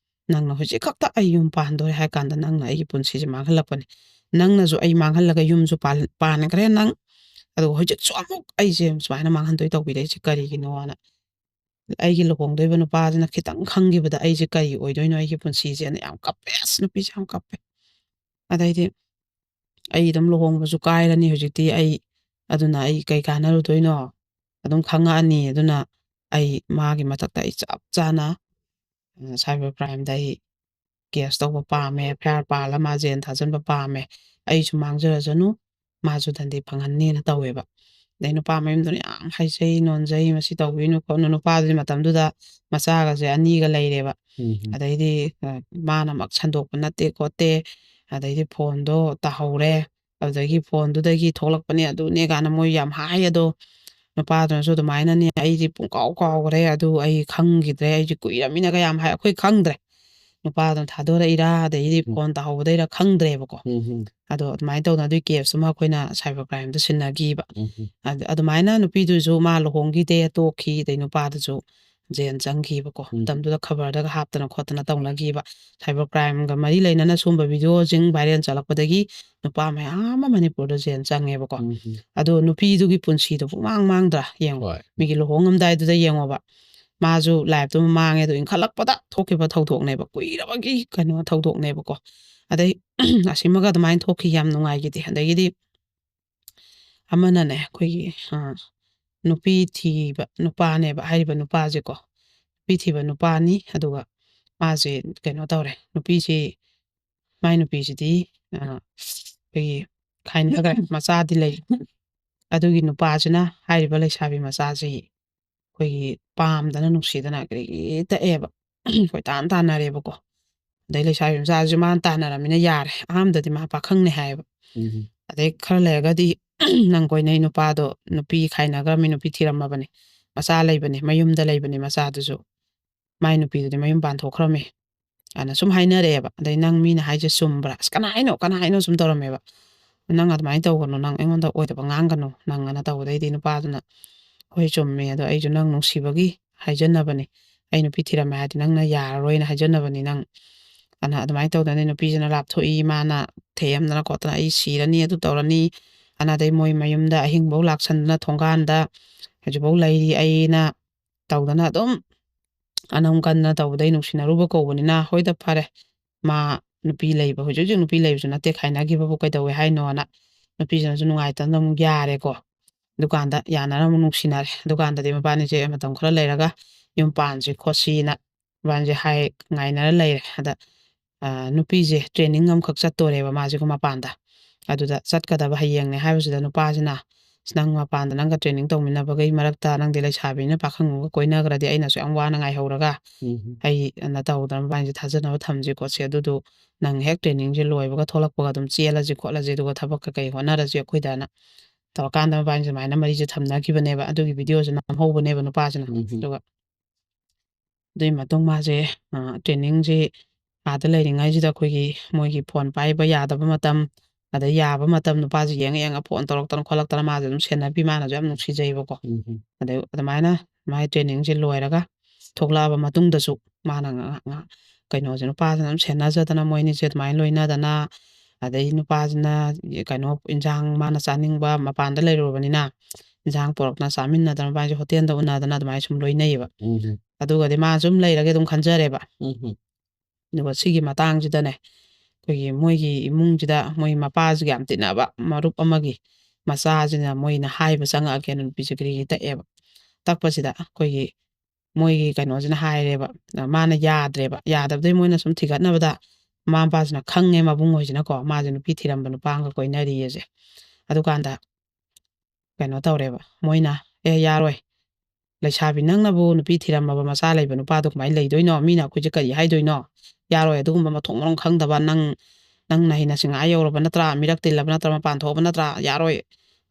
ꯅꯪꯅ ꯍꯧꯖꯤꯛ ꯈꯛꯇ ꯑꯩ ꯌꯨꯝ ꯄꯥꯟꯗꯣꯔꯦ ꯍꯥꯏ ꯀꯥꯟꯗ ꯅꯪꯅ ꯑꯩꯒꯤ ꯄꯨꯟꯁꯤꯁꯦ ꯃꯥꯡꯍꯜꯂꯛꯄꯅꯤ ꯅꯪꯅꯁꯨ ꯑꯩ ꯃꯥꯡꯍꯜꯂꯒ ꯌꯨꯝꯁꯨ ꯄꯥꯟꯈ꯭ꯔꯦ ꯅꯪ ꯑꯗꯨꯒ ꯍꯧꯖꯤꯛꯁꯨ ꯑꯃꯨꯛ ꯑꯩꯁꯦ ꯁꯨꯃꯥꯏꯅ ꯃꯥꯡꯍꯟꯗꯣꯏ ꯇꯧꯕꯤꯔꯛꯏꯁꯦ ꯀꯔꯤꯒꯤꯅꯣꯅ ꯑꯩꯒꯤ ꯂꯨꯍꯣꯡꯗꯣꯏꯕ ꯅꯨꯄꯥꯁꯤꯅ ꯈꯤꯇꯪ ꯈꯪꯈꯤꯕꯗ ꯑꯩꯁꯦ ꯀꯔꯤ ꯑꯣꯏꯗꯣꯏꯅꯣ ꯑꯩꯒꯤ ꯄꯨꯟꯁꯤꯁꯦꯅ ꯌꯥꯝ ꯀꯞꯄꯦ ꯑꯁ ꯅꯨꯄꯤꯁꯦ ꯌꯥꯝ ꯀꯞꯄꯦ ꯑꯗꯩꯗꯤ ꯑꯩ ꯑꯗꯨꯝ ꯂꯨꯍꯣꯡꯕꯁꯨ ꯀꯥꯏꯔꯅꯤ ꯍꯧꯖꯤꯛꯇꯤ ꯑꯗꯨꯅ ꯑꯩ ꯀꯩ ꯀꯥꯟꯅꯔꯨꯗꯣꯏꯅೋ ꯑꯗꯨꯝ ꯈꯪꯉꯛꯑꯅꯤ ꯑꯗꯨꯅ ꯑꯩ ꯃꯥꯒꯤ ꯃꯊꯛꯇ ꯑꯩ ꯆꯞ ꯆꯥꯅ ꯁꯥꯏꯕꯔ ꯀ꯭ꯔꯥꯏꯝꯗ ꯑꯩ ꯀꯦꯁ ꯇꯧꯕ ꯄꯥꯝꯃꯦ FIR ꯄꯥꯜꯂ ꯃꯥ ꯖꯦꯜ ꯊꯥꯖꯤꯟꯕ ꯄꯥꯝꯃꯦ ꯑꯩꯁꯨ ꯃꯥꯡꯖꯔꯁꯅꯨ ꯃꯥꯁꯨ ꯗꯟꯗꯤ ꯐꯪꯍꯟꯅꯤꯅ ꯇꯧꯋꯦꯕ ꯑꯗꯩ ꯅꯨꯄꯥ ꯃꯌꯨꯝꯗꯨꯅ ꯌꯥꯝ ꯍꯥꯏꯖꯩ ꯅꯣꯟꯖꯩ ꯃꯁꯤ ꯇꯧꯕꯤꯅꯨ ꯈꯣꯠꯅꯨ ꯅꯨꯄꯥꯗꯨꯗꯤ ꯃꯇꯝꯗꯨꯗ ꯃꯆꯥꯒꯁꯦ 2ꯒ ꯂꯩꯔꯦꯕ ꯑꯗꯩꯗꯤ ꯃꯥꯅꯃꯛ ꯁꯟꯗꯣꯛꯄ ꯅꯠꯇꯦ ꯈꯣꯠꯇꯦ ꯑꯗꯩꯗꯤ ꯐꯣꯟꯗꯣ ꯇꯥꯍꯧꯔꯦ ꯑꯗꯨꯗꯒꯤ ꯐꯣꯟꯗꯨꯗꯒꯤ ꯊꯣꯛꯂꯛꯄꯅꯦ ꯑꯗꯨꯅꯦ ꯀꯥꯟꯅ ꯃꯣꯏ ꯌꯥꯝ ꯍꯥꯏ ꯑꯗꯣ ꯅꯨꯄꯥꯗꯨꯅꯁꯨ ꯑꯗꯨꯃꯥꯏꯅꯅꯦ ꯑꯩꯗꯤ ꯄꯨꯡꯀꯥꯎ ꯀꯥꯎꯈ꯭ꯔꯦ ꯑꯗꯨ ꯑꯩ ꯈꯪꯈꯤꯗ꯭ꯔꯦ ꯑꯩꯁꯦ ꯀꯨꯏꯔꯃꯤꯅꯒ ꯌꯥꯝ ꯍꯥꯏ ꯑꯩꯈꯣꯏ ꯈꯪꯗ꯭ꯔꯦ ꯅꯨꯄꯥꯗꯨꯅ ꯊꯥꯗꯣꯔꯛꯏꯔꯥ ꯑꯗꯩꯗꯤ ꯐꯣꯟ ꯇꯥꯍꯧꯕꯗꯩꯔꯥ ꯈꯪꯗ꯭ꯔꯦꯕꯀꯣ ꯑꯗꯣ ꯑꯗꯨꯃꯥꯏꯅ ꯇꯧꯗꯅ ꯑꯗꯨꯒꯤ ꯀꯦꯁꯇꯨꯃ ꯑꯩꯈꯣꯏꯅ ꯁꯥꯏꯕꯔ ꯀ꯭ꯔꯥꯏꯝꯗ ꯁꯤꯟꯅꯈꯤꯕ ꯑꯗꯨꯃꯥꯏꯅ ꯅꯨꯄꯤꯗꯨꯁꯨ ꯃꯥ ꯂꯨꯍꯣꯡꯈꯤꯗꯦ ꯇꯣꯛꯈꯤ ꯑꯗꯩ ꯅꯨꯄꯥꯗꯨꯁꯨ ꯖꯦꯜ ꯆꯪꯈꯤꯕꯀꯣ ꯃꯇꯝꯗꯨꯗ ꯈꯕꯔꯗꯒ ꯍꯥꯞꯇꯅ ꯈꯣꯠꯇꯅ ꯇꯧꯅꯈꯤꯕ ꯁꯥꯏꯕꯔ ꯀ꯭ꯔꯥꯏꯝꯒ ꯃꯔꯤ ꯂꯩꯅꯅ ꯁꯨꯝꯕ ꯚꯤꯗꯤꯑꯣꯁꯤꯡ ꯚꯥꯏꯔꯦꯜ ꯆꯠꯂꯛꯄꯗꯒꯤ ꯅꯨꯄꯥ ꯃꯌꯥꯝ ꯑꯃ ꯃꯅꯤꯄꯨꯔꯗ ꯖꯦꯜ ꯆꯪꯉꯦꯕꯀꯣ ꯑꯗꯣ ꯅꯨꯄꯤꯗꯨꯒꯤ ꯄꯨꯟꯁꯤꯗꯣ ꯄꯨꯡꯃꯥꯡ ꯃꯥꯡꯗ꯭ꯔꯥ ꯌꯦꯡꯉꯣ ꯃꯤꯒꯤ ꯂꯨꯍꯣꯡꯉꯝꯗꯥꯏꯗꯨꯗ ꯌꯦꯡꯉꯣꯕ ꯃꯥꯁꯨ ꯂꯥꯏꯐꯇꯨ ꯃꯥꯡꯉꯦ ꯑꯗꯣ ꯏꯟꯈꯠꯂꯛꯄꯗ ꯊꯣꯛꯈꯤꯕ ꯊꯧꯗꯣꯛꯅꯦꯕ ꯀꯨꯏꯔꯕꯒꯤ ꯀꯩꯅꯣ ꯊꯧꯗꯣꯛꯅꯦꯕꯀꯣ ꯑꯗꯩ ꯑꯁꯤꯃꯒ ꯑꯗꯨꯃꯥꯏꯅ ꯊꯣꯛꯈꯤ ꯌꯥꯝ ꯅꯨꯡꯉꯥꯏꯈꯤꯗꯦ ꯑꯗꯒꯤꯗꯤ ꯑꯃꯅꯅꯦ ꯑꯩꯈꯣꯏꯒꯤ ꯅꯨꯄꯤ ꯊꯤꯕ ꯅꯨꯄꯥꯅꯦꯕ ꯍꯥꯏꯔꯤꯕ ꯅꯨꯄꯥꯁꯦꯀꯣ ꯅꯨꯄꯤ ꯊꯤꯕ ꯅꯨꯄꯥꯅꯤ ꯑꯗꯨꯒ ꯃꯥꯁꯦ ꯀꯩꯅꯣ ꯇꯧꯔꯦ ꯅꯨꯄꯤꯁꯤ ꯃꯥꯏ ꯅꯨꯄꯤꯁꯤꯗꯤ ꯑꯩꯈꯣꯏꯒꯤ ꯈꯥꯏꯅꯈ꯭ꯔꯦ ꯃꯆꯥꯗꯤ ꯂꯩ ꯑꯗꯨꯒꯤ ꯅꯨꯄꯥꯁꯤꯅ ꯍꯥꯏꯔꯤꯕ ꯂꯩꯁꯥꯕꯤ ꯃꯆꯥꯁꯤ ꯑꯩꯈꯣꯏꯒꯤ ꯄꯥꯝꯗꯅ ꯅꯨꯡꯁꯤꯗꯅ ꯀꯔꯤ ꯇꯛꯑꯦꯕ ꯀꯣꯏꯇꯥꯟ ꯇꯥꯟꯅꯔꯦꯕꯀꯣ ꯑꯗꯩ ꯂꯩꯁꯥꯕꯤ ꯃꯆꯥꯁꯤꯁꯨ ꯃꯥꯅ ꯇꯥꯟꯅꯔꯝꯃꯤꯅ ꯌꯥꯔꯦ ꯑꯍꯥꯟꯕꯗꯗꯤ ꯃꯥ ꯄꯥꯈꯪꯅꯦ ꯍꯥꯏꯌꯦꯕ ꯑꯗꯩ ꯈꯔ ꯂꯩꯔꯒꯗꯤ ꯅꯪ ꯀꯣꯏꯅꯩ ꯅꯨꯄꯥꯗꯣ ꯅꯨꯄꯤ ꯈꯥꯏꯅꯈ꯭ꯔꯕꯅꯤ ꯅꯨꯄꯤ ꯊꯤꯔꯝꯃꯕꯅꯤ ꯃꯆꯥ ꯂꯩꯕꯅꯤ ꯃꯌꯨꯝꯗ ꯂꯩꯕꯅꯤ ꯃꯆꯥꯗꯨꯁꯨ ꯃꯥꯏ ꯅꯨꯄꯤꯗꯨꯗꯤ ꯃꯌꯨꯝ ꯄꯥꯟꯊꯣꯛꯈ꯭ꯔꯃꯦ ꯑꯅ ꯁꯨꯝ ꯍꯥꯏꯅꯔꯛꯑꯦꯕ ꯑꯗꯩ ꯅꯪ ꯃꯤꯅ ꯍꯥꯏꯁꯦ ꯆꯨꯝꯕ꯭ꯔꯥ ꯑꯁ ꯀꯅꯥ ꯍꯥꯏꯅꯣ ꯁꯨꯝ ꯇꯧꯔꯝꯃꯦꯕ ꯅꯪ ꯑꯗꯨꯃꯥꯏꯅ ꯇꯧꯒꯅꯨ ꯅꯪ ꯑꯩꯉꯣꯟꯗ ꯑꯣꯏꯗꯕ ꯉꯥꯡꯒꯅꯨ ꯅꯪ ꯑꯅ ꯇꯧꯕꯗꯩꯗꯤ ꯅꯨꯄꯥꯗꯨꯅ ꯍꯣꯏ ꯆꯨꯝꯃꯦ ꯑꯗꯣ ꯑꯩꯁꯨ ꯅꯪ ꯅꯨꯡꯁꯤꯕꯒꯤ ꯍꯥꯏꯖꯟꯅꯕꯅꯤ ꯑꯩ ꯅꯨꯄꯤ ꯊꯤꯔꯝꯃꯦ ꯍꯥꯏꯔꯗꯤ ꯅꯪꯅ ꯌꯥꯔꯔꯣꯏꯅ ꯍꯥꯏꯖꯟꯅꯕꯅꯤ ꯅꯪ ꯑꯅ ꯑꯗꯨꯃꯥꯏꯅ ꯇꯧꯗꯅ ꯅꯨꯄꯤꯁꯤꯅ ꯂꯥꯞꯊꯣꯛꯏ ꯃꯥꯅ ꯊꯦꯝꯗꯅ ꯈꯣꯠꯇꯅ ꯑꯩ ꯁꯤꯔꯅꯤ ꯑꯗꯨ ꯇꯧꯔꯅꯤ ꯑꯅꯗꯩ ꯃꯣꯏ ꯃꯌꯨꯝꯗ ꯑꯍꯤꯡꯐꯧ ꯂꯥꯛꯁꯟꯗꯅ ꯊꯣꯡꯒꯥꯟꯗ ꯍꯧꯖꯤꯛꯐꯥꯎ ꯂꯩꯔꯤ ꯑꯩꯅ ꯇꯧꯗꯅ ꯑꯗꯨꯝ ꯑꯅꯝ ꯀꯟꯅ ꯇꯧꯕꯗꯩ ꯅꯨꯡꯁꯤꯅꯔꯨꯕ ꯀꯧꯕꯅꯤꯅ ꯍꯣꯏꯗ ꯐꯔꯦ ꯃꯥ ꯅꯨꯄꯤ ꯂꯩꯕ ꯍꯧꯖꯤꯛ ꯅꯨꯄꯤ ꯂꯩꯕꯁꯨ ꯅꯠꯇꯦ ꯈꯥꯏꯅꯈꯤꯕꯕꯨ ꯀꯩꯗꯧꯋꯦ ꯍꯥꯏꯅꯣꯅ ꯅꯨꯄꯤꯁꯤꯅꯁꯨ ꯅꯨꯡꯉꯥꯏꯇꯅ ꯑꯃꯨꯛ ꯌꯥꯔꯦꯀꯣ ꯗꯨꯀꯥꯟꯗ ꯌꯥꯅꯔ ꯑꯃꯨꯛ ꯅꯨꯡꯁꯤꯅꯔꯦ ꯗꯨꯀꯥꯟꯗꯗꯤ ꯃꯕꯥꯅꯤꯁꯦ ꯃꯇꯝ ꯈꯔ ꯂꯩꯔꯒ ꯌꯨꯝ ꯄꯥꯟꯁꯤ ꯈꯣꯠꯁꯤꯅ ꯃꯕꯥꯅꯤꯁꯦ ꯉꯥꯏꯅꯔ ꯂꯩꯔꯦ ꯑꯗ ꯅꯨꯄꯤꯁꯦ ꯇ꯭ꯔꯦꯅꯤꯡ ꯑꯃꯈꯛ ꯆꯠꯇꯣꯔꯦꯕ ꯃꯥꯁꯤꯒ ꯃꯄꯥꯟꯗ ꯑꯗꯨꯗ ꯆꯠꯀꯗꯕ ꯍꯌꯦꯡꯅꯦ ꯍꯥꯏꯕꯁꯤꯗ ꯅꯨꯄꯥꯁꯤꯅ ꯅꯪ ꯃꯄꯥꯟꯗ ꯅꯪꯒ ꯇ꯭ꯔꯦꯅꯤꯡ ꯇꯧꯃꯤꯟꯅꯕꯒꯩ ꯃꯔꯛꯇ ꯅꯪꯗꯤ ꯂꯩꯁꯥꯕꯤꯅ ꯄꯥꯈꯪꯒ ꯀꯣꯏꯅꯈ꯭ꯔꯗꯤ ꯑꯩꯅꯁꯨ ꯌꯥꯝ ꯋꯥꯅ ꯉꯥꯏꯍꯧꯔꯒ ꯑꯩ ꯇꯧꯗꯅ ꯃꯕꯥꯅꯤꯁꯦ ꯊꯥꯖꯅꯕ ꯊꯝꯁꯤ ꯈꯣꯠꯁꯤ ꯑꯗꯨꯗꯨ ꯅꯪ ꯍꯦꯛ ꯇ꯭ꯔꯦꯅꯤꯡꯁꯦ ꯂꯣꯏꯕꯒ ꯊꯣꯛꯂꯛꯄꯒ ꯑꯗꯨꯝ ꯆꯦꯜꯂꯁꯤ ꯈꯣꯠꯂꯁꯤ ꯑꯗꯨꯒ ꯊꯕꯛ ꯀꯩ ꯍꯣꯠꯅꯔꯁꯤ ꯑꯩꯈꯣꯏꯗꯅ ꯇꯧꯔꯀꯥꯟꯗ ꯃꯕꯥꯅꯤ ꯁꯨꯃꯥꯏꯅ ꯃꯔꯤꯁꯦ ꯊꯝꯅꯈꯤꯕꯅꯦꯕ ꯑꯗꯨꯒꯤ ꯚꯤꯗꯤꯑꯣꯁꯤ ꯅꯝꯍꯧꯕꯅꯦꯕ ꯅꯨꯄꯥꯁꯤꯅ ꯑꯗꯨꯒ ꯑꯗꯨꯏ ꯃꯇꯨꯡ ꯃꯥꯁꯦ ꯇ꯭ꯔꯦꯅꯤꯡꯁꯦ ꯑꯥꯗ ꯂꯩꯔꯤꯉꯩꯁꯤꯗ ꯑꯩꯈꯣꯏꯒꯤ ꯃꯣꯏꯒꯤ ꯐꯣꯟ ꯄꯥꯏꯕ ꯌꯥꯗꯕ ꯃꯇꯝ ꯑꯗꯩ ꯌꯥꯕ ꯃꯇꯝ ꯅꯨꯄꯥꯁꯤ ꯌꯦꯡꯉ ꯐꯣꯟ ꯇꯧꯔꯛꯇꯅ ꯈꯣꯠꯂꯛꯇꯅ ꯃꯥꯁꯦ ꯑꯗꯨꯝ ꯁꯦꯟꯅꯕꯤ ꯃꯥꯅꯁꯨ ꯌꯥꯝ ꯅꯨꯡꯁꯤꯖꯩꯕꯀꯣ ꯑꯗꯩ ꯑꯗꯨꯃꯥꯏꯅ ꯃꯥꯒꯤ ꯇ꯭ꯔꯦꯅꯤꯡꯁꯦ ꯂꯣꯏꯔꯒ ꯊꯣꯛꯂꯛꯑꯕ ꯃꯇꯨꯡꯗꯁꯨ ꯃꯥꯅ ꯀꯩꯅꯣꯁꯦ ꯅꯨꯄꯥꯁꯤꯅ ꯑꯗꯨꯝ ꯁꯦꯟꯅꯖꯗꯅ ꯃꯣꯏꯅꯤꯁꯦ ꯑꯗꯨꯃꯥꯏꯅ ꯂꯣꯏꯅꯗꯅ ꯑꯗꯩ ꯅꯨꯄꯥꯁꯤꯅ ꯀꯩꯅꯣ ꯏꯟꯖꯥꯡ ꯃꯥꯅ ꯆꯥꯅꯤꯡꯕ ꯃꯄꯥꯟꯗ ꯂꯩꯔꯨꯔꯕꯅꯤ나 ꯏꯟꯖꯥꯡ ꯄꯣꯔꯛꯇꯅ ꯆꯥꯃꯤꯟꯅꯗꯅ ꯃꯕꯥꯅꯤꯁꯦ ꯍꯣꯇꯦꯜꯗ ꯎꯅꯗꯅ ꯑꯗꯨꯃꯥꯏꯅ ꯁꯨꯝ ꯂꯣꯏꯅꯩꯌꯦꯕ ꯑꯗꯨꯒꯗꯤ ꯃꯥ ꯁꯨꯝ ꯂꯩꯔꯒ ꯑꯗꯨꯝ ꯈꯟꯖꯔꯦꯕ ꯑꯗꯨꯒ ꯁꯤꯒꯤ ꯃꯇꯥꯡꯁꯤꯗꯅꯦ ꯑꯩꯈꯣꯏꯒꯤ ꯃꯣꯏꯒꯤ ꯏꯃꯨꯡꯁꯤꯗ ꯃꯣꯏ ꯃꯄꯥꯁꯤꯒ ꯌꯥꯝ ꯇꯤꯟꯅꯕ ꯃꯔꯨꯞ ꯑꯃꯒꯤ ꯃꯆꯥꯁꯤꯅ ꯃꯣꯏꯅ ꯍꯥꯏꯕ ꯆꯪꯉꯛꯑꯒꯦꯅ ꯅꯨꯄꯤꯁꯦ ꯀꯔꯤꯒꯤ ꯇꯛꯑꯦꯕ ꯇꯛꯄꯁꯤꯗ ꯑꯩꯈꯣꯏꯒꯤ ꯃꯣꯏꯒꯤ ꯀꯩꯅꯣꯁꯤꯅ ꯍꯥꯏꯔꯦꯕ ꯃꯥꯅ ꯌꯥꯗ꯭ꯔꯦꯕ ꯌꯥꯗꯕꯗꯩ ꯃꯣꯏꯅ ꯁꯨꯝ ꯊꯤꯒꯠꯅꯕꯗ ꯃꯃꯥ ꯃꯄꯥꯁꯤꯅ ꯈꯪꯉꯦ ꯃꯕꯨꯡꯉꯣꯏꯁꯤꯅꯀꯣ ꯃꯥꯁꯦ ꯅꯨꯄꯤ ꯊꯤꯔꯝꯕ ꯅꯨꯄꯥ ꯑꯃꯒ ꯀꯣꯏꯅꯔꯤꯌꯦꯁꯦ ꯑꯗꯨꯀꯥꯟꯗ ꯀꯩꯅꯣ ꯇꯧꯔꯦꯕ ꯃꯣꯏꯅ ꯌꯥꯔꯣꯏ ꯂꯩꯁꯥꯕꯤ ꯅꯪꯅꯕꯨ ꯅꯨꯄꯤ ꯊꯤꯔꯝꯃꯕ ꯃꯆꯥ ꯂꯩꯕ ꯅꯨꯄꯥꯗꯣ ꯀꯃꯥꯏꯅ ꯂꯩꯗꯣꯏꯅꯣ ꯃꯤꯅ ꯑꯩꯈꯣꯏꯁꯦ ꯀꯔꯤ ꯍꯥꯏꯗꯣꯏꯅꯣ ꯌꯥꯔꯣꯏ ꯑꯗꯨꯒꯨꯝꯕ ꯃꯊꯣꯡ ꯃꯔꯝ ꯈꯪꯗꯕ ꯅꯪꯅ ꯍꯩꯅ ꯁꯤꯡꯉꯥꯏ ꯌꯧꯔꯕ ꯅꯠꯇ꯭ꯔꯥ ꯃꯤꯔꯛ ꯇꯤꯜꯂꯕ ꯅꯠꯇ꯭ꯔꯥ ꯃꯄꯥꯟ ꯊꯣꯛꯑꯕ ꯅꯠꯇ꯭ꯔꯥ ꯌꯥꯔꯣꯏ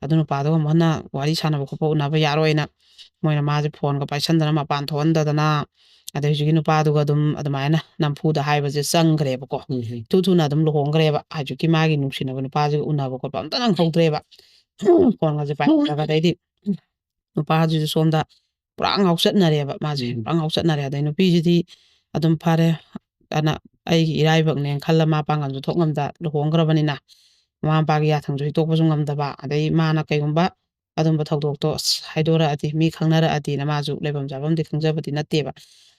ꯑꯗꯨ ꯅꯨꯄꯥꯗꯨꯒ ꯃꯨꯟꯅ ꯋꯥꯔꯤ ꯁꯥꯟꯅꯕ ꯈꯣꯠꯄ ꯎꯅꯕ ꯌꯥꯔꯣꯏꯅ ꯃꯣꯏꯅ ꯃꯥꯁꯦ ꯐꯣꯟꯒ ꯄꯥꯏꯁꯟꯗꯅ ꯃꯄꯥꯟ ꯊꯣꯛꯍꯟꯗꯗꯅ ꯑꯗꯩ ꯍꯧꯖꯤꯛꯀꯤ ꯅꯨꯄꯥꯗꯨꯒ ꯑꯗꯨꯝ ꯑꯗꯨꯃꯥꯏꯅ ꯅꯝꯐꯨꯗ ꯍꯥꯏꯕꯁꯦ ꯆꯪꯈ꯭ꯔꯦꯕꯀꯣ ꯊꯨꯅ ꯑꯗꯨꯝ ꯂꯨꯍꯣꯡꯈ꯭ꯔꯦꯕ ꯍꯧꯖꯤꯛꯀꯤ ꯃꯥꯒꯤ ꯅꯨꯡꯁꯤꯅꯕ ꯅꯨꯄꯥꯁꯤꯒ ꯎꯅꯕ ꯈꯣꯠꯄ ꯑꯝꯇ ꯅꯪꯍꯧꯗ꯭ꯔꯦꯕ ꯐꯣꯟꯒꯁꯦ ꯄꯥꯏꯔꯒ ꯑꯗꯩꯗꯤ ꯅꯨꯄꯥꯁꯤꯁꯨ ꯁꯣꯝꯗ ꯄꯨꯔꯥ ꯉꯥꯎꯆꯠꯅꯔꯦꯕ ꯃꯥꯁꯦ ꯄꯨꯔꯥ ꯉꯥꯎꯆꯠꯅꯔꯦ ꯑꯗꯩ ꯅꯨꯄꯤꯁꯤꯗꯤ ꯑꯗꯨꯝ ꯐꯔꯦ ꯑꯅ ꯑꯩꯒꯤ ꯏꯔꯥꯏꯕꯛꯅꯦꯅ ꯈꯜꯂ ꯃꯥ ꯄꯥꯡꯒꯜꯁꯨ ꯊꯣꯛ ꯉꯝꯗ ꯂꯨꯍꯣꯡꯈ꯭ꯔꯕꯅꯤꯅ ꯃꯃꯥ ꯃꯄꯥꯒꯤ ꯌꯥꯊꯪꯁꯨ ꯍꯤꯛꯇꯣꯛꯄꯁꯨ ꯉꯝꯗꯕ ꯑꯗꯩ ꯃꯥꯅ ꯀꯩꯒꯨꯝꯕ ꯑꯗꯨꯝꯕ ꯊꯧꯗꯣꯛꯇꯣ ꯍꯥꯏꯗꯣꯔꯛꯑꯗꯤ ꯃꯤ ꯈꯪꯅꯔꯛꯑꯗꯤꯅ ꯃꯥꯁꯨ ꯂꯩꯐꯝ ꯆꯥꯐꯝꯗꯤ ꯈꯪꯖꯕꯗꯤ ꯅꯠꯇꯦꯕ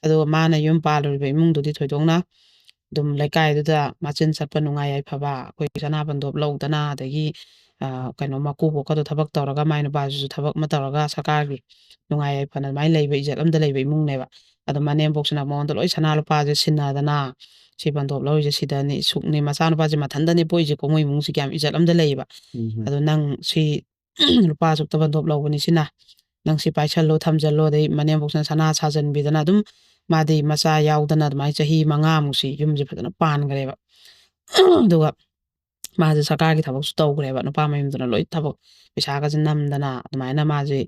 ꯑꯗꯨꯒ ꯃꯥꯅ ꯌꯨꯝ ꯄꯥꯜꯂꯨꯔꯤꯕ ꯏꯃꯨꯡꯗꯨꯗꯤ ꯊꯣꯏꯗꯣꯛꯅ ꯑꯗꯨꯝ ꯂꯩꯀꯥꯏꯗꯨꯗ ꯃꯆꯤꯟ ꯆꯠꯄ ꯅꯨꯡꯉꯥꯏ ꯌꯥꯏꯐꯕ ꯑꯩꯈꯣꯏꯒꯤ ꯁꯅꯥꯕꯟꯗꯣꯞ ꯂꯧꯗꯅ ꯑꯗꯒꯤ ꯀꯩꯅꯣ ꯃꯀꯨꯕꯣꯛꯀꯗꯣ ꯊꯕꯛ ꯇꯧꯔꯒ ꯃꯥꯏ ꯅꯨꯄꯥꯁꯤꯁꯨ ꯊꯕꯛ ꯑꯃ ꯇꯧꯔꯒ ꯁꯔꯀꯥꯔꯒꯤ ꯅꯨꯡꯉꯥꯏ ꯌꯥꯏꯐꯅ ꯑꯗꯨꯃꯥꯏꯅ ꯂꯩꯕ ꯏꯖꯠ ꯑꯝꯗ ꯂꯩꯕ ꯏꯃꯨꯡꯅꯦꯕ ꯑꯗꯣ ꯃꯅꯦꯝꯕꯣꯛꯁꯤꯅ ꯃꯉꯣꯟꯗ ꯂꯣꯏ ꯁꯅꯥ ꯂꯨꯄꯥꯁꯦ ꯁꯤꯟꯅꯗꯅ ꯁꯤ ꯕꯟꯗꯣꯞ ꯂꯧꯔꯤꯁꯦ ꯁꯤꯗꯅꯤ ꯁꯨꯛꯅꯤ ꯃꯆꯥꯅꯨꯄꯥꯁꯦ ꯃꯊꯟꯇꯅꯤ ꯄꯣꯛꯏꯁꯦꯀꯣ ꯃꯣꯏ ꯏꯃꯨꯡꯁꯤ ꯀꯌꯥꯝ ꯏꯖꯠ ꯑꯝꯗ ꯂꯩꯌꯦꯕ ꯑꯗꯣ ꯅꯪ ꯁꯤ ꯂꯨꯄꯥ ꯑꯁꯨꯛꯇ ꯕꯟꯗꯣꯞ ꯂꯧꯕꯅꯤ ꯁꯤꯅ ꯅꯪ ꯁꯤ ꯄꯥꯏꯁꯜꯂꯣ ꯊꯝꯖꯜꯂꯣ ꯑꯗꯩ ꯃꯅꯦꯝꯕꯣꯛꯁꯤꯅ ꯁꯅꯥ ꯁꯥꯖꯟꯕꯤꯗꯅ ꯑꯗꯨꯝ ꯃꯥꯗꯤ ꯃꯆꯥ ꯌꯥꯎꯗꯅ ꯑꯗꯨꯃꯥꯏꯅ ꯆꯍꯤ 5 ꯌꯨꯝꯁꯦ ꯐꯖꯅ ꯄꯥꯟꯈ꯭ꯔꯦꯕ ꯑꯗꯨꯒ ꯃꯥꯁꯦ ꯁꯔꯀꯥꯔꯒꯤ ꯊꯕꯛꯁꯨ ꯇꯧꯈ꯭ꯔꯦꯕ ꯅꯨꯄꯥ ꯃꯌꯨꯝꯗꯨꯅ ꯂꯣꯏ ꯊꯕꯛ ꯄꯩꯁꯥꯒꯁꯦ ꯅꯝꯗꯅ ꯑꯗꯨꯃꯥꯏꯅ ꯃꯥꯁꯦ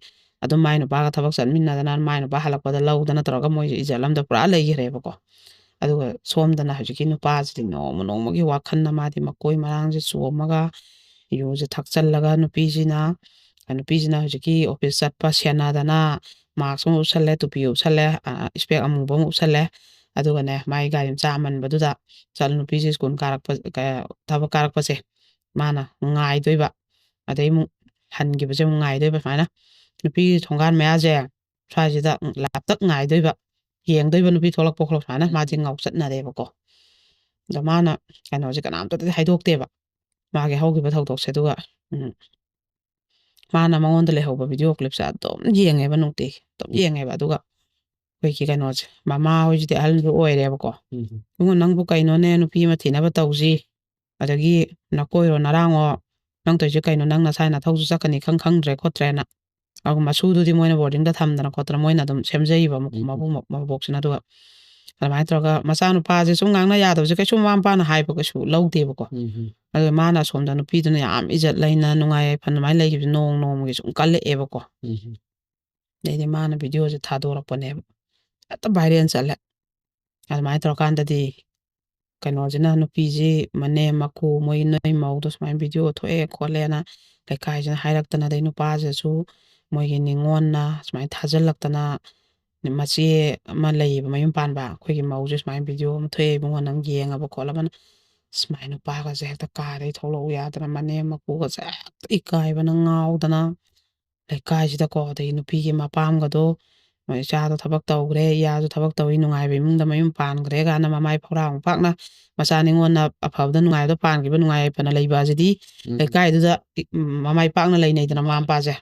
ꯑꯗꯨꯝ ꯃꯥꯏ ꯅꯨꯄꯥꯒ ꯊꯕꯛ ꯆꯠꯃꯤꯟꯅꯗꯅ ꯃꯥꯏ ꯅꯨꯄꯥ ꯍꯜꯂꯛꯄꯗ ꯂꯧꯗꯅ ꯇꯧꯔꯒ ꯃꯣꯏꯁꯦ ꯏꯖꯠ ꯑꯃꯗ ꯄꯨꯔꯥ ꯂꯩꯈ꯭ꯔꯦꯕꯀꯣ ꯑꯗꯨꯒ ꯁꯣꯝꯗꯅ ꯍꯧꯖꯤꯛꯀꯤ ꯅꯨꯄꯥꯁꯤꯗꯤ ꯅꯣꯡꯃꯒꯤ ꯋꯥꯈꯜꯅ ꯃꯥꯗꯤ ꯃꯀꯣꯏ ꯃꯔꯥꯡꯁꯦ ꯆꯣꯝꯃꯒ ꯌꯨꯁꯦ ꯊꯛꯆꯜꯂꯒ ꯅꯨꯄꯤꯁꯤꯅ ꯍꯧꯖꯤꯛꯀꯤ ꯑꯣꯐꯤꯁ ꯆꯠꯄ ꯁꯦꯟꯅꯗꯅ ꯃꯥꯛꯁ ꯑꯃ ꯎꯞꯁꯜꯂꯦ ꯇꯨꯄꯤ ꯎꯞꯁꯜꯂꯦ ꯏꯁꯄꯦꯛ ꯑꯃꯨꯕ ꯑꯃ ꯎꯞꯁꯜꯂꯦ ꯑꯗꯨꯒꯅꯦ ꯃꯥꯒꯤ ꯒꯥꯔꯤ ꯃꯆꯥ ꯑꯃꯟꯕꯗꯨꯗ ꯅꯨꯄꯤꯁꯦ ꯁ꯭ꯀꯨꯜ ꯊꯕꯛ ꯀꯥꯔꯛꯄꯁꯦ ꯃꯥꯅ ꯉꯥꯏꯗꯣꯏꯕ ꯑꯗꯩ ꯑꯃꯨꯛ ꯍꯟꯈꯤꯕꯁꯦ ꯑꯃꯨꯛ ꯉꯥꯏꯗꯣꯏꯕ ꯁꯨꯃꯥꯏꯅ ꯅꯨꯄꯤꯒꯤ ꯊꯣꯡꯒꯥꯟ ꯃꯌꯥꯁꯦ ꯁ꯭ꯋꯥꯏꯁꯤꯗ ꯂꯥꯞꯇꯛ ꯉꯥꯏꯗꯣꯏꯕ ꯌꯦꯡꯗꯣꯏꯕ ꯅꯨꯄꯤ ꯊꯣꯛꯂꯛꯄ ꯈꯣꯠꯂꯛꯄ ꯁꯨꯃꯥꯏꯅ ꯃꯥꯁꯦ ꯉꯥꯎꯆꯠꯅꯔꯦꯕꯀꯣ ꯑꯗ ꯃꯥꯅ ꯀꯩꯅꯣꯁꯦ ꯀꯅꯥꯝꯇꯗꯤ ꯍꯥꯏꯗꯣꯛꯇꯦꯕ ꯃꯥꯒꯤ ꯍꯧꯈꯤꯕ ꯊꯧꯗꯣꯛꯁꯦ ꯑꯗꯨꯒ ꯃꯥꯅ ꯃꯉꯣꯟꯗ ꯂꯩꯍꯧꯕ ꯚꯤꯗꯤꯑꯣ ꯀ꯭ꯂꯤꯞꯁꯦ ꯑꯗꯨꯝ ꯌꯦꯡꯉꯦꯕ ꯅꯨꯡꯇꯤꯒꯤ ꯑꯗꯨꯝ ꯌꯦꯡꯉꯦꯕ ꯑꯗꯨꯒ ꯑꯩꯈꯣꯏꯒꯤ ꯀꯩꯅꯣꯁꯦ ꯃꯃꯥ ꯍꯣꯏꯁꯤꯗꯤ ꯑꯍꯜꯁꯨ ꯑꯣꯏꯔꯦꯕꯀꯣ ꯏꯕꯨꯡꯉꯣ ꯅꯪꯕꯨ ꯀꯩꯅꯣꯅꯦ ꯅꯨꯄꯤ ꯑꯃ ꯊꯤꯅꯕ ꯇꯧꯁꯤ ꯑꯗꯒꯤ ꯅꯀꯣꯏꯔꯣ ꯅꯔꯥꯡꯉꯣ ꯅꯪ ꯇꯧꯔꯤꯁꯦ ꯀꯩꯅꯣ ꯅꯪ ꯅꯁꯥꯏ ꯅꯊꯧꯁꯨ ꯆꯠꯀꯅꯤ ꯈꯪꯗ꯭ꯔꯦ ꯈꯣꯠꯇ꯭ꯔꯦꯅ ꯑꯗꯨꯒ ꯃꯁꯨꯗꯨꯗꯤ ꯃꯣꯏꯅ ꯕꯣꯔꯗꯤꯡꯗ ꯊꯝꯗꯅ ꯈꯣꯠꯇꯅ ꯃꯣꯏꯅ ꯑꯗꯨꯝ ꯁꯦꯝꯖꯩꯕ ꯃꯕꯣꯛꯁꯤꯅ ꯑꯗꯨꯒ ꯑꯗꯨꯃꯥꯏꯅ ꯇꯧꯔꯒ ꯃꯆꯥꯅꯨꯄꯥꯁꯦ ꯁꯨꯝ ꯉꯥꯡꯅ ꯌꯥꯗꯕꯁꯦ ꯀꯩꯁꯨ ꯃꯃꯥ ꯃꯄꯥꯅ ꯍꯥꯏꯕ ꯀꯩꯁꯨ ꯂꯧꯗꯦꯕꯀꯣ ꯑꯗꯨꯒ ꯃꯥꯅ ꯑꯁꯣꯝꯗ ꯅꯨꯄꯤꯗꯨꯅ ꯌꯥꯝ ꯏꯖꯠ ꯂꯩꯅ ꯅꯨꯡꯉꯥꯏ ꯌꯥꯏꯐꯅ ꯑꯗꯨꯃꯥꯏꯅ ꯂꯩꯈꯤꯕꯁꯦ ꯅꯣꯡꯃꯒꯤ ꯁꯨꯝ ꯀꯜꯂꯛꯑꯦꯕꯀꯣ ꯑꯗꯩꯗꯤ ꯃꯥꯅ ꯚꯤꯗꯤꯑꯣꯁꯦ ꯊꯥꯗꯣꯔꯛꯄꯅꯦꯕ ꯍꯦꯛꯇ ꯚꯥꯏꯔꯦꯜ ꯆꯠꯂꯦ ꯑꯗꯨꯃꯥꯏꯅ ꯇꯧꯔꯀꯥꯟꯗꯗꯤ ꯀꯩꯅꯣꯁꯤꯅ ꯅꯨꯄꯤꯁꯤ ꯃꯅꯦꯝ ꯃꯀꯨ ꯃꯣꯏ ꯅꯣꯏ ꯃꯧꯗꯣ ꯁꯨꯃꯥꯏꯅ ꯚꯤꯗꯤꯑꯣ ꯊꯣꯛꯑꯦ ꯈꯣꯠꯂꯦꯅ ꯂꯩꯀꯥꯏꯁꯤꯅ ꯍꯥꯏꯔꯛꯇꯅ ꯑꯗꯩ ꯅꯨꯄꯥꯁꯤꯁꯨ ꯃꯣꯏꯒꯤ ꯅꯤꯉꯣꯟꯅ ꯁꯨꯃꯥꯏꯅ ꯊꯥꯖꯤꯜꯂꯛꯇꯅ ꯃꯆꯦ ꯑꯃ ꯂꯩꯌꯦꯕ ꯃꯌꯨꯝ ꯄꯥꯟꯕ ꯑꯩꯈꯣꯏꯒꯤ ꯃꯧꯁꯦ ꯁꯨꯃꯥꯏꯅ ꯚꯤꯗꯤꯑꯣ ꯑꯃ ꯊꯣꯛꯑꯦ ꯏꯕꯨꯡꯉꯣ ꯅꯪ ꯌꯦꯡꯉꯕ ꯈꯣꯠꯂꯕꯅ ꯁꯨꯃꯥꯏꯅ ꯅꯨꯄꯥꯒꯁꯦ ꯍꯦꯛꯇ ꯀꯥꯗꯩ ꯊꯣꯛꯂꯛꯎ ꯌꯥꯗꯅ ꯃꯅꯦꯝ ꯃꯀꯨꯒꯁꯦ ꯍꯦꯛꯇ ꯏꯀꯥꯏꯕꯅ ꯉꯥꯎꯗꯅ ꯂꯩꯀꯥꯏꯁꯤꯗꯀꯣ ꯑꯗꯩ ꯅꯨꯄꯤꯒꯤ ꯃꯄꯥꯝꯒꯗꯣ ꯏꯆꯥꯗꯣ ꯊꯕꯛ ꯇꯧꯈ꯭ꯔꯦ ꯏꯌꯥꯁꯨ ꯊꯕꯛ ꯇꯧꯋꯤ ꯅꯨꯡꯉꯥꯏꯕ ꯏꯃꯨꯡꯗ ꯃꯌꯨꯝ ꯄꯥꯟꯈ꯭ꯔꯦ ꯀꯥꯏꯅ ꯃꯃꯥꯏ ꯐꯧꯔꯥꯡ ꯄꯥꯛꯅ ꯃꯆꯥ ꯅꯤꯉꯣꯟꯅ ꯑꯐꯕꯗ ꯅꯨꯡꯉꯥꯏꯕꯗ ꯄꯥꯟꯈꯤꯕ ꯅꯨꯡꯉꯥꯏ ꯌꯥꯏꯐꯅ ꯂꯩꯕ ꯑꯁꯤꯗꯤ ꯂꯩꯀꯥꯏꯗꯨꯗ ꯃꯃꯥꯏ ꯄꯥꯛꯅ ꯂꯩꯅꯩꯗꯅ ꯃꯃꯥ ꯃꯄꯥꯁꯦ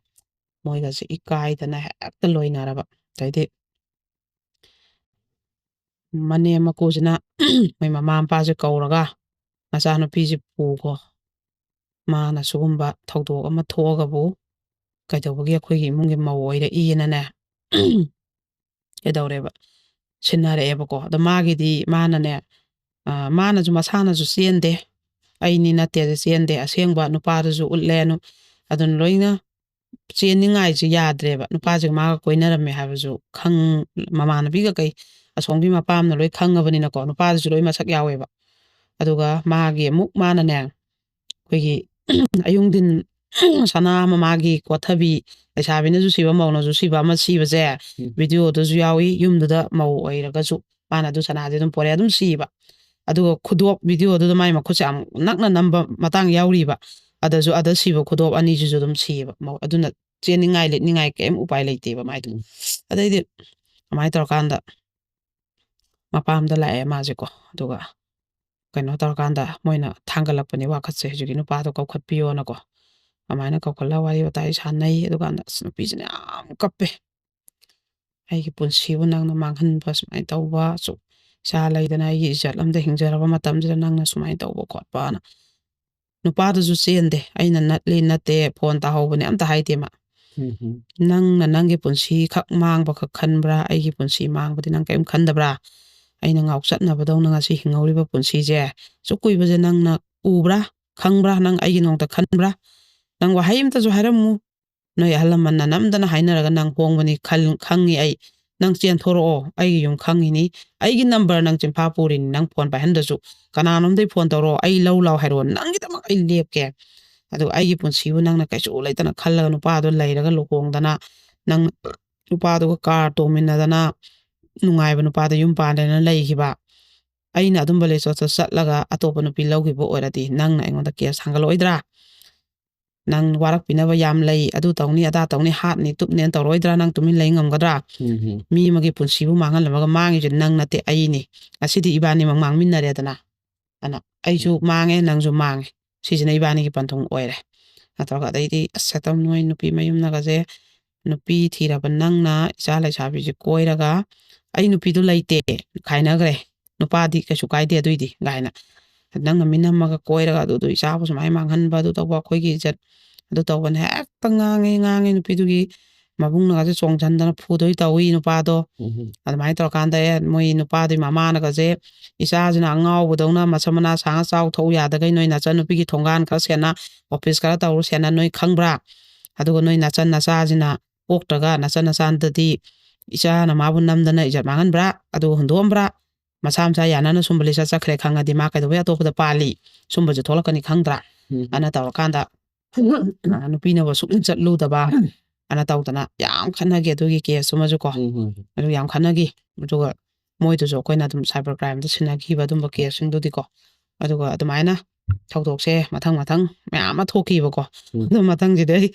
ꯃꯣꯏꯒꯁꯦ ꯏꯀꯥꯏꯗꯅ ꯍꯦꯛꯇ ꯂꯣꯏꯅꯔꯕ ꯑꯗꯩꯗꯤ ꯃꯅꯦꯝ ꯃꯀꯨꯁꯤꯅ ꯃꯣꯏ ꯃꯃꯥ ꯃꯄꯥꯁꯦ ꯀꯧꯔꯒ ꯃꯆꯥꯅꯨꯄꯤꯁꯦ ꯄꯨꯈꯣ ꯃꯥꯅ ꯁꯤꯒꯨꯝꯕ ꯊꯧꯗꯣꯛ ꯑꯃ ꯊꯣꯛꯑꯒꯕꯨ ꯀꯩꯗꯧꯕꯒꯤ ꯑꯩꯈꯣꯏꯒꯤ ꯏꯃꯨꯡꯒꯤ ꯃꯧ ꯑꯣꯏꯔꯛꯏꯅꯅꯦ ꯀꯩꯗꯧꯔꯦꯕ ꯁꯤꯟꯅꯔꯛꯑꯦꯕꯀꯣ ꯑꯗꯣ ꯃꯥꯒꯤꯗꯤ ꯃꯥꯅꯅꯦ ꯃꯥꯅꯁꯨ ꯃꯁꯥꯅꯁꯨ ꯆꯦꯟꯗꯦ ꯑꯩꯅꯤ ꯅꯠꯇꯦꯁꯦ ꯆꯦꯟꯗꯦ ꯑꯁꯦꯡꯕ ꯅꯨꯄꯥꯗꯨꯁꯨ ꯎꯠꯂꯦ ꯑꯗꯨꯅ ꯂꯣꯏꯅ ꯆꯦꯟꯅꯤꯡꯉꯥꯏꯁꯦ ꯌꯥꯗ꯭ꯔꯦꯕ ꯅꯨꯄꯥꯁꯤꯒ ꯃꯥꯒ ꯀꯣꯏꯅꯔꯝꯃꯦ ꯍꯥꯏꯕꯁꯨ ꯃꯃꯥꯟꯅꯕꯤꯒ ꯀꯩ ꯑꯁꯣꯝꯒꯤ ꯃꯄꯥꯝꯅ ꯂꯣꯏ ꯈꯪꯉꯕꯅꯤꯅꯀꯣ ꯅꯨꯄꯥꯗꯨꯁꯨ ꯂꯣꯏ ꯃꯁꯛ ꯌꯥꯎꯋꯦꯕ ꯑꯗꯨꯒ ꯃꯥꯒꯤ ꯑꯃꯨꯛ ꯃꯥꯅꯅꯦ ꯑꯩꯈꯣꯏꯒꯤ ꯑꯌꯨꯡꯊꯤꯟ ꯁꯅꯥ ꯑꯃ ꯃꯥꯒꯤ ꯀꯣꯊꯕꯤ ꯂꯩꯁꯥꯕꯤꯅꯁꯨ ꯁꯤꯕ ꯃꯧꯅꯁꯨ ꯁꯤꯕ ꯑꯃ ꯁꯤꯕꯁꯦ ꯚꯤꯗꯤꯑꯣꯗꯁꯨ ꯌꯥꯎꯏ ꯌꯨꯝꯗꯨꯗ ꯃꯧ ꯑꯣꯏꯔꯒꯁꯨ ꯃꯥꯅ ꯑꯗꯨ ꯁꯅꯥꯁꯦ ꯑꯗꯨꯝ ꯄꯣꯔꯛꯑꯦ ꯑꯗꯨꯝ ꯁꯤꯕ ꯑꯗꯨꯒ ꯈꯨꯗꯣꯞ ꯚꯤꯗꯤꯑꯣꯗꯨꯗ ꯃꯥꯏ ꯃꯈꯨꯠꯁꯦ ꯌꯥꯝ ꯅꯛꯅ ꯅꯝꯕ ꯃꯇꯥꯡ ꯌꯥꯎꯔꯤꯕ ꯑꯗꯁꯨ ꯑꯗ ꯁꯤꯕ ꯈꯨꯗꯣꯞ ꯑꯅꯤꯁꯤꯁꯨ ꯑꯗꯨꯝ ꯁꯤꯌꯦꯕ ꯑꯗꯨꯅ ꯆꯦꯟꯅꯤꯡꯉꯥꯏ ꯂꯤꯠꯅꯤꯡꯉꯥꯏ ꯀꯩꯝ ꯎꯄꯥꯏ ꯂꯩꯇꯦꯕ ꯃꯥꯏꯗꯣ ꯑꯗꯩꯗꯤ ꯑꯗꯨꯃꯥꯏꯅ ꯇꯧꯔꯀꯥꯟꯗ ꯃꯄꯥꯝꯗ ꯂꯥꯛꯑꯦ ꯃꯥꯁꯦꯀꯣ ꯑꯗꯨꯒ ꯀꯩꯅꯣ ꯇꯧꯔꯀꯥꯟꯗ ꯃꯣꯏꯅ ꯊꯥꯡꯒꯠꯂꯛꯄꯅꯦ ꯋꯥꯀꯠꯁꯦ ꯍꯧꯖꯤꯛꯀꯤ ꯅꯨꯄꯥꯗꯣ ꯀꯧꯈꯠꯄꯤꯌꯣꯅꯀꯣ ꯑꯗꯨꯃꯥꯏꯅ ꯀꯧꯈꯠꯂ ꯋꯥꯔꯤ ꯋꯥꯇꯥꯏ ꯁꯥꯟꯅꯩ ꯑꯗꯨꯀꯥꯟꯗ ꯑꯁ ꯅꯨꯄꯤꯁꯤꯅ ꯌꯥꯝ ꯀꯞꯄꯦ ꯑꯩꯒꯤ ꯄꯨꯟꯁꯤꯕꯨ ꯅꯪꯅ ꯃꯥꯡꯍꯟꯕ ꯁꯨꯃꯥꯏꯅ ꯇꯧꯕ ꯏꯆꯥ ꯂꯩꯗꯅ ꯑꯩꯒꯤ ꯏꯖꯠ ꯑꯝꯗ ꯍꯤꯡꯖꯔꯕ ꯃꯇꯝꯁꯤꯗ ꯅꯪꯅ ꯁꯨꯃꯥꯏꯅ ꯇꯧꯕ ꯈꯣꯠꯄꯅ ꯅꯨꯄꯥꯗꯨꯁꯨ ꯆꯦꯟꯗꯦ ꯑꯩꯅ ꯅꯠꯂꯤ ꯅꯠꯇꯦ ꯐꯣꯟ ꯇꯥꯍꯧꯕꯅꯦ ꯑꯝꯇ ꯍꯥꯏꯗꯦ ꯃꯥ ꯅꯪꯅ ꯅꯪꯒꯤ ꯄꯨꯟꯁꯤ ꯈꯛ ꯃꯥꯡꯕ ꯈꯛ ꯈꯟꯕ꯭ꯔꯥ ꯑꯩꯒꯤ ꯄꯨꯟꯁꯤ ꯃꯥꯡꯕꯗꯤ ꯅꯪ ꯀꯔꯤꯝ ꯈꯟꯗꯕ꯭ꯔꯥ ꯑꯩꯅ ꯉꯥꯎꯆꯠꯅꯕꯗꯧꯅ ꯉꯁꯤ ꯍꯤꯡꯍꯧꯔꯤꯕ ꯄꯨꯟꯁꯤꯁꯦ ꯁꯨꯛ ꯀꯨꯏꯕꯁꯦ ꯅꯪꯅ ꯎꯕ꯭ꯔꯥ ꯈꯪꯕ꯭ꯔꯥ ꯅꯪ ꯑꯩꯒꯤ ꯅꯣꯡꯇ ꯈꯟꯕ꯭ꯔꯥ ꯅꯪ ꯋꯥꯍꯩ ꯑꯃꯇꯁꯨ ꯍꯥꯏꯔꯝꯃꯨ ꯅꯣꯏ ꯑꯍꯜ ꯂꯃꯟꯅ ꯅꯝꯗꯅ ꯍꯥꯏꯅꯔꯒ ꯅꯪ ꯍꯣꯡꯕꯅꯤ ꯈꯪꯉꯤ ꯑꯩ ꯅꯪ ꯆꯦꯟꯊꯣꯔꯛꯑꯣ ꯑꯩꯒꯤ ꯌꯨꯝ ꯈꯪꯉꯤꯅꯤ ꯑꯩꯒꯤ ꯅꯝꯕꯔ ꯅꯪ ꯆꯤꯟꯐꯥ ꯄꯨꯔꯤꯅꯤ ꯅꯪ ꯐꯣꯟ ꯄꯥꯏꯍꯟꯗꯁꯨ ꯀꯅꯥꯅꯣꯝꯗꯩ ꯐꯣꯟ ꯇꯧꯔꯛꯑꯣ ꯑꯩ ꯂꯧ ꯂꯥꯎ ꯍꯥꯏꯔꯛꯑꯣ ꯅꯪꯒꯤꯗꯃꯛ ꯑꯩ ꯂꯦꯞꯀꯦ ꯑꯗꯨꯒ ꯑꯩꯒꯤ ꯄꯨꯟꯁꯤꯕꯨ ꯅꯪꯅ ꯀꯩꯁꯨ ꯂꯩꯇꯅ ꯈꯜꯂꯒ ꯅꯨꯄꯥꯗꯣ ꯂꯩꯔꯒ ꯂꯨꯍꯣꯡꯗꯅ ꯅꯪ ꯅꯨꯄꯥꯗꯨꯒ ꯀꯥꯔ ꯇꯣꯡꯃꯤꯟꯅꯗꯅ ꯅꯨꯡꯉꯥꯏꯕ ꯅꯨꯄꯥꯗ ꯌꯨꯝ ꯄꯥꯟꯗꯅ ꯂꯩꯈꯤꯕ ꯑꯩꯅ ꯑꯗꯨꯝꯕ ꯂꯩꯆꯣꯠꯇ ꯆꯠꯂꯒ ꯑꯇꯣꯞꯄ ꯅꯨꯄꯤ ꯂꯧꯈꯤꯕ ꯑꯣꯏꯔꯗꯤ ꯅꯪꯅ ꯑꯩꯉꯣꯟꯗ ꯀꯦꯁ ꯊꯥꯡꯒꯠꯂꯛꯑꯣꯏꯗ꯭ꯔꯥ ꯅꯪ ꯋꯥꯔꯛꯄꯤꯅꯕ ꯌꯥꯝ ꯂꯩ ꯑꯗꯨ ꯇꯧꯅꯤ ꯑꯗꯥ ꯇꯧꯅꯤ ꯍꯥꯠꯅꯤ ꯇꯨꯞꯅꯦꯅ ꯇꯧꯔꯣꯏꯗ꯭ꯔꯥ ꯅꯪ ꯇꯨꯃꯤꯟ ꯂꯩ ꯉꯝꯒꯗ꯭ꯔꯥ ꯃꯤ ꯑꯃꯒꯤ ꯄꯨꯟꯁꯤꯕꯨ ꯃꯥꯡꯍꯜꯂꯝꯃꯒ ꯃꯥꯡꯉꯤꯁꯦ ꯅꯪ ꯅꯠꯇꯦ ꯑꯩꯅꯤ ꯉꯁꯤꯗꯤ ꯏꯕꯥꯅꯤꯃꯛ ꯃꯥꯡꯃꯤꯟꯅꯔꯦꯗꯅ ꯑꯗꯨꯅ ꯑꯩꯁꯨ ꯃꯥꯡꯉꯦ ꯅꯪꯁꯨ ꯃꯥꯡꯉꯦ ꯁꯤꯁꯤꯅ ꯏꯕꯥꯅꯤꯒꯤ ꯄꯟꯊꯨꯡ ꯑꯣꯏꯔꯦ ꯅꯠꯇ꯭ꯔꯒ ꯑꯗꯩꯗꯤ ꯑꯁ ꯍꯦꯛꯇ ꯅꯣꯏ ꯅꯨꯄꯤ ꯃꯌꯨꯝꯅꯒꯁꯦ ꯅꯨꯄꯤ ꯊꯤꯔꯕ ꯅꯪꯅ ꯏꯆꯥ ꯂꯩꯁꯥꯕꯤꯁꯦ ꯀꯣꯏꯔꯒ ꯑꯩ ꯅꯨꯄꯤꯗꯨ ꯂꯩꯇꯦ ꯈꯥꯏꯅꯈ꯭ꯔꯦ ꯅꯨꯄꯥꯗꯤ ꯀꯩꯁꯨ ꯀꯥꯏꯗꯦ ꯑꯗꯨꯏꯗꯤ ꯒꯥꯏꯅ ꯅꯪꯅ ꯃꯤꯅꯝꯃꯒ ꯀꯣꯏꯔꯒ ꯑꯗꯨꯗꯣ ꯏꯆꯥꯕꯨ ꯁꯨꯃꯥꯏꯅ ꯃꯥꯡꯍꯟꯕ ꯑꯗꯨ ꯇꯧꯕ ꯑꯩꯈꯣꯏꯒꯤ ꯏꯖꯠ ꯑꯗꯨ ꯇꯧꯕꯅꯦ ꯍꯦꯛꯇ ꯉꯥꯡꯉꯦ ꯅꯨꯄꯤꯗꯨꯒꯤ ꯃꯕꯨꯡꯅꯒꯁꯦ ꯆꯣꯡꯁꯤꯟꯗꯅ ꯐꯨꯗꯣꯏ ꯇꯧꯏ ꯅꯨꯄꯥꯗꯣ ꯑꯗꯨꯃꯥꯏꯅ ꯇꯧꯔꯀꯥꯟꯗ ꯃꯣꯏ ꯅꯨꯄꯥꯗꯨꯒꯤ ꯃꯃꯥꯅꯒꯁꯦ ꯏꯆꯥꯁꯤꯅ ꯑꯉꯥꯎꯕꯗꯧꯅ ꯃꯁꯝ ꯃꯅꯥ ꯁꯥꯡꯉ ꯆꯥꯎ ꯊꯧ ꯌꯥꯗꯒꯩ ꯅꯣꯏ ꯅꯆꯟꯅꯨꯄꯤꯒꯤ ꯊꯣꯡꯒꯥꯟ ꯈꯔ ꯁꯦꯟꯅ ꯑꯣꯐꯤꯁ ꯈꯔ ꯇꯧꯔꯨ ꯁꯦꯟꯅ ꯅꯣꯏ ꯈꯪꯕ꯭ꯔꯥ ꯑꯗꯨꯒ ꯅꯣꯏ ꯅꯆꯟ ꯅꯆꯥꯁꯤꯅ ꯄꯣꯛꯇ꯭ꯔꯒ ꯅꯆꯟ ꯅꯆꯥꯗꯗꯤ ꯏꯆꯥꯅ ꯃꯥꯕꯨ ꯅꯝꯗꯅ ꯏꯖꯠ ꯃꯥꯡꯍꯟꯕ꯭ꯔꯥ ꯑꯗꯨꯒ ꯍꯨꯟꯗꯣꯛꯑꯝꯕ꯭ꯔꯥ ꯃꯁꯥ ꯃꯁꯥ ꯌꯥꯅꯅ ꯁꯨꯝꯕ ꯂꯤꯆꯠ ꯆꯠꯈ꯭ꯔꯦ ꯈꯪꯉꯗꯤ ꯃꯥ ꯀꯩꯗꯧꯕꯩ ꯑꯇꯣꯞꯄꯗ ꯄꯥꯜꯂꯤ ꯁꯨꯝꯕꯁꯨ ꯊꯣꯛꯂꯛꯀꯅꯤ ꯈꯪꯗ꯭ꯔꯥ ꯑꯅ ꯇꯧꯔꯀꯥꯟꯗ ꯅꯨꯄꯤꯅꯕꯨ ꯁꯨꯛꯆꯠ ꯆꯠꯂꯨꯗꯕ ꯑꯅ ꯇꯧꯗꯅ ꯌꯥꯝ ꯈꯠꯅꯈꯤ ꯑꯗꯨꯒꯤ ꯀꯦꯁꯇꯨꯃꯁꯨ ꯀꯣ ꯑꯗꯨ ꯌꯥꯝ ꯈꯠꯅꯈꯤ ꯑꯗꯨꯒ ꯃꯣꯏꯗꯨꯁꯨ ꯑꯩꯈꯣꯏꯅ ꯑꯗꯨꯝ ꯁꯥꯏꯕꯔ ꯀ꯭ꯔꯥꯏꯝꯗ ꯁꯤꯟꯅꯈꯤꯕ ꯑꯗꯨꯝꯕ ꯀꯦꯁꯁꯤꯡꯗꯨꯗꯤꯀꯣ ꯑꯗꯨꯒ ꯑꯗꯨꯃꯥꯏꯅ ꯊꯧꯗꯣꯛꯁꯦ ꯃꯊꯪ ꯃꯌꯥꯝ ꯑꯃ ꯊꯣꯛꯈꯤꯕꯀꯣ ꯑꯗꯨ ꯃꯊꯪꯁꯤꯗꯤ ꯑꯩ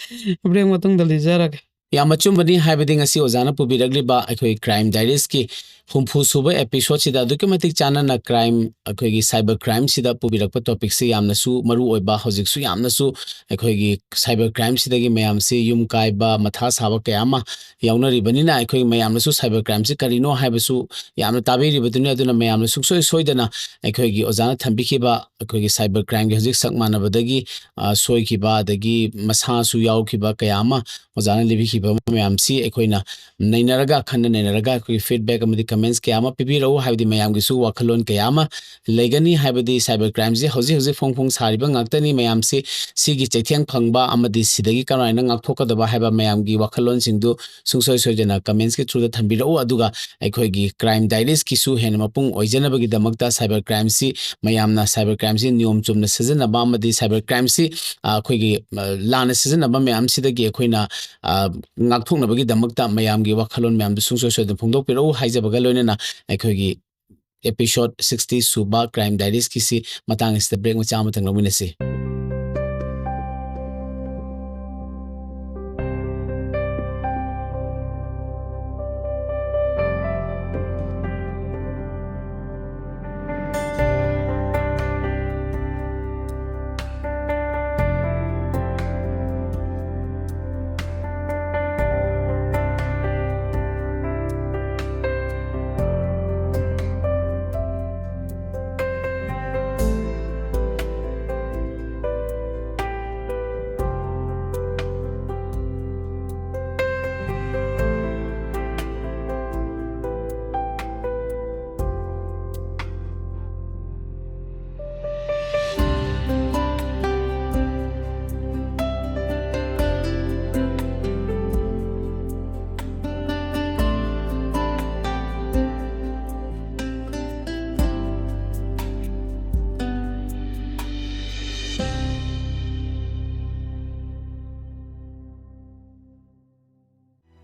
ꯕ꯭ꯔꯦꯛ ꯃꯇꯨꯡꯗ ꯂꯤꯖꯔꯒꯦ ꯌꯥꯝ ꯑꯆꯨꯝꯕꯅꯤ ꯍꯥꯏꯕꯗꯤ ꯉꯁꯤ ꯑꯣꯖꯥꯅ ꯄꯨꯕꯤꯔꯛꯂꯤꯕ ꯑꯩꯈꯣꯏ ꯀ꯭ꯔꯥꯏꯝ ꯗꯥꯏꯔꯤꯁꯀꯤ ꯍꯨꯝꯐꯨ ꯁꯨꯕ ꯑꯦꯄꯤꯁꯣꯗꯁꯤꯗ ꯑꯗꯨꯛꯀꯤ ꯃꯇꯤꯛ ꯆꯥꯟꯅꯅ ꯀ꯭ꯔꯥꯏꯝ ꯑꯩꯈꯣꯏꯒꯤ ꯁꯥꯏꯕꯔ ꯀ꯭ꯔꯥꯏꯝꯁꯤꯗ ꯄꯨꯕꯤꯔꯛꯄ ꯇꯣꯄꯤꯛꯁꯤ ꯌꯥꯝꯅꯁꯨ ꯃꯔꯨ ꯑꯣꯏꯕ ꯍꯧꯖꯤꯛꯁꯨ ꯌꯥꯝꯅꯁꯨ ꯑꯩꯈꯣꯏꯒꯤ ꯁꯥꯏꯕꯔ ꯀ꯭ꯔꯥꯏꯝꯁꯤꯗꯒꯤ ꯃꯌꯥꯝꯁꯤ ꯌꯨꯝ ꯀꯥꯏꯕ ꯃꯊꯥ ꯁꯥꯕ ꯀꯌꯥ ꯑꯃ ꯌꯥꯎꯅꯔꯤꯕꯅꯤꯅ ꯑꯩꯈꯣꯏ ꯃꯌꯥꯝꯅꯁꯨ ꯁꯥꯏꯕꯔ ꯀ꯭ꯔꯥꯏꯝꯁꯤ ꯀꯔꯤꯅꯣ ꯍꯥꯏꯕꯁꯨ ꯌꯥꯝꯅ ꯇꯥꯕꯤꯔꯤꯕꯗꯨꯅꯤ ꯑꯗꯨꯅ ꯃꯌꯥꯝꯅ ꯁꯨꯡꯁꯣꯏ ꯁꯣꯏꯗꯅ ꯑꯩꯈꯣꯏꯒꯤ ꯑꯣꯖꯥꯅ ꯊꯝꯕꯤꯈꯤꯕ ꯑꯩꯈꯣꯏꯒꯤ ꯁꯥꯏꯕꯔ ꯀ꯭ꯔꯥꯏꯝꯒꯤ ꯍꯧꯖꯤꯛ ꯁꯛ ꯃꯥꯟꯅꯕꯗꯒꯤ ꯁꯣꯏꯈꯤꯕ ꯑꯗꯒꯤ ꯃꯁꯥꯁꯨ ꯌꯥꯎꯈꯤꯕ ꯀꯌꯥ ꯑꯃ ꯑꯣꯖꯥꯅ ꯂꯤꯕꯤꯈꯤꯕ ꯃꯌꯥꯝꯁꯤ ꯑꯩꯈꯣꯏꯅ ꯅꯩꯅꯔꯒ ꯈꯟꯅ ꯅꯩꯅꯔꯒ ꯑꯩꯈꯣꯏꯒꯤ ꯐꯤꯗꯕꯦꯛ ꯑꯃꯗꯤ ꯀꯃꯦꯟꯠꯁ ꯀꯌꯥ ꯑꯃ ꯄꯤꯕꯤꯔꯛꯎ ꯍꯥꯏꯕꯗꯤ ꯃꯌꯥꯝꯒꯤꯁꯨ ꯋꯥꯈꯜꯂꯣꯟ ꯀꯌꯥ ꯑꯃ ꯂꯩꯒꯅꯤ ꯍꯥꯏꯕꯗꯤ ꯁꯥꯏꯕꯔ ꯀ꯭ꯔꯥꯏꯝꯁꯤ ꯍꯧꯖꯤꯛ ꯍꯧꯖꯤꯛ ꯐꯣꯡ ꯐꯣꯡ ꯁꯥꯔꯤꯕ ꯉꯥꯛꯇꯅꯤ ꯃꯌꯥꯝꯁꯤ ꯁꯤꯒꯤ ꯆꯩꯊꯦꯡ ꯐꯪꯕ ꯑꯃꯗꯤ ꯁꯤꯗꯒꯤ ꯀꯔꯝꯍꯥꯏꯅ ꯉꯥꯛꯊꯣꯛꯀꯗꯕ ꯍꯥꯏꯕ ꯃꯌꯥꯝꯒꯤ ꯋꯥꯈꯜꯂꯣꯟꯁꯤꯡꯗꯨ ꯁꯨꯡꯁꯣꯏ ꯁꯣꯏꯗꯅ ꯀꯃꯦꯟꯠꯁꯀꯤ ꯊ꯭ꯔꯨꯗ ꯊꯝꯕꯤꯔꯛꯎ ꯑꯗꯨꯒ ꯑꯩꯈꯣꯏꯒꯤ ꯀ꯭ꯔꯥꯏꯝ ꯗꯥꯏꯔꯤꯁꯀꯤꯁꯨ ꯍꯦꯟꯅ ꯃꯄꯨꯡ ꯑꯣꯏꯖꯅꯕꯒꯤꯗꯃꯛꯇ ꯁꯥꯏꯕꯔ ꯀ꯭ꯔꯥꯏꯝꯁꯤ ꯃꯌꯥꯝꯅ ꯁꯥꯏꯕꯔ ꯀ꯭ꯔꯥꯏꯝꯁꯤ ꯅꯤꯌꯣꯝ ꯆꯨꯝꯅ ꯁꯤꯖꯤꯟꯅꯕ ꯑꯃꯗꯤ ꯁꯥꯏꯕꯔ ꯀ꯭ꯔꯥꯏꯝꯁꯤ ꯑꯩꯈꯣꯏꯒꯤ ꯂꯥꯟꯅ ꯁꯤꯖꯤꯟꯅꯕ ꯃꯌꯥꯝꯁꯤꯗꯒꯤ ꯑꯩꯈꯣꯏꯅ ꯉꯥꯛꯊꯣꯛꯅꯕꯒꯤꯗꯃꯛꯇ ꯃꯌꯥꯝꯒꯤ ꯋꯥꯈꯜꯂꯣꯟ ꯃꯌꯥꯝꯗꯨ ꯁꯨꯡꯁꯣꯏ ꯁꯣꯏꯗꯅ ꯐꯣꯡꯗꯣꯛꯄꯤꯔꯛꯎ ꯍꯥꯏꯖꯕꯒ ꯂꯣꯏꯅꯅ ꯑꯩꯈꯣꯏꯒꯤ एपिसोड 60 सुबह क्राइम डायरीज किसी मतंग इस ब्रेक में चाम तंग लमिनसी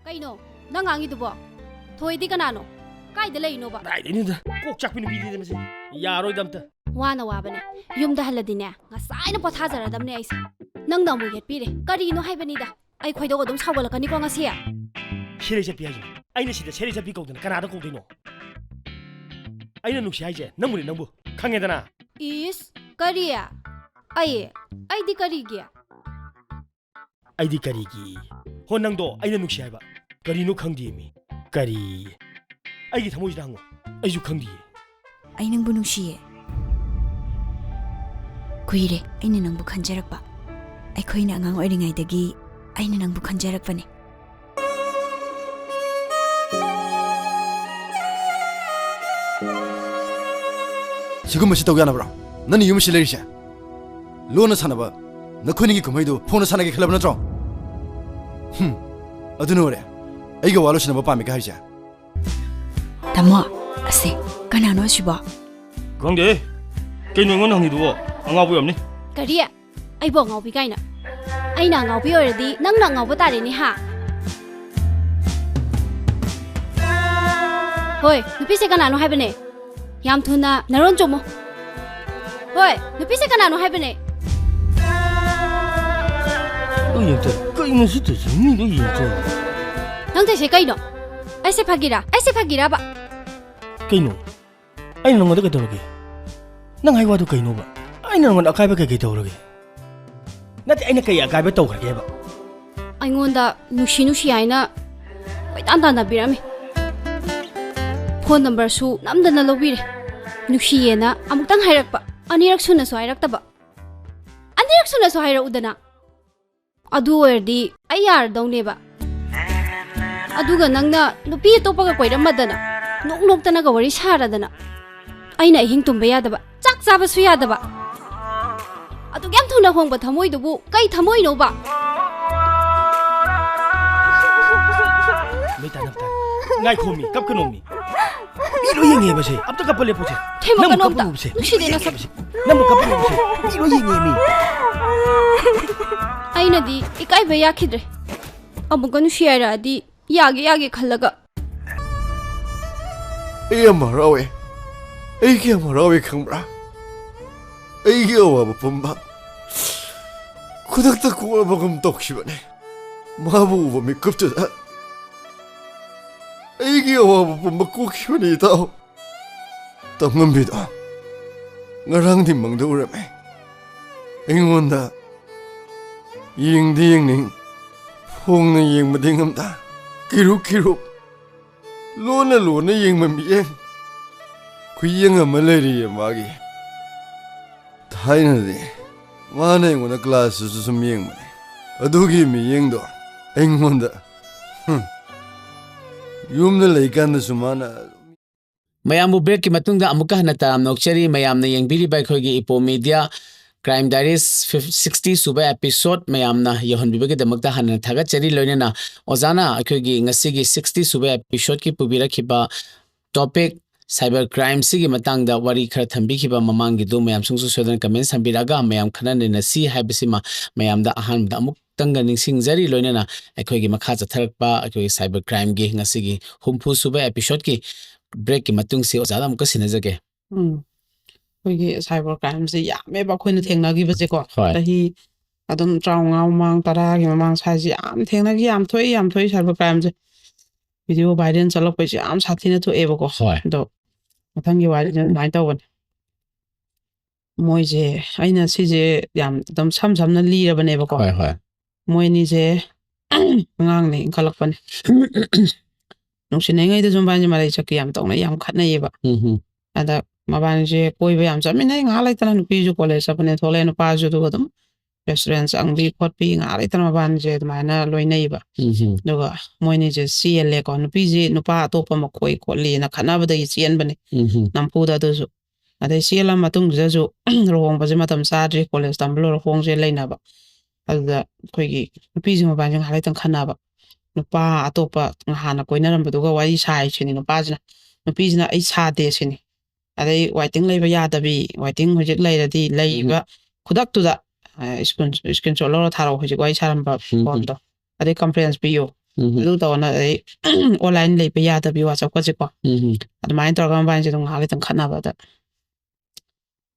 Kaino, nang angi dubo. Thoi di kanano. Kai de lei no ba. Dai ni da. Kok chak pin bi di mase. Yaroi damta. Wana wa bane. Yum da haladine. Ngasai na potha jara damne ai se. Nang na mu yet pire. Kari no hai bani da. Ai khoi do dum sawala kani ko ngasi ya. Shere je pi ai. Ai na sida shere je pi ko dana kana da ko dino. Ai na nuksi ai je. Namu ni namu. Khange dana. Is kari ya. Ai di kari gya. Ai di kari gi. Ho nang do ai na nuksi ai ba. Kari no khang di mi. Kari. Ai gi thamoi dango. Ai ju khang di. Ai nang bu nungsiye. Kuire, ai na nang bu khanjarak ba. Ai khoi na angang oiringai dagi ai na nang bu khanjarak pa ne. 지금 뭐시 또 야나브라 너는 유무시 레리샤 로나 사나바 너 코니기 kumai도 폰을 사나게 클럽나 좀 어두노래 이거 와로시나 뭐 밤에 가이자 Tamo, ase, kanano siba. Khangde. Kaino ngon hangi du. Anga bu yam ni. Kari ya. Ai bo ngau bi kai na. Ai na ngau bi ore di nang na ngau ba ta re ni ha. Hoi, nupi se kanano hai bane. Yam thuna naron chomo. Hoi, nupi se kanano hai bane. Oi yam ta. Kaino si ta ni do yam ta. Nang te se kai no. Ai se phagira ba. Kaino. Ai nang ngada ka tawage. Nang hai wa du kaino ba. Ai nang ngada akai ba kai tawage. Nati ai na kai akai ba taw khage ba. Ai ngonda nushi ai na. Pai tan na birami. Phone number su namdana lobire. Nushi ye na amuk tang hairak pa. Anirak suna so hairak ta ba. Anirak suna so hairak udana. Adu erdi ai yar daune ba. Aduga nangna nupi topa ka koiram madana. Nok tana ka wari sara dana. Aina ihing tumba yadaba. Chak chaba su yadaba. Adu gyam thuna hongba thamoi dubu kai thamoi no ba. Mai ta nafta. Ngai khomi kap kanomi. Ilo yenge ba se. Ab ta kapale po se. Thema ka nom ta. Nushi de na sa. Namu kapale po se. Ilo yenge mi. Aina di ikai ba yakhidre. Amuga nushi ara di yage khallaga. Iya marawe Iki marawe khangbra Iki awa pumba Kudakta kuwa bagam toksibane mabu uba mikkup tu da aigi awabu pumba kukiwani tau tamngambi da ngarang di mangda urame ingonda yingdi yingning phongna yingmadi ngamda kiruk lona yingmami yeng kuyeng ama leri magi thaina de mana ingona class su sum yengmani adugi mi yengdo ingonda yumna leikanda sumana mayambu break ki matungda amuka hana taram nokchari mayamna yengbiri bai khogi ipo media Crime Diaries 60 suba episode mayamna yohonbibage damakta hana thaga chari loinena ozana akhogi ngasigi 60 suba episode ki pubira khiba topic cyber crime sigi matangda wari khara thambi khiba mamangi du mayam sungsu sodan comment sambiraga mayam khana ne si haibisima mayamda ahanda amuk tanga ningsing jari loinena akhogi makha chatharakpa akhogi cyber crime gi ngasigi humpu suba episode ki break ki matung si ozada amuk sinajage ꯑꯩꯈꯣꯏꯒꯤ cyber ꯀ꯭ꯔꯥꯏꯝꯁꯦ ꯌꯥꯝꯃꯦꯕ ꯑꯩꯈꯣꯏꯅ ꯊꯦꯡꯅꯈꯤꯕꯁꯦꯀꯣ ꯍꯣꯏ ꯆꯍꯤ ꯑꯗꯨꯝ 35 ꯃꯃꯥꯡ 10ꯒꯤ ꯃꯃꯥꯡ ꯁ꯭ꯋꯥꯏꯁꯦ ꯌꯥꯝ ꯊꯦꯡꯅꯈꯤ ꯌꯥꯝ ꯊꯣꯛꯏ ꯁꯥꯏꯕꯔ ꯀ꯭ꯔꯥꯏꯝꯁꯦ ꯚꯤꯗꯤꯑꯣ ꯚꯥꯏꯔꯦꯜ ꯆꯠꯂꯛꯄꯩꯁꯦ ꯌꯥꯝ ꯁꯥꯊꯤꯅ ꯊꯣꯛꯑꯦꯕꯀꯣ ꯍꯣꯏ ꯑꯗꯣ ꯃꯊꯪꯒꯤ ꯋꯥꯔꯤꯁꯦ ꯑꯗꯨꯃꯥꯏꯅ ꯇꯧꯕꯅꯦ ꯃꯣꯏꯁꯦ ꯑꯩꯅ ꯁꯤꯁꯦ ꯌꯥꯝ ꯑꯗꯨꯝ ꯁꯝꯅ ꯂꯤꯔꯕꯅꯦꯕꯀꯣ ꯍꯣꯏ ꯍꯣꯏ ꯃꯣꯏ ꯑꯅꯤꯁꯦ ꯑꯉꯥꯡꯅꯦ ꯏꯟꯈꯠꯂꯛꯄꯅꯦ ꯅꯨꯡꯁꯤꯅꯉꯩꯗꯁꯨ ꯃꯕꯥꯅꯤꯁꯦ ꯃꯔꯩ ꯆꯠꯀꯤ ꯌꯥꯝ ꯇꯧꯅꯩ ꯌꯥꯝ ꯈꯠꯅꯩꯌꯦꯕ ꯑꯗ ꯃꯕꯥꯅꯤꯁꯦ ꯀꯣꯏꯕ ꯌꯥꯝ ꯆꯠꯃꯤꯟꯅꯩ ꯉꯥꯏꯍꯥꯛ ꯂꯩꯇꯅ ꯅꯨꯄꯤꯁꯨ ꯀꯣꯂꯦꯖ ꯆꯠꯄꯅꯦ ꯊꯣꯛꯂꯛꯑꯦ ꯅꯨꯄꯥꯁꯨ ꯑꯗꯨꯒ ꯑꯗꯨꯝ ꯔꯦꯁꯇꯨꯔꯦꯟ ꯆꯪꯕꯤ ꯈꯣꯠꯄꯤ ꯉꯥꯏꯍꯥꯛ ꯂꯩꯇꯅ ꯃꯕꯥꯅꯤꯁꯦ ꯑꯗꯨꯃꯥꯏꯅ ꯂꯣꯏꯅꯩꯕ ꯑꯗꯨꯒ ꯃꯣꯏꯅꯤꯁꯦ ꯆꯦꯜꯂꯦꯀꯣ ꯅꯨꯄꯤꯁꯦ ꯅꯨꯄꯥ ꯑꯇꯣꯞꯄ ꯑꯃ ꯈꯣꯠꯂꯤꯅ ꯈꯠꯅꯕꯗꯒꯤ ꯆꯦꯟꯕꯅꯦ ꯅꯝꯐꯨꯗ ꯑꯗꯨꯁꯨ ꯑꯗꯩ ꯆꯦꯜꯂ ꯃꯇꯨꯡꯁꯤꯗꯁꯨ ꯂꯨꯍꯣꯡꯕꯁꯦ ꯃꯇꯝ ꯆꯥꯗ꯭ꯔꯤ ꯀꯣꯂꯦꯖ ꯇꯝꯕ ꯂꯣꯏꯔ ꯍꯣꯡꯁꯦ ꯂꯩꯅꯕ ꯑꯗꯨꯗ ꯑꯩꯈꯣꯏꯒꯤ ꯅꯨꯄꯤꯁꯤ ꯃꯕꯥꯅꯤꯁꯦ ꯉꯥꯏꯍꯥꯛ ꯂꯩꯇꯅ ꯈꯠꯅꯕ ꯅꯨꯄꯥ ꯑꯇꯣꯞꯄ ꯍꯥꯟꯅ ꯀꯣꯏꯅꯔꯝꯕꯗꯨꯒ ꯋꯥꯔꯤ ꯁꯥꯏꯁꯤꯅꯤ ꯅꯨꯄꯤꯁꯤꯅ ꯑꯩ ꯁꯥꯗꯦ ꯁꯤꯅꯤ ꯑꯗꯩ ꯋꯥꯏꯇꯤꯡ ꯂꯩꯕ ꯌꯥꯗꯕꯤ ꯋꯥꯏꯇꯤꯡ ꯍꯧꯖꯤꯛ ꯂꯩꯔꯗꯤ ꯂꯩꯕ ꯈꯨꯗꯛꯇꯨꯗ ꯏꯁꯀ꯭ꯔꯤꯟ ꯁꯣꯠ ꯂꯧꯔ ꯊꯥꯔꯛꯑꯣ ꯍꯧꯖꯤꯛ ꯋꯥꯔꯤ ꯁꯥꯔꯝꯕ ꯐꯣꯟꯗꯣ ꯑꯗꯩ ꯀꯟꯐꯔꯦꯟꯁ ꯄꯤꯌꯨ ꯑꯗꯨ ꯇꯧꯅ ꯑꯗꯩ ꯑꯣꯟꯂꯥꯏꯟ ꯂꯩꯕ ꯌꯥꯗꯕꯤ ꯋꯥꯆꯞꯀꯁꯦꯀꯣ ꯑꯗꯨꯃꯥꯏꯅ ꯇꯧꯔꯒ ꯃꯕꯥꯅꯤꯁꯦ ꯑꯗꯨꯝ ꯉꯥꯏꯍꯥꯛ ꯂꯩꯇꯪ ꯈꯠꯅꯕꯗ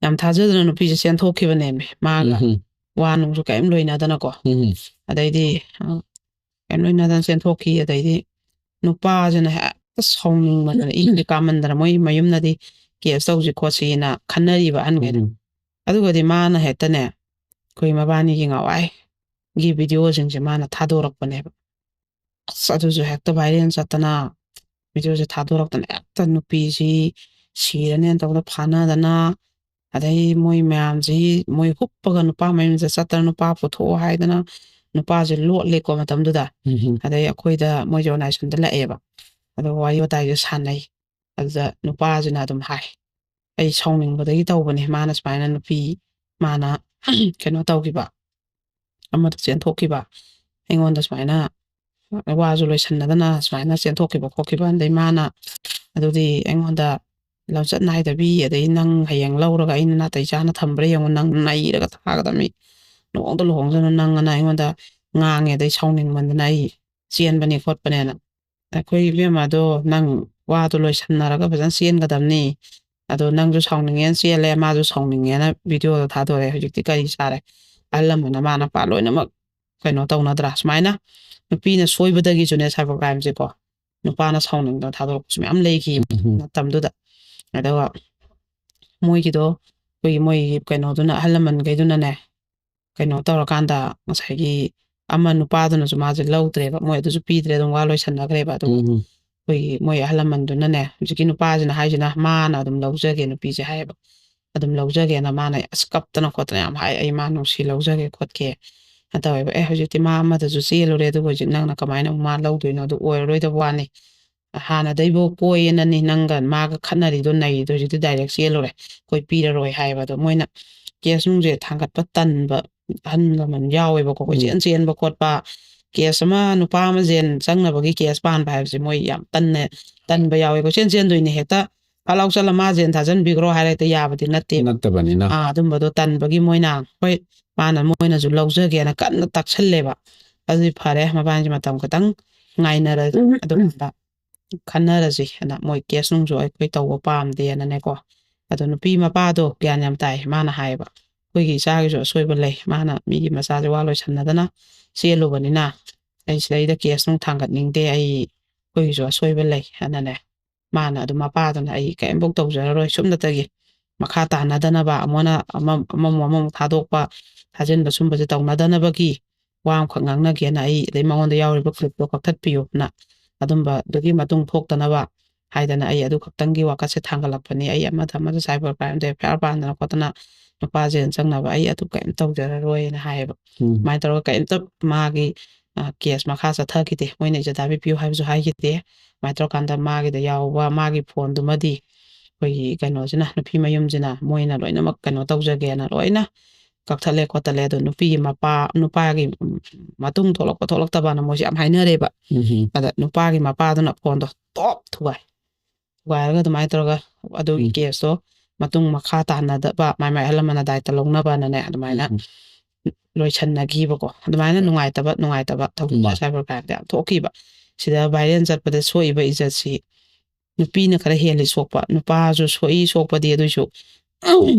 ꯌꯥꯝ ꯊꯥꯖꯗꯅ ꯅꯨꯄꯤꯁꯦ ꯆꯦꯟꯊꯣꯛꯈꯤꯕꯅꯦꯃꯦ ꯃꯥꯒ ꯋꯥ ꯅꯨꯡꯁꯨ ꯀꯔꯤꯝ ꯂꯣꯏꯅꯗꯅꯀꯣ ꯑꯗꯩꯗꯤ ꯀꯔꯤꯝ ꯂꯣꯏꯅꯗꯅ ꯆꯦꯟꯊꯣꯛꯈꯤ ꯑꯗꯩꯗꯤ ꯅꯨꯄꯥꯁꯤꯅ ꯍꯦꯛꯇ ꯁꯥꯎꯅꯤꯡꯃꯟꯗꯅ ꯏꯗꯤ ꯀꯥꯃꯟꯗꯅ ꯃꯣꯏ ꯃꯌꯨꯝꯅꯗꯤ ꯀꯦꯁ ꯇꯧꯁꯤ ꯈꯣꯠꯁꯤꯅ ꯈꯟꯅꯔꯤꯕ ꯑꯍꯟꯈꯩꯅ ꯑꯗꯨꯒꯗꯤ ꯃꯥꯅ ꯍꯦꯛꯇꯅꯦ ꯑꯩꯈꯣꯏ ꯃꯕꯥꯅꯤꯒꯤ ꯉꯋꯥꯏꯒꯤ ꯚꯤꯗꯤꯑꯣꯁꯤꯡꯁꯦ ꯃꯥꯅ ꯊꯥꯗꯣꯔꯛꯄꯅꯦꯕ ꯑꯁ ꯑꯗꯨꯁꯨ ꯍꯦꯛꯇ ꯚꯥꯏꯔꯦꯜ ꯆꯠꯇꯅ ꯚꯤꯗꯤꯑꯣꯁꯦ ꯊꯥꯗꯣꯔꯛꯇꯅ ꯍꯦꯛꯇ ꯅꯨꯄꯤꯁꯤ ꯁꯤꯔꯅꯦꯅ ꯇꯧꯗꯅ ꯐꯥꯅꯗꯅ ꯑꯗꯩ ꯃꯣꯏ ꯃꯌꯥꯝꯁꯤ ꯃꯣꯏ ꯍꯨꯞꯄꯒ ꯅꯨꯄꯥ ꯃꯌꯨꯝꯁꯦ ꯆꯠꯇꯅ ꯅꯨꯄꯥ ꯄꯨꯊꯣꯛꯑꯣ ꯍꯥꯏꯗꯅ ꯅꯨꯄꯥꯁꯦ ꯂꯣꯠꯂꯦꯀꯣ ꯃꯇꯝꯗꯨꯗ ꯑꯗꯩ ꯑꯩꯈꯣꯏꯗ ꯃꯣꯏꯁꯦ ꯑꯣꯔꯒꯅꯥꯏꯖꯦꯁꯟꯗ ꯂꯥꯛꯑꯦꯕ ꯑꯗꯣ ꯋꯥꯔꯤ ꯋꯥꯇꯥꯏꯁꯦ ꯁꯥꯟꯅꯩ ꯑꯗꯨꯗ ꯅꯨꯄꯥꯁꯤꯅ ꯑꯗꯨꯝ ꯍꯥꯏ ꯑꯩ ꯁꯥꯎꯅꯤꯡꯕꯗꯒꯤ ꯇꯧꯕꯅꯦ ꯃꯥꯅ ꯁꯨꯃꯥꯏꯅ ꯅꯨꯄꯤ ꯃꯥꯅ ꯀꯩꯅꯣ ꯇꯧꯈꯤꯕ ꯑꯃꯗ ꯆꯦꯟꯊꯣꯛꯈꯤꯕ ꯑꯩꯉꯣꯟꯗ ꯁꯨꯃꯥꯏꯅ ꯋꯥꯁꯨ ꯂꯣꯏꯁꯟꯅꯗꯅ ꯁꯨꯃꯥꯏꯅ ꯆꯦꯟꯊꯣꯛꯈꯤꯕ ꯈꯣꯠꯈꯤꯕ ꯑꯗꯩ ꯃꯥꯅ ꯑꯗꯨꯗꯤ ꯑꯩꯉꯣꯟꯗ ꯂꯝꯆꯠ ꯅꯥꯏꯗꯕꯤ ꯑꯗꯩ ꯅꯪ ꯍꯌꯦꯡ ꯂꯧꯔꯒ ꯑꯩꯅ ꯅꯥꯇꯩ ꯆꯥꯅ ꯊꯝꯕ꯭ꯔꯥ ꯌꯦꯡꯉꯣ ꯅꯪ ꯅꯩꯔꯒ ꯊꯥꯒꯗꯕꯅꯤ ꯂꯨꯍꯣꯡꯗ ꯂꯨꯍꯣꯡꯖꯅ ꯅꯪꯑꯅ ꯑꯩꯉꯣꯟꯗ ꯉꯥꯡꯉꯦ ꯑꯗꯩ ꯁꯥꯎꯅꯤꯡꯃꯟꯗꯅ ꯑꯩ ꯆꯦꯟꯕꯅꯤ ꯈꯣꯠꯄꯅꯦꯅ ꯑꯩꯈꯣꯏ ꯏꯕꯦꯝꯃꯗꯣ ꯅꯪ ꯋꯥꯗꯣ ꯂꯣꯏꯁꯟꯅꯔꯒ ꯐꯖꯅ ꯆꯦꯟꯒꯗꯕꯅꯤ ꯑꯗꯣ ꯅꯪꯁꯨ ꯁꯥꯎꯅꯤꯡꯉꯦꯅ ꯆꯦꯜꯂꯦ ꯃꯥꯁꯨ ꯁꯥꯎꯅꯤꯡꯉꯦꯅ ꯚꯤꯗꯤꯑꯣꯗꯣ ꯊꯥꯗꯣꯔꯛꯑꯦ ꯍꯧꯖꯤꯛꯇꯤ ꯀꯔꯤ ꯆꯥꯔꯦ ꯑꯍꯜ ꯂꯃꯟ ꯃꯃꯥ ꯃꯄꯥ ꯂꯣꯏꯅꯃꯛ ꯀꯩꯅꯣ ꯇꯧꯅꯗ꯭ꯔꯥ ꯁꯨꯃꯥꯏꯅ ꯅꯨꯄꯤꯅ ꯁꯣꯏꯕꯗꯒꯤꯁꯨꯅꯦ ꯁꯥꯏꯕꯔ ꯀ꯭ꯔꯥꯏꯝꯁꯦꯀꯣ ꯅꯨꯄꯥꯅ ꯁꯥꯎꯅꯤꯡꯗꯅ ꯊꯥꯗꯣꯔꯛꯄꯁꯨ ꯃꯌꯥꯝ ꯂꯩꯈꯤ ꯃꯇꯝꯗꯨꯗ ꯑꯗꯨꯒ ꯃꯣꯏꯒꯤꯗꯣ ꯑꯩꯈꯣꯏꯒꯤ ꯃꯣꯏꯒꯤ ꯀꯩꯅꯣꯗꯨꯅ ꯑꯍꯜ ꯂꯃꯟꯈꯩꯗꯨꯅꯅꯦ ꯀꯩꯅꯣ ꯇꯧꯔꯀꯥꯟꯗ ꯉꯁꯥꯏꯒꯤ ꯑꯃ ꯅꯨꯄꯥꯗꯨꯅꯁꯨ ꯃꯥꯁꯦ ꯂꯧꯗ꯭ꯔꯦꯕ ꯃꯣꯏ ꯑꯗꯨꯁꯨ ꯄꯤꯗ꯭ꯔꯦ ꯑꯗꯨꯝ ꯋꯥ ꯂꯣꯏꯁꯟꯅꯈ꯭ꯔꯦꯕ ꯑꯗꯨꯒ ꯑꯩꯈꯣꯏꯒꯤ ꯃꯣꯏ ꯑꯍꯜ ꯂꯃꯟꯗꯨꯅꯅꯦ ꯍꯧꯖꯤꯛꯀꯤ ꯅꯨꯄꯥꯁꯤꯅ ꯍꯥꯏꯁꯤꯅ ꯃꯥꯅ ꯑꯗꯨꯝ ꯂꯧꯖꯒꯦ ꯅꯨꯄꯤꯁꯦ ꯍꯥꯏꯌꯦꯕ ꯑꯗꯨꯝ ꯂꯧꯖꯒꯦꯅ ꯃꯥꯅ ꯑꯁ ꯀꯞꯇꯅ ꯈꯣꯠꯇꯅ ꯌꯥꯝ ꯍꯥꯏ ꯑꯩ ꯃꯥ ꯅꯨꯡꯁꯤ ꯂꯧꯖꯒꯦ ꯈꯣꯠꯀꯦ ꯇꯧꯋꯦꯕ ꯍꯧꯖꯤꯛꯇꯤ ꯃꯥ ꯑꯃꯗꯁꯨ ꯆꯦꯜꯂꯨꯔꯦ ꯑꯗꯨꯒ ꯍꯧꯖꯤꯛ ꯅꯪꯅ ꯀꯃꯥꯏꯅ ꯃꯥ ꯂꯧꯗꯣꯏꯅꯣ ꯑꯗꯨ ꯑꯣꯏꯔꯔꯣꯏꯗꯕ ꯋꯥꯅꯤ ꯍꯥꯟꯅꯗꯩꯕꯨ ꯀꯣꯏꯌꯦꯅꯅꯤ ꯅꯪꯒ ꯃꯥꯒ ꯈꯠꯅꯔꯤꯗꯣ ꯅꯩꯗꯣ ꯍꯧꯖꯤꯛꯇꯤ ꯗꯥꯏꯔꯦꯛ ꯆꯦꯜꯂꯨꯔꯦ ꯑꯩꯈꯣꯏ ꯄꯤꯔꯔꯣꯏ ꯍꯥꯏꯌꯦꯕ ꯑꯗꯣ ꯃꯣꯏꯅ ꯀꯦꯁ ꯅꯨꯡꯁꯦ ꯊꯥꯡꯒꯠꯄ ꯇꯟꯕ ꯑꯍꯜ ꯂꯃꯟ ꯌꯥꯎꯋꯦꯕꯀꯣ ꯑꯩꯈꯣꯏ ꯆꯦꯟꯕ ꯈꯣꯠꯄ ꯀꯦꯁ ꯑꯃ ꯅꯨꯄꯥ ꯑꯃ ꯖꯦꯜ ꯆꯪꯅꯕꯒꯤ ꯀꯦꯁ ꯄꯥꯟꯕ ꯍꯥꯏꯕꯁꯦ ꯃꯣꯏ ꯌꯥꯝ ꯇꯟꯕ ꯌꯥꯎꯋꯦ ꯀꯣꯏꯆꯦꯟ ꯆꯦꯟꯗꯣꯏꯅꯦ ꯍꯦꯛꯇ ꯐꯠ ꯆꯠꯂ ꯃꯥ ꯖꯦꯜ ꯊꯥꯖꯟꯕꯤꯈ꯭ꯔꯣ ꯍꯥꯏꯔ ꯍꯦꯛꯇ ꯌꯥꯕꯗꯤ ꯅꯠꯇꯕꯅꯤꯅ ꯑꯗꯨꯝꯕꯗꯣ ꯇꯟꯕꯒꯤ ꯃꯣꯏꯅ ꯍꯣꯏ ꯃꯣꯏꯅꯁꯨ ꯂꯧꯖꯒꯦꯅ ꯀꯟꯅ ꯇꯛꯁꯜꯂꯦꯕ ꯑꯗꯨꯗꯤ ꯐꯔꯦ ꯃꯕꯥꯅꯤꯁꯦ ꯃꯇꯝ ꯈꯤꯇꯪ ꯉꯥꯏꯅꯔ ꯑꯗꯨꯝꯕ ꯈꯟꯅꯔꯁꯤ ꯍꯥꯏꯅ ꯃꯣꯏ ꯀꯦꯁ ꯅꯨꯡꯁꯨ ꯑꯩꯈꯣꯏ ꯇꯧꯕ ꯄꯥꯝꯗꯦꯅꯅꯦꯀꯣ ꯑꯗꯣ ꯅꯨꯄꯤ ꯃꯄꯥꯗꯣ ꯒ꯭ꯌꯥꯟ ꯌꯥꯝ ꯇꯥꯏ ꯃꯥꯅ ꯍꯥꯏꯌꯦꯕ ꯑꯩꯈꯣꯏꯒꯤ ꯏꯆꯥꯒꯤꯁꯨ ꯑꯁꯣꯏꯕ ꯂꯩ ꯃꯥꯅ ꯃꯤꯒꯤ ꯃꯆꯥꯁꯦ ꯋꯥ ꯂꯣꯏꯁꯟꯅꯗꯅ ꯆꯦꯜꯂꯨꯕꯅꯤꯅ ꯑꯩ ꯁꯤꯗꯩꯗ ꯀꯦꯁ ꯅꯨꯡ ꯊꯥꯡꯒꯠꯅꯤꯡꯗꯦ ꯑꯩꯈꯣꯏꯒꯤꯁꯨ ꯑꯁꯣꯏꯕ ꯂꯩ ꯍꯥꯏꯅꯅꯦ ꯃꯥꯅ ꯑꯗꯨꯝ ꯃꯄꯥꯗꯨꯅ ꯑꯩ ꯀꯔꯤꯝꯐꯧ ꯇꯧꯖꯔꯔꯣꯏ ꯁꯨꯝꯅꯇꯒꯤ ꯃꯈꯥ ꯇꯥꯅꯗꯅꯕ ꯑꯃꯃꯨꯛ ꯊꯥꯗꯣꯛꯄ ꯊꯥꯖꯤꯟꯕ ꯁꯨꯝꯕꯁꯦ ꯇꯧꯅꯗꯅꯕꯒꯤ ꯋꯥ ꯑꯃꯈꯛ ꯉꯥꯡꯅꯒꯦꯅ ꯑꯗꯩ ꯃꯉꯣꯟꯗ ꯌꯥꯎꯔꯤꯕ ꯀ꯭ꯂꯤꯞꯇꯣ ꯀꯛꯊꯠꯄꯤꯌꯨꯅ ꯑꯗꯨꯝꯕꯗꯨꯒꯤ ꯃꯇꯨꯡ ꯊꯣꯛꯇꯅꯕ ꯍꯥꯏꯗꯅ ꯑꯩ ꯑꯗꯨ ꯈꯛꯇꯪꯒꯤ ꯋꯥꯀꯠꯁꯦ ꯊꯥꯡꯒꯠꯂꯛꯄꯅꯤ ꯑꯩ ꯑꯃꯗ ꯁꯥꯏꯕꯔ ꯀ꯭ꯔꯥꯏꯝꯗ FIR ꯄꯥꯟꯗꯅ ꯈꯣꯠꯇꯅ ꯅꯨꯄꯥꯁꯦ ꯆꯪꯅꯕ ꯑꯩ ꯑꯗꯨ ꯀꯔꯤꯝ ꯇꯧꯖꯔꯔꯣꯏꯅ ꯍꯥꯏꯌꯦꯕ ꯑꯗꯨꯃꯥꯏꯅ ꯇꯧꯔꯒ ꯀꯔꯤꯝꯇ ꯃꯥꯒꯤ ꯀꯦꯁ ꯃꯈꯥ ꯆꯠꯊꯈꯤꯗꯦ ꯃꯣꯏꯅ ꯏꯖꯠ ꯇꯥꯕꯤ ꯄꯤꯌꯨ ꯍꯥꯏꯕꯁꯨ ꯍꯥꯏꯈꯤꯗꯦ ꯑꯗꯨꯃꯥꯏꯅ ꯇꯧꯔꯀꯥꯟꯗ ꯃꯥꯒꯤꯗ ꯌꯥꯎꯕ ꯃꯥꯒꯤ ꯐꯣꯟꯗꯨꯃꯗꯤ ꯑꯩꯈꯣꯏꯒꯤ ꯀꯩꯅꯣꯁꯤꯅ ꯅꯨꯄꯤ ꯃꯌꯨꯝꯁꯤꯅ ꯃꯣꯏꯅ ꯂꯣꯏꯅꯃꯛ ꯀꯩꯅꯣ ꯇꯧꯖꯒꯦꯅ ꯂꯣꯏꯅ ꯀꯛꯊꯠꯂꯦ ꯈꯣꯠꯇꯠꯂꯦ ꯑꯗꯣ ꯅꯨꯄꯤꯒꯤ ꯅꯨꯄꯥꯒꯤ ꯃꯇꯨꯡ ꯊꯣꯛꯂꯛꯄ ꯊꯣꯛꯂꯛꯇꯕꯅ ꯃꯣꯏꯁꯦ ꯌꯥꯝ ꯍꯥꯏꯅꯔꯦꯕ ꯑꯗ ꯅꯨꯄꯥꯒꯤ ꯃꯄꯥꯗꯨꯅ ꯐꯣꯟꯗꯣ ꯊꯨꯒꯥꯏꯔꯒ ꯑꯗꯨꯃꯥꯏꯅ ꯇꯧꯔꯒ ꯑꯗꯨꯒꯤ ꯀꯦꯁꯇꯣ ꯃꯇꯨꯡ ꯃꯈꯥ ꯇꯥꯅꯗꯕ ꯃꯥꯏ ꯑꯍꯜ ꯂꯃꯟꯅ ꯗꯥꯏꯇ ꯂꯧꯅꯕꯅꯅꯦ ꯑꯗꯨꯃꯥꯏꯅ ꯂꯣꯏꯁꯟꯅꯈꯤꯕꯀꯣ ꯑꯗꯨꯃꯥꯏꯅ ꯅꯨꯡꯉꯥꯏꯇꯕ ꯊꯧꯗꯣꯛ ꯁꯥꯏꯕꯔ ꯀ꯭ꯔꯥꯏꯝꯗ ꯌꯥꯝ ꯊꯣꯛꯈꯤꯕ ꯁꯤꯗ ꯚꯥꯏꯔꯦꯜ ꯆꯠꯄꯗ ꯁꯣꯛꯏꯕ ꯏꯖꯠꯁꯤ ꯅꯨꯄꯤꯅ ꯈꯔ ꯍꯦꯜꯂꯤ ꯁꯣꯛꯄ ꯅꯨꯄꯥꯁꯨ ꯁꯣꯛꯄꯗꯤ ꯑꯗꯨꯏꯁꯨ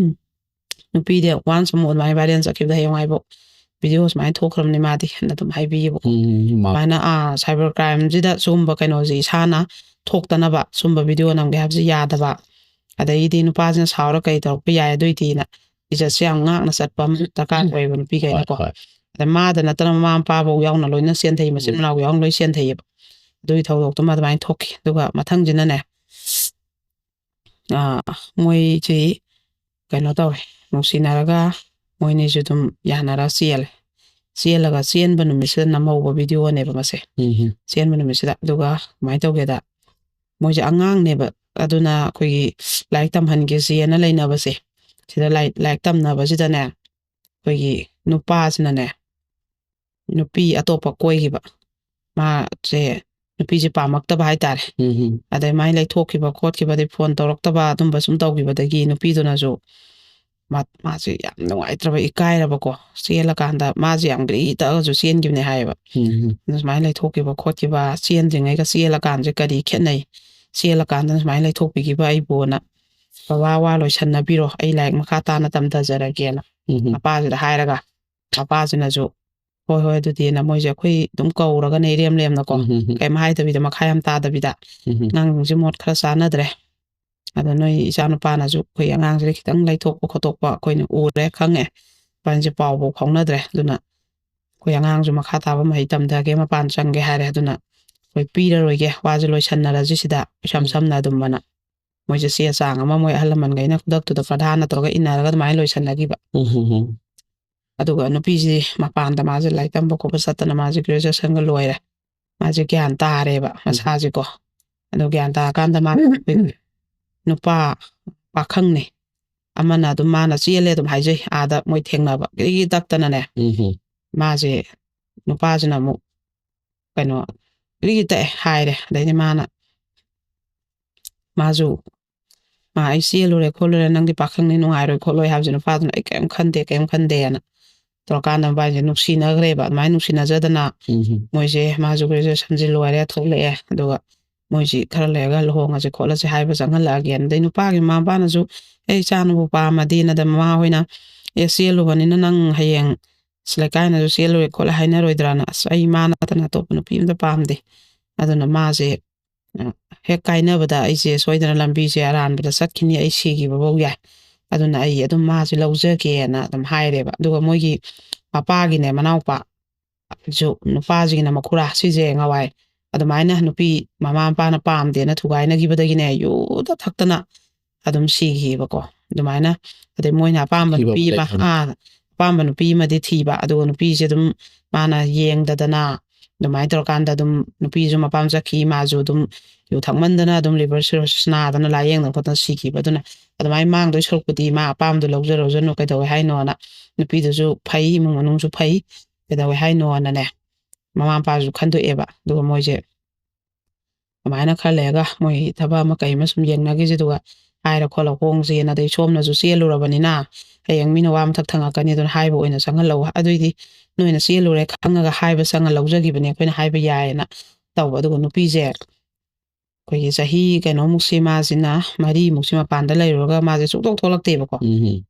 ꯅꯨꯄꯤꯗꯤ ꯋꯥꯟꯁ ꯑꯃꯨꯛ ꯑꯗꯨꯃꯥꯏꯅ ꯚꯥꯏꯔꯦꯜ ꯆꯠꯈꯤꯕꯗ ꯍꯌꯦꯡꯋꯥꯏꯐꯥꯎ ꯚꯤꯗꯤꯑꯣ ꯁꯨꯃꯥꯏꯅ ꯊꯣꯛꯈ꯭ꯔꯕꯅꯤ ꯃꯥꯗꯤ ꯑꯗꯨꯝ ꯍꯥꯏꯕꯤꯌꯦꯕꯀꯣ ꯁꯨꯃꯥꯏꯅ ꯁꯥꯏꯕꯔ ꯀ꯭ꯔꯥꯏꯝꯁꯤꯗ ꯁꯨꯒꯨꯝꯕ ꯀꯩꯅꯣꯁꯤ ꯏꯁꯥꯅ ꯊꯣꯛꯇꯅꯕ ꯁꯨꯝꯕ ꯚꯤꯗꯤꯑꯣ ꯅꯝꯒꯦ ꯍꯥꯏꯕꯁꯤ ꯌꯥꯗꯕ ꯑꯗꯒꯤꯗꯤ ꯅꯨꯄꯥꯁꯤꯅ ꯁꯥꯎꯔ ꯀꯩ ꯇꯧꯔꯛꯄ ꯌꯥꯏ ꯑꯗꯨꯏꯗꯤꯅ ꯏꯖꯠꯁꯦ ꯌꯥꯝ ꯉꯥꯛꯅ ꯆꯠꯄ ꯑꯃ ꯗꯔꯀꯥꯔ ꯑꯣꯏꯌꯦꯕ ꯅꯨꯄꯤꯈꯩꯅꯀꯣ ꯑꯗ ꯃꯥꯗ ꯅꯠꯇꯅ ꯃꯃꯥ ꯃꯄꯥꯐꯧ ꯌꯥꯎꯅ ꯂꯣꯏꯅ ꯆꯦꯟꯊꯩ ꯃꯆꯤꯟ ꯃꯅꯥꯎ ꯌꯥꯎꯅ ꯂꯣꯏ ꯆꯦꯟꯊꯩꯌꯦꯕ ꯑꯗꯨꯒꯤ ꯊꯧꯗꯣꯛꯇꯨꯃ ꯑꯗꯨꯃꯥꯏꯅ ꯊꯣꯛꯈꯤ ꯑꯗꯨꯒ ꯃꯊꯪꯁꯤꯅꯅꯦ ꯃꯣꯏꯁꯤ ꯀꯩꯅꯣ ꯇꯧꯋꯦ ꯅꯨꯡꯁꯤꯅꯔꯒ ꯃꯣꯏꯅꯤꯁꯨ ꯑꯗꯨꯝ ꯌꯥꯅꯔ ꯆꯦꯜꯂꯒ ꯆꯦꯟꯕ ꯅꯨꯃꯤꯠꯁꯤꯗ ꯅꯝꯍꯧꯕ ꯚꯤꯗꯤꯑꯣꯅꯦꯕ ꯃꯁꯦ ꯆꯦꯟꯕ ꯅꯨꯃꯤꯠꯁꯤꯗ ꯑꯗꯨꯒ ꯀꯃꯥꯏꯅ ꯇꯧꯒꯦꯗ ꯃꯣꯏꯁꯦ ꯑꯉꯥꯡꯅꯦꯕ ꯑꯗꯨꯅ ꯑꯩꯈꯣꯏꯒꯤ ꯂꯥꯏꯔꯤꯛ ꯇꯝꯍꯟꯒꯦꯁꯦꯅ ꯂꯩꯅꯕꯁꯦ ꯁꯤꯗ ꯂꯥꯏꯔꯤꯛ ꯇꯝꯅꯕꯁꯤꯗꯅꯦ ꯑꯩꯈꯣꯏꯒꯤ ꯅꯨꯄꯥꯁꯤꯅꯅꯦ ꯅꯨꯄꯤ ꯑꯇꯣꯞꯄ ꯀꯣꯏꯈꯤꯕ ꯃꯥꯁꯦ ꯅꯨꯄꯤꯁꯦ ꯄꯥꯝꯃꯛꯇꯕ ꯍꯥꯏꯇꯥꯔꯦ ꯑꯗꯩ ꯃꯥꯏ ꯂꯩꯊꯣꯛꯈꯤꯕ ꯈꯣꯠꯈꯤꯕꯗꯩ ꯐꯣꯟ ꯇꯧꯔꯛꯇꯕ ꯑꯗꯨꯝꯕ ꯁꯨꯝ ꯇꯧꯈꯤꯕꯗꯒꯤ ꯅꯨꯄꯤꯗꯨꯅꯁꯨ ꯃꯥꯁꯦ ꯌꯥꯝ ꯅꯨꯡꯉꯥꯏꯇ꯭ꯔꯕ ꯏꯀꯥꯏꯔꯕꯀꯣ ꯆꯦꯜꯂꯀꯥꯟꯗ ꯃꯥꯁꯦ ꯌꯥꯝ ꯒ꯭ꯔꯤ ꯇꯛꯑꯒꯁꯨ ꯆꯦꯟꯈꯤꯕꯅꯦ ꯍꯥꯏꯌꯦꯕ ꯁꯨꯃꯥꯏꯅ ꯂꯩꯊꯣꯛꯈꯤꯕ ꯈꯣꯠꯈꯤꯕ ꯆꯦꯟꯗ꯭ꯔꯤꯉꯩꯒ ꯆꯦꯜꯂꯀꯥꯟꯁꯦ ꯀꯔꯤ ꯈꯦꯠꯅꯩ ꯆꯦꯜꯂꯀꯥꯟꯗꯅ ꯁꯨꯃꯥꯏꯅ ꯂꯩꯊꯣꯛꯄꯤꯈꯤꯕ ꯑꯩꯕꯨꯅ ꯕꯕꯥ ꯋꯥ ꯂꯣꯏꯁꯟꯅꯕꯤꯔꯣ ꯑꯩ ꯂꯥꯏꯔꯤꯛ ꯃꯈꯥ ꯇꯥꯅ ꯇꯝꯊꯖꯔꯒꯦꯅ ꯃꯄꯥꯁꯤꯗ ꯍꯥꯏꯔꯒ ꯃꯄꯥꯁꯤꯅꯁꯨ ꯍꯣꯏ ꯑꯗꯨꯗꯤꯅ ꯃꯣꯏꯁꯦ ꯑꯩꯈꯣই ꯑꯗꯨꯝ ꯀꯧꯔꯒꯅꯦ ꯏꯔꯦꯝ ꯂꯦꯝꯅꯀꯣ ꯀꯩꯝ ꯍꯥꯏꯗꯕꯤꯗ ꯃꯈꯥ ꯌꯥꯝ ꯇꯥꯗꯕꯤꯗ ꯑꯉꯥꯡꯁꯦ ꯃꯣꯠ ꯈꯔ ꯆꯥꯟꯅꯗ꯭ꯔꯦ ꯑꯗ ꯅꯣꯏ ꯏꯆꯥꯅꯨꯄꯥꯅꯁꯨ ꯑꯩꯈꯣꯏ ꯑꯉꯥꯡꯁꯤꯗ ꯈꯤꯇꯪ ꯂꯩꯊꯣꯛꯄ ꯈꯣꯠꯇꯣꯛꯄ ꯑꯩꯈꯣꯏꯅ ꯎꯔꯦ ꯈꯪꯉꯦ ꯏꯕꯥꯅꯤꯁꯦ ꯄꯥꯎꯐꯥꯎ ꯐꯥꯎꯅꯗ꯭ꯔꯦ ꯑꯗꯨꯅ ꯑꯩꯈꯣꯏ ꯑꯉꯥꯡꯁꯨ ꯃꯈꯥ ꯇꯥꯕ ꯃꯍꯩ ꯇꯝꯊꯒꯦ ꯃꯄꯥन ꯆꯪꯒꯦ ꯍꯥꯏꯔꯦ ꯑꯗꯨꯅ ꯑꯩꯈꯣꯏ ꯄꯤꯔꯔꯣꯏꯒꯦ ꯋꯥꯁꯦ ꯂꯣꯏꯁꯟꯅꯔꯁꯤ ꯁꯤꯗ ꯏꯁꯝ ꯁꯝꯅ ꯑꯗꯨꯝꯕꯅ ꯃꯣꯏꯁꯦ ꯆꯦ ꯆꯥꯡ ꯑꯃ ꯃꯣꯏ ꯑꯍꯜ ꯂꯃꯟꯈꯩꯅ ꯈꯨꯗꯛꯇꯨꯗ ꯄ꯭ꯔꯙꯥꯅ ꯇꯧꯔꯒ ꯏꯟꯅꯔꯒ ꯑꯗꯨꯃꯥꯏꯅ ꯂꯣꯏꯁꯟꯅꯈꯤꯕ ꯑꯗꯨꯒ ꯅꯨꯄꯤꯁꯤ ꯃꯄꯥꯟꯗ ꯃꯥꯁꯦ ꯂꯥꯏꯔꯤꯛ ꯇꯝꯕ ꯈꯣꯠꯄ ꯆꯠꯇꯅ ꯃꯥꯁꯦ ꯒ꯭ꯔꯦꯖꯨꯑꯦꯁꯟꯒ ꯂꯣꯏꯔꯦ ꯃꯥꯁꯦ ꯒ꯭ꯌꯥꯟ ꯇꯥꯔꯦꯕ ꯃꯁꯥꯁꯦꯀꯣ ꯑꯗꯨ ꯒ꯭ꯌꯥꯟ ꯇꯥꯔꯀꯥꯟꯗ ꯃꯥ ꯅꯨꯄꯥ ꯄꯥꯈꯪꯅꯦ ꯑꯃꯅ ꯑꯗꯨꯝ ꯃꯥꯅ ꯆꯦꯜꯂꯦ ꯑꯗꯨꯝ ꯍꯥꯏꯖꯩ ꯑꯥꯗ ꯃꯣꯏ ꯊꯦꯡꯅꯕ ꯒꯤꯔꯤ ꯇꯛꯇꯅꯅꯦ ꯃꯥꯁꯦ ꯅꯨꯄꯥꯁꯤꯅ ꯑꯃꯨꯛ ꯀꯩꯅꯣ ꯒꯤꯔꯤ ꯇꯛꯑꯦ ꯍꯥꯏꯔꯦ ꯑꯗꯩꯗꯤ ꯃꯥꯁꯨ ꯑꯩ ꯆꯦꯜꯂꯨꯔꯦ ꯈꯣꯠꯂꯨꯔꯦ ꯅꯪꯗꯤ ꯄꯥꯈꯪꯅꯤ ꯅꯨꯡꯉꯥꯏꯔꯣꯏ ꯈꯣꯠꯂꯣꯏ ꯍꯥꯏꯕꯁꯦ ꯅꯨꯄꯥꯗꯨꯅ ꯑꯩ ꯀꯩꯝ ꯈꯟꯗꯦꯅ ꯇꯧꯔꯀꯥꯟꯗ ꯃꯕꯥꯅꯤꯁꯦ ꯅꯨꯡꯁꯤꯅꯈ꯭ꯔꯦꯕ ꯑꯗꯨꯃꯥꯏꯅ ꯅꯨꯡꯁꯤꯅꯖꯗꯅ ꯃꯣꯏꯁꯦ ꯃꯥꯁꯨ ꯒ꯭ꯔꯦꯖꯨꯑꯦꯁꯟꯁꯦ ꯂꯣꯏꯔꯦ ꯊꯣꯛꯂꯛꯑꯦ ꯑꯗꯨꯒ ꯃꯣꯏꯁꯤ ꯈꯔ ꯂꯩꯔꯒ ꯂꯨꯍꯣꯡꯉꯁꯦ ꯈꯣꯠꯂꯁꯦ ꯍꯥꯏꯕ ꯆꯪꯍꯜꯂꯛꯑꯒꯦꯅ ꯑꯗꯩ ꯅꯨꯄꯥꯒꯤ ꯃꯃꯥ ꯃꯄꯥꯅꯁꯨ ꯑꯩ ꯏꯆꯥꯅꯕꯨ ꯄꯥꯝꯃꯗꯤꯅꯗ ꯃꯃꯥ ꯍꯣꯏꯅ ꯆꯦꯜꯂꯨꯕꯅꯤꯅ ꯅꯪ ꯍꯌꯦꯡ ꯂꯩꯀꯥꯏꯅꯁꯨ ꯆꯦꯜꯂꯨꯔꯦ ꯈꯣꯠꯂꯦ ꯍꯥꯏꯅꯔꯣꯏꯗ꯭ꯔꯥꯅ ꯑꯩ ꯃꯥ ꯅꯠꯇꯅ ꯑꯇꯣꯞꯄ ꯅꯨꯄꯤ ꯑꯝꯇ ꯄꯥꯝꯗꯦ ꯑꯗꯨꯅ ꯃꯥꯁꯦ ꯍꯦꯛ ꯀꯥꯏꯅꯕꯗ ꯑꯩꯁꯦ ꯁꯣꯏꯗꯅ ꯂꯝꯕꯤꯁꯦ ꯑꯔꯥꯟꯕꯗ ꯆꯠꯈꯤꯅꯤ ꯑꯩ ꯁꯤꯈꯤꯕꯐꯧ ꯌꯥꯏ ꯑꯗꯨꯅ ꯑꯩ ꯑꯗꯨꯝ ꯃꯥꯁꯦ ꯂꯧꯖꯒꯦꯅ ꯑꯗꯨꯝ ꯍꯥꯏꯔꯦꯕ ꯑꯗꯨꯒ ꯃꯣꯏꯒꯤ ꯃꯄꯥꯒꯤꯅꯦ ꯃꯅꯥꯎꯄꯥ ꯅꯨꯄꯥꯁꯤꯒꯤꯅ ꯃꯈꯨꯔꯥ ꯁꯤꯁꯦ ꯉꯋꯥꯏ ꯑꯗꯨꯃꯥꯏꯅ ꯅꯨꯄꯤ ꯃꯃꯥ ꯃꯄꯥꯅ ꯄꯥꯝꯗꯦꯅ ꯊꯨꯒꯥꯏꯅꯈꯤꯕꯗꯒꯤꯅꯦ ꯌꯨꯗ ꯊꯛꯇꯅ ꯑꯗꯨꯝ ꯁꯤꯈꯤꯕꯀꯣ ꯑꯗꯨꯃꯥꯏꯅ ꯑꯗꯩ ꯃꯣꯏꯅ ꯑꯄꯥꯝꯕ ꯅꯨꯄꯤ ꯑꯄꯥꯝꯕ ꯅꯨꯄꯤ ꯑꯃꯗꯤ ꯊꯤꯕ ꯑꯗꯨꯒ ꯅꯨꯄꯤꯁꯦ ꯑꯗꯨꯝ ꯃꯥꯅ ꯌꯦꯡꯗꯗꯅ ꯑꯗꯨꯃꯥꯏꯅ ꯇꯧꯔꯀꯥꯟꯗ ꯑꯗꯨꯝ ꯅꯨꯄꯤꯁꯨ ꯃꯄꯥꯝ ꯆꯠꯈꯤ ꯃꯥꯁꯨ ꯑꯗꯨꯝ ꯌꯨ ꯊꯛꯃꯟꯗꯅ ꯑꯗꯨꯝ ꯂꯤꯚꯔ ꯁꯤꯔꯣꯁꯤꯁ ꯅꯥꯗꯅ ꯂꯥꯏꯌꯦꯡꯗꯅ ꯈꯣꯠꯇꯅ ꯁꯤꯈꯤꯕ ꯑꯗꯨꯅ ꯑꯗꯨꯃꯥꯏꯅ ꯃꯥꯡꯗꯣꯏ ꯁꯔꯨꯛꯄꯨꯗꯤ ꯃꯥ ꯑꯄꯥꯝꯕꯗꯣ ꯂꯧꯖꯔꯣꯖꯅꯨ ꯀꯩꯗꯧꯋꯦ ꯍꯥꯏꯅꯣꯅ ꯅꯨꯄꯤꯗꯨꯁꯨ ꯐꯩ ꯏꯃꯨꯡ ꯃꯅꯨꯡꯁꯨ ꯐꯩ ꯀꯩꯗꯧꯋꯦ ꯍꯥꯏꯅꯣꯅꯅꯦ ꯃꯃꯥ ꯃꯄꯥꯁꯨ ꯈꯟꯗꯣꯛꯑꯦꯕ ꯑꯗꯨꯒ ꯃꯣꯏꯁꯦ ꯑꯗꯨꯃꯥꯏꯅ ꯈꯔ ꯂꯩꯔꯒ ꯃꯣꯏ ꯊꯕꯛ ꯑꯃ ꯀꯩ ꯑꯃ ꯁꯨꯝ ꯌꯦꯡꯅꯈꯤꯁꯦ ꯑꯗꯨꯒ ꯍꯥꯏꯔ ꯈꯣꯠꯂ ꯍꯣꯡꯁꯦꯅ ꯑꯗꯩ ꯁꯣꯝꯅꯁꯨ ꯆꯦꯜꯂꯨꯔꯕꯅꯤꯅ ꯍꯌꯦꯡ ꯃꯤꯅ ꯋꯥ ꯃꯊꯛ ꯊꯪꯉꯛꯀꯅꯤ ꯑꯗꯨꯅ ꯍꯥꯏꯕ ꯑꯣꯏꯅ ꯆꯪꯍꯜꯂꯛꯎ ꯑꯗꯨꯏꯗꯤ ꯅꯣꯏꯅ ꯆꯦꯜꯂꯨꯔꯦ ꯈꯪꯉꯒ ꯍꯥꯏꯕ ꯆꯪꯉ ꯂꯧꯖꯈꯤꯕꯅꯦ ꯑꯩꯈꯣꯏꯅ ꯍꯥꯏꯕ ꯌꯥꯏꯌꯦꯅ ꯇꯧꯕ ꯑꯗꯨꯒ ꯅꯨꯄꯤꯁꯦ ꯑꯩꯈꯣꯏꯒꯤ ꯆꯍꯤ ꯀꯩꯅꯣꯃꯨꯛꯁꯤ ꯃꯥꯁꯤꯅ 4ꯃꯨꯛꯁꯤ ꯃꯄꯥꯟꯗ ꯂꯩꯔꯨꯔꯒ ꯃꯥꯁꯦ ꯁꯨꯛꯊꯣꯛ ꯊꯣꯛꯂꯛꯇꯦꯕꯀꯣ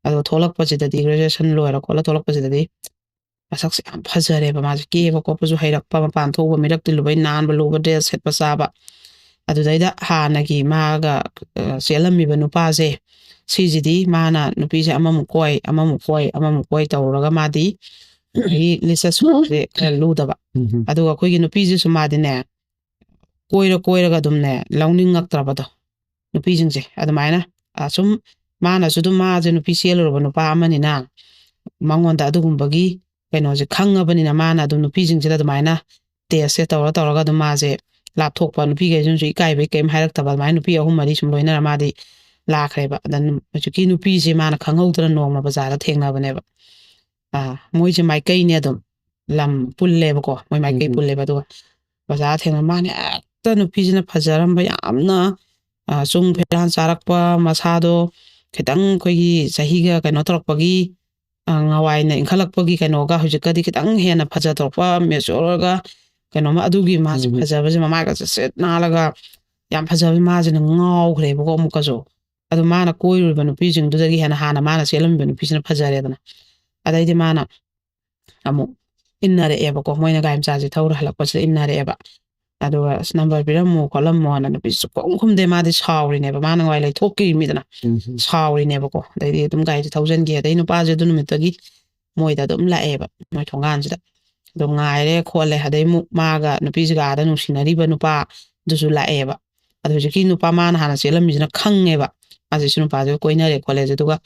ꯑꯗꯣ ꯊꯣꯛꯂꯛꯄꯁꯤꯗꯗꯤ ꯒ꯭ꯔꯦꯖꯨꯑꯦꯁꯟ ꯂꯣꯏꯔ ꯈꯣꯠꯂ ꯊꯣꯛꯂꯛꯄꯁꯤꯗꯗꯤ ꯃꯁꯛꯁꯦ ꯌꯥꯝ ꯐꯖꯔꯦꯕ ꯃꯥꯁꯦ ꯀꯦꯕ ꯈꯣꯠꯄꯁꯨ ꯍꯩꯔꯛꯄ ꯃꯄꯥꯟ ꯊꯣꯛꯄ ꯃꯤꯔꯛ ꯇꯤꯜꯂꯨꯕꯩ ꯅꯥꯟꯕ ꯂꯨꯕ ꯗ꯭ꯔꯦꯁ ꯁꯦꯠꯄ ꯆꯥꯕ ꯑꯗꯨꯗꯩꯗ ꯍꯥꯟꯅꯒꯤ ꯃꯥꯒ ꯆꯦꯜꯂꯝꯃꯤꯕ ꯅꯨꯄꯥꯁꯦ ꯁꯤꯁꯤꯗꯤ ꯃꯥꯅ ꯅꯨꯄꯤꯁꯦ ꯑꯃꯃꯨꯛ ꯀꯣꯏ ꯇꯧꯔꯒ ꯃꯥꯗꯤ ꯂꯤꯁꯠꯁꯨ ꯈꯔ ꯂꯨꯗꯕ ꯑꯗꯨꯒ ꯑꯩꯈꯣꯏꯒꯤ ꯅꯨꯄꯤꯁꯤꯁꯨ ꯃꯥꯗꯤꯅꯦ ꯀꯣꯏꯔꯒ ꯑꯗꯨꯝꯅꯦ ꯂꯧꯅꯤꯡꯉꯛꯇ꯭ꯔꯕꯗꯣ ꯅꯨꯄꯤꯁꯤꯡꯁꯦ ꯑꯗꯨꯃꯥꯏꯅ ꯁꯨꯝ ꯃꯥꯅꯁꯨ ꯑꯗꯨꯝ ꯃꯥꯁꯦ ꯅꯨꯄꯤ ꯆꯦꯜꯂꯨꯔꯕ ꯅꯨꯄꯥ ꯑꯃꯅꯤꯅ ꯃꯉꯣꯟꯗ ꯑꯗꯨꯒꯨꯝꯕꯒꯤ ꯀꯩꯅꯣꯁꯦ ꯈꯪꯉꯕꯅꯤꯅ ꯃꯥꯅ ꯑꯗꯨꯝ ꯅꯨꯄꯤꯁꯤꯡꯁꯤꯗ ꯑꯗꯨꯃꯥꯏꯅ ꯇꯦꯁꯁꯦ ꯇꯧꯔꯒ ꯑꯗꯨꯝ ꯃꯥꯁꯦ ꯂꯥꯞꯊꯣꯛꯄ ꯅꯨꯄꯤꯈꯩꯁꯤꯅꯁꯨ ꯏꯀꯥꯏꯕꯩ ꯀꯩꯝ ꯍꯥꯏꯔꯛꯇꯕ ꯑꯗꯨꯃꯥꯏꯅ ꯅꯨꯄꯤ 3-4 ꯁꯨꯝ ꯂꯣꯏꯅꯔ ꯃꯥꯗꯤ ꯂꯥꯛꯈ꯭ꯔꯦꯕ ꯑꯗ ꯍꯧꯖꯤꯛꯀꯤ ꯅꯨꯄꯤꯁꯦ ꯃꯥꯅ ꯈꯪꯍꯧꯗꯅ ꯅꯣꯡꯃ ꯕꯖꯥꯔꯗ ꯊꯦꯡꯅꯕꯅꯦꯕ ꯃꯣꯏꯁꯦ ꯃꯥꯏꯀꯩꯅꯦ ꯑꯗꯨꯝ ꯂꯝ ꯄꯨꯜꯂꯦꯕꯀꯣ ꯃꯣꯏ ꯃꯥꯏꯀꯩ ꯄꯨꯜꯂꯦꯕ ꯑꯗꯨꯒ ꯕꯖꯥꯔꯗ ꯊꯦꯡꯅ ꯃꯥꯅ ꯍꯦꯛꯇ ꯅꯨꯄꯤꯁꯤꯅ ꯐꯖꯔꯝꯕ ꯌꯥꯝꯅ ꯆꯨꯡ ꯐꯤꯔꯥꯟ ꯆꯥꯔꯛꯄ ꯃꯁꯥꯗꯣ ꯈꯤꯇꯪ ꯑꯩꯈꯣꯏꯒꯤ ꯆꯍꯤꯒ ꯀꯩꯅꯣ ꯇꯧꯔꯛꯄꯒꯤ ꯉꯋꯥꯏꯅ ꯏꯟꯈꯠꯂꯛꯄꯒꯤ ꯀꯩꯅꯣꯒ ꯍꯧꯖꯤꯛꯀꯗꯤ ꯈꯤꯇꯪ ꯍꯦꯟꯅ ꯐꯖꯊꯣꯔꯛꯄ ꯃꯦꯆꯣꯔꯒ ꯀꯩꯅꯣꯃ ꯑꯗꯨꯒꯤ ꯃꯥꯁꯦ ꯐꯖꯕꯁꯦ ꯃꯃꯥꯏꯒꯁꯦ ꯁꯦꯠ ꯅꯥꯜꯂꯒ ꯌꯥꯝ ꯐꯖꯕ ꯃꯥꯁꯤꯅ ꯉꯥꯎꯈ꯭ꯔꯦꯕꯀꯣ ꯑꯃꯨꯛꯀꯁꯨ ꯑꯗꯨ ꯃꯥꯅ ꯀꯣꯏꯔꯨꯔꯤꯕ ꯅꯨꯄꯤꯁꯤꯡꯗꯨꯗꯒꯤ ꯍꯥꯟꯅ ꯃꯥꯅ ꯆꯦꯜꯂꯝꯃꯤꯕ ꯅꯨꯄꯤꯁꯤꯅ ꯐꯖꯔꯦꯗꯅ ꯑꯗꯩꯗꯤ ꯃꯥꯅ ꯑꯃꯨꯛ ꯏꯟꯅꯔꯛꯑꯦꯕꯀꯣ ꯃꯣꯏꯅ ꯒꯥꯔꯤ ꯃꯆꯥꯁꯦ ꯊꯧꯔ ꯍꯜꯂꯛꯄꯁꯤꯗ ꯏꯟꯅꯔꯛꯑꯦꯕ ꯑꯗꯨꯒ ꯅꯝꯕꯔ ꯄꯤꯔꯝꯃꯣ ꯈꯣꯠꯂꯝꯃꯣꯅ ꯅꯨꯄꯤꯁꯨ ꯁꯨꯛꯈꯨꯝ ꯈꯨꯝꯗꯦ ꯃꯥꯗꯤ ꯁꯥꯎꯔꯤꯅꯦꯕ ꯃꯥꯅ ꯉꯥꯏ ꯂꯩꯊꯣꯛꯈꯤꯕꯅꯤꯗꯅ ꯁꯥꯎꯔꯤꯅꯦꯕꯀꯣ ꯑꯗꯩꯗꯤ ꯑꯗꯨꯝ ꯒꯥꯔꯤꯁꯦ ꯊꯧꯖꯤꯟꯈꯤ ꯑꯗꯩ ꯅꯨꯄꯥꯁꯦ ꯑꯗꯨ ꯅꯨꯃꯤꯠꯇꯒꯤ ꯃꯣꯏꯗ ꯑꯗꯨꯝ ꯂꯥꯛꯑꯦꯕ ꯃꯣꯏ ꯊꯣꯡꯒꯥꯟꯁꯤꯗ ꯑꯗꯣ ꯉꯥꯏꯔꯦ ꯈꯣꯠꯂꯦ ꯑꯗꯩ ꯑꯃꯨꯛ ꯃꯥꯒ ꯅꯨꯄꯤꯁꯤꯒ ꯑꯥꯗ ꯅꯨꯡꯁꯤꯅꯔꯤꯕ ꯅꯨꯄꯥ ꯑꯗꯨꯁꯨ ꯂꯥꯛꯑꯦꯕ ꯑꯗꯣ ꯍꯧꯖꯤꯛꯀꯤ ꯅꯨꯄꯥ ꯃꯥꯅ ꯍꯥꯟꯅ ꯆꯦꯜꯂꯝꯃꯤꯁꯤꯅ ꯈꯪꯉꯦꯕ ꯃꯥꯁꯦ ꯁꯤ ꯅꯨꯄꯥꯁꯦ ꯀꯣꯏꯅꯔꯦ ꯈꯣꯠꯂꯦꯁꯦ ꯑꯗꯨꯒ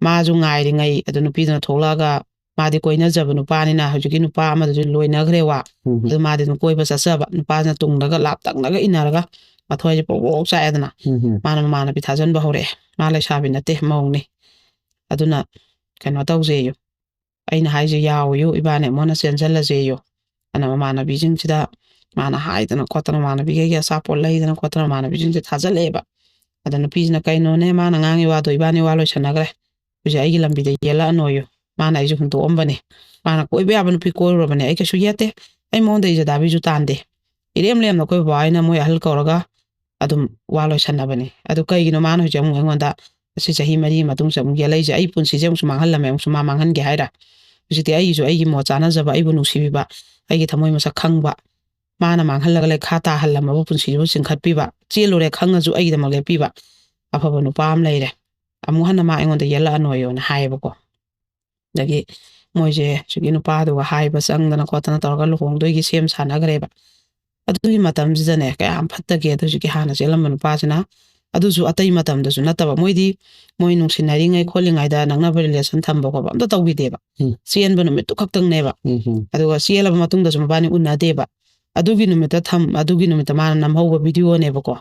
ꯃꯥꯁꯨ ꯉꯥꯏꯔꯤꯉꯩ ꯑꯗꯨ ꯅꯨꯄꯤꯗꯨꯅ ꯊꯣꯛꯂꯛꯑꯒ ꯃꯥꯗꯤ ꯀꯣꯏꯅꯖꯕ ꯅꯨꯄꯥꯅꯤꯅ ꯍꯧꯖꯤꯛꯀꯤ ꯅꯨꯄꯥ ꯑꯃꯗꯨꯁꯨ ꯂꯣꯏꯅꯈ꯭ꯔꯦ ꯑꯗꯨ ꯃꯥꯗꯤ ꯑꯗꯨꯝ ꯀꯣꯏꯕ ꯆꯠꯆꯕ ꯅꯨꯄꯥꯁꯤꯅ ꯇꯨꯡꯗꯒ ꯂꯥꯞꯇꯛꯅꯒ ꯏꯟꯅꯔꯒ ꯃꯊꯋꯥꯏꯁꯦ ꯄꯣꯛ ꯆꯥꯛꯑꯦꯗꯅ ꯃꯥꯅ ꯃꯃꯥꯟꯅꯕꯤ ꯊꯥꯖꯟꯕ ꯍꯧꯔꯛꯑꯦ ꯃꯥ ꯂꯩꯁꯥꯕꯤ ꯅꯠꯇꯦ ꯃꯧꯅꯤ ꯑꯗꯨꯅ ꯀꯩꯅꯣ ꯇꯧꯖꯦꯌꯨ ꯑꯩꯅ ꯍꯥꯏꯁꯦ ꯌꯥꯎꯌꯨ ꯏꯕꯥꯅꯤ ꯑꯃꯨꯛꯅ ꯆꯦꯟꯁꯤꯜꯂꯁꯦꯌꯨ ꯑꯗꯨꯅ ꯃꯃꯥꯟꯅꯕꯤꯁꯤꯡꯁꯤꯗ ꯃꯥꯅ ꯍꯥꯏꯗꯅ ꯈꯣꯠꯇꯅ ꯃꯃꯥꯟꯅꯕꯤꯈꯩꯒꯤ ꯑꯆꯥꯄꯣꯠ ꯂꯩꯗꯅ ꯈꯣꯠꯇꯅ ꯃꯃꯥꯟꯅꯕꯤꯁꯤꯡꯁꯦ ꯊꯥꯖꯤꯜꯂꯛꯑꯦꯕ ꯑꯗ ꯅꯨꯄꯤꯁꯤꯅ ꯀꯩꯅꯣꯅꯦ ꯃꯥꯅ ꯉꯥꯡꯉꯤ ꯋꯥꯗꯣ ꯏꯕꯥꯅꯤ ꯋꯥ ꯂꯣꯏꯁꯟꯅꯈ꯭ꯔꯦ ꯍꯧꯖꯤꯛ ꯑꯩꯒꯤ ꯂꯝꯕꯤꯗ ꯌꯦꯜꯂꯛꯑꯅꯣꯌꯨ ꯃꯥꯅ ꯑꯩꯁꯨ ꯍꯨꯟꯇꯣꯛꯑꯝꯕꯅꯦ ꯃꯥꯅ ꯀꯣꯏꯕ ꯌꯥꯕ ꯅꯨꯄꯤ ꯀꯣꯏꯔꯨꯔꯕꯅꯦ ꯑꯩ ꯀꯩꯁꯨ ꯌꯦꯠꯇꯦ ꯑꯩ ꯃꯉꯣꯟꯗ ꯏꯖꯗꯥꯕꯤꯁꯨ ꯇꯥꯟꯗꯦ ꯏꯔꯦꯝ ꯂꯦꯝꯅ ꯑꯩꯈꯣꯏ ꯕꯕꯥ ꯍꯣꯏꯅ ꯃꯣꯏ ꯑꯍꯜ ꯀꯧꯔꯒ ꯑꯗꯨꯝ ꯋꯥ ꯂꯣꯏꯁꯟꯅꯕꯅꯦ ꯑꯗꯨ ꯀꯩꯒꯤꯅꯣ ꯃꯥꯅ ꯍꯧꯖꯤꯛ ꯑꯃꯨꯛ ꯑꯩꯉꯣꯟꯗ ꯑꯁꯤ ꯆꯍꯤ 4 ꯃꯇꯨꯡꯁꯦ ꯑꯃꯨꯛ ꯌꯦꯜꯂꯛꯏꯁꯦ ꯑꯩ ꯄꯨꯟꯁꯤꯁꯦ ꯑꯃꯨꯛꯁꯨ ꯃꯥꯡꯍꯜꯂꯝꯃꯦ ꯑꯃꯨꯛꯁꯨ ꯃꯥ ꯃꯥꯡꯍꯟꯒꯦ ꯍꯥꯏꯔ ꯍꯧꯖꯤꯛꯇꯤ ꯑꯩꯒꯤ ꯃꯣꯠ ꯆꯥꯟꯅꯖꯕ ꯑꯩꯕꯨ ꯅꯨꯡꯁꯤꯕꯤꯕ ꯑꯩꯒꯤ ꯊꯃꯣꯏ ꯃꯁꯛ ꯈꯪꯕ ꯃꯥꯅ ꯃꯥꯡꯍꯜꯂꯒ ꯂꯩꯈꯥ ꯇꯥꯍꯜꯂꯝꯃꯕ ꯄꯨꯟꯁꯤꯁꯤꯕꯨ ꯆꯤꯡꯈꯠꯄꯤꯕ ꯆꯦꯜꯂꯨꯔꯦ ꯈꯪꯉꯁꯨ ꯑꯩꯒꯤꯗꯃꯛ ꯂꯦꯞꯄꯤꯕ ꯑꯐꯕ ꯅꯨꯄꯥ ꯑꯃ ꯂꯩꯔꯦ ꯑꯃꯨꯛ ꯍꯟꯅ ꯃꯥ ꯑꯩꯉꯣꯟꯗ ꯌꯦꯜꯂꯛꯑꯅꯣꯌꯣꯅ ꯍꯥꯏꯌꯦꯕꯀꯣ ꯑꯗꯒꯤ ꯃꯣꯏꯁꯦ ꯍꯧꯖꯤꯛꯀꯤ ꯅꯨꯄꯥꯗꯨꯒ ꯍꯥꯏꯕ ꯆꯪꯗꯅ ꯈꯣꯠꯇꯅ ꯇꯧꯔꯒ ꯂꯨꯍꯣꯡꯗꯣꯏꯒꯤ ꯁꯦꯝ ꯁꯥꯟꯅꯈ꯭ꯔꯦꯕ ꯑꯗꯨꯒꯤ ꯃꯇꯝꯁꯤꯗꯅꯦ ꯀꯌꯥꯝ ꯐꯠꯇꯒꯦ ꯑꯗꯣ ꯍꯧꯖꯤꯛꯀꯤ ꯍꯥꯟꯅ ꯆꯦꯜꯂꯝꯕ ꯅꯨꯄꯥꯁꯤꯅ ꯑꯗꯨꯁꯨ ꯑꯇꯩ ꯃꯇꯝꯗꯁꯨ ꯅꯠꯇꯕ ꯃꯣꯏ ꯅꯨꯡꯁꯤꯅꯔꯤꯉꯩ ꯈꯣꯠꯂꯤꯉꯩꯗ ꯅꯛꯅꯕ ꯔꯤꯂꯦꯁꯟ ꯊꯝꯕ ꯈꯣꯠꯄ ꯑꯝꯇ ꯇꯧꯕꯤꯗꯦꯕ ꯆꯦꯟꯕ ꯅꯨꯃꯤꯠꯇꯨ ꯈꯛꯇꯪꯅꯦꯕ ꯑꯗꯨꯒ ꯆꯦꯜꯂꯕ ꯃꯇꯨꯡꯗꯁꯨ ꯃꯕꯥꯅꯤ ꯎꯅꯗꯦꯕ ꯑꯗꯨꯒꯤ ꯅꯨꯃꯤꯠꯇ ꯃꯥꯅ ꯅꯝꯍꯧꯕ ꯚꯤꯗꯤꯑꯣꯅꯦꯕꯀꯣ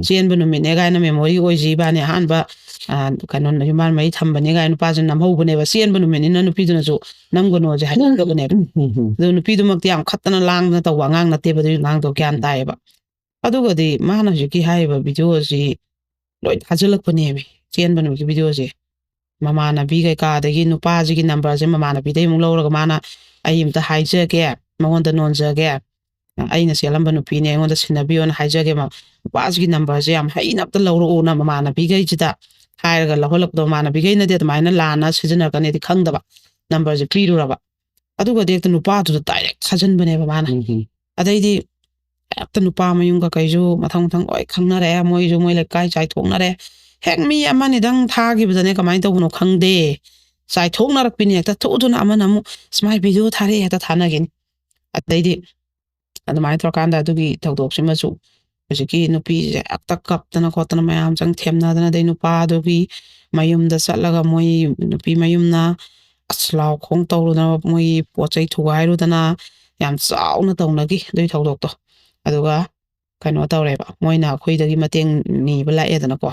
ꯆꯦꯟꯕ ꯅꯨꯃꯤꯠꯅꯦ ꯀꯥꯏꯅ ꯃꯦꯃꯣꯔꯤ ꯑꯣꯏꯁꯤ ꯏꯕꯥꯅꯤ ꯑꯍꯥꯟꯕ ꯀꯩꯅꯣ ꯌꯨꯝꯕꯥꯟ ꯃꯔꯤ ꯊꯝꯕꯅꯦ ꯀꯥꯏꯅ ꯅꯨꯄꯥꯁꯤꯅ ꯅꯝꯍꯧꯕꯅꯦꯕ ꯆꯦꯟꯕ ꯅꯨꯃꯤꯠꯅꯤꯅ ꯅꯨꯄꯤꯗꯨꯅꯁꯨ ꯅꯝꯒꯅꯣꯁꯦ ꯍꯥꯏꯗꯕꯅꯦꯕ ꯑꯗꯨ ꯅꯨꯄꯤꯗꯨꯃꯛꯇꯤ ꯌꯥꯝ ꯈꯠꯇꯅ ꯂꯥꯡꯗꯅ ꯇꯧꯕ ꯑꯉꯥꯡ ꯅꯠꯇꯦꯕ ꯑꯗꯨꯒꯤ ꯑꯉꯥꯡꯗꯣ ꯒ꯭ꯌꯥꯟ ꯇꯥꯏꯌꯦꯕ ꯑꯗꯨꯒꯗꯤ ꯃꯥꯅ ꯍꯧꯖꯤꯛꯀꯤ ꯍꯥꯏꯔꯤꯕ ꯚꯤꯗꯤꯑꯣꯁꯤ ꯂꯣꯏ ꯊꯥꯖꯤꯜꯂꯛꯄꯅꯦꯃꯤ ꯆꯦꯟꯕ ꯅꯨꯃꯤꯠꯀꯤ ꯚꯤꯗꯤꯑꯣꯁꯦ ꯃꯃꯥꯟꯅꯕꯤ ꯀꯩꯀꯥꯗꯒꯤ ꯅꯨꯄꯥꯁꯤꯒꯤ ꯅꯝꯕꯔꯁꯦ ꯃꯃꯥꯟꯅꯕꯤꯗꯩ ꯑꯃꯨꯛ ꯂꯧꯔꯒ ꯃꯥꯅ ꯑꯩ ꯑꯃꯇ ꯍꯥꯏꯖꯒꯦ ꯃꯉꯣꯟꯗ ꯅꯣꯟꯖꯒꯦ ꯑꯩꯅ ꯆꯦꯜꯂꯝꯕ ꯅꯨꯄꯤꯅꯦ ꯑꯩꯉꯣꯟꯗ ꯁꯤꯟꯅꯕꯤꯌꯣꯅ ꯍꯥꯏꯖꯒꯦ ꯅꯨꯄꯥꯁꯤꯒꯤ ꯅꯝꯕꯔꯁꯦ ꯌꯥꯝ ꯍꯩꯅ ꯑꯝꯇ ꯂꯧꯔꯛꯎꯅ ꯃꯃꯥꯟꯅꯕꯤꯈꯩꯁꯤꯗ ꯍꯥꯏꯔꯒ ꯂꯧꯍꯜꯂꯛꯄꯗꯣ ꯃꯃꯥꯟꯅꯕꯤꯈꯩꯅꯗꯤ ꯑꯗꯨꯃꯥꯏꯅ ꯂꯥꯟꯅ ꯁꯤꯖꯤꯟꯅꯔꯛꯀꯅꯤꯗꯤ ꯈꯪꯗꯕ ꯅꯝꯕꯔꯁꯦ ꯄꯤꯔꯨꯔꯕ ꯑꯗꯨꯒꯗꯤ ꯍꯦꯛꯇ ꯅꯨꯄꯥꯗꯨꯗ ꯗꯥꯏꯔꯦꯛ ꯊꯥꯖꯤꯟꯕꯅꯦꯕ ꯃꯥꯅ ꯑꯗꯩꯗꯤ ꯍꯦꯛꯇ ꯅꯨꯄꯥ ꯃꯌꯨꯝ ꯀꯩꯁꯨ ꯃꯊꯪ ꯂꯣꯏ ꯈꯪꯅꯔꯛꯑꯦ ꯃꯣꯏ ꯂꯩꯀꯥꯏ ꯆꯥꯏꯊꯣꯛꯅꯔꯦ ꯍꯦꯛ ꯃꯤ ꯑꯃꯅꯤꯗꯪ ꯊꯥꯈꯤꯕꯗꯅꯦ ꯀꯃꯥꯏꯅ ꯇꯧꯕꯅꯣ ꯈꯪꯗꯦ ꯆꯥꯏꯊꯣꯛꯅꯔꯛꯄꯤꯅꯤ ꯍꯦꯛꯇ ꯊꯨꯅ ꯑꯃꯅ ꯑꯃꯨꯛ ꯁꯨꯃꯥꯏ ꯚꯤꯗꯤꯑꯣ ꯊꯥꯔꯛꯑꯦ ꯍꯦꯛꯇ ꯊꯥꯅꯒꯤꯅꯤ ꯑꯗꯩꯗꯤ ꯑꯗꯨꯃꯥꯏꯅ ꯇꯧꯔꯀꯥꯟꯗ ꯑꯗꯨꯒꯤ ꯊꯧꯗꯣꯛꯁꯤꯃꯁꯨ ꯍꯧꯖꯤꯛꯀꯤ ꯅꯨꯄꯤꯁꯦ ꯍꯦꯛꯇ ꯀꯞꯇꯅ ꯈꯣꯠꯇꯅ ꯃꯌꯥꯝ ꯊꯦꯝꯅꯗꯅ ꯑꯗꯩ ꯅꯨꯄꯥꯗꯨꯒꯤ ꯃꯌꯨꯝꯗ ꯆꯠꯂꯒ ꯃꯣꯏ ꯅꯨꯄꯤ ꯃꯌꯨꯝꯅ ꯑꯁ ꯂꯥꯎ ꯈꯣꯡ ꯇꯧꯔꯨꯗꯅ ꯃꯣꯏꯒꯤ ꯄꯣꯠ ꯆꯩ ꯊꯨꯒꯥꯏꯔꯨꯗꯅ ꯌꯥꯝ ꯆꯥꯎꯅ ꯇꯧꯅꯈꯤ ꯑꯗꯨꯒꯤ ꯊꯧꯗꯣꯛꯇꯣ ꯑꯗꯨꯒ ꯀꯩꯅꯣ ꯇꯧꯔꯦꯕ ꯃꯣꯏꯅ ꯑꯩꯈꯣꯏꯗꯒꯤ ꯃꯇꯦꯡ ꯅꯤꯕ ꯂꯥꯛꯑꯦꯗꯅꯀꯣ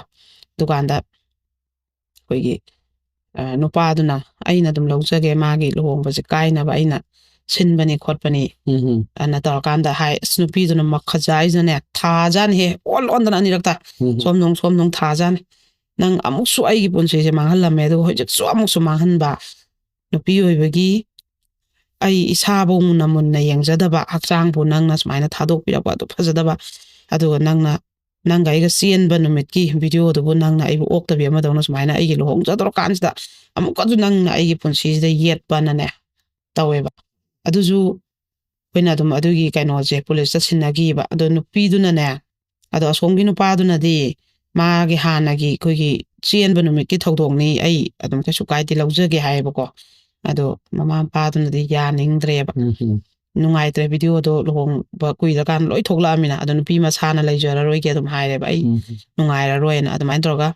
ꯑꯗꯨꯀꯥꯟꯗ ꯑꯩꯈꯣꯏꯒꯤ ꯅꯨꯄꯥꯗꯨꯅ ꯑꯩꯅ ꯑꯗꯨꯝ ꯂꯧꯖꯒꯦ ꯃꯥꯒꯤ ꯂꯨꯍꯣꯡꯕꯁꯦ ꯀꯥꯏꯅꯕ ꯑꯩꯅ ꯁꯤꯟꯕꯅꯤ ꯈꯣꯠꯄꯅꯤ ꯑꯅ ꯇꯧꯔꯀꯥꯟꯗ ꯍꯥꯏ ꯑꯁ ꯅꯨꯄꯤꯗꯨꯅ ꯃꯈꯖꯥꯏꯁꯤꯅꯅꯦ ꯊꯥꯖꯥꯅꯤꯍꯦ ꯑꯣꯟꯗꯅ ꯑꯅꯤꯔꯛꯇ ꯁꯣꯝꯗꯣꯡ ꯊꯥꯖꯥꯅꯤ ꯅꯪ ꯑꯃꯨꯛꯁꯨ ꯑꯩꯒꯤ ꯄꯨꯟꯁꯤꯁꯦ ꯃꯥꯡꯍꯜꯂꯝꯃꯦ ꯑꯗꯨꯒ ꯍꯧꯖꯤꯛꯁꯨ ꯑꯃꯨꯛꯁꯨ ꯃꯥꯡꯍꯟꯕ ꯅꯨꯄꯤ ꯑꯣꯏꯕꯒꯤ ꯑꯩ ꯏꯁꯥꯕꯨ ꯃꯨꯟꯅ ꯌꯦꯡꯖꯗꯕ ꯍꯛꯆꯥꯡꯕꯨ ꯅꯪꯅ ꯁꯨꯃꯥꯏꯅ ꯊꯥꯗꯣꯛꯄꯤꯔꯛꯄ ꯑꯗꯨ ꯐꯖꯗꯕ ꯑꯗꯨꯒ ꯅꯪꯒ ꯑꯩꯒ ꯆꯦꯟꯕ ꯅꯨꯃꯤꯠꯀꯤ ꯚꯤꯗꯤꯑꯣꯗꯨꯕꯨ ꯅꯪꯅ ꯑꯩꯕꯨ ꯑꯣꯛꯇꯕꯤ ꯑꯃꯗꯧꯅ ꯁꯨꯃꯥꯏꯅ ꯑꯩꯒꯤ ꯂꯨꯍꯣꯡꯖꯗꯧꯔ ꯀꯥꯟꯁꯤꯗ ꯑꯃꯨꯛꯀꯁꯨ ꯅꯪꯅ ꯑꯩꯒꯤ ꯄꯨꯟꯁꯤꯁꯤꯗ ꯌꯦꯠꯄꯅꯅꯦ ꯇꯧꯋꯦꯕ ꯑꯗꯨꯁꯨ ꯑꯩꯈꯣꯏꯅ ꯑꯗꯨꯝ ꯑꯗꯨꯒꯤ ꯀꯩꯅꯣꯁꯦ ꯄꯨꯂꯤꯁꯇ ꯁꯤꯟꯅꯈꯤꯕ ꯑꯗꯣ ꯅꯨꯄꯤꯗꯨꯅꯅꯦ ꯑꯗꯣ ꯑꯁꯣꯝꯒꯤ ꯅꯨꯄꯥꯗꯨꯅꯗꯤ ꯃꯥꯒꯤ ꯍꯥꯟꯅꯒꯤ ꯑꯩꯈꯣꯏꯒꯤ ꯆꯦꯟꯕ ꯅꯨꯃꯤꯠꯀꯤ ꯊꯧꯗꯣꯛꯅꯤ ꯑꯩ ꯑꯗꯨꯝ ꯀꯩꯁꯨ ꯀꯥꯏꯗꯦ ꯂꯧꯖꯒꯦ ꯍꯥꯏꯌꯦꯕꯀꯣ ꯑꯗꯣ ꯃꯃꯥ ꯃꯄꯥꯗꯨꯅꯗꯤ ꯌꯥꯅꯤꯡꯗ꯭ꯔꯦꯕ ꯅꯨꯡꯉꯥꯏꯇ꯭ꯔꯦ ꯚꯤꯗꯤꯑꯣꯗꯣ ꯂꯨꯍꯣꯡꯕ ꯀꯨꯏꯔꯀꯥꯟꯗ ꯂꯣꯏ ꯊꯣꯛꯂꯛꯑꯃꯤꯅ ꯑꯗꯣ ꯅꯨꯄꯤ ꯃꯁꯥꯅ ꯂꯩꯖꯔꯔꯣꯏꯒꯦ ꯑꯗꯨꯝ ꯍꯥꯏꯔꯦꯕ ꯑꯩ ꯅꯨꯡꯉꯥꯏꯔꯔꯣꯏꯅ ꯑꯗꯨꯃꯥꯏꯅ ꯇꯧꯔꯒ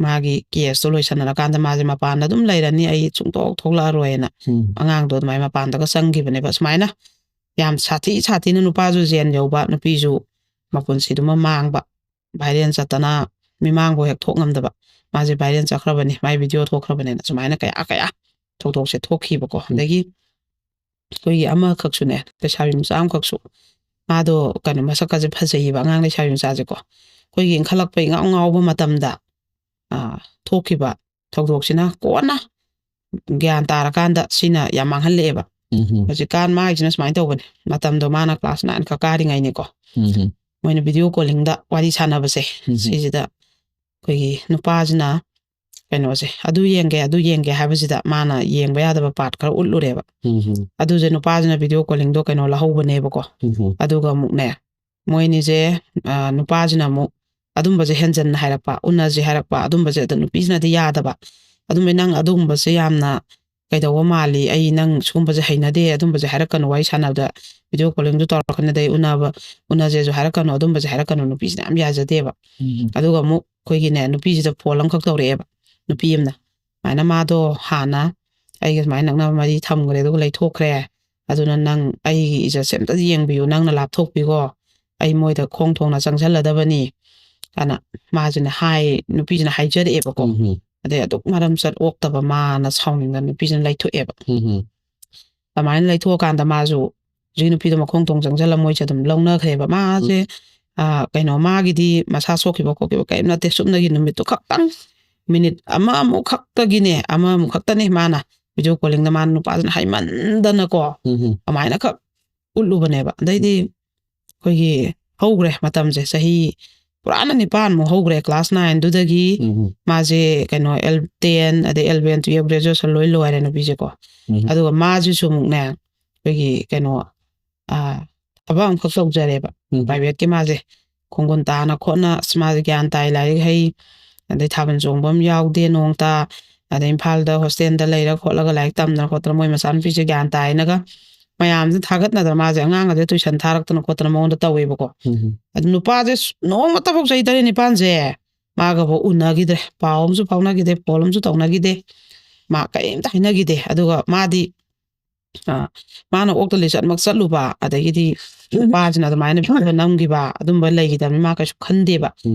ꯃꯥꯒꯤ ꯀꯦꯁꯇꯣ ꯂꯣꯏꯁꯟꯅꯔꯀꯥꯟꯗ ꯃꯥꯁꯦ ꯃꯄꯥꯟꯗ ꯑꯗꯨꯝ ꯂꯩꯔꯅꯤ ꯑꯩ ꯁꯨꯡꯊꯣꯛ ꯊꯣꯛꯂꯛꯑꯔꯣꯏꯅ ꯑꯉꯥꯡꯗꯣ ꯑꯗꯨꯃꯥꯏꯅ ꯃꯄꯥꯟꯗꯒ ꯆꯪꯈꯤꯕꯅꯦꯕ ꯁꯨꯃꯥꯏꯅ ꯌꯥꯝ ꯁꯥꯊꯤꯅ ꯅꯨꯄꯥꯁꯨ ꯖꯦꯟ ꯌꯧꯕ ꯅꯨꯄꯤꯁꯨ ꯃꯄꯨꯟꯁꯤꯗꯨꯃ ꯃꯥꯡꯕ ꯚꯥꯏꯔꯦꯜ ꯆꯠꯇꯅ ꯃꯤꯃꯥꯡꯕꯨ ꯍꯦꯛ ꯊꯣꯛ ꯉꯝꯗꯕ ꯃꯥꯁꯦ ꯚꯥꯏꯔꯦꯜ ꯆꯠꯈ꯭ꯔꯕꯅꯤ ꯃꯥꯏ ꯚꯤꯗꯤꯑꯣ ꯊꯣꯛꯈ꯭ꯔꯕꯅꯤꯅ ꯁꯨꯃꯥꯏꯅ ꯀꯌꯥ ꯊꯧꯗꯣꯛꯁꯦ ꯊꯣꯛꯈꯤꯕꯀꯣ ꯑꯗꯒꯤ ꯑꯩꯈꯣꯏꯒꯤ ꯑꯃꯈꯛꯁꯨꯅꯦ ꯂꯩꯁꯥꯕꯤ ꯃꯆꯥ ꯑꯃꯈꯛꯁꯨ ꯃꯥꯗꯣ ꯀꯩꯅꯣ ꯃꯁꯛꯀꯁꯦ ꯐꯖꯩꯌꯦꯕ ꯑꯉꯥꯡ ꯂꯩꯁꯥꯕꯤ ꯃꯆꯥꯁꯦꯀꯣ ꯑꯩꯈꯣꯏꯒꯤ ꯏꯟꯈꯠꯂꯛꯄ ꯏꯉꯥꯎ ꯉꯥꯎꯕ ꯃꯇꯝꯗ ꯊꯣꯛꯈꯤꯕ ꯊꯧꯗꯣꯛꯁꯤꯅ ꯀꯣꯟꯅ ꯒ꯭ꯌꯥꯟ ꯇꯥꯔꯀꯥꯟꯗ ꯁꯤꯅ ꯌꯥꯝ ꯃꯥꯡꯍꯜꯂꯛꯑꯦꯕ ꯍꯧꯖꯤꯛꯀꯥꯟ ꯃꯥꯒꯤꯁꯤꯅ ꯁꯨꯃꯥꯏꯅ ꯇꯧꯕꯅꯦ ꯃꯇꯝꯗꯣ ꯃꯥꯅ ꯀ꯭ꯂꯥꯁ 9 ꯈꯛ ꯀꯥꯔꯤꯉꯩꯅꯤꯀꯣ ꯃꯣꯏꯅ ꯚꯤꯗꯤꯑꯣ ꯀꯣꯂꯤꯡꯗ ꯋꯥꯔꯤ ꯁꯥꯟꯅꯕꯁꯦ ꯁꯤꯁꯤꯗ ꯑꯩꯈꯣꯏꯒꯤ ꯅꯨꯄꯥꯁꯤꯅ ꯀꯩꯅꯣꯁꯦ ꯑꯗꯨ ꯌꯦꯡꯒꯦ ꯍꯥꯏꯕꯁꯤꯗ ꯃꯥꯅ ꯌꯦꯡꯕ ꯌꯥꯗꯕ ꯄꯥꯔꯠ ꯈꯔ ꯎꯠꯂꯨꯔꯦꯕ ꯑꯗꯨꯁꯦ ꯅꯨꯄꯥꯁꯤꯅ ꯚꯤꯗꯤꯑꯣ ꯀꯣꯂꯤꯡꯗꯣ ꯀꯩꯅꯣ ꯂꯧꯍꯧꯕꯅꯦꯕꯀꯣ ꯑꯗꯨꯒ ꯑꯃꯨꯛꯅꯦ ꯃꯣꯏꯅꯤꯁꯦ ꯅꯨꯄꯥꯁꯤꯅ ꯑꯃꯨꯛ ꯑꯗꯨꯝꯕꯁꯦ ꯍꯦꯟꯖꯟꯅ ꯍꯥꯏꯔꯛꯄ ꯎꯟꯅꯁꯦ ꯍꯥꯏꯔꯛꯄ ꯑꯗꯨꯝꯕꯁꯦ ꯑꯗ ꯅꯨꯄꯤꯁꯤꯅꯗꯤ ꯌꯥꯗꯕ ꯑꯗꯨꯝꯕ ꯅꯪ ꯑꯗꯨꯒꯨꯝꯕꯁꯦ ꯌꯥꯝꯅ ꯀꯩꯗꯧꯕ ꯃꯥꯜꯂꯤ ꯑꯩ ꯅꯪ ꯁꯤꯒꯨꯝꯕꯁꯦ ꯍꯩꯅꯗꯦ ꯑꯗꯨꯝꯕꯁꯦ ꯍꯥꯏꯔꯛꯀꯅꯨ ꯋꯥꯔꯤ ꯁꯥꯟꯅꯕꯗ ꯚꯤꯗꯤꯑꯣ ꯀꯣꯂꯤꯡꯁꯨ ꯇꯧꯔꯛꯀꯅꯤꯗꯩ ꯎꯟꯅꯁꯦꯁꯨ ꯍꯥꯏꯔꯛꯀꯅꯨ ꯑꯗꯨꯝꯕꯁꯦ ꯍꯥꯏꯔꯛꯀꯅꯨ ꯅꯨꯄꯤꯁꯤꯅ ꯌꯥꯝ ꯌꯥꯖꯗꯦꯕ ꯑꯗꯨꯒ ꯑꯃꯨꯛ ꯑꯩꯈꯣꯏꯒꯤꯅꯦ ꯅꯨꯄꯤꯁꯤꯗ ꯐꯣꯟ ꯑꯃꯈꯛ ꯇꯧꯔꯛꯑꯦꯕ ꯅꯨꯄꯤ ꯑꯃꯅ ꯁꯨꯃꯥꯏꯅ ꯃꯥꯗꯣ ꯍꯥꯟꯅ ꯑꯩꯒ ꯁꯨꯃꯥꯏꯅ ꯅꯛꯅꯕ ꯃꯔꯤ ꯊꯝꯈ꯭ꯔꯦ ꯑꯗꯨꯒ ꯂꯩꯊꯣꯛꯈ꯭ꯔꯦ ꯑꯗꯨꯅ ꯅꯪ ꯑꯩꯒꯤ ꯏꯖꯠꯁꯦ ꯑꯝꯇ ꯌꯦꯡꯕꯤꯌꯨ ꯅꯪꯅ ꯂꯥꯞꯊꯣꯛꯄꯤꯀꯣ ꯑꯩ ꯃꯣꯏꯗ ꯈꯣꯡ ꯊꯣꯡꯅ ꯆꯪꯁꯜꯂꯗꯕꯅꯤ ꯀꯥꯏꯅ ꯃꯥꯁꯤꯅ ꯅꯨꯄꯤꯁꯤꯅ ꯍꯥꯏꯖꯔꯛꯑꯦꯕꯀꯣ ꯑꯗꯩ ꯑꯗꯨꯛ ꯃꯔꯝ ꯆꯠ ꯑꯣꯛꯇꯕ ꯃꯥꯅ ꯁꯥꯎꯅꯤꯡꯗꯅ ꯅꯨꯄꯤꯁꯤꯅ ꯂꯩꯊꯣꯛꯑꯦꯕ ꯑꯗꯨꯃꯥꯏꯅ ꯂꯩꯊꯣꯛꯑꯀꯥꯟꯗ ꯃꯥꯁꯨ ꯍꯧꯖꯤꯛ ꯅꯨꯄꯤꯗꯣ ꯃꯈꯣꯡ ꯊꯣꯡ ꯆꯪꯁꯜꯂ ꯃꯣꯏꯁꯦ ꯑꯗꯨꯝ ꯂꯧꯅꯈ꯭ꯔꯦꯕ ꯃꯥꯁꯦ ꯀꯩꯅꯣ ꯃꯥꯒꯤꯗꯤ ꯃꯁా ꯁꯣꯛꯈꯤꯕ ꯈꯣꯠꯈꯤꯕ ꯀꯔꯤꯝ ꯅꯠꯇꯦ ꯁꯨꯞꯅꯒꯤ ꯅꯨꯃꯤꯠꯇꯣ ꯈꯛꯇꯪ ꯃꯤꯅꯤꯠ ꯑꯃꯃꯨꯛ ꯈꯛꯇꯅꯦ ꯃꯥꯅ ꯚꯤꯗꯤꯑꯣ ꯀꯣꯂꯤꯡꯗ ꯃꯥꯅ ꯅꯨꯄꯥꯁꯤꯅ ꯍꯥꯏꯃꯟꯗꯅꯀꯣ ꯑꯗꯨꯃꯥꯏꯅ ꯈꯛ ꯎꯠꯂꯨꯕꯅꯦꯕ ꯑꯗꯩꯗꯤ ꯑꯩꯈꯣꯏꯒꯤ ꯍꯧꯈ꯭ꯔꯦ ꯃꯇꯝꯁꯦ ꯆꯍꯤ ꯄꯨꯔꯥꯅ 9 ꯍꯧꯈ꯭ꯔꯦ ꯀ꯭ꯂꯥꯁ 9ꯗꯨꯗꯒꯤ ꯃꯥꯁꯦ ꯀꯩꯅꯣ 10 ꯑꯗꯩ 11 12 ꯒ꯭ꯔꯦꯖꯨꯑꯦꯁꯟ ꯂꯣꯏ ꯂꯣꯏꯔꯦ ꯅꯨꯄꯤꯁꯦꯀꯣ ꯑꯗꯨꯒ ꯃꯥꯁꯤꯁꯨ ꯑꯃꯨꯛꯅꯦ ꯑꯩꯈꯣꯏꯒꯤ ꯀꯩꯅꯣ ꯊꯕꯛ ꯑꯃꯈꯛ ꯇꯧꯖꯔꯦꯕ ꯄ꯭ꯔꯥꯏꯚꯦꯠꯀꯤ ꯃꯥꯁꯦ ꯈꯣꯡꯒꯨꯟ ꯇꯥꯅ ꯈꯣꯠꯅ ꯃꯥꯁꯦ ꯒ꯭ꯌꯥꯟ ꯇꯥꯏ ꯂꯥꯏꯔꯤꯛ ꯍꯩ ꯑꯗꯩ ꯊꯥꯕꯜ ꯆꯣꯡꯕ ꯑꯃ ꯌꯥꯎꯗꯦ ꯅꯣꯡꯇ ꯑꯗꯩ ꯏꯝꯐꯥꯜꯗ ꯍꯣꯁꯇꯦꯜꯗ ꯂꯩꯔ ꯈꯣꯠꯂꯒ ꯂꯥꯏꯔꯤꯛ ꯇꯝꯗꯅ ꯈꯣꯠꯇꯅ ꯃꯣꯏ ꯃꯆꯥꯅꯨꯄꯤꯁꯦ ꯒ꯭ꯌꯥꯟ ꯇꯥꯏꯅꯒ ꯃꯌꯥꯝꯁꯦ ꯊꯥꯒꯠꯅꯗꯅ ꯃꯥꯁꯦ ꯑꯉꯥꯡ ꯑꯗꯩ ꯇꯨꯏꯁꯟ ꯊꯥꯔꯛꯇꯅ ꯈꯣꯠꯇꯅ ꯃꯉꯣꯟꯗ ꯇꯧꯋꯦꯕꯀꯣ ꯑꯗꯨ ꯅꯨꯄꯥꯁꯦ ꯅꯣꯡꯃꯇꯐꯥꯎ ꯆꯍꯤ 3 9ꯁꯦ ꯃꯥꯒꯐꯥꯎ ꯎꯅꯈꯤꯗ꯭ꯔꯦ ꯄꯥꯎ ꯑꯃꯁꯨ ꯐꯥꯎꯅꯈꯤꯗꯦ ꯐꯣꯟ ꯑꯃꯁꯨ ꯇꯧꯅꯈꯤꯗꯦ ꯃꯥ ꯀꯔꯤꯝꯇ ꯍꯥꯏꯅꯈꯤꯗꯦ ꯑꯗꯨꯒ ꯃꯥꯗꯤ ꯃꯥꯅ ꯑꯣꯛꯇ ꯂꯤꯆꯠꯃꯛ ꯆꯠꯂꯨꯕ ꯑꯗꯒꯤꯗꯤ ꯅꯨꯄꯥꯁꯤꯅ ꯑꯗꯨꯃꯥꯏꯅ ꯚꯤꯗꯤꯑꯣ ꯅꯝꯈꯤꯕ ꯑꯗꯨꯝꯕ ꯂꯩꯈꯤꯗꯕꯅꯤ ꯃꯥ ꯀꯩꯁꯨ ꯈꯟꯗꯦꯕ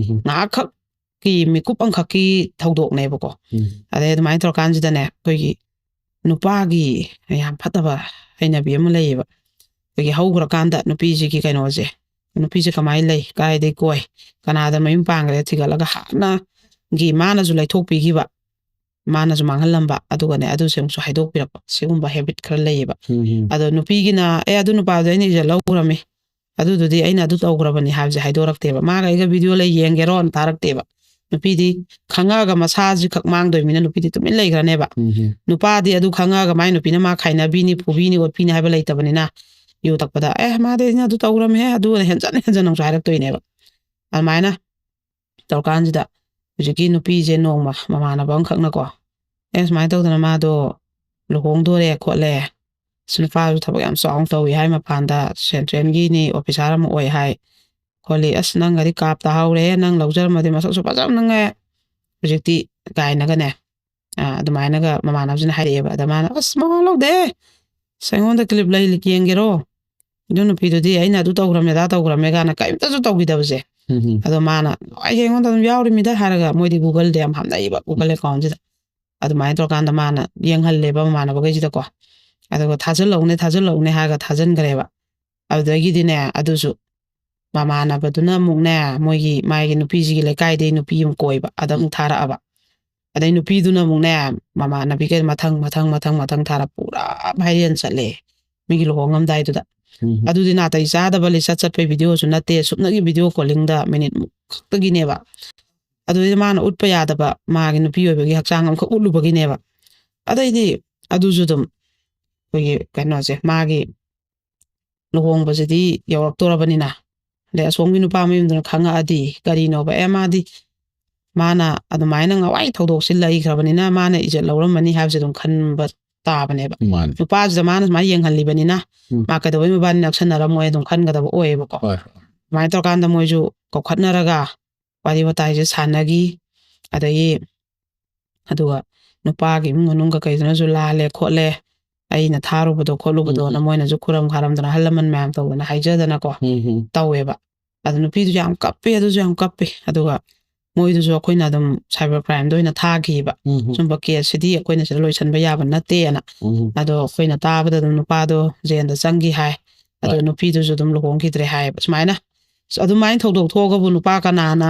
ꯉꯥꯏꯍꯥꯛꯈꯛꯀꯤ ꯃꯤꯀꯨꯞ ꯑꯃꯈꯛꯀꯤ ꯊꯧꯗꯣꯛꯅꯦꯕꯀꯣ ꯑꯗꯩ ꯑꯗꯨꯃꯥꯏꯅ ꯇꯧꯔꯀꯥꯟꯁꯤꯗꯅꯦ ꯑꯩꯈꯣꯏꯒꯤ ꯅꯨꯄꯥꯒꯤ ꯌꯥꯝ ꯐꯠꯇꯕ ꯍꯩꯅꯕꯤ ꯑꯃ ꯂꯩꯌꯦꯕ ꯑꯩꯈꯣꯏꯒꯤ ꯍꯧꯈ꯭ꯔꯀꯥꯟꯗ ꯅꯨꯄꯤꯁꯤꯒꯤ ꯀꯩꯅꯣꯁꯦ ꯅꯨꯄꯤꯁꯦ ꯀꯃꯥꯏꯅ ꯂꯩ ꯀꯥꯏꯗꯩ ꯀꯣꯏ ꯀꯅꯥꯗ ꯃꯌꯨꯝ ꯄꯥꯟꯈ꯭ꯔꯦ ꯊꯤꯒꯠꯂꯒ ꯍꯥꯟꯅꯒꯤ ꯃꯥꯅꯁꯨ ꯂꯩꯊꯣꯛꯄꯤꯈꯤꯕ ꯃꯥꯅꯁꯨ ꯃꯥꯡꯍꯜꯂꯝꯕ ꯑꯗꯨꯒꯅꯦ ꯑꯗꯨꯁꯨ ꯑꯃꯨꯛꯁꯨ ꯍꯥꯏꯗꯣꯛꯄꯤꯔꯛꯄ ꯁꯤꯒꯨꯝꯕ ꯍꯦꯕꯤꯠ ꯈꯔ ꯂꯩꯌꯦꯕ ꯑꯗꯣ ꯅꯨꯄꯤꯒꯤꯅ ꯑꯗꯨ ꯅꯨꯄꯥꯗꯣ ꯑꯩꯅ ꯏꯖꯠ ꯂꯧꯈ꯭ꯔꯝꯃꯤ ꯑꯗꯨꯗꯨꯗꯤ ꯑꯩꯅ ꯑꯗꯨ ꯇꯧꯈ꯭ꯔꯕꯅꯤ ꯍꯥꯏꯕꯁꯦ ꯍꯥꯏꯗꯣꯔꯛꯇꯦꯕ ꯃꯥꯒ ꯑꯩꯒ ꯚꯤꯗꯤꯑꯣ ꯂꯩ ꯌꯦꯡꯒꯦꯔꯣꯅ ꯊꯥꯔꯛꯇꯦꯕ ꯅꯨꯄꯤꯗꯤ ꯈꯪꯉꯛꯑꯒ ꯃꯁꯥꯁꯤ ꯈꯛ ꯃꯥꯡꯗꯣꯏꯅꯤꯅ ꯅꯨꯄꯤꯗꯤ ꯇꯨꯃꯤꯟ ꯂꯩꯈ꯭ꯔꯅꯦꯕ ꯅꯨꯄꯥꯗꯤ ꯑꯗꯨ ꯈꯪꯉꯛꯑꯒ ꯃꯥꯏ ꯅꯨꯄꯤꯅ ꯃꯥ ꯈꯥꯏꯅꯕꯤꯅꯤ ꯐꯨꯕꯤꯅꯤ ꯑꯣꯠꯄꯤꯅꯤ ꯍꯥꯏꯕ ꯂꯩꯇꯕꯅꯤꯅ ꯌꯨ ꯇꯛꯄꯗ ꯃꯥꯗꯤ ꯑꯩꯅ ꯑꯗꯨ ꯇꯧꯈ꯭ꯔꯝꯃꯦ ꯑꯗꯨꯒ ꯍꯦꯟꯖꯟ ꯑꯃꯨꯛꯁꯨ ꯍꯥꯏꯔꯛꯇꯣꯏꯅꯦꯕ ꯑꯗꯨꯃꯥꯏꯅ ꯇꯧꯔꯀꯥꯟꯁꯤꯗ ꯍꯧꯖꯤꯛꯀꯤ ꯅꯨꯄꯤꯁꯦ ꯅꯣꯡꯃ ꯃꯃꯥꯟꯅꯕ ꯑꯃꯈꯛꯅꯀꯣ ꯁꯨꯃꯥꯏꯅ ꯇꯧꯗꯅ ꯃꯥꯗꯣ ꯂꯨꯍꯣꯡꯗꯣꯔꯦ ꯈꯣꯠꯂꯦ ꯅꯨꯄꯥꯁꯨ ꯊꯕꯛ ꯌꯥꯝ ꯆꯥꯎꯅ ꯇꯧꯏ ꯍꯥꯏ ꯃꯄꯥꯟꯗ ꯁꯦꯟꯇ꯭ꯔꯦꯜꯒꯤꯅꯤ ꯑꯣꯐꯤꯁꯥꯔ ꯑꯃ ꯑꯣꯏ ꯍꯥꯏ ꯈꯣꯠꯂꯤ ꯅꯪꯒꯗꯤ ꯀꯥꯞ ꯇꯥꯍꯧꯔꯦ ꯅꯪ ꯂꯧꯖꯔꯝꯃꯗꯤ ꯃꯁꯛꯁꯨ ꯐꯖꯕꯅꯉꯦ ꯍꯧꯖꯤꯛꯇꯤ ꯀꯥꯏꯅꯒꯅꯦ ꯑꯗꯨꯃꯥꯏꯅꯒ ꯃꯃꯥꯟꯅꯕꯁꯤꯅ ꯍꯥꯏꯔꯛꯑꯦꯕ ꯑꯗ ꯃꯥꯅ ꯃꯋꯥ ꯂꯧꯗꯦ ꯑꯩꯉꯣꯟꯗ ꯀ꯭ꯂꯤꯞ ꯂꯩ ꯌꯦꯡꯒꯦꯔꯣ ꯑꯗꯨ ꯅꯨꯄꯤꯗꯨꯗꯤ ꯑꯩꯅ ꯑꯗꯨ ꯇꯧꯈ꯭ꯔꯃꯦ ꯑꯗꯥ ꯇꯧꯈ꯭ꯔꯃꯦ ꯀꯥꯏꯅ ꯀꯔꯤꯝꯇꯁꯨ ꯇꯧꯈꯤꯗꯕꯁꯦ ꯑꯗꯣ ꯃꯥꯅ ꯑꯩꯉꯣꯟꯗ ꯑꯗꯨꯝ ꯌꯥꯎꯔꯤꯃꯤꯗ ꯍꯥꯏꯔꯒ ꯃꯣꯏꯗꯤ ꯒꯨꯒꯜꯗ ꯌꯥꯝ ꯍꯥꯞꯅꯩꯕ ꯒꯨꯒꯜ ꯑꯦꯀꯥꯎꯟꯁꯤꯗ ꯑꯗꯨꯃꯥꯏꯅ ꯇꯧꯔꯀꯥꯟꯗ ꯃꯥꯅ ꯌꯦꯡꯍꯜꯂꯦꯕ ꯃꯃꯥꯟꯅꯕꯈꯩꯁꯤꯗꯀꯣ ꯑꯗꯨꯒ ꯊꯥꯖꯤꯜꯂꯧꯅꯦ ꯍꯥꯏꯔꯒ ꯊꯥꯖꯤꯟꯈ꯭ꯔꯦꯕ ꯑꯗꯨꯗꯒꯤꯗꯤꯅꯦ ꯑꯗꯨꯁꯨ ꯃꯃꯥꯟꯅꯕꯗꯨꯅ ꯑꯃꯨꯛꯅꯦ ꯃꯥꯒꯤ ꯅꯨꯄꯤꯁꯤꯒꯤ ꯂꯩꯀꯥꯏꯗꯒꯤ ꯅꯨꯄꯤ ꯑꯃ ꯀꯣꯏꯕ ꯑꯗ ꯑꯃꯨꯛ ꯊꯥꯔꯛꯑꯕ ꯑꯗꯩ ꯅꯨꯄꯤꯗꯨꯅ ꯑꯃꯨꯛꯅꯦ ꯃꯃꯥꯟꯅꯕꯤꯈꯩ ꯃꯊꯪ ꯊꯥꯔ ꯄꯨꯔꯥ ꯚꯥꯏꯔꯦꯜ ꯆꯠꯂꯦ ꯃꯤꯒꯤ ꯂꯨꯍꯣꯡꯉꯝꯗꯥꯏꯗꯨꯗ ꯑꯗꯨꯗꯤ ꯅꯥꯇꯩ ꯆꯥꯗꯕ ꯂꯤꯆꯠ ꯆꯠꯄꯩ ꯚꯤꯗꯤꯑꯣꯁꯨ ꯅꯠꯇꯦ ꯁꯨꯞꯅꯒꯤ ꯚꯤꯗꯤꯑꯣ ꯀꯣꯂꯤꯡꯗ ꯃꯤꯅꯤꯠ ꯈꯛꯇꯒꯤꯅꯦꯕ ꯑꯗꯨꯗꯤ ꯃꯥꯅ ꯎꯠꯄ ꯌꯥꯗꯕ ꯃꯥꯒꯤ ꯅꯨꯄꯤ ꯑꯣꯏꯕꯒꯤ ꯍꯛꯆꯥꯡ ꯑꯃꯈꯛ ꯎꯠꯂꯨꯕꯒꯤꯅꯦꯕ ꯑꯗꯩꯗꯤ ꯑꯗꯨꯁꯨ ꯑꯗꯨꯝ ꯑꯩꯈꯣꯏꯒꯤ ꯀꯩꯅꯣꯁꯦ ꯃꯥꯒꯤ ꯂꯨꯍꯣꯡꯕꯁꯤꯗꯤ ꯌꯧꯔꯛꯇꯣꯔꯕꯅꯤꯅ ꯑꯗꯩ ꯑꯁꯣꯝꯒꯤ ꯅꯨꯄꯥ ꯃꯌꯨꯝꯗꯨꯅ ꯈꯪꯉꯛꯑꯗꯤ ꯀꯔꯤꯅꯣꯕ ꯃꯥꯗꯤ ꯃꯥꯅ ꯑꯗꯨꯃꯥꯏꯅ ꯉꯋꯥꯏ ꯊꯧꯗꯣꯛꯁꯤ ꯂꯩꯈ꯭ꯔꯕꯅꯤꯅ ꯃꯥꯅ ꯏꯖꯠ ꯂꯧꯔꯝꯃꯅꯤ ꯍꯥꯏꯕꯁꯦ ꯑꯗꯨꯝ ꯈꯟꯕ ꯇꯥꯕꯅꯦꯕ ꯅꯨꯄꯥꯁꯤꯗ ꯃꯥꯅ ꯁꯨꯃꯥꯏꯅ ꯌꯦꯡꯍꯜꯂꯤꯕꯅꯤꯅ ꯃꯥ ꯀꯩꯗꯧꯕꯩ ꯃꯕꯥꯅꯤ ꯅꯛꯁꯟꯅꯔꯝꯃꯣꯏ ꯑꯗꯨꯝ ꯈꯟꯒꯗꯕ ꯑꯣꯏꯌꯦꯕꯀꯣ ꯑꯗꯨꯃꯥꯏꯅ ꯇꯧꯔꯀꯥꯟꯗ ꯃꯣꯏꯁꯨ ꯀꯧꯈꯠꯅꯔꯒ ꯋꯥꯔꯤ ꯋꯥꯇꯥꯏꯁꯦ ꯁꯥꯟꯅꯈꯤ ꯑꯗꯒꯤ ꯑꯗꯨꯒ ꯅꯨꯄꯥꯒꯤ ꯏꯃꯨꯡ ꯃꯅꯨꯡꯒ ꯀꯩꯗꯨꯅꯁꯨ ꯂꯥꯜꯂꯦ ꯈꯣꯠꯂꯦ ꯑꯩꯅ ꯊꯥꯔꯨꯕꯗꯣ ꯈꯣꯠꯂꯨꯕꯗꯣꯅ ꯃꯣꯏꯅꯁꯨ ꯈꯨꯔꯝ ꯈꯥꯔꯝꯗꯅ ꯑꯍꯜ ꯂꯃꯟ ꯃꯌꯥꯝ ꯇꯧꯗꯅ ꯍꯥꯏꯖꯗꯅꯀꯣ ꯇꯧꯋꯦꯕ ꯑꯗꯨ ꯅꯨꯄꯤꯗꯨꯁꯨ ꯌꯥꯝ ꯀꯞꯄꯦ ꯑꯗꯨꯁꯨ ꯌꯥꯝ ꯀꯞꯄꯦ ꯑꯗꯨꯒ ꯃꯣꯏꯗꯨꯁꯨ ꯑꯩꯈꯣꯏꯅ ꯑꯗꯨꯝ ꯁꯥꯏꯕꯔ ꯀ꯭ꯔꯥꯏꯝꯗ ꯑꯣꯏꯅ ꯊꯥꯈꯤꯕ ꯁꯨꯝꯕ ꯀꯦꯁꯁꯤꯗꯤ ꯑꯩꯈꯣꯏꯅ ꯁꯤꯗ ꯂꯣꯏꯁꯟꯕ ꯌꯥꯕ ꯅꯠꯇꯦꯅ ꯑꯗꯣ ꯑꯩꯈꯣꯏꯅ ꯇꯥꯕꯗ ꯑꯗꯨꯝ ꯅꯨꯄꯥꯗꯣ ꯖꯦꯜꯗ ꯆꯪꯈꯤ ꯍꯥꯏ ꯑꯗꯣ ꯅꯨꯄꯤꯗꯨꯁꯨ ꯑꯗꯨꯝ ꯂꯨꯍꯣꯡꯈꯤꯗ꯭ꯔꯦ ꯍꯥꯏꯌꯦꯕ ꯁꯨꯃꯥꯏꯅ ꯑꯗꯨꯃꯥꯏꯅ ꯊꯧꯗꯣꯛ ꯊꯣꯛꯑꯒꯕꯨ ꯅꯨꯄꯥ ꯀꯅꯥꯅ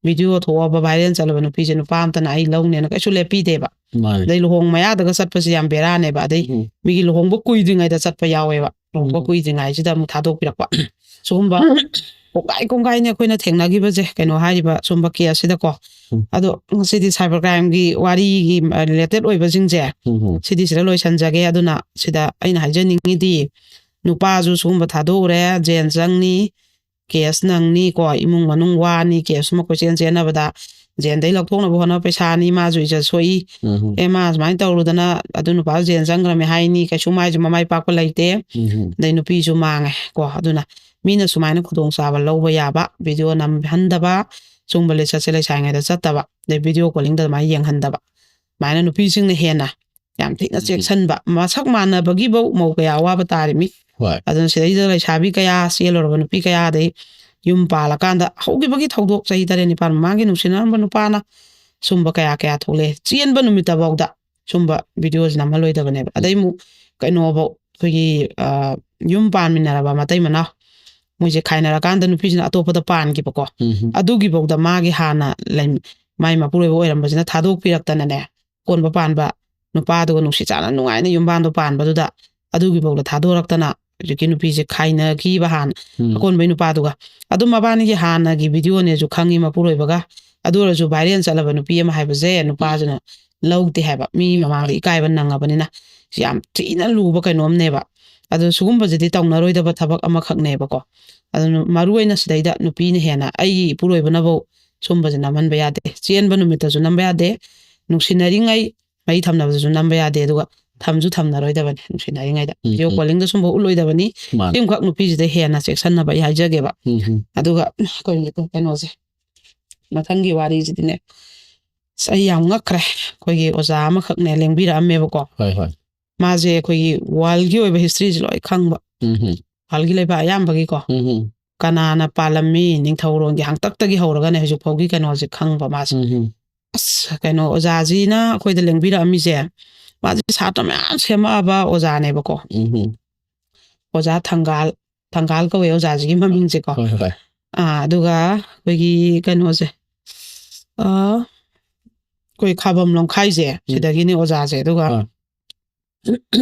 ꯚꯤꯗꯤꯑꯣ ꯊꯣꯛꯑꯕ ꯚꯥꯏꯔꯦꯜ ꯆꯠꯂꯕ ꯅꯨꯄꯤꯁꯦ ꯅꯨꯄꯥ ꯑꯝꯇꯅ ꯑꯩ ꯂꯧꯅꯦꯅ ꯀꯩꯁꯨ ꯂꯦꯞꯄꯤꯗꯦꯕ ꯑꯗꯩ ꯂꯨꯍꯣꯡ ꯃꯌꯥꯗꯒ ꯆꯠꯄꯁꯦ ꯌꯥꯝ ꯕꯦꯔꯥꯅꯦꯕ ꯑꯗꯩ ꯃꯤꯒꯤ ꯂꯨꯍꯣꯡꯕ ꯀꯨꯏꯗ꯭ꯔꯤꯉꯩꯗ ꯆꯠꯄ ꯌꯥꯎꯋꯦꯕ ꯂꯨꯍꯣꯡꯕ ꯀꯨꯏꯗ꯭ꯔꯤꯉꯩꯁꯤꯗ ꯑꯃꯨꯛ ꯊꯥꯗꯣꯛꯄꯤꯔꯛꯄ ꯁꯤꯒꯨꯝꯕ ꯀꯣꯡꯒꯥꯏꯅꯦ ꯑꯩꯈꯣꯏꯅ ꯊꯦꯡꯅꯈꯤꯕꯁꯦ ꯀꯩꯅꯣ ꯍꯥꯏꯔꯤꯕ ꯁꯨꯝꯕ ꯀꯦꯁꯁꯤꯗꯀꯣ ꯑꯗꯣ ꯉꯁꯤꯗꯤ ꯁꯥꯏꯕꯔ ꯀ꯭ꯔꯥꯏꯝꯒꯤ ꯋꯥꯔꯤꯒꯤ ꯔꯤꯂꯦꯇꯦꯠ ꯑꯣꯏꯕꯁꯤꯡꯁꯦ ꯁꯤꯗ ꯂꯣꯏꯁꯟꯖꯒꯦ ꯑꯗꯨꯅ ꯁꯤꯗ ꯑꯩꯅ ꯍꯥꯏꯖꯅꯤꯡꯉꯤꯗꯤ ꯅꯨꯄꯥꯁꯨ ꯁꯤꯒꯨꯝꯕ ꯊꯥꯗꯣꯛꯎꯔꯦ ꯖꯦꯜ ꯆꯪꯅꯤ ꯀꯦꯁ ꯅꯪꯅꯤ ꯀꯣ ꯏꯃꯨꯡ ꯃꯅꯨꯡ ꯋꯥꯅꯤ ꯀꯦꯁ ꯑꯃ ꯀꯣꯏꯆꯦꯟ ꯆꯦꯟꯅꯕꯗ ꯖꯦꯜꯗꯩ ꯂꯧꯊꯣꯛꯅꯕ ꯍꯣꯠꯅꯕ ꯄꯩꯁꯥꯅꯤ ꯃꯥꯁꯨ ꯏꯖꯠ ꯁꯣꯛꯏ ꯃꯥ ꯁꯨꯃꯥꯏꯅ ꯇꯧꯔꯨꯗꯅ ꯑꯗꯨ ꯅꯨꯄꯥꯁꯨ ꯖꯦꯜ ꯆꯪꯈ꯭ꯔꯃꯦ ꯍꯥꯏꯅꯤ ꯀꯩꯁꯨ ꯃꯥꯏꯁꯨ ꯃꯃꯥꯏ ꯄꯥꯛꯄ ꯂꯩꯇꯦ ꯑꯗꯩ ꯅꯨꯄꯤꯁꯨ ꯃꯥꯡꯉꯦ ꯀꯣ ꯑꯗꯨꯅ ꯃꯤꯅ ꯁꯨꯃꯥꯏꯅ ꯈꯨꯗꯣꯡꯆꯥꯕ ꯂꯧꯕ ꯌꯥꯕ ꯚꯤꯗꯤꯑꯣ ꯅꯝꯍꯟꯗꯕ ꯁꯨꯝꯕ ꯂꯤꯆꯠꯁꯦ ꯂꯩꯁꯥꯏꯉꯩꯗ ꯆꯠꯇꯕ ꯑꯗꯩ ꯚꯤꯗꯤꯑꯣ ꯀꯣꯂꯤꯡꯗ ꯑꯗꯨꯃꯥꯏꯅ ꯌꯦꯡꯍꯟꯗꯕ ꯁꯨꯃꯥꯏꯅ ꯅꯨꯄꯤꯁꯤꯡꯅ ꯍꯦꯟꯅ ꯌꯥꯝ ꯊꯤꯅ ꯆꯦꯛꯁꯤꯟꯕ ꯃꯁꯛ ꯃꯥꯟꯅꯕꯒꯤꯐꯧ ꯃꯧ ꯀꯌꯥ ꯑꯋꯥꯕ ꯇꯥꯔꯤꯃꯤ ꯑꯗꯨꯅ ꯁꯤꯗꯩꯗ ꯂꯩꯁꯥꯕꯤ ꯀꯌꯥ ꯆꯦꯜꯂꯨꯔꯕ ꯅꯨꯄꯤ ꯀꯌꯥ ꯑꯗꯩ ꯌꯨꯝ ꯄꯥꯜꯂꯀꯥꯟꯗ ꯍꯧꯈꯤꯕꯒꯤ ꯊꯧꯗꯣꯛ ꯆꯍꯤ 7-9 ꯃꯃꯥꯡꯒꯤ ꯅꯨꯡꯁꯤꯅꯔꯝꯕ ꯅꯨꯄꯥꯅ ꯁꯨꯝꯕ ꯀꯌꯥ ꯊꯣꯛꯂꯛꯑꯦ ꯆꯦꯟꯕ ꯅꯨꯃꯤꯠꯇꯐꯥꯎꯗ ꯁꯨꯝꯕ ꯚꯤꯗꯤꯑꯣꯁꯤ ꯅꯝꯍꯜꯂꯣꯏꯗꯕꯅꯦꯕ ꯑꯗꯩ ꯑꯃꯨꯛ ꯀꯩꯅꯣꯐꯧ ꯑꯩꯈꯣꯏꯒꯤ ꯌꯨꯝ ꯄꯥꯟꯃꯤꯟꯅꯔꯕ ꯃꯇꯩ ꯃꯅꯥꯎ ꯃꯣꯏꯁꯦ ꯈꯥꯏꯅꯔꯀꯥꯟꯗ ꯅꯨꯄꯤꯁꯤꯅ ꯑꯇꯣꯞꯄꯗ ꯄꯥꯟꯈꯤꯕꯀꯣ ꯑꯗꯨꯒꯤꯐꯧꯗ ꯃꯥꯒꯤ ꯍꯥꯟꯅ ꯃꯥꯏ ꯃꯄꯨꯔꯣꯏꯕ ꯑꯣꯏꯔꯝꯕꯁꯤꯅ ꯊꯥꯗꯣꯛꯄꯤꯔꯛꯇꯅꯅꯦ ꯀꯣꯟꯕ ꯄꯥꯟꯕ ꯅꯨꯄꯥꯗꯨꯒ ꯅꯨꯡꯁꯤ ꯆꯥꯟꯅ ꯅꯨꯡꯉꯥꯏꯅ ꯌꯨꯝꯕꯥꯟꯗꯣ ꯄꯥꯟꯕꯗꯨꯗ ꯑꯗꯨꯒꯤꯐꯧꯗ ꯊꯥꯗꯣꯔꯛꯇꯅ ꯍꯧꯖꯤꯛꯀꯤ ꯅꯨꯄꯤꯁꯦ ꯈꯥꯏꯅꯈꯤꯕ ꯍꯥꯟꯅ ꯑꯀꯣꯟꯕꯩ ꯅꯨꯄꯥꯗꯨꯒ ꯑꯗꯨꯝ ꯃꯕꯥꯅꯤꯒꯤ ꯍꯥꯟꯅꯒꯤ ꯚꯤꯗꯤꯑꯣꯅꯦꯁꯨ ꯈꯪꯉꯤ ꯃꯄꯨꯔꯣꯏꯕꯒ ꯑꯗꯨ ꯑꯣꯏꯔꯁꯨ ꯚꯥꯏꯔꯦꯜ ꯆꯠꯂꯕ ꯅꯨꯄꯤ ꯑꯃ ꯍꯥꯏꯕꯁꯦ ꯅꯨꯄꯥꯁꯤꯅ ꯂꯧꯗꯦ ꯍꯥꯏꯕ ꯃꯤ ꯃꯃꯥꯡꯗ ꯏꯀꯥꯏꯕ ꯅꯪꯉꯕꯅꯤ나 ꯌꯥꯝ ꯊꯤꯅ ꯂꯨꯕ ꯀꯩꯅꯣꯝꯅꯦꯕ ꯑꯗꯨ ꯁꯤꯒꯨꯝꯕꯁꯤꯗꯤ ꯇꯧꯅꯔꯣꯏꯗꯕ ꯊꯕꯛ ꯑꯃꯈꯛꯅꯦꯕꯀꯣ ꯑꯗꯨꯅ ꯃꯔꯨꯑꯣꯏꯅ ꯁꯤꯗꯩꯗ ꯅꯨꯄꯤꯅ ꯍꯦꯟꯅ ꯑꯩꯒꯤ ꯏꯄꯨꯔꯣꯏꯕꯅꯐꯧ ꯁꯨꯝꯕꯁꯦ ꯅꯝꯍꯟꯕ ꯌꯥꯗꯦ ꯆꯦꯟꯕ ꯅꯨꯃꯤꯠꯇꯁꯨ ꯅꯝꯕ ꯌꯥꯗꯦ ꯅꯨꯡꯁꯤꯅꯔꯤꯉꯩ ꯃꯔꯤ ꯊꯝꯅꯕꯗꯁꯨ ꯅꯝꯕ ꯌꯥꯗꯦ ꯑꯗꯨꯒ ꯊꯝꯁꯨ ꯊꯝꯅꯔꯣꯏꯗꯕꯅꯤ ꯅꯨꯡꯁꯤꯅꯔꯤꯉꯩꯗ ꯚꯤꯗꯤꯑꯣ ꯀꯣꯂꯤꯡꯗ ꯁꯨꯝꯕ ꯎꯠꯂꯣꯏꯗꯕꯅꯤ ꯁꯤꯃꯈꯛ ꯅꯨꯄꯤꯁꯤꯗ ꯍꯦꯟꯅ ꯆꯦꯛꯁꯟꯅꯕ ꯑꯩ ꯍꯥꯏꯖꯒꯦꯕ ꯑꯗꯨꯒ ꯀꯩꯅꯣꯁꯦ ꯃꯊꯪꯒꯤ ꯋꯥꯔꯤꯁꯤꯗꯤꯅꯦ ꯑꯩ ꯌꯥꯝ ꯉꯛꯈ꯭ꯔꯦ ꯑꯩꯈꯣꯏꯒꯤ ꯑꯣꯖꯥ ꯑꯃꯈꯛꯅꯦ ꯂꯦꯡꯕꯤꯔꯛꯑꯝꯃꯦꯕꯀꯣ ꯃꯥꯁꯦ ꯑꯩꯈꯣꯏꯒꯤ ꯋꯥꯔꯜꯒꯤ ꯑꯣꯏꯕ ꯍꯤꯁꯇ꯭ꯔꯤꯁꯦ ꯂꯣꯏ ꯈꯪꯕ ꯋꯥꯔꯜꯒꯤ ꯂꯩꯕꯥꯛ ꯑꯌꯥꯝꯕꯒꯤꯀꯣ ꯀꯅꯥꯅ ꯄꯥꯜꯂꯝꯃꯤ ꯅꯤꯡꯊꯧꯔꯣꯟꯒꯤ ꯍꯥꯡꯇꯛꯇꯒꯤ ꯍꯧꯔꯒꯅꯦ ꯍꯧꯖꯤꯛ ꯐꯥꯎꯒꯤ ꯀꯩꯅꯣꯁꯦ ꯈꯪꯕ ꯃꯥꯁꯦ ꯑꯁ ꯀꯩꯅꯣ ꯑꯣꯖꯥꯁꯤꯅ ꯑꯩꯈꯣꯏꯗ ꯂꯦꯡꯕꯤꯔꯛꯑꯝꯃꯤꯁꯦ ꯃꯥꯁꯦ ꯁꯥꯇ꯭ꯔ ꯃꯌꯥꯝ ꯁꯦꯝꯃꯛꯑꯕ ꯑꯣꯖꯥꯅꯦꯕꯀꯣ ꯑꯣꯖꯥ ꯊꯪꯒꯥꯜ ꯀꯧꯋꯦ ꯑꯣꯖꯥꯁꯤꯒꯤ ꯃꯃꯤꯡꯁꯦꯀꯣ ꯑꯗꯨꯒ ꯑꯩꯈꯣꯏꯒꯤ ꯀꯩꯅꯣꯁꯦ ꯑꯩꯈꯣꯏ ꯈꯥꯕꯝ ꯂꯝꯈꯥꯏꯁꯦ ꯁꯤꯗꯒꯤꯅꯤ ꯑꯣꯖꯥꯁꯦ ꯑꯗꯨꯒ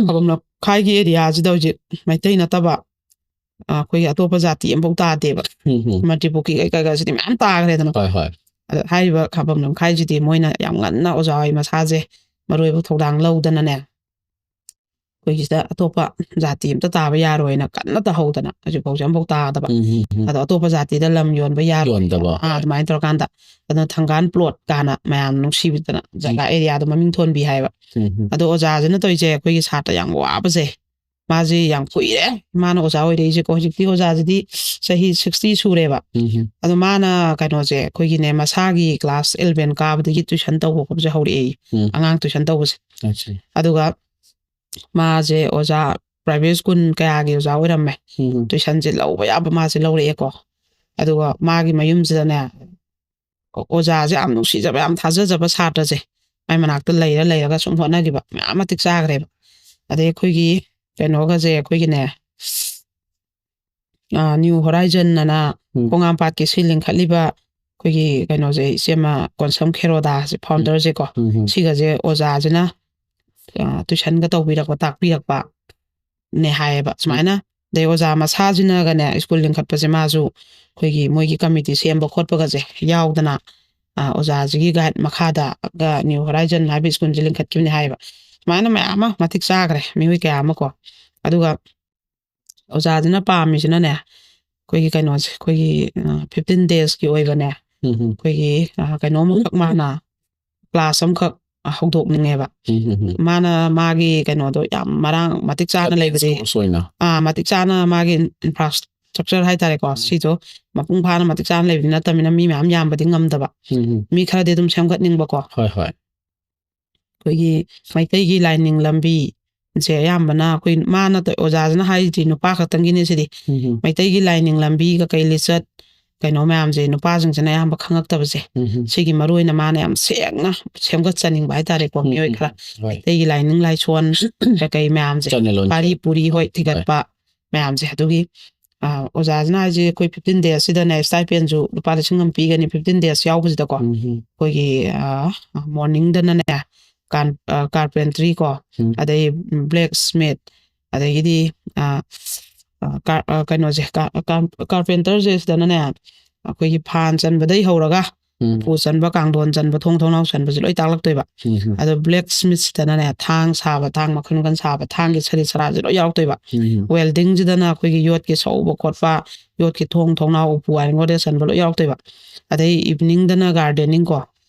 ꯈꯥꯕꯝ ꯂꯝꯈꯥꯏꯒꯤ ꯑꯦꯔꯤꯌꯥꯁꯤꯗ ꯍꯧꯖꯤꯛ ꯃꯩꯇꯩ ꯅꯠꯇꯕ ꯑꯩꯈꯣꯏꯒꯤ ꯑꯇꯣꯞꯄ ꯖꯥꯇꯤ ꯑꯃꯐꯥꯎ ꯇꯥꯗꯦꯕ ꯃꯟꯇ꯭ꯔꯤꯄꯨꯈ꯭ꯔꯤ ꯀꯩꯀꯥꯁꯤꯗꯤ ꯃꯌꯥꯝ ꯇꯥꯈ꯭ꯔꯦꯗꯅꯀꯣ ꯑꯗ ꯍꯥꯏꯔꯤꯕ ꯈꯥꯕꯝ ꯂꯝꯈꯥꯏꯁꯤꯗꯤ ꯃꯣꯏꯅ ꯌꯥꯝ ꯉꯟꯅ ꯑꯣꯖꯥ ꯍꯣꯏ ꯃꯁꯥꯁꯦ ꯃꯔꯨꯑꯣꯏꯕ ꯊꯧꯗꯥꯡ ꯂꯧꯗꯅꯅꯦ ꯑꯩꯈꯣꯏꯒꯤꯁꯤꯗ ꯑꯇꯣꯞꯄ ꯖꯥꯇꯤ ꯑꯝꯇ ꯇꯥꯕ ꯌꯥꯔꯣꯏꯅ ꯀꯟꯅ ꯇꯧꯍꯧꯗꯅ ꯍꯧꯖꯤꯛꯐꯥꯎꯁꯦ ꯑꯃꯐꯥꯎ ꯇꯥꯗꯕ ꯑꯗꯣ ꯑꯇꯣꯞꯄ ꯖꯥꯇꯤꯗ ꯂꯝ ꯌꯣꯟꯕ ꯌꯥꯔꯣꯏ ꯑꯗꯨꯃꯥꯏꯅ ꯇꯧꯔꯀꯥꯟꯗ ꯑꯗꯨꯅ ꯊꯪꯒꯥꯟ ꯄ꯭ꯂꯣꯠ ꯀꯥꯟꯅ ꯃꯌꯥꯝ ꯅꯨꯡꯁꯤꯕꯤꯗꯅ ꯖꯒꯥ ꯑꯦꯔꯤꯌꯥꯗꯣ ꯃꯃꯤꯡ ꯊꯣꯟꯕꯤ ꯍꯥꯏꯕ ꯑꯗꯣ ꯑꯣꯖꯥꯁꯤꯅ ꯇꯧꯔꯤꯁꯦ ꯑꯩꯈꯣꯏꯒꯤ ꯁꯥꯇ꯭ꯔ ꯌꯥꯝ ꯋꯥꯕꯁꯦ ꯃꯥꯁꯤ ꯌꯥꯝ ꯀꯨꯏꯔꯦ ꯃꯥꯅ ꯑꯣꯖꯥ ꯑꯣꯏꯔꯛꯏꯁꯦꯀꯣ ꯍꯧꯖꯤꯛꯇꯤ ꯑꯣꯖꯥꯁꯤꯗꯤ ꯆꯍꯤ 60 ꯁꯨꯔꯦꯕ ꯑꯗꯣ ꯃꯥꯅ ꯀꯩꯅꯣꯁꯦ ꯑꯩꯈꯣꯏꯒꯤꯅꯦ ꯃꯁꯥꯒꯤ ꯀ꯭ꯂꯥꯁ 11 ꯀꯥꯕꯗꯒꯤ ꯇꯨꯏꯁꯟ ꯇꯧꯕ ꯈꯣꯠꯄꯁꯦ ꯍꯧꯔꯛꯑꯦ ꯑꯉꯥꯡ ꯇꯨꯏꯁꯟ ꯇꯧꯕꯁꯦ ꯑꯗꯨꯒ ꯃꯥꯁꯦ ꯑꯣꯖꯥ ꯄ꯭ꯔꯥꯏꯚꯦꯠ ꯁ꯭ꯀꯨꯜ ꯀꯌꯥꯒꯤ ꯑꯣꯖꯥ ꯑꯣꯏꯔꯝꯃꯦ ꯇꯨꯏꯁꯟꯁꯦ ꯂꯧꯕ ꯌꯥꯕ ꯃꯥꯁꯦ ꯂꯧꯔꯛꯑꯦꯀꯣ ꯑꯗꯨꯒ ꯃꯥꯒꯤ ꯃꯌꯨꯝꯁꯤꯗꯅꯦ ꯑꯣꯖꯥꯁꯦ ꯌꯥꯝ ꯅꯨꯡꯁꯤꯖꯕ ꯌꯥꯝ ꯊꯥꯖꯖꯕ ꯁꯥꯇ꯭ꯔꯁꯦ ꯃꯥꯏ ꯃꯅꯥꯛꯇ ꯂꯩꯔꯒ ꯁꯨꯝ ꯍꯣꯠꯅꯈꯤꯕ ꯃꯌꯥꯝ ꯃꯇꯤꯛ ꯆꯥꯈ꯭ꯔꯦꯕ ꯑꯗꯩ ꯑꯩꯈꯣꯏꯒꯤ ꯀꯩꯅꯣꯒꯁꯦ ꯑꯩꯈꯣꯏꯒꯤꯅꯦ ꯅ꯭ꯌꯨ ꯍꯣꯔꯥꯏꯖꯟ ꯑꯅ ꯈꯣꯡꯉꯥꯝꯄꯥꯠꯀꯤ ꯁꯤ ꯂꯤꯡꯈꯠꯂꯤꯕ ꯑꯩꯈꯣꯏꯒꯤ ꯀꯩꯅꯣꯁꯦ ꯏꯆꯦꯃ ꯀꯣꯟꯁꯝ ꯈꯦꯔꯣꯗꯥꯁꯦ ꯐꯥꯎꯟꯗꯔꯁꯦꯀꯣ ꯁꯤꯒꯁꯦ ꯑꯣꯖꯥꯁꯤꯅ ꯇꯨꯏꯁꯟꯒ ꯇꯧꯕꯤꯔꯛꯄ ꯇꯥꯛꯄꯤꯔꯛꯄ ꯅꯦ ꯍꯥꯏꯌꯦꯕ ꯁꯨꯃꯥꯏꯅ ꯑꯗꯩ ꯑꯣꯖꯥ ꯃꯁꯥꯁꯤꯅꯒꯅꯦ ꯁ꯭ꯀꯨꯜ ꯂꯤꯡꯈꯠꯄꯁꯦ ꯃꯥꯁꯨ ꯑꯩꯈꯣꯏꯒꯤ ꯃꯣꯏꯒꯤ ꯀꯃꯤꯇꯤ ꯁꯦꯝꯕ ꯈꯣꯠꯄꯒꯁꯦ ꯌꯥꯎꯗꯅ ꯑꯣꯖꯥꯁꯤꯒꯤ ꯒꯥꯏꯗ ꯃꯈꯥꯗ ꯅ꯭ꯌꯨ ꯍꯣꯔꯥꯏꯖꯟ ꯍꯥꯏꯕ ꯁ꯭ꯀꯨꯜꯁꯦ ꯂꯤꯡꯈꯠꯈꯤꯕꯅꯦ ꯍꯥꯏꯌꯦꯕ ꯁꯨꯃꯥꯏꯅ ꯃꯌꯥꯝ ꯑꯃ ꯃꯇꯤꯛ ꯆꯥꯈ꯭ꯔꯦ ꯃꯤꯑꯣꯏ ꯀꯌꯥ ꯑꯃꯀꯣ ꯑꯗꯨꯒ ꯑꯣꯖꯥꯁꯤꯅ ꯄꯥꯝꯃꯤꯁꯤꯅꯅꯦ ꯑꯩꯈꯣꯏꯒꯤ ꯀꯩꯅꯣꯁꯦ ꯑꯩꯈꯣꯏꯒꯤ 15 daysꯀꯤ ꯑꯣꯏꯕꯅꯦ ꯑꯩꯈꯣꯏꯒꯤ ꯀꯩꯅꯣꯝꯈꯛ ꯃꯥꯅ ꯀ꯭ꯂꯥꯁ ꯑꯃꯈꯛ ꯍꯧꯗꯣꯛꯅꯤꯡꯉꯦꯕ ꯃꯥꯅ ꯃꯥꯒꯤ ꯀꯩꯅꯣꯗꯣ ꯌꯥꯝ ꯃꯇꯤꯛ ꯆꯥꯅ ꯂꯩꯕꯁꯦ ꯃꯇꯤꯛ ꯆꯥꯅ ꯃꯥꯒꯤ ꯏꯟꯐ꯭ꯔꯥꯁꯇ꯭ꯔꯛꯆꯔ ꯍꯥꯏꯇꯥꯔꯦꯀꯣ ꯁꯤꯗꯣ ꯃꯄꯨꯡ ꯐꯥꯅ ꯃꯇꯤꯛ ꯆꯥꯅ ꯂꯩꯕꯗꯤ ꯅꯠꯇꯕꯅꯤ나 ꯃꯤ ꯃꯌꯥꯝ ꯌꯥꯝꯕꯗꯤ ꯉꯝꯗꯕ ꯃꯤ ꯈꯔꯗꯤ ꯑꯗꯨꯝ ꯁꯦꯝꯒꯠꯅꯤꯡꯕꯀꯣ ꯑꯩꯈꯣꯏꯒꯤ ꯃꯩꯇꯩꯒꯤ ꯂꯥꯏꯅꯤꯡ ꯂꯝꯕꯤꯁꯦ ꯑꯌꯥꯝꯕꯅ ꯑꯩꯈꯣꯏ ꯃꯥꯅ ꯑꯣꯖꯥꯁꯤꯅ ꯍꯥꯏꯔꯤꯁꯤ ꯅꯨꯄꯥ ꯈꯛꯇꯪꯒꯤꯅꯤ ꯁꯤꯗꯤ ꯃꯩꯇꯩꯒꯤ ꯂꯥꯏꯅꯤꯡ ꯂꯝꯕꯤꯒ ꯀꯩ ꯂꯤꯆꯠ ꯀꯩꯅꯣ ꯃꯌꯥꯝꯁꯦ ꯅꯨꯄꯥꯁꯤꯡꯁꯤꯅ ꯑꯌꯥꯝꯕ ꯈꯪꯉꯛꯇꯕꯁꯦ ꯁꯤꯒꯤ ꯃꯔꯨꯑꯣꯏꯅ ꯃꯥꯅ ꯌꯥꯝ ꯁꯦꯡꯅ ꯁꯦꯝꯒꯠꯆꯅꯤꯡꯕ ꯍꯥꯏꯇꯥꯔꯦꯀꯣ ꯃꯤꯑꯣꯏ ꯈꯔ ꯃꯩꯇꯩꯒꯤ ꯂꯥꯏꯅꯤꯡ ꯂꯥꯏꯁꯣꯟ ꯀꯩ ꯃꯌꯥꯝꯁꯦ ꯄꯥꯔꯤ ꯄꯨꯔꯤ ꯍꯣꯏ ꯊꯤꯒꯠꯄ ꯃꯌꯥꯝꯁꯦ ꯑꯗꯨꯒꯤ ꯑꯣꯖꯥꯁꯤꯅ ꯍꯥꯏꯁꯦ ꯑꯩꯈꯣꯏ 15 daysꯁꯤꯗꯅꯦ ꯁ꯭ꯇꯥꯏꯄꯦꯟꯁꯨ ꯂꯨꯄꯥ 1,000 ꯄꯤꯒꯅꯤ 15 days ꯌꯥꯎꯕꯁꯤꯗꯀꯣ ꯑꯩꯈꯣꯏꯒꯤ ꯃꯣꯔꯅꯤꯡꯗꯅꯅꯦ ꯀꯥꯔꯄꯦꯟꯇ꯭ꯔꯤ ꯀꯣ ꯑꯗꯩ ꯕ꯭ꯂꯦꯛ ꯁ꯭ꯃꯤꯠ ꯑꯗꯒꯤꯗꯤ ꯀꯩꯅꯣꯁꯦ ꯀꯥꯔꯄꯦꯟꯇꯔꯁꯦ ꯁꯤꯗꯅꯅꯦ ꯑꯩꯈꯣꯏꯒꯤ ꯐꯥꯟ ꯆꯟꯕꯗꯩ ꯍꯧꯔꯒ ꯎꯄꯨ ꯆꯟꯕ ꯀꯥꯡꯊꯣꯟ ꯆꯟꯕ ꯊꯣꯡ ꯊꯣꯡꯅꯥꯎ ꯆꯟꯕꯁꯦ ꯂꯣꯏ ꯇꯥꯛꯂꯛꯇꯣꯏꯕ ꯑꯗꯣ ꯕ꯭ꯂꯦꯛ ꯁ꯭ꯃꯤꯠꯁꯤꯗꯅꯅꯦ ꯊꯥꯡ ꯁꯥꯕ ꯊꯥꯡ ꯃꯈꯜ ꯃꯈꯜ ꯁꯥꯕ ꯊꯥꯡꯒꯤ ꯁꯔꯤꯠ ꯁꯔꯥꯁꯦ ꯂꯣꯏ ꯌꯥꯎꯔꯛꯇꯣꯏꯕ ꯋꯦꯜꯗꯤꯡꯁꯤꯗꯅ ꯑꯩꯈꯣꯏꯒꯤ ꯌꯣꯠꯀꯤ ꯁꯧꯕ ꯈꯣꯠꯄ ꯌꯣꯠꯀꯤ ꯊꯣꯡ ꯊꯣꯡꯅꯥꯎ ꯎꯄꯨ ꯑꯥꯏꯔꯟ ꯒꯣꯗ꯭ꯔꯦꯖ ꯆꯟꯕ ꯂꯣꯏ ꯌꯥꯎꯔꯛꯇꯣꯏꯕ ꯑꯗꯩ ꯏꯚꯤꯅꯤꯡꯗꯅ ꯒꯥꯔꯗꯦꯅꯤꯡ ꯀꯣ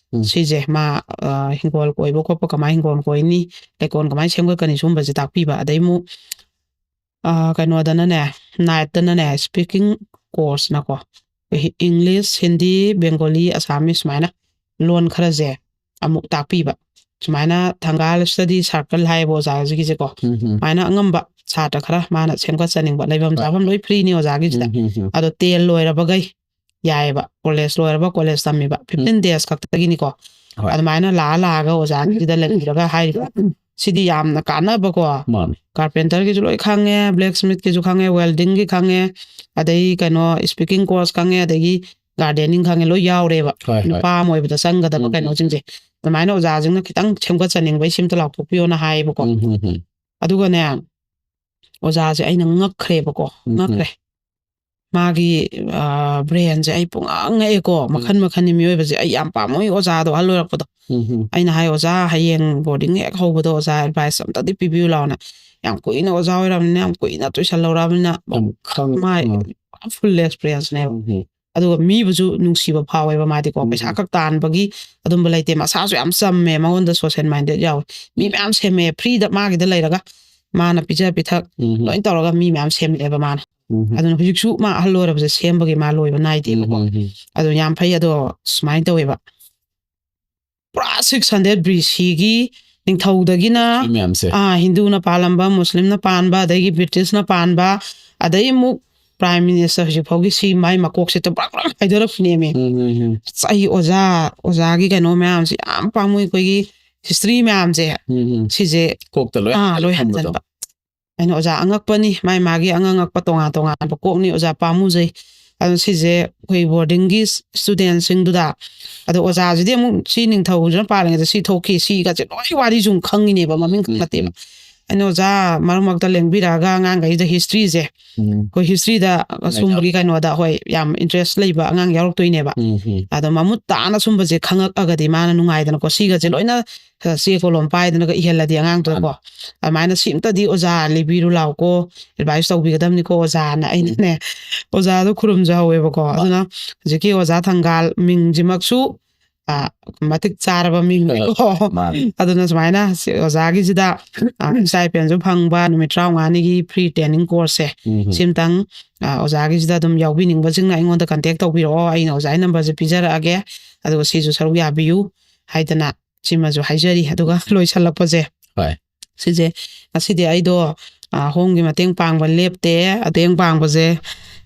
ꯁꯤꯁꯦ ꯃꯥ ꯍꯤꯡꯒꯣꯜ ꯀꯣꯏꯕ ꯈꯣꯠꯄ ꯀꯃꯥꯏꯅ ꯍꯤꯡꯒꯣꯜ ꯀꯣꯏꯅꯤ ꯂꯩꯀꯣꯜ ꯀꯃꯥꯏꯅ ꯁꯦꯝꯒꯠꯀꯅꯤ ꯁꯨꯝꯕꯁꯦ ꯇꯥꯛꯄꯤꯕ ꯑꯗꯩ ꯑꯃꯨꯛ ꯀꯩꯅꯣꯗꯅꯅꯦ ꯅꯥꯏꯠꯇꯅꯅꯦ ꯁ꯭ꯄꯤꯀꯤꯡ ꯀꯣꯔꯁꯅꯀꯣ ꯏꯪꯂꯤꯁ ꯍꯤꯟꯗꯤ ꯕꯦꯡꯒꯣꯂꯤ ꯑꯁꯥꯃꯤꯁ ꯁꯨꯃꯥꯏꯅ ꯂꯣꯟ ꯈꯔꯁꯦ ꯑꯃꯨꯛ ꯇꯥꯛꯄꯤꯕ ꯁꯨꯃꯥꯏꯅ ꯊꯪꯒꯥꯜ ꯁ꯭ꯇꯗꯤ ꯁꯥꯔꯀꯜ ꯍꯥꯏꯌꯦꯕ ꯑꯣꯖꯥꯁꯤꯒꯤꯁꯦꯀꯣ ꯁꯨꯃꯥꯏꯅ ꯑꯉꯝꯕ ꯁꯥꯇ꯭ꯔ ꯈꯔ ꯃꯥꯅ ꯁꯦꯝꯒꯠꯆꯅꯤꯡꯕ ꯂꯩꯐꯝ ꯆꯥꯐꯝ ꯂꯣꯏ ꯐ꯭ꯔꯤꯅꯤ ꯑꯣꯖꯥꯒꯤꯁꯤꯗ ꯑꯗꯣ 10 ꯂꯣꯏꯔꯕꯒꯩ ꯌꯥꯏꯑꯕ ꯀꯣꯂꯦꯖ ꯂꯣꯏꯔꯕ ꯀꯣꯂꯦꯖ ꯇꯝꯃꯤꯕ 15 days ꯈꯛꯇꯒꯤꯅꯤꯀோ ꯑꯗꯨꯃꯥꯏꯅ ꯂꯥꯛꯑꯒ ꯑꯣꯖꯥꯒꯤꯗ ꯂꯩꯔꯒ ꯍꯥꯏꯔꯤꯕ ꯁꯤꯗꯤ ꯌꯥꯝꯅ ꯀꯥꯟꯅꯕꯀꯣ ꯀꯥꯔꯄꯦꯟꯇꯔꯒꯤꯁꯨ ꯂꯣꯏ ꯈꯪꯉꯦ ꯕ꯭ꯂꯦꯛ ꯁ꯭ꯃꯤꯠꯀꯤꯁꯨ ꯈꯪꯉꯦ ꯋꯦꯜꯗꯤꯡꯒꯤ ꯈꯪꯉꯦ ꯑꯗꯩ ꯀꯩꯅꯣ ꯁ꯭ꯄꯤꯀꯤꯡ ꯀꯣꯔꯁ ꯈꯪꯉꯦ ꯑꯗꯒꯤ ꯒꯥꯔꯗꯦꯅꯤꯡ ꯈꯪꯉꯦ ꯂꯣꯏ ꯌꯥꯎꯔꯦꯕ ꯅꯨꯄꯥ ꯑꯃ ꯑꯣꯏꯕꯗ ꯆꯪꯒꯗꯕ ꯀꯩꯅꯣꯁꯤꯡꯁꯦ ꯑꯗꯨꯃꯥꯏꯅ ꯑꯣꯖꯥꯁꯤꯡꯅ ꯈꯤꯇꯪ ꯁꯦꯝꯒꯠꯆꯅꯤꯡꯕꯩ ꯁꯤꯝꯇ ꯂꯥꯎꯊꯣꯛꯄꯤꯌꯣꯅ ꯍꯥꯏꯌꯦꯕꯀꯣ ꯑꯗꯨꯒꯅꯦ ꯑꯣꯖꯥꯁꯦ ꯑꯩꯅ ꯉꯛꯈ꯭ꯔꯦꯕꯀꯣ ꯉꯛꯈ꯭ꯔꯦ ꯃꯥꯒꯤ ꯕ꯭ꯔꯦꯟꯁꯦ ꯑꯩ ꯄꯨꯡꯉꯛ ꯉꯛꯑꯦꯀꯣ ꯃꯈꯟ ꯃꯈꯟꯅꯤ ꯃꯤꯑꯣꯏꯕꯁꯦ ꯑꯩ ꯌꯥꯝ ꯄꯥꯝꯃꯣꯏ ꯑꯣꯖꯥꯗꯣ ꯑꯍꯜ ꯑꯣꯏꯔꯛꯄꯗꯣ ꯑꯩꯅ ꯍꯥꯏ ꯑꯣꯖꯥ ꯍꯌꯦꯡ ꯕꯣꯔꯗꯤꯡ ꯍꯦꯛ ꯍꯧꯕꯗ ꯑꯣꯖꯥ ꯑꯦꯗꯚꯥꯏꯁ ꯑꯝꯇꯗꯤ ꯄꯤꯕꯤꯌꯨ ꯂꯥꯎꯅ ꯌꯥꯝ ꯀꯨꯏꯅ ꯑꯣꯖꯥ ꯑꯣꯏꯔꯕꯅꯤꯅ ꯌꯥꯝ ꯀꯨꯏꯅ ꯇꯨꯏꯁꯜꯍꯧꯔꯕꯅꯤꯅ ꯃꯥꯏ ꯐꯨꯜ ꯑꯦꯛꯁꯄꯤꯔꯤꯌꯦꯟꯁꯅꯦꯕ ꯑꯗꯨꯒ ꯃꯤꯕꯨꯁꯨ ꯅꯨꯡꯁꯤꯕ ꯐꯥꯎꯋꯦꯕ ꯃꯥꯗꯤꯀꯣ ꯄꯩꯁꯥ ꯈꯛ ꯇꯥꯟꯕꯒꯤ ꯑꯗꯨꯝꯕ ꯂꯩꯇꯦ ꯃꯁꯥꯁꯨ ꯌꯥꯝ ꯆꯝꯃꯦ ꯃꯉꯣꯟꯗ ꯁꯣꯁꯦꯜ ꯃꯥꯏꯟꯗꯦꯠ ꯌꯥꯎꯋꯦ ꯃꯤ ꯃꯌꯥꯝ ꯁꯦꯝꯃꯦ ꯐ꯭ꯔꯤꯗ ꯃꯥꯒꯤꯗ ꯂꯩꯔꯒ ꯃꯥꯅ ꯄꯤꯖ ꯄꯤꯊꯛ ꯂꯣꯏ ꯇꯧꯔꯒ ꯃꯤ ꯃꯌꯥꯝ ꯁꯦꯝꯂꯛꯑꯦꯕ ꯃꯥꯅ ꯑꯗꯨꯅ ꯍꯧꯖꯤꯛꯁꯨ ꯃꯥ ꯑꯍꯜ ꯑꯣꯏꯔꯕꯁꯦ ꯁꯦꯝꯕꯒꯤ ꯃꯥ ꯂꯣꯏꯕ ꯅꯥꯏꯗꯦꯕꯀꯣ ꯑꯗꯨ ꯌꯥꯝ ꯐꯩ ꯑꯗꯣ ꯁꯨꯃꯥꯏꯅ ꯇꯧꯋꯦꯕ ꯄꯨꯔꯥ 600 BCꯒꯤ ꯅꯤꯡꯊꯧꯗꯒꯤꯅ ꯍꯤꯟꯗꯨꯅ ꯄꯥꯜꯂꯝꯕ ꯃꯨꯁꯂꯤꯝꯅ ꯄꯥꯟꯕ ꯑꯗꯒꯤ ꯕ꯭ꯔꯤꯇꯤꯁꯅ ꯄꯥꯟꯕ ꯑꯗꯩ ꯑꯃꯨꯛ ꯄ꯭ꯔꯥꯏꯝ ꯃꯤꯅꯤꯁꯇꯔ ꯍꯧꯖꯤꯛ ꯐꯥꯎꯒꯤ ꯁꯤ ꯃꯥꯏ ꯃꯀꯣꯛꯁꯦ ꯄꯨꯔꯥ ꯍꯥꯏꯗꯣꯔꯛꯄꯅꯦꯃꯤ ꯑꯩ ꯑꯣꯖꯥꯒꯤ ꯀꯩꯅꯣ ꯃꯌꯥꯝꯁꯦ ꯌꯥꯝ ꯄꯥꯝꯃꯨꯏ ꯑꯩꯈꯣꯏꯒꯤ ꯍꯤꯁꯇ꯭ꯔꯤ ꯃꯌꯥꯝꯁꯦ ꯁꯤꯁꯦ ꯀꯣꯛꯇ ꯂꯣꯏ ꯍꯟꯖꯟꯕ ꯑꯩꯅ ꯑꯣꯖꯥ ꯑꯉꯛꯄꯅꯤ ꯃꯥꯒꯤ ꯑꯉꯛꯄ ꯇꯣꯉꯥꯟ ꯇꯣꯉꯥꯟꯕ ꯀꯣꯛꯅꯤ ꯑꯣꯖꯥ ꯄꯥꯝꯃꯨꯖꯩ ꯑꯗꯨ ꯁꯤꯁꯦ ꯑꯩꯈꯣꯏ ꯕꯣꯔꯗꯤꯡꯒꯤ ꯁ꯭ꯇꯨꯗꯦꯟꯁꯤꯡꯗꯨꯗ ꯑꯗꯣ ꯑꯣꯖꯥꯁꯤꯗꯤ ꯑꯃꯨꯛ ꯁꯤ ꯅꯤꯡꯊꯧꯁꯤꯅ ꯄꯥꯜꯂꯤꯉꯩꯗ ꯁꯤ ꯊꯣꯛꯈꯤ ꯁꯤꯒꯁꯦ ꯂꯣꯏ ꯋꯥꯔꯤ ꯁꯨꯝ ꯈꯪꯉꯤꯅꯦꯕ ꯃꯃꯤꯡ ꯈꯛ ꯅꯠꯇꯦꯕ ꯑꯩꯅ ꯑꯣꯖꯥ ꯃꯔꯛ ꯃꯔꯛꯇ ꯂꯦꯡꯕꯤꯔꯛꯑꯒ ꯑꯉꯥꯡꯈꯩꯁꯤꯗ ꯍꯤꯁꯇ꯭ꯔꯤꯁꯦ ꯑꯩꯈꯣꯏ ꯍꯤꯁꯇ꯭ꯔꯤꯗ ꯁꯨꯝꯕꯒꯤ ꯀꯩꯅꯣꯗ ꯍꯣꯏ ꯌꯥꯝ ꯏꯟꯇꯔꯦꯁ ꯂꯩꯕ ꯑꯉꯥꯡ ꯌꯥꯎꯔꯛꯇꯣꯏꯅꯦꯕ ꯑꯗꯣ ꯃꯃꯨꯠ ꯇꯥꯅ ꯁꯨꯝꯕꯁꯦ ꯈꯪꯉꯛꯑꯒꯗꯤ ꯃꯥꯅ ꯅꯨꯡꯉꯥꯏꯗꯅꯀꯣ ꯁꯤꯒꯁꯦ ꯂꯣꯏꯅ ꯆꯦ ꯀꯣꯂꯣꯝ ꯄꯥꯏꯗꯅꯒ ꯏꯍꯜꯂꯗꯤ ꯑꯉꯥꯡꯗꯨꯀꯣ ꯑꯗꯨꯃꯥꯏꯅ ꯁꯤꯝꯇꯗꯤ ꯑꯣꯖꯥ ꯂꯤꯕꯤꯔꯨ ꯂꯥꯎꯀꯣ ꯑꯦꯗꯚꯥꯏꯁ ꯇꯧꯕꯤꯒꯗꯕꯅꯤꯀꯣ ꯑꯣꯖꯥꯅ ꯑꯩꯅꯅꯦ ꯑꯣꯖꯥꯗꯣ ꯈꯨꯔꯨꯝꯖꯍꯧꯋꯦꯕꯀꯣ ꯑꯗꯨꯅ ꯍꯧꯖꯤꯛꯀꯤ ꯑꯣꯖꯥ ꯊꯪꯒꯥꯜ ꯃꯤꯡꯁꯤꯃꯛꯁꯨ ꯃꯇꯤꯛ ꯆꯥꯔꯕ ꯃꯤꯡꯅꯤꯀꯣ ꯑꯗꯨꯅ ꯁꯨꯃꯥꯏꯅ ꯑꯣꯖꯥꯒꯤꯁꯤꯗ ꯁ꯭ꯇꯥꯏꯄꯦꯟꯁꯨ ꯐꯪꯕ ꯅꯨꯃꯤꯠ 35ꯅꯤꯒꯤ ꯐ꯭ꯔꯤ ꯇ꯭ꯔꯦꯅꯤꯡ ꯀꯣꯔꯁꯁꯦ ꯁꯤꯝꯇꯪ ꯑꯣꯖꯥꯒꯤꯁꯤꯗ ꯑꯗꯨꯝ ꯌꯥꯎꯕꯤꯅꯤꯡꯕꯁꯤꯡꯅ ꯑꯩꯉꯣꯟꯗ ꯀꯟꯇꯦꯛ ꯇꯧꯕꯤꯔꯛꯑꯣ ꯑꯩꯅ ꯑꯣꯖꯥꯒꯤ ꯅꯝꯕꯔꯁꯦ ꯄꯤꯖꯔꯛꯑꯒꯦ ꯑꯗꯨꯒ ꯁꯤꯁꯨ ꯁꯔꯨꯛ ꯌꯥꯕꯤꯌꯨ ꯍꯥꯏꯗꯅ ꯁꯤꯃꯁꯨ ꯍꯥꯏꯖꯔꯤ ꯑꯗꯨꯒ ꯂꯣꯏꯁꯜꯂꯛꯄꯁꯦ ꯁꯤꯁꯦ ꯉꯁꯤꯗꯤ ꯑꯩꯗꯣ ꯍꯣꯝꯒꯤ ꯃꯇꯦꯡ ꯄꯥꯡꯕ ꯂꯦꯞꯇꯦ ꯃꯇꯦꯡ ꯄꯥꯡꯕꯁꯦ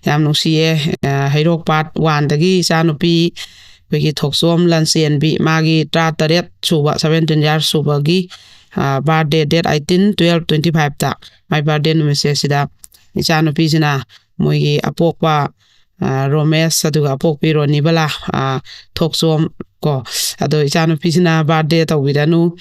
ꯌꯥꯝ ꯅꯨꯡꯁꯤꯌꯦ ꯍꯩꯔꯣꯛ ꯄꯥꯠ 1ꯗꯒꯤ ꯏꯆꯥꯅꯨꯄꯤ ꯑꯩꯈꯣꯏꯒꯤ ꯊꯣꯛꯆꯣꯝ ꯂꯟꯆꯦꯟꯕꯤ ꯃꯥꯒꯤ 17 ꯁꯨꯕ 17 years ꯁꯨꯕꯒꯤ ꯕꯥꯔꯗꯦ ꯗꯦꯠ 18/12/25ꯗ ꯃꯥꯏ ꯕꯥꯔꯗꯦ ꯅꯨꯃꯤꯠꯁꯦ ꯁꯤꯗ ꯏꯆꯥꯅꯨꯄꯤꯁꯤꯅ ꯃꯣꯏꯒꯤ ꯑꯄꯣꯛꯄ ꯔꯣꯃꯦꯁ ꯑꯗꯨꯒ ꯑꯄꯣꯛꯄꯤ ꯔꯣꯅꯤꯕꯂꯥ ꯊꯣꯛꯆꯣꯝ ꯀꯣ ꯑꯗꯣ ꯏꯆꯥꯅꯨꯄꯤꯁꯤꯅ ꯕꯥꯔꯗꯦ ꯇꯧꯕꯤꯔꯅꯨ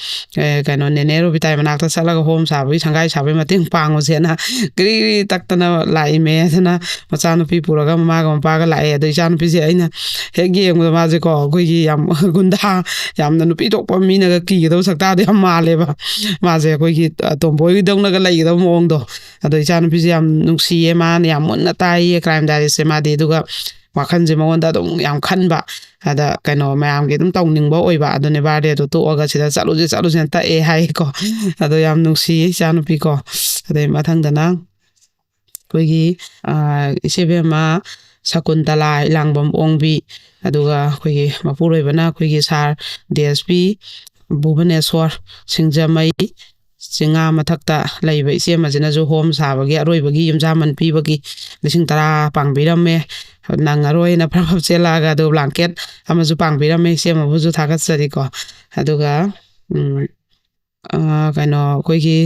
ꯀꯩꯅꯣ ꯅꯦꯅꯦ ꯔꯣꯕꯤꯇꯥꯏ ꯃꯅꯥꯛꯇ ꯆꯠꯂꯒ ꯍꯣꯝ ꯁꯥꯕꯒꯤ ꯁꯪꯒꯥꯏ ꯁꯥꯕꯒꯤ ꯃꯇꯦꯡ ꯄꯥꯡꯉꯨꯁꯦꯅ ꯀ꯭ꯔꯤ ꯇꯛꯇꯅ ꯂꯥꯛꯏꯃꯦ ꯑꯗꯨꯅ ꯃꯆꯥꯅꯨꯄꯤ ꯄꯨꯔꯒ ꯃꯃꯥꯒ ꯃꯄꯥꯒ ꯂꯥꯛꯑꯦ ꯑꯗꯣ ꯏꯆꯥꯅꯨꯄꯤꯁꯦ ꯑꯩꯅ ꯍꯦꯛ ꯌꯦꯡꯕꯗ ꯃꯥꯁꯦꯀꯣ ꯑꯩꯈꯣꯏꯒꯤ ꯌꯥꯝ ꯒꯨꯟꯗꯥ ꯌꯥꯝꯅ ꯅꯨꯄꯤ ꯊꯣꯛꯄ ꯃꯤꯅꯒ ꯀꯤꯒꯗꯕ ꯁꯛꯇꯥꯗꯣ ꯌꯥꯝ ꯃꯥꯜꯂꯦꯕ ꯃꯥꯁꯦ ꯑꯩꯈꯣꯏꯒꯤ ꯇꯣꯝꯕꯣꯏꯗꯧꯅꯒ ꯂꯩꯒꯗꯕ ꯃꯑꯣꯡꯗꯣ ꯑꯗꯣ ꯏꯆꯥꯅꯨꯄꯤꯁꯦ ꯌꯥꯝ ꯅꯨꯡꯁꯤꯌꯦ ꯃꯥꯅ ꯌꯥꯝ ꯃꯨꯟꯅ ꯇꯥꯏꯌꯦ ꯀ꯭ꯔꯥꯏꯝ ꯗꯥꯏꯔꯤꯁꯁꯦ ꯃꯥꯗꯤ ꯑꯗꯨꯒ ꯋꯥꯈꯜꯁꯦ ꯃꯉꯣꯟꯗ ꯑꯗꯨꯝ ꯌꯥꯝ ꯈꯟꯕ ꯑꯗ ꯀꯩꯅꯣ ꯃꯌꯥꯝꯒꯤ ꯑꯗꯨꯝ ꯇꯧꯅꯤꯡꯕ ꯑꯣꯏꯕ ꯑꯗꯨꯅꯦ ꯕꯥꯔꯗꯦꯗꯣ ꯇꯣꯛꯑꯒ ꯁꯤꯗ ꯆꯠꯂꯨꯁꯦꯅ ꯇꯛꯑꯦ ꯍꯥꯏꯀꯣ ꯑꯗꯣ ꯌꯥꯝ ꯅꯨꯡꯁꯤꯌꯦ ꯏꯆꯥꯅꯨꯄꯤꯀꯣ ꯑꯗꯩ ꯃꯊꯪꯗꯅ ꯑꯩꯈꯣꯏꯒꯤ ꯏꯆꯦꯕꯦꯝꯃ ꯁꯀꯨꯟꯇꯂꯥ ꯏꯂꯥꯡꯕꯝ ꯑꯣꯡꯕꯤ ꯑꯗꯨꯒ ꯑꯩꯈꯣꯏꯒꯤ ꯃꯄꯨꯔꯣꯏꯕꯅ ꯑꯩꯈꯣꯏꯒꯤ ꯁꯥꯔ DSP ꯚꯨꯕꯅꯦꯁꯣꯔ ꯁꯤꯡꯖꯃꯩ ꯆꯤꯡꯉꯥ ꯃꯊꯛꯇ ꯂꯩꯕ ꯏꯆꯦꯃꯁꯤꯅꯁꯨ ꯍꯣꯝ ꯁꯥꯕꯒꯤ ꯑꯔꯣꯏꯕꯒꯤ ꯌꯨꯝꯖꯥꯃꯟ ꯄꯤꯕꯒꯤ 10,000 ꯄꯥꯡꯕꯤꯔꯝꯃꯦ ꯅꯪꯉꯔꯣꯏꯅ ꯐ꯭ꯔꯞ ꯆꯦꯜꯂꯛꯑꯒ ꯑꯗꯨ ꯕ꯭ꯂꯥꯡꯀꯦꯠ ꯑꯃꯁꯨ ꯄꯥꯡꯕꯤꯔꯝꯃꯦ ꯏꯆꯦꯃꯕꯨꯁꯨ ꯊꯥꯒꯠꯆꯔꯤꯀꯣ ꯑꯗꯨꯒ ꯀꯩꯅꯣ ꯑꯩꯈꯣꯏꯒꯤ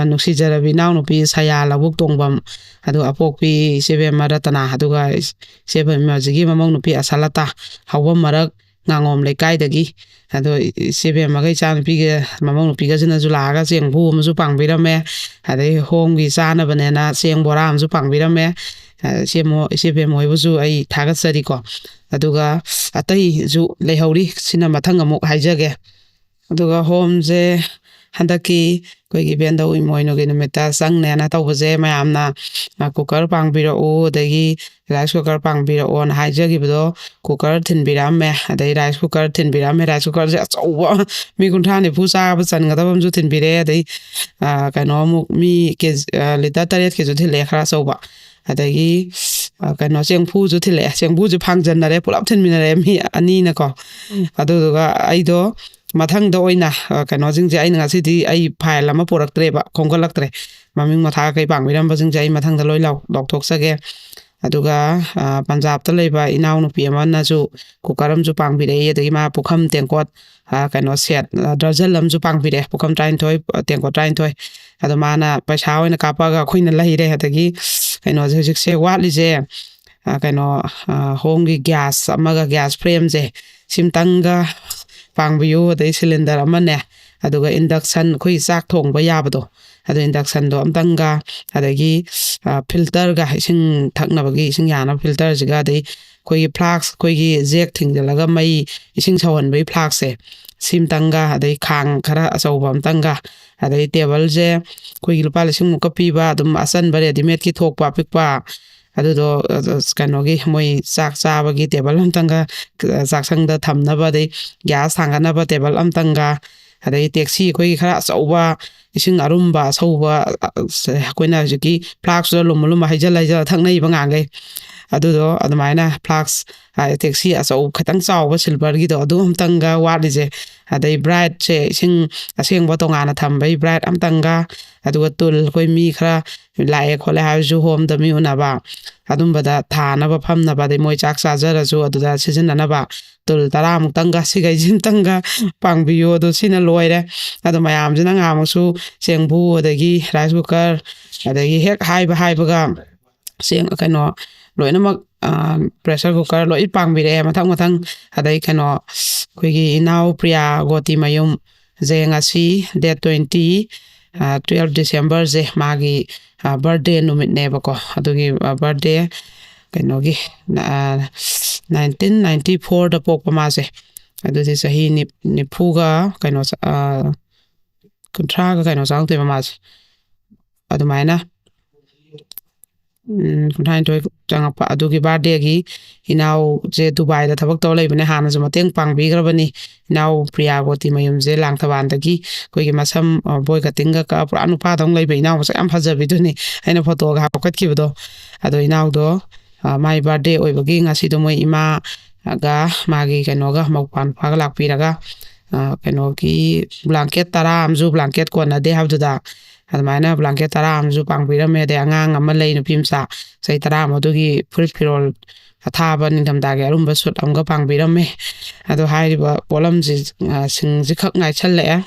ꯅꯨꯡꯁꯤꯖꯔꯕꯤ ꯏꯅꯥꯎꯅꯨꯄꯤ ꯁꯌꯥ ꯂꯧꯕꯨꯛ ꯇꯣꯡꯐꯝ ꯑꯗꯨꯒ ꯑꯄꯣꯛꯄꯤ ꯏꯆꯦꯕꯦꯝꯃ ꯔꯇꯅꯥ ꯑꯗꯨꯒ ꯏꯆꯦꯕꯦꯝꯃꯁꯤꯒꯤ ꯃꯃꯧ ꯅꯨꯄꯤ ꯑꯁꯥꯂꯇꯥ ꯍꯧꯕꯝ ꯃꯔꯛ ꯉꯥꯉꯣꯝ ꯂꯩꯀꯥꯏꯗꯒꯤ ꯑꯗꯣ ꯏꯆꯦꯕꯦꯝꯃꯒ ꯏꯆꯥꯅꯨꯄꯤꯒ ꯃꯃꯧ ꯅꯨꯄꯤꯒꯁꯤꯅꯁꯨ ꯂꯥꯛꯑꯒ ꯆꯦꯡꯕꯨ ꯑꯃꯁꯨ ꯄꯥꯡꯕꯤꯔꯝꯃꯦ ꯑꯗꯩ ꯍꯣꯝꯒꯤ ꯆꯥꯅꯕꯅꯦꯅ ꯆꯦꯡ ꯕꯣꯔꯥ ꯑꯃꯁꯨ ꯄꯥꯡꯕꯤꯔꯝꯃꯦ ꯏꯆꯦꯕꯦꯝ ꯍꯣꯏꯕꯨꯁꯨ ꯑꯩ ꯊꯥꯒꯠꯆꯔꯤꯀꯣ ꯑꯗꯨꯒ ꯑꯇꯩꯁꯨ ꯂꯩꯍꯧꯔꯤ ꯁꯤꯅ ꯃꯊꯪ ꯑꯃꯨꯛ ꯍꯥꯏꯖꯒꯦ ꯑꯗꯨꯒ ꯍꯣꯝꯁꯦ ꯍꯟꯗꯛꯀꯤ ꯑꯩꯈꯣꯏꯒꯤ ꯏꯕꯦꯟꯗꯧ ꯏꯃꯣꯏꯅꯨꯒꯤ ꯅꯨꯃꯤꯠꯇ ꯆꯪꯅꯦꯅ ꯇꯧꯕꯁꯦ ꯃꯌꯥꯝꯅ ꯀꯨꯀꯔ ꯄꯥꯡꯕꯤꯔꯛꯎ ꯑꯗꯒꯤ ꯔꯥꯏꯁ ꯀꯨꯀꯔ ꯄꯥꯡꯕꯤꯔꯛꯑꯣꯅ ꯍꯥꯏꯖꯈꯤꯕꯗꯣ ꯀꯨꯀꯔ ꯊꯤꯟꯕꯤꯔꯛꯑꯝꯃꯦ ꯑꯗꯩ ꯔꯥꯏꯁ ꯀꯨꯀꯔ ꯊꯤꯟꯕꯤꯔꯛꯑꯝꯃꯦ ꯔꯥꯏꯁ ꯀꯨꯀꯔꯁꯦ ꯑꯆꯧꯕ ꯃꯤ 30-40 ꯆꯥꯕ ꯆꯟꯒꯗꯕ ꯑꯃꯁꯨ ꯊꯤꯟꯕꯤꯔꯛꯑꯦ ꯑꯗꯩ ꯀꯩꯅꯣ ꯑꯃꯨꯛ ꯃꯤ ꯂꯤꯇꯔ 8ꯀꯤꯁꯨ ꯊꯤꯜꯂꯛꯑꯦ ꯈꯔ ꯑꯆꯧꯕ ꯑꯗꯒꯤ ꯀꯩꯅꯣ ꯆꯦꯡꯐꯨꯁꯨ ꯊꯤꯜꯂꯛꯑꯦ ꯆꯦꯡꯐꯨꯁꯦ ꯐꯥꯡꯖꯟꯅꯔꯦ ꯄꯨꯂꯞ ꯊꯤꯟꯃꯤꯟꯅꯔꯦ ꯃꯤ ꯑꯅꯤꯅꯀꯣ ꯑꯗꯨꯗꯨꯒ ꯑꯩꯗꯣ ꯃꯊꯪꯗ ꯑꯣꯏꯅ ꯀꯩꯅꯣꯁꯤꯡꯁꯦ ꯑꯩꯅ ꯉꯁꯤꯗꯤ ꯑꯩ ꯐꯥꯏꯜ ꯑꯃ ꯄꯨꯔꯛꯇ꯭ꯔꯦꯕ ꯈꯣꯝꯒꯠꯂꯛꯇ꯭ꯔꯦ ꯃꯃꯤꯡ ꯃꯊꯥ ꯀꯩ ꯄꯥꯡꯕꯤꯔꯝꯕꯁꯤꯡꯁꯦ ꯑꯩ ꯃꯊꯪꯗ ꯂꯣꯏ ꯂꯥꯎꯊꯣꯛꯆꯒꯦ ꯑꯗꯨꯒ ꯄꯟꯖꯥꯕꯇ ꯂꯩꯕ ꯏꯅꯥꯎꯅꯨꯄꯤ ꯑꯃꯅꯁꯨ ꯀꯨꯀꯔ ꯑꯃꯁꯨ ꯄꯥꯡꯕꯤꯔꯛꯏ ꯑꯗꯒꯤ ꯃꯥ ꯄꯨꯈꯝ ꯇꯦꯡꯀꯣꯠ ꯀꯩꯅꯣ ꯁꯦꯠ ꯗꯔꯖꯟ ꯑꯃꯁꯨ ꯄꯥꯡꯕꯤꯔꯛꯑꯦ ꯄꯨꯈꯝ 13 ꯇꯦꯡꯀꯣꯠ 13 ꯑꯗꯣ ꯃꯥꯅ ꯄꯩꯁꯥ ꯑꯣꯏꯅ ꯀꯥꯞꯄꯒ ꯑꯩꯈꯣꯏꯅ ꯂꯩꯔꯦ ꯑꯗꯒꯤ ꯀꯩꯅꯣꯁꯦ ꯍꯧꯖꯤꯛꯁꯦ ꯋꯥꯠꯂꯤꯁꯦ ꯀꯩꯅꯣ ꯍꯣꯝꯒꯤ ꯒ꯭ꯌꯥꯁ ꯑꯃꯒ ꯒ꯭ꯌꯥꯁ ꯐ꯭ꯔꯦꯝꯁꯦ ꯁꯤꯝꯇꯪꯒ ꯄꯥꯡꯕꯤꯌꯨ ꯑꯗꯩ ꯁꯤꯂꯤꯟꯗꯔ ꯑꯃꯅꯦ ꯑꯗꯨꯒ ꯏꯟꯗꯛꯁꯟ ꯑꯩꯈꯣꯏꯒꯤ ꯆꯥꯛ ꯊꯣꯡꯕ ꯌꯥꯕꯗꯣ ꯑꯗꯣ ꯏꯟꯗꯛꯁꯟꯗꯣ ꯑꯝꯇꯪꯒ ꯑꯗꯒꯤ ꯐꯤꯜꯇꯔꯒ ꯏꯁꯤꯡ ꯊꯛꯅꯕꯒꯤ ꯏꯁꯤꯡ ꯌꯥꯅꯕ ꯐꯤꯜꯇꯔꯁꯤꯒ ꯑꯗꯩ ꯑꯩꯈꯣꯏꯒꯤ ꯐ꯭ꯂꯥꯛꯁ ꯑꯩꯈꯣꯏꯒꯤ ꯖꯦꯛ ꯊꯤꯡꯖꯤꯜꯂꯒ ꯃꯩ ꯏꯁꯤꯡ ꯁꯧꯍꯟꯕꯒꯤ ꯐ꯭ꯂꯥꯛꯁꯦ ꯁꯤꯝꯇꯪꯒ ꯑꯗꯩ ꯈꯥꯡ ꯈꯔ ꯑꯆꯧꯕ ꯑꯝꯇꯪꯒ ꯑꯗꯩ ꯇꯦꯕꯜꯁꯦ ꯑꯩꯈꯣꯏꯒꯤ ꯂꯨꯄꯥ 1,000 ꯄꯤꯕ ꯑꯗꯨꯝ ꯑꯆꯟꯕ ꯔꯦꯗꯤꯃꯦꯗꯀꯤ ꯊꯣꯛꯄ ꯑꯄꯤꯛꯄ ꯑꯗꯨꯗꯣ ꯀꯩꯅꯣꯒꯤ ꯃꯣꯏ ꯆꯥꯛ ꯆꯥꯕꯒꯤ ꯇꯦꯕꯜ ꯑꯝꯇꯪꯒ ꯆꯥꯛꯁꯪꯗ ꯊꯝꯅꯕ ꯑꯗꯩ ꯒ꯭ꯌꯥꯁ ꯊꯥꯡꯒꯠꯅꯕ ꯇꯦꯕꯜ ꯑꯝꯇꯪꯒ ꯑꯗꯩ ꯇꯦꯛꯁꯤ ꯑꯩꯈꯣꯏꯒꯤ ꯈꯔ ꯑꯆꯧꯕ ꯏꯁꯤꯡ ꯑꯔꯨꯝꯕ ꯑꯁꯧꯕ ꯑꯩꯈꯣꯏꯅ ꯍꯧꯖꯤꯛꯀꯤ ꯐ꯭ꯂꯥꯛꯁꯇꯨꯗ ꯂꯨꯝꯕ ꯍꯩꯖꯤꯜꯂ ꯊꯛꯅꯩꯕ ꯉꯥꯡꯈꯩ ꯑꯗꯨꯗꯣ ꯑꯗꯨꯃꯥꯏꯅ ꯐ꯭ꯂꯥꯛꯁ ꯇꯦꯛꯁꯤ ꯑꯆꯧꯕ ꯈꯤꯇꯪ ꯆꯥꯎꯕ ꯁꯤꯜꯚꯔꯒꯤꯗꯣ ꯑꯗꯨ ꯑꯝꯇꯪꯒ ꯋꯥꯠꯂꯤꯁꯦ ꯑꯗꯩ ꯕ꯭ꯔꯥꯏꯠꯁꯦ ꯏꯁꯤꯡ ꯑꯁꯦꯡꯕ ꯇꯣꯉꯥꯟꯅ ꯊꯝꯕꯩ ꯕ꯭ꯔꯥꯏꯠ ꯑꯝꯇꯪꯒ ꯑꯗꯨꯒ ꯇꯨꯜ ꯑꯩꯈꯣꯏ ꯃꯤꯈꯔ ꯂꯥꯛꯑꯦ ꯈꯣꯠꯂꯦ ꯍꯥꯏꯔꯁꯨ ꯍꯣꯝꯗ ꯃꯤ ꯎꯅꯕ ꯑꯗꯨꯝꯕꯗ ꯊꯥꯅꯕ ꯐꯝꯅꯕ ꯑꯗꯩ ꯃꯣꯏ ꯆꯥꯛ ꯆꯥꯖꯔꯁꯨ ꯑꯗꯨꯗ ꯁꯤꯖꯤꯟꯅꯅꯕ ꯇꯨꯜ 10 ꯁꯤꯈꯩꯁꯤꯝꯇꯪꯒ ꯄꯥꯡꯕꯤꯌꯨ ꯑꯗꯣ ꯁꯤꯅ ꯂꯣꯏꯔꯦ ꯑꯗꯣ ꯃꯌꯥꯝꯁꯤꯅ ꯉꯥꯃꯨꯛꯁꯨ ꯆꯦꯡꯕꯨ ꯑꯗꯒꯤ ꯔꯥꯏꯁ ꯀꯨꯀꯔ ꯑꯗꯒꯤ ꯍꯦꯛ ꯍꯥꯏꯕꯒ ꯀꯩꯅꯣ ꯂꯣꯏꯅꯃꯛ ꯄ꯭ꯔꯦꯁꯔ ꯀꯨꯀꯔ ꯂꯣꯏ ꯄꯥꯡꯕꯤꯔꯛꯑꯦ ꯃꯊꯪ ꯑꯗꯩ ꯀꯩꯅꯣ ꯑꯩꯈꯣꯏꯒꯤ ꯏꯅꯥꯎ ꯄ꯭ꯔꯤꯌꯥ ꯒꯣꯇꯤ ꯃꯌꯨꯝ ꯉꯁꯤ ꯗꯦꯠ 12 ꯗꯤꯁꯦꯝꯕꯔꯁꯦ ꯃꯥꯒꯤ ꯕꯔꯊꯗꯦ ꯅꯨꯃꯤꯠꯅꯦꯕꯀꯣ ꯑꯗꯨꯒꯤ ꯕꯔꯊꯗꯦ ꯀꯩꯅꯣꯒꯤ 1994ꯗ ꯄꯣꯛꯄ ꯃꯥꯁꯦ ꯑꯗꯨꯗꯤ ꯆꯍꯤ 90ꯒ ꯀꯩꯅꯣ 30ꯒ ꯀꯩꯅꯣ ꯆꯪꯉꯛꯇꯣꯏꯕ ꯃꯥꯁꯦ ꯑꯗꯨꯃꯥꯏꯅ 32 ꯆꯪꯉꯛꯄ ꯑꯗꯨꯒꯤ ꯕꯥꯔꯊꯗꯦꯒꯤ ꯏꯅꯥꯎꯁꯦ ꯗꯨꯕꯥꯏꯗ ꯊꯕꯛ ꯇꯧꯔ ꯂꯩꯕꯅꯦ ꯍꯥꯟꯅꯁꯨ ꯃꯇꯦꯡ ꯄꯥꯡꯕꯤꯈ꯭ꯔꯕꯅꯤ ꯏꯅꯥꯎ ꯄ꯭ꯔꯤꯌꯥ ꯒꯣꯇꯤ ꯃꯌꯨꯝꯁꯦ ꯂꯥꯡꯊꯕꯥꯜꯗꯒꯤ ꯑꯩꯈꯣꯏꯒꯤ ꯃꯁꯝ ꯕꯣꯏ ꯀꯇꯤꯡꯒ ꯀꯛꯑ ꯄꯨꯔꯥ ꯅꯨꯄꯥꯗꯧꯅ ꯂꯩꯕ ꯏꯅꯥꯎ ꯃꯁꯛ ꯌꯥꯝ ꯐꯖꯕꯤꯗꯨꯅꯤ ꯑꯩꯅ ꯐꯣꯇꯣꯒ ꯍꯥꯞꯀꯠꯈꯤꯕꯗꯣ ꯑꯗꯣ ꯏꯅꯥꯎꯗꯣ ꯃꯥꯏ ꯕꯥꯔꯊꯗꯦ ꯑꯣꯏꯕꯒꯤ ꯉꯁꯤꯗꯣ ꯃꯣꯏ ꯏꯃꯥꯒ ꯃꯥꯒꯤ ꯀꯩꯅꯣꯒ ꯃꯧꯄꯥꯒ ꯂꯥꯛꯄꯤꯔꯒ ꯀꯩꯅꯣꯒꯤ ꯕ꯭ꯂꯥꯡꯀꯦꯠ 10 ꯑꯃꯁꯨ ꯕ꯭ꯂꯥꯡꯀꯦꯠ ꯀꯣꯟꯅꯗꯦ ꯍꯥꯏꯕꯗꯨꯗ ꯑꯗꯨꯃꯥꯏꯅ ꯕ꯭ꯂꯥꯡꯀꯦꯠ 10 ꯑꯃꯁꯨ ꯄꯥꯡꯕꯤꯔꯝꯃꯦ ꯑꯗꯩ ꯑꯉꯥꯡ ꯑꯃ ꯂꯩ ꯅꯨꯄꯤ ꯃꯆꯥ ꯆꯍꯤ 10 ꯑꯗꯨꯒꯤ ꯐꯨꯔꯤꯠ ꯐꯤꯔꯣꯜ ꯑꯊꯥꯕ ꯅꯤꯡꯊꯝꯊꯥꯒꯤ ꯑꯔꯨꯝꯕ ꯁꯨꯠ ꯑꯃꯒ ꯄꯥꯡꯕꯤꯔꯝꯃꯦ ꯑꯗꯣ ꯍꯥꯏꯔꯤꯕ ꯄꯣꯠꯂꯝꯁꯤꯡꯁꯤꯈꯛ ꯉꯥꯏꯁꯜꯂꯛꯑꯦ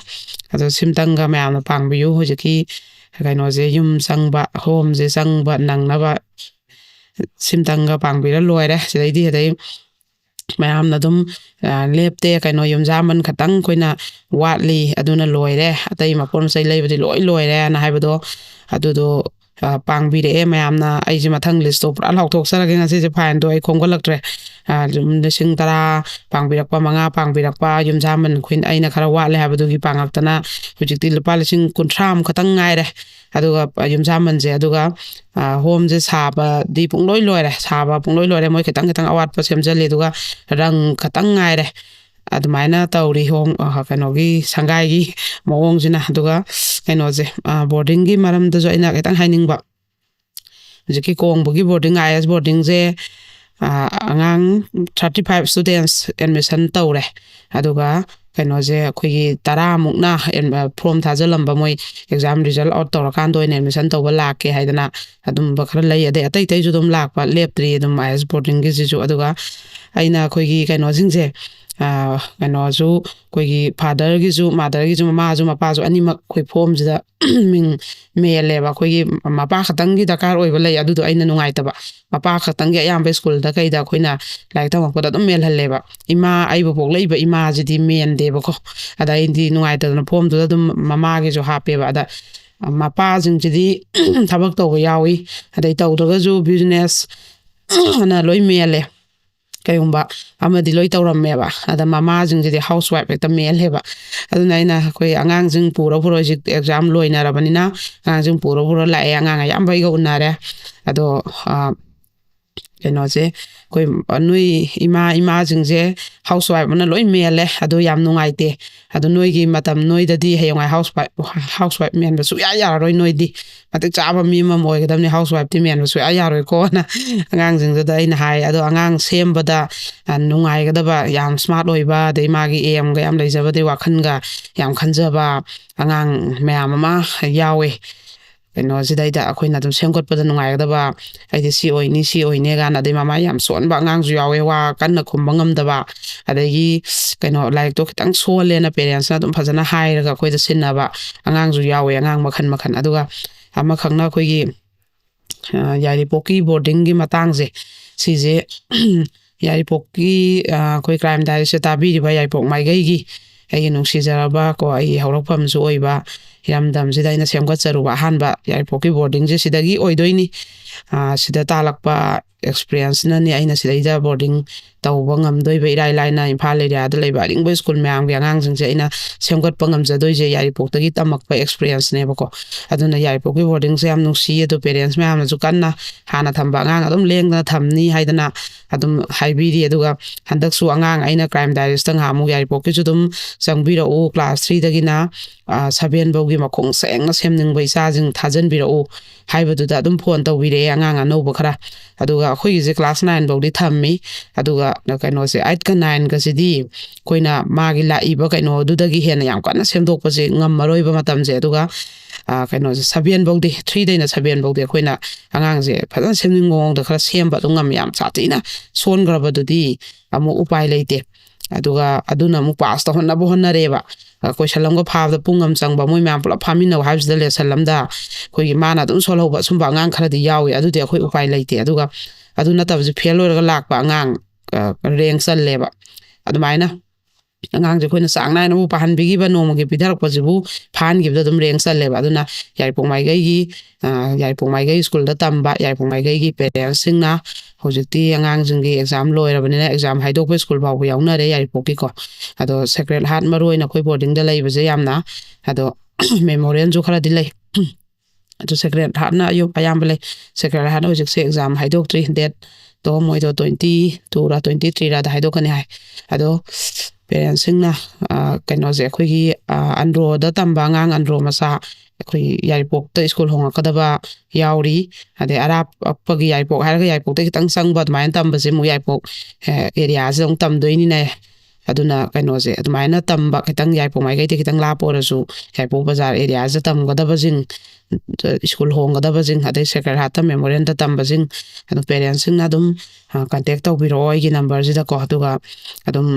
ꯑꯗꯣ ꯁꯤꯝꯇꯪꯒ ꯃꯌꯥꯝꯅ ꯄꯥꯡꯕꯤꯌꯨ ꯍꯧꯖꯤꯛꯀꯤ ꯀꯩꯅꯣꯁꯦ ꯌꯨꯝ ꯆꯪꯕ ꯍꯣꯝꯁꯦ ꯆꯪꯕ ꯅꯪꯅꯕ ꯁꯤꯝꯇꯪꯒ ꯄꯥꯡꯕꯤꯔ ꯂꯣꯏꯔꯦ ꯁꯤꯗꯩꯗꯤ ꯑꯗꯩ ꯃꯌꯥꯝꯅ ꯑꯗꯨꯝ ꯂꯦꯞꯇꯦ ꯀꯩꯅꯣ ꯌꯨꯝꯖꯥꯃꯟ ꯈꯇꯪ ꯑꯩꯈꯣꯏꯅ ꯋꯥꯠꯂꯤ ꯑꯗꯨꯅ ꯂꯣꯏꯔꯦ ꯑꯇꯩ ꯃꯄꯣꯠ ꯃꯆꯩ ꯂꯩꯕꯗꯤ ꯂꯣꯏ ꯂꯣꯏꯔꯦꯅ ꯍꯥꯏꯕꯗꯣ ꯑꯗꯨꯗꯣ ꯄꯥꯡꯕꯤꯔꯛꯑꯦ ꯃꯌꯥꯝꯅ ꯑꯩꯁꯦ ꯃꯊꯪ ꯂꯤꯁꯇꯣ ꯄꯨꯔꯥ ꯂꯥꯎꯊꯣꯛꯆꯔꯒꯦ ꯉꯁꯤꯁꯦ ꯐꯥꯏꯟꯗꯣ ꯑꯩ ꯈꯣꯝꯒꯠꯂꯛꯇ꯭ꯔꯦ 10,000 ꯄꯥꯡꯕꯤꯔꯛꯄ 5 ꯄꯥꯡꯕꯤꯔꯛꯄ ꯌꯨꯝꯖꯥꯃꯟ ꯑꯩꯅ ꯈꯔ ꯋꯥꯠꯂꯦ ꯍꯥꯏꯕꯗꯨꯒꯤ ꯄꯥꯡꯉꯛꯇꯅ ꯍꯧꯖꯤꯛꯇꯤ ꯂꯨꯄꯥ 30,000 ꯑꯃ ꯈꯛꯇꯪ ꯉꯥꯏꯔꯦ ꯑꯗꯨꯒ ꯌꯨꯝꯖꯥꯃꯟꯁꯦ ꯑꯗꯨꯒ ꯍꯣꯝꯁꯦ ꯁꯥꯕꯗꯤ ꯄꯨꯡꯂꯣꯏ ꯂꯣꯏꯔꯦ ꯁꯥꯕ ꯄꯨꯡꯂꯣꯏ ꯂꯣꯏꯔꯦ ꯃꯣꯏ ꯈꯤꯇꯪ ꯑꯋꯥꯠꯄ ꯁꯦꯝꯖꯜꯂꯤ ꯑꯗꯨꯒ ꯔꯪ ꯈꯛꯇꯪ ꯉꯥꯏꯔꯦ ꯑꯗꯨꯃꯥꯏꯅ ꯇꯧꯔꯤ ꯀꯩꯅꯣꯒꯤ ꯁꯪꯒꯥꯏꯒꯤ ꯃꯑꯣꯡꯁꯤꯅ ꯑꯗꯨꯒ ꯀꯩꯅꯣꯁꯦ ꯕꯣꯔꯗꯤꯡꯒꯤ ꯃꯔꯝꯗꯁꯨ ꯑꯩꯅ ꯈꯤꯇꯪ ꯍꯥꯏꯅꯤꯡꯕ ꯍꯧꯖꯤꯛꯀꯤ ꯀꯣꯡꯕꯒꯤ ꯕꯣꯔꯗꯤꯡ IS ꯕꯣꯔꯗꯤꯡꯁꯦ ꯑꯉꯥꯡ 35 ꯁ꯭ꯇꯨꯗꯦꯟꯠꯁ ꯑꯦꯗꯃꯤꯁꯟ ꯇꯧꯔꯦ ꯑꯗꯨꯒ ꯀꯩꯅꯣꯁꯦ ꯑꯩꯈꯣꯏꯒꯤ 10ꯃꯨꯛꯅ ꯐꯣꯔꯝ ꯊꯥꯖꯤꯜꯂꯝꯕ ꯃꯣꯏ ꯑꯦꯛꯖꯥꯝ ꯔꯤꯖꯜ ꯑꯥꯎꯠ ꯇꯧꯔꯀꯥꯟꯗ ꯑꯣꯏꯅ ꯑꯦꯗꯃꯤꯁꯟ ꯇꯧꯕ ꯂꯥꯛꯀꯦ ꯍꯥꯏꯗꯅ ꯑꯗꯨꯝꯕ ꯈꯔ ꯂꯩ ꯑꯇꯩꯁꯨ ꯑꯗꯨꯝ ꯂꯥꯛꯄ ꯂꯦꯞꯇ꯭ꯔꯤ ꯑꯗꯨꯝ IS ꯕꯣꯔꯗꯤꯡꯒꯤꯁꯤꯁꯨ ꯑꯗꯨꯒ ꯑꯩꯅ ꯑꯩꯈꯣꯏꯒꯤ ꯀꯩꯅꯣꯁꯤꯡꯁꯦ ꯀꯩꯅꯣꯁꯨ ꯑꯩꯈꯣꯏꯒꯤ ꯐꯥꯗꯔꯒꯤꯁꯨ ꯃꯥꯗꯔꯒꯤꯁꯨ ꯃꯃꯥꯁꯨ ꯃꯄꯥꯁꯨ ꯑꯅꯤꯃꯛ ꯑꯩꯈꯣꯏ ꯐꯣꯝꯁꯤꯗ ꯃꯤꯡ ꯃꯦꯜꯂꯦꯕ ꯑꯩꯈꯣꯏꯒꯤ ꯃꯄꯥ ꯈꯛꯇꯪꯒꯤ ꯗꯔꯀꯥꯔ ꯑꯣꯏꯕ ꯂꯩ ꯑꯗꯨꯗꯣ ꯑꯩꯅ ꯅꯨꯡꯉꯥꯏꯇꯕ ꯃꯄꯥ ꯈꯛꯇꯪꯒꯤ ꯑꯌꯥꯝꯕ ꯁ꯭ꯀꯨꯜꯗ ꯀꯩꯗ ꯑꯩꯈꯣꯏꯅ ꯂꯥꯏꯔꯤꯛ ꯇꯝꯃꯛꯄꯗ ꯑꯗꯨꯝ ꯃꯦꯜꯍꯜꯂꯦꯕ ꯑꯩꯕꯨ ꯄꯣꯛꯂꯛꯏꯕ ꯏꯃꯥꯁꯤꯗꯤ ꯃꯦꯟꯗꯦꯕꯀꯣ ꯑꯗ ꯑꯩꯗꯤ ꯅꯨꯡꯉꯥꯏꯇꯗꯅ ꯐꯣꯝꯗꯨꯗ ꯑꯗꯨꯝ ꯃꯃꯥꯒꯤꯁꯨ ꯍꯥꯞꯄꯦꯕ ꯑꯗ ꯃꯄꯥꯁꯤꯡꯁꯤꯗꯤ ꯊꯕꯛ ꯇꯧꯕ ꯌꯥꯎꯏ ꯑꯗꯩ ꯇꯧꯗ꯭ꯔꯒꯁꯨ ꯕꯤꯖꯤꯅꯦꯁ ꯂꯣꯏ ꯃꯦꯜꯂꯦ ꯀꯩꯒꯨꯝꯕ ꯑꯃꯗꯤ ꯂꯣꯏ ꯇꯧꯔꯝꯃꯦꯕ ꯑꯗ ꯃꯃꯥꯁꯤꯡꯁꯤꯗꯤ ꯍꯥꯎꯁ ꯋꯥꯏꯐ ꯍꯦꯛꯇ ꯃꯦꯜꯂꯦꯕ ꯑꯗꯨꯅ ꯑꯩꯅ ꯑꯩꯈꯣꯏ ꯑꯉꯥꯡꯁꯤꯡ ꯄꯨꯔ ꯍꯧꯖꯤꯛ ꯑꯦꯛꯖꯥꯝ ꯂꯣꯏꯅꯔꯕꯅꯤꯅ ꯑꯉꯥꯡꯁꯤꯡ ꯄꯨꯔ ꯂꯥꯛꯑꯦ ꯑꯉꯥꯡ ꯑꯌꯥꯝꯕ ꯑꯩꯒ ꯎꯅꯔꯦ ꯑꯗꯣ ꯀꯩꯅꯣꯁꯦ ꯑꯩꯈꯣই ꯅꯣꯏ ꯏꯃꯥꯁꯤꯡꯁꯦ ꯍꯥꯎꯁ ꯋꯥꯏꯐꯅ ꯂꯣꯏ ꯃꯦꯜꯂꯦ ꯑꯗꯣ ꯌꯥꯝ ꯅꯨꯡꯉꯥꯏꯇꯦ ꯑꯗꯣ ꯅꯣꯏꯒꯤ ꯃꯇꯝ ꯅꯣꯏꯗꯗꯤ ꯍꯌꯦꯡꯋꯥꯏ ꯍꯥꯎꯁ ꯋꯥꯏꯐ ꯃꯦꯟꯕ ꯁꯨꯡꯌꯥ ꯌꯥꯔꯔꯣꯏ ꯅꯣꯏꯗꯤ ꯃꯇꯤꯛ ꯆꯥꯕ ꯃꯤ ꯑꯃ ꯑꯣꯏꯒꯗꯕꯅꯤ ꯍꯥꯎꯁ ꯋꯥꯏꯐꯇꯤ ꯃꯦꯟꯕ ꯁꯨꯡꯌꯥ ꯌꯥꯔꯣꯏꯀꯣꯅ ꯑꯉꯥꯡꯁꯤꯡꯗꯨꯗ ꯑꯩꯅ ꯍꯥꯏ ꯑꯗꯣ ꯑꯉꯥꯡ ꯁꯦꯝꯕꯗ ꯅꯨꯡꯉꯥꯏꯒꯗꯕ ꯌꯥꯝ ꯁ꯭ꯃꯥꯔꯠ ꯑꯣꯏꯕ ꯑꯗꯩ ꯃꯥꯒꯤ ꯑꯦꯝꯒ ꯌꯥꯝ ꯂꯩꯖꯕꯗꯩ ꯋꯥꯈꯜꯒ ꯌꯥꯝ ꯈꯟꯖꯕ ꯑꯉꯥꯡ ꯃꯌꯥꯝ ꯑꯃ ꯌꯥꯎꯋꯦ ꯀꯩꯅꯣꯁꯤꯗꯩꯗ ꯑꯩꯈꯣꯏꯅ ꯑꯗꯨꯝ ꯁꯦꯝꯒꯠꯄꯗ ꯅꯨꯡꯉꯥꯏꯒꯗꯕ ꯍꯥꯏꯗꯤ ꯁꯤ ꯑꯣꯏꯅꯤ ꯀꯥꯟꯅ ꯑꯗꯩ ꯃꯃꯥ ꯌꯥꯝ ꯁꯣꯟꯕ ꯑꯉꯥꯡꯁꯨ ꯌꯥꯎꯋꯦ ꯋꯥ ꯀꯟꯅ ꯈꯨꯝꯕ ꯉꯝꯗꯕ ꯑꯗꯒꯤ ꯀꯩꯅꯣ ꯂꯥꯏꯔꯤꯛꯇꯣ ꯈꯤꯇꯪ ꯁꯣꯜꯂꯦꯅ ꯄꯦꯔꯦꯟꯁꯅ ꯑꯗꯨꯝ ꯐꯖꯅ ꯍꯥꯏꯔꯒ ꯑꯩꯈꯣꯏꯗ ꯁꯤꯟꯅꯕ ꯑꯉꯥꯡꯁꯨ ꯌꯥꯎꯋꯦ ꯑꯉꯥꯡ ꯃꯈꯜ ꯑꯗꯨꯒ ꯑꯃꯈꯛꯅ ꯑꯩꯈꯣꯏꯒꯤ ꯌꯥꯏꯔꯤꯄꯣꯛꯀꯤ ꯕꯣꯔꯗꯤꯡꯒꯤ ꯃꯇꯥꯡꯁꯦ ꯁꯤꯁꯦ ꯌꯥꯏꯔꯤꯄꯣꯛꯀꯤ ꯑꯩꯈꯣꯏ ꯀ꯭ꯔꯥꯏꯝ ꯗꯥꯏꯔꯤꯁꯦ ꯇꯥꯕꯤꯔꯤꯕ ꯌꯥꯏꯔꯤꯄꯣꯛ ꯃꯥꯏꯀꯩꯒꯤ ꯑꯩꯒꯤ ꯅꯨꯡꯁꯤꯖꯔꯕ ꯑꯩꯒꯤ ꯍꯧꯔꯛꯐꯝꯁꯨ ꯑꯣꯏꯕ ꯏꯔꯝꯗꯝꯁꯤꯗ ꯑꯩꯅ ꯁꯦꯝꯒꯠꯆꯔꯨꯕ ꯑꯍꯥꯟꯕ ꯌꯥꯏꯔꯤꯄꯣꯛꯀꯤ ꯕꯣꯔꯗꯤꯡꯁꯦ ꯁꯤꯗꯒꯤ ꯑꯣꯏꯗꯣꯏꯅꯤ ꯁꯤꯗ ꯇꯥꯜꯂꯛꯄ ꯑꯦꯛꯁꯄꯤꯔꯤꯌꯦꯟꯁꯅꯅꯤ ꯑꯩꯅ ꯁꯤꯗꯩꯗ ꯕꯣꯔꯗꯤꯡ ꯇꯧꯕ ꯉꯝꯗꯣꯏꯕ ꯏꯔꯥꯏ ꯂꯥꯏꯅ ꯏꯝꯐꯥꯜ ꯑꯦꯔꯤꯌꯥꯗ ꯂꯩꯕ ꯑꯔꯤꯡꯕ ꯁ꯭ꯀꯨꯜ ꯃꯌꯥꯝꯒꯤ ꯑꯉꯥꯡꯁꯤꯡꯁꯦ ꯑꯩꯅ ꯁꯦꯝꯒꯠꯄ ꯉꯝꯖꯗꯣꯏꯁꯦ ꯌꯥꯏꯔꯤꯄꯣꯛꯇꯒꯤ ꯇꯝꯃꯛꯄ ꯑꯦꯛꯁꯄꯤꯔꯤꯌꯦꯟꯁꯅꯦꯕꯀꯣ ꯑꯗꯨꯅ ꯌꯥꯏꯔꯤꯄꯣꯛꯀꯤ ꯕꯣꯔꯗꯤꯡꯁꯦ ꯌꯥꯝ ꯅꯨꯡꯁꯤ ꯑꯗꯣ ꯄꯦꯔꯦꯟꯁ ꯃꯌꯥꯝꯅꯁꯨ ꯀꯟꯅ ꯍꯥꯟꯅ ꯊꯝꯕ ꯑꯉꯥꯡ ꯑꯗꯨꯝ ꯂꯦꯡꯗꯅ ꯊꯝꯅꯤ ꯍꯥꯏꯗꯅ ꯑꯗꯨꯝ ꯍꯥꯏꯕꯤꯔꯤ ꯑꯗꯨꯒ ꯍꯟꯗꯛꯁꯨ ꯑꯉꯥꯡ ꯑꯩꯅ ꯀ꯭ꯔꯥꯏꯝ ꯗꯥꯏꯔꯤꯁꯇ ꯉꯥꯍꯥꯛꯃꯨꯛ ꯌꯥꯏꯔꯤꯄꯣꯛꯀꯤꯁꯨ ꯑꯗꯨꯝ ꯆꯪꯕꯤꯔꯛꯎ ꯀ꯭ꯂꯥꯁ 3ꯗꯒꯤꯅ 7 ꯐꯥꯎꯒꯤ ꯃꯈꯣꯡ ꯁꯦꯡꯅ ꯁꯦꯝꯅꯤꯡꯕ ꯏꯆꯥꯁꯤꯡ ꯊꯥꯖꯟꯕꯤꯔꯛꯎ ꯍꯥꯏꯕꯗꯨꯗ ꯑꯗꯨꯝ ꯐꯣꯟ ꯇꯧꯕꯤꯔꯛꯑꯦ ꯑꯉꯥꯡ ꯑꯅꯧꯕ ꯈꯔ ꯑꯗꯨꯒ ꯑꯩꯈꯣꯏꯒꯤꯁꯦ ꯀ꯭ꯂꯥꯁ 9 ꯐꯥꯎꯗꯤ ꯊꯝꯃꯤ ꯑꯗꯨꯒ ꯀꯩꯅꯣꯁꯦ 8ꯒ 9ꯒꯁꯤꯗꯤ ꯑꯩꯈꯣꯏꯅ ꯃꯥꯒꯤ ꯂꯥꯛꯏꯕ ꯀꯩꯅꯣꯗꯨꯗꯒꯤ ꯍꯦꯟꯅ ꯌꯥꯝ ꯀꯟꯅ ꯁꯦꯝꯗꯣꯛꯄꯁꯦ ꯉꯝꯃꯔꯣꯏꯕ ꯃꯇꯝꯁꯦ ꯑꯗꯨꯒ ꯀꯩꯅꯣꯁꯦ 7 ꯐꯥꯎꯗꯤ 3ꯗꯩꯅ 7 ꯐꯥꯎꯗꯤ ꯑꯩꯈꯣꯏꯅ ꯑꯉꯥꯡꯁꯦ ꯐꯖꯅ ꯁꯦꯝꯅꯤꯡꯕ ꯃꯑꯣꯡꯗꯈꯔ ꯁꯦꯝꯕ ꯑꯗꯨꯝ ꯉꯝꯃꯤ ꯌꯥꯝ ꯁꯥꯊꯤꯅ ꯁꯣꯟꯈ꯭ꯔꯕꯗꯨꯗꯤ ꯑꯃꯨꯛ ꯎꯄꯥꯏ ꯂꯩꯇꯦ ꯑꯗꯨꯒ ꯑꯗꯨꯅ ꯑꯃꯨꯛ ꯄꯥꯁ ꯇꯧꯍꯟꯅꯕ ꯍꯣꯠꯅꯔꯦꯕ ꯀꯣꯏꯁꯟ ꯑꯃꯒ ꯐꯥꯕꯗ ꯄꯨꯡ ꯑꯃ ꯆꯪꯕ ꯃꯣꯏ ꯃꯌꯥꯝ ꯄꯨꯂꯞ ꯐꯥꯃꯤꯟꯅꯧ ꯍꯥꯏꯕꯁꯤꯗ ꯂꯦꯁꯟ ꯑꯃꯗ ꯑꯩꯈꯣꯏꯒꯤ ꯃꯥꯅ ꯑꯗꯨꯝ ꯁꯣꯜꯍꯧꯕ ꯑꯁꯨꯝꯕ ꯑꯉꯥꯡ ꯈꯔꯗꯤ ꯌꯥꯎꯏ ꯑꯗꯨꯗꯤ ꯑꯩꯈꯣꯏ ꯎꯄꯥꯏ ꯂꯩꯇꯦ ꯑꯗꯨꯒ ꯑꯗꯨ ꯅꯠꯇꯕꯁꯦ ꯐꯦꯜ ꯑꯣꯏꯔꯒ ꯂꯥꯛꯄ ꯑꯉꯥꯡ ꯔꯦꯡ ꯆꯜꯂꯦꯕ ꯑꯗꯨꯃꯥꯏꯅ ꯑꯉꯥꯡꯁꯦ ꯑꯩꯈꯣꯏꯅ ꯆꯥꯡ ꯅꯥꯏꯅꯕꯨ ꯄꯥꯍꯟꯕꯤꯈꯤꯕ ꯅꯣꯡꯃꯒꯤ ꯄꯤꯊꯔꯛꯄꯁꯤꯕꯨ ꯐꯥꯍꯟꯈꯤꯕꯗ ꯑꯗꯨꯝ ꯔꯦꯡ ꯆꯜꯂꯦꯕ ꯑꯗꯨꯅ ꯌꯥꯏꯔꯤꯄꯣꯛ ꯃꯥꯏꯀꯩ ꯁ꯭ꯀꯨꯜꯗ ꯇꯝꯕ ꯌꯥꯏꯔꯤꯄꯣꯛ ꯃꯥꯏꯀꯩꯒꯤ ꯄꯦꯔꯦꯟꯁꯁꯤꯡꯅ ꯍꯧꯖꯤꯛꯇꯤ ꯑꯉꯥꯡꯁꯤꯡꯒꯤ ꯑꯦꯛꯖꯥꯝ ꯂꯣꯏꯔꯕꯅꯤꯅ ꯑꯦꯛꯖꯥꯝ ꯍꯥꯏꯗꯣꯛꯄ ꯁ꯭ꯀꯨꯜ ꯐꯥꯎꯕ ꯌꯥꯎꯅꯔꯦ ꯌꯥꯏꯔꯤꯄꯣꯛꯀꯤꯀꯣ ꯑꯗꯣ ꯁꯦꯀ꯭ꯔꯦꯠ ꯍꯥꯔꯠ ꯃꯔꯨ ꯑꯣꯏꯅ ꯑꯩꯈꯣꯏ ꯕꯣꯔꯗꯤꯡꯗ ꯂꯩꯕꯁꯦ ꯌꯥꯝꯅ ꯑꯗꯣ ꯃꯦꯃꯣꯔꯤꯌꯦꯜꯁꯨ ꯈꯔꯗꯤ ꯂꯩ ꯑꯗꯨ ꯁꯦꯀ꯭ꯔꯦꯠ ꯍꯥꯔꯠꯅ ꯑꯌꯥꯝꯕ ꯂꯩ ꯁꯦꯀ꯭ꯔꯦꯠ ꯍꯥꯔꯠꯅ ꯍꯧꯖꯤꯛꯁꯦ ꯑꯦꯛꯖꯥꯝ ꯍꯥꯏꯗꯣꯛꯇ꯭ꯔꯤ ꯗꯦꯠꯇꯣ ꯃꯣꯏꯗꯣ 22ꯔ 23ꯔꯗ ꯍꯥꯏꯗꯣꯛꯀꯅꯤ ꯍꯥꯏ ꯑꯗꯣ ꯄꯦꯔꯦꯟꯁꯁꯤꯡꯅ ꯀꯩꯅꯣꯁꯦ ꯑꯩꯈꯣꯏꯒꯤ ꯑꯟꯗ꯭ꯔꯣꯗ ꯇꯝꯕ ꯑꯉꯥꯡ ꯑꯟꯗ꯭ꯔꯣ ꯃꯆꯥ ꯑꯩꯈꯣꯏ ꯌꯥꯏꯔꯤꯄꯣꯛꯇ ꯁ꯭ꯀꯨꯜ ꯍꯣꯡꯉꯛꯀꯗꯕ ꯌꯥꯎꯔꯤ ꯑꯗꯩ ꯑꯔꯥꯞꯄꯒꯤ ꯌꯥꯏꯔꯤꯄꯣꯛ ꯍꯥꯏꯔꯒ ꯌꯥꯏꯔꯤꯄꯣꯛꯇ ꯈꯤꯇꯪ ꯆꯪꯕ ꯑꯗꯨꯃꯥꯏꯅ ꯇꯝꯕꯁꯦ ꯑꯃꯨꯛ ꯌꯥꯏꯔꯤꯄꯣꯛ ꯑꯦꯔꯤꯌꯥꯁꯤꯗ ꯑꯃꯨꯛ ꯇꯝꯗꯣꯏꯅꯤꯅꯦ ꯑꯗꯨꯅ ꯀꯩꯅꯣꯁꯦ ꯑꯗꯨꯃꯥꯏꯅ ꯇꯝꯕ ꯈꯤꯇꯪ ꯌꯥꯏꯔꯤꯄꯣꯛ ꯃꯥꯏꯀꯩꯗꯤ ꯈꯤꯇꯪ ꯂꯥꯞꯄ ꯑꯣꯏꯔꯁꯨ ꯌꯥꯏꯔꯤꯄꯣꯛ ꯕꯖꯥꯔ ꯑꯦꯔꯤꯌꯥꯁꯤꯗ ꯇꯝꯒꯗꯕꯁꯤꯡ ꯁ꯭ꯀꯨꯜ ꯍꯣꯡꯒꯗꯕꯁꯤꯡ ꯑꯗꯩ ꯁꯦꯀ꯭ꯔꯦꯠ ꯍꯥꯔꯠꯇ ꯃꯦꯃꯣꯔꯤꯌꯦꯜꯗ ꯇꯝꯕꯁꯤꯡ ꯑꯗꯨꯝ ꯄꯦꯔꯦꯟꯁꯁꯤꯡꯅ ꯑꯗꯨꯝ ꯀꯟꯇꯦꯛ ꯇꯧꯕꯤꯔꯛꯑꯣ ꯑꯩꯒꯤ ꯅꯝꯕꯔꯁꯤꯗꯀꯣ ꯑꯗꯨꯒ ꯑꯗꯨꯝ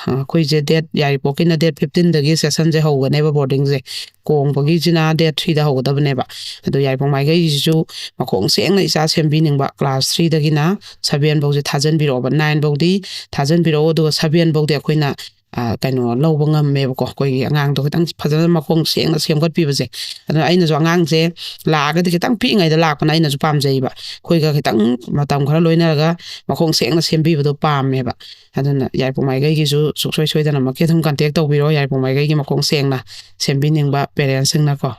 ꯑꯩꯈꯣꯏꯁꯦ ꯗꯦꯠ ꯌꯥꯏꯔꯤꯄꯣꯛꯀꯤꯅ ꯗꯦꯠ 15ꯗꯒꯤ ꯁꯦꯁꯟꯁꯦ ꯍꯧꯒꯅꯦꯕ ꯕꯣꯔꯗꯤꯡꯁꯦ ꯀꯣꯡꯕꯒꯤꯁꯤꯅ ꯗꯦꯠ 3ꯗ ꯍꯧꯒꯗꯕꯅꯦꯕ ꯑꯗꯣ ꯌꯥꯏꯔꯤꯄꯣꯛ ꯃꯥꯏꯀꯩꯒꯤꯁꯤꯁꯨ ꯃꯈꯣꯡ ꯁꯦꯡꯅ ꯏꯆꯥ ꯁꯦꯝꯕꯤꯅꯤꯡꯕ ꯀ꯭ꯂꯥꯁ 3ꯗꯒꯤꯅ 7 ꯐꯥꯎꯁꯦ ꯊꯥꯖꯟꯕꯤꯔꯛꯑꯣꯕ 9 ꯐꯥꯎꯗꯤ ꯊꯥꯖꯟꯕꯤꯔꯛꯑꯣ ꯑꯗꯨꯒ 7 ꯐꯥꯎꯗꯤ ꯑꯩꯈꯣꯏꯅ ꯀꯩꯅꯣ ꯂꯧꯕ ꯉꯝꯃꯦꯕꯀꯣ ꯑꯩꯈꯣꯏꯒꯤ ꯑꯉꯥꯡꯗꯣ ꯈꯤꯇꯪ ꯐꯖꯅ ꯃꯈꯣꯡ ꯁꯦꯡꯅ ꯁꯦꯝꯒꯠꯄꯤꯕꯁꯦ ꯑꯗꯨꯅ ꯑꯩꯅꯁꯨ ꯑꯉꯥꯡꯁꯦ ꯂꯥꯛꯑꯒꯗꯤ ꯈꯤꯇꯪ ꯄꯤꯛꯏꯉꯩꯗ ꯂꯥꯛꯄꯅ ꯑꯩꯅꯁꯨ ꯄꯥꯝꯖꯩꯕ ꯑꯩꯈꯣꯏꯒ ꯈꯤꯇꯪ ꯃꯇꯝ ꯈꯔ ꯂꯣꯏꯅꯔꯒ ꯃꯈꯣꯡ ꯁꯦꯡꯅ ꯁꯦꯝꯕꯤꯕꯗꯣ ꯄꯥꯝꯃꯦꯕ ꯑꯗꯨꯅ ꯌꯥꯏꯔꯤꯄꯣꯛ ꯃꯥꯏꯀꯩꯒꯤꯁꯨ ꯁꯨꯡꯁꯣꯏ ꯁꯣꯏꯗꯅꯃꯛꯀꯤ ꯑꯗꯨꯝ ꯀꯟꯇꯦꯛ ꯇꯧꯕꯤꯔꯣ ꯌꯥꯏꯔꯤꯄꯣꯛ ꯃꯥꯏꯀꯩꯒꯤ ꯃꯈꯣꯡ ꯁꯦꯡꯅ ꯁꯦꯝꯕꯤꯅꯤꯡꯕ ꯄꯦꯔꯦꯟꯁꯁꯤꯡꯅꯀꯣ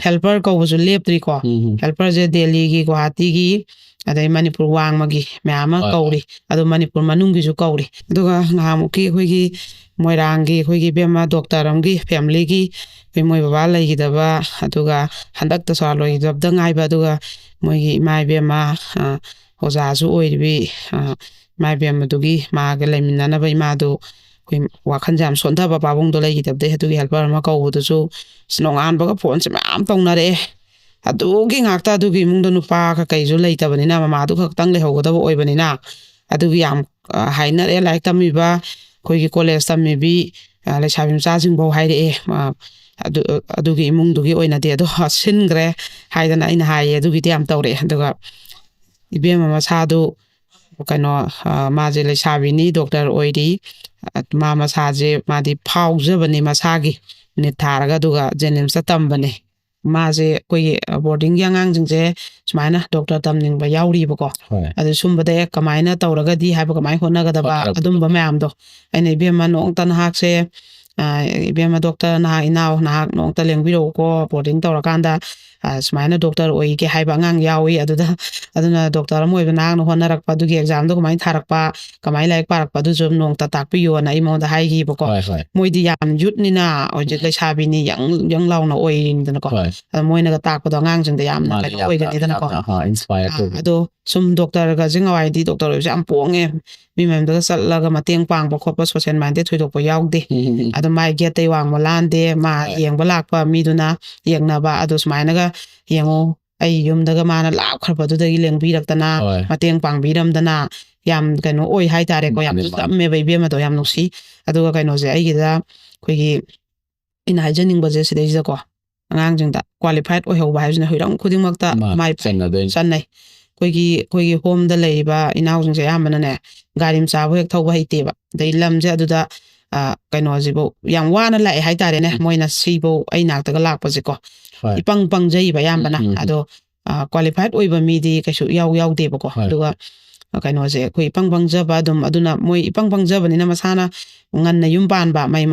ꯍꯦꯜꯄꯔ ꯀꯧꯕꯁꯨ ꯂꯦꯞꯇ꯭ꯔꯤꯀꯣ ꯍꯦꯜꯄꯔꯁꯦ ꯗꯦꯜꯂꯤꯒꯤ ꯒꯨꯋꯥꯍꯥꯇꯤꯒꯤ ꯑꯗꯩ ꯃꯅꯤꯄꯨꯔ ꯋꯥꯡꯃꯒꯤ ꯃꯌꯥꯝ ꯑꯃ ꯀꯧꯔꯤ ꯑꯗꯣ ꯃꯅꯤꯄꯨꯔ ꯃꯅꯨꯡꯒꯤꯁꯨ ꯀꯧꯔꯤ ꯑꯗꯨꯒ ꯅꯍꯥꯟꯃꯨꯛꯀꯤ ꯑꯩꯈꯣꯏꯒꯤ ꯃꯣꯏꯔꯥꯡꯒꯤ ꯑꯩꯈꯣꯏꯒꯤ ꯏꯕꯦꯝꯃ ꯗꯣꯛꯇꯔ ꯑꯃꯒꯤ ꯐꯦꯃꯤꯂꯤꯒꯤ ꯑꯩꯈꯣꯏ ꯃꯣꯏ ꯕꯕꯥ ꯂꯩꯈꯤꯗꯕ ꯑꯗꯨꯒ ꯍꯟꯗꯛꯇ ꯁꯣꯔꯥꯠ ꯂꯣꯏꯈꯤꯗꯕꯗ ꯉꯥꯏꯕ ꯑꯗꯨꯒ ꯃꯣꯏꯒꯤ ꯏꯃꯥ ꯏꯕꯦꯝꯃ ꯑꯣꯖꯥꯁꯨ ꯑꯣꯏꯔꯤꯕꯤ ꯏꯃꯥ ꯏꯕꯦꯝꯃꯗꯨꯒꯤ ꯃꯥꯒ ꯂꯩꯃꯤꯟꯅꯅꯕ ꯏꯃꯥꯗꯨ ꯑꯩꯈꯣꯏ ꯋꯥꯈꯜꯁꯦ ꯌꯥꯝ ꯁꯣꯟꯊꯕ ꯄꯥꯕꯨꯡꯗꯣ ꯂꯩꯈꯤꯗꯕꯗꯩ ꯑꯗꯨꯒꯤ ꯍꯦꯜꯄꯔ ꯑꯃ ꯀꯧꯕꯗꯨꯁꯨ ꯅꯣꯡꯉꯥꯟꯕꯒ ꯐꯣꯟꯁꯦ ꯃꯌꯥꯝ ꯇꯧꯅꯔꯛꯑꯦ ꯑꯗꯨꯒꯤ ꯉꯥꯛꯇ ꯑꯗꯨꯒꯤ ꯏꯃꯨꯡꯗ ꯅꯨꯄꯥꯒ ꯀꯩꯁꯨ ꯂꯩꯇꯕꯅꯤꯅ ꯃꯃꯥꯗꯨ ꯈꯛꯇꯪ ꯂꯩꯍꯧꯒꯗꯕ ꯑꯣꯏꯕꯅꯤ나 ꯑꯗꯨꯒꯤ ꯌꯥꯝ ꯍꯥꯏꯅꯔꯛꯑꯦ ꯂꯥꯏꯔꯤꯛ ꯇꯝꯃꯤꯕ ꯑꯩꯈꯣꯏꯒꯤ ꯀꯣꯂꯦꯖ ꯇꯝꯃꯤꯕꯤ ꯂꯩꯁꯥꯕꯤ ꯃꯆꯥꯁꯤꯡꯐꯥꯎ ꯍꯥꯏꯔꯛꯑꯦ ꯑꯗꯨꯒꯤ ꯏꯃꯨꯡꯗꯨꯒꯤ ꯑꯣꯏꯅꯗꯤ ꯑꯗꯣ ꯁꯤꯟꯈ꯭ꯔꯦ ꯍꯥꯏꯗꯅ ꯑꯩꯅ ꯍꯥꯏꯌꯦ ꯑꯗꯨꯒꯤꯗꯤ ꯌꯥꯝ ꯇꯧꯔꯛꯑꯦ ꯑꯗꯨꯒ ꯏꯕꯦꯝꯃ ꯃꯁꯥꯗꯨ ꯀꯩꯅꯣ ꯃꯥꯁꯦ ꯂꯩꯁꯥꯕꯤꯅꯤ ꯗꯣꯛꯇꯔ ꯑꯣꯏꯔꯤ ꯃꯥ ꯃꯁꯥꯁꯦ ꯃꯥꯗꯤ ꯐꯥꯎꯖꯕꯅꯤ ꯃꯁꯥꯒꯤ ꯅꯤꯠ ꯊꯥꯔꯒ ꯑꯗꯨꯒ ꯖꯦꯅꯤꯝꯁꯇ ꯇꯝꯕꯅꯦ ꯃꯥꯁꯦ ꯑꯩꯈꯣꯏꯒꯤ ꯕꯣꯔꯗꯤꯡꯒꯤ ꯑꯉꯥꯡꯁꯤꯡꯁꯦ ꯁꯨꯃꯥꯏꯅ ꯗꯣꯛꯇꯔ ꯇꯝꯅꯤꯡꯕ ꯌꯥꯎꯔꯤꯕꯀꯣ ꯑꯗꯨ ꯁꯨꯝꯕꯗ ꯀꯃꯥꯏꯅ ꯇꯧꯔꯒꯗꯤ ꯍꯥꯏꯕ ꯀꯃꯥꯏꯅ ꯍꯣꯠꯅꯒꯗꯕ ꯑꯗꯨꯝꯕ ꯃꯌꯥꯝꯗꯣ ꯑꯩꯅ ꯏꯕꯦꯝꯃ ꯅꯣꯡꯇ ꯅꯍꯥꯛꯁꯦ ꯏꯕꯦꯝꯃ ꯗꯣꯛꯇꯔ ꯅꯍꯥꯛ ꯏꯅꯥꯎ ꯅꯍꯥꯛ ꯅꯣꯡꯇ ꯂꯦꯡꯕꯤꯔꯛꯎꯀꯣ ꯕꯣꯔꯗꯤꯡ ꯇꯧꯔꯀꯥꯟꯗ ꯁꯨꯃꯥꯏꯅ ꯗꯣꯛꯇꯔ ꯑꯣꯏꯒꯦ ꯍꯥꯏꯕ ꯑꯉꯥꯡ ꯌꯥꯎꯏ ꯑꯗꯨꯅ ꯗꯣꯛꯇꯔ ꯑꯃ ꯑꯣꯏꯕ ꯅꯍꯥꯛꯅ ꯍꯣꯠꯅꯔꯛꯄ ꯑꯗꯨꯒꯤ ꯑꯦꯛꯖꯥꯝꯗꯣ ꯀꯃꯥꯏꯅ ꯊꯥꯔꯛꯄ ꯀꯃꯥꯏꯅ ꯂꯥꯏꯔꯤꯛ ꯄꯥꯔꯛꯄ ꯑꯗꯨꯁꯨ ꯅꯣꯡꯇ ꯇꯥꯛꯄꯤꯌꯣꯅ ꯑꯩ ꯃꯉꯣꯟꯗ ꯍꯥꯏꯈꯤꯕꯀꯣ ꯃꯣꯏꯗꯤ ꯌꯥꯝ ꯌꯨꯠꯅꯤꯅ ꯍꯧꯖꯤꯛ ꯂꯩꯁꯥꯕꯤꯅꯤ ꯌꯪ ꯂꯥꯎꯅ ꯑꯣꯏꯔꯤꯅꯤꯗꯅꯀꯣ ꯑꯗꯣ ꯃꯣꯏꯅꯒ ꯇꯥꯛꯄꯗꯣ ꯑꯉꯥꯡꯁꯤꯡꯗ ꯌꯥꯝꯅ ꯀꯩꯅꯣ ꯑꯣꯏꯒꯅꯤꯗꯅꯀꯣ ꯑꯗꯣ ꯁꯨꯝ ꯗꯣꯛꯇꯔꯒꯁꯦ ꯉꯋꯥꯏꯗꯤ ꯗꯣꯛꯇꯔ ꯑꯣꯏꯕꯁꯦ ꯌꯥꯝ ꯄꯣꯡꯉꯦ ꯃꯤ ꯃꯌꯥꯝꯗꯒ ꯆꯠꯂꯒ ꯃꯇꯦꯡ ꯄꯥꯡꯕ ꯈꯣꯠꯄ ꯁꯣꯁꯦꯜ ꯃꯥꯏꯟꯗꯦꯗ ꯊꯣꯏꯗꯣꯛꯄ ꯌꯥꯎꯗꯦ ꯑꯗꯣ ꯃꯥꯏ ꯒꯦꯠꯇꯩ ꯋꯥꯡꯕ ꯂꯥꯟꯗꯦ ꯃꯥ ꯌꯦꯡꯕ ꯂꯥꯛꯄ ꯃꯤꯗꯨꯅ ꯌꯦꯡꯅꯕ ꯑꯗꯣ ꯁꯨꯃꯥꯏꯅꯒ ꯌꯦꯡꯉꯣ ꯑꯩ ꯌꯨꯝꯗꯒ ꯃꯥꯅ ꯂꯥꯞꯈ꯭ꯔꯕꯗꯨꯗꯒꯤ ꯂꯦꯡꯕꯤꯔꯛꯇꯅ ꯃꯇꯦꯡ ꯄꯥꯡꯕꯤꯔꯝꯗꯅ ꯌꯥꯝ ꯀꯩꯅꯣ ꯑꯣꯏ ꯍꯥꯏꯇꯥꯔꯦꯀꯣ ꯌꯥꯝ ꯆꯝꯃꯦꯕ ꯏꯕꯦꯝꯃꯗꯣ ꯌꯥꯝ ꯅꯨꯡꯁꯤ ꯑꯗꯨꯒ ꯀꯩꯅꯣꯁꯦ ꯑꯩꯒꯤꯗ ꯑꯩꯈꯣꯏꯒꯤ ꯑꯩꯅ ꯍꯥꯏꯖꯅꯤꯡꯕꯁꯦ ꯁꯤꯗꯩꯁꯤꯗꯀꯣ ꯑꯉꯥꯡꯁꯤꯡꯗ ꯀ꯭ꯋꯥꯂꯤꯐꯥꯏꯠ ꯑꯣꯏꯍꯧꯕ ꯍꯥꯏꯕꯁꯤꯅ ꯍꯤꯔꯝ ꯈꯨꯗꯤꯡꯃꯛꯇ ꯃꯥꯏ ꯆꯟꯅꯩ ꯑꯩꯈꯣꯏꯒꯤ ꯍꯣꯝꯗ ꯂꯩꯔꯤꯕ ꯏꯅꯥꯎꯁꯤꯡꯁꯦ ꯑꯌꯥꯝꯕꯅꯅꯦ ꯒꯥꯔꯤ ꯃꯆꯥꯕꯨ ꯍꯦꯛ ꯊꯧꯕ ꯍꯩꯇꯦꯕ ꯑꯗꯩ ꯂꯝꯁꯦ ꯑꯗꯨꯗ ꯀꯩꯅꯣꯁꯤꯐꯧ ꯌꯥꯝ ꯋꯥꯅ ꯂꯥꯛꯑꯦ ꯍꯥꯏꯇꯥꯔꯦꯅꯦ ꯃꯣꯏꯅ ꯁꯤꯐꯧ ꯑꯩ ꯅꯥꯛꯇꯒ ꯂꯥꯛꯄꯁꯦꯀꯣ ꯏꯄꯪ ꯄꯪꯖꯩꯕ ꯑꯌꯥꯝꯕꯅ ꯑꯗꯣ ꯀ꯭ꯋꯥꯂꯤꯐꯥꯏꯠ ꯑꯣꯏꯕ ꯃꯤꯗꯤ ꯀꯩꯁꯨ ꯌꯥꯎꯗꯦꯕꯀꯣ ꯑꯗꯨꯒ ꯀꯩꯅꯣꯁꯦ ꯑꯩꯈꯣই ꯏꯄꯪ ꯄꯪꯖꯕ ꯑꯗꯨꯝ ꯑꯗꯨꯅ ꯃꯣꯏ ꯏꯄꯪ ꯄꯪꯖꯕꯅꯤꯅ ꯃꯁꯥꯅ ꯉꯟꯅ ꯌꯨꯝ ꯄꯥꯟꯕ ꯃꯍꯩ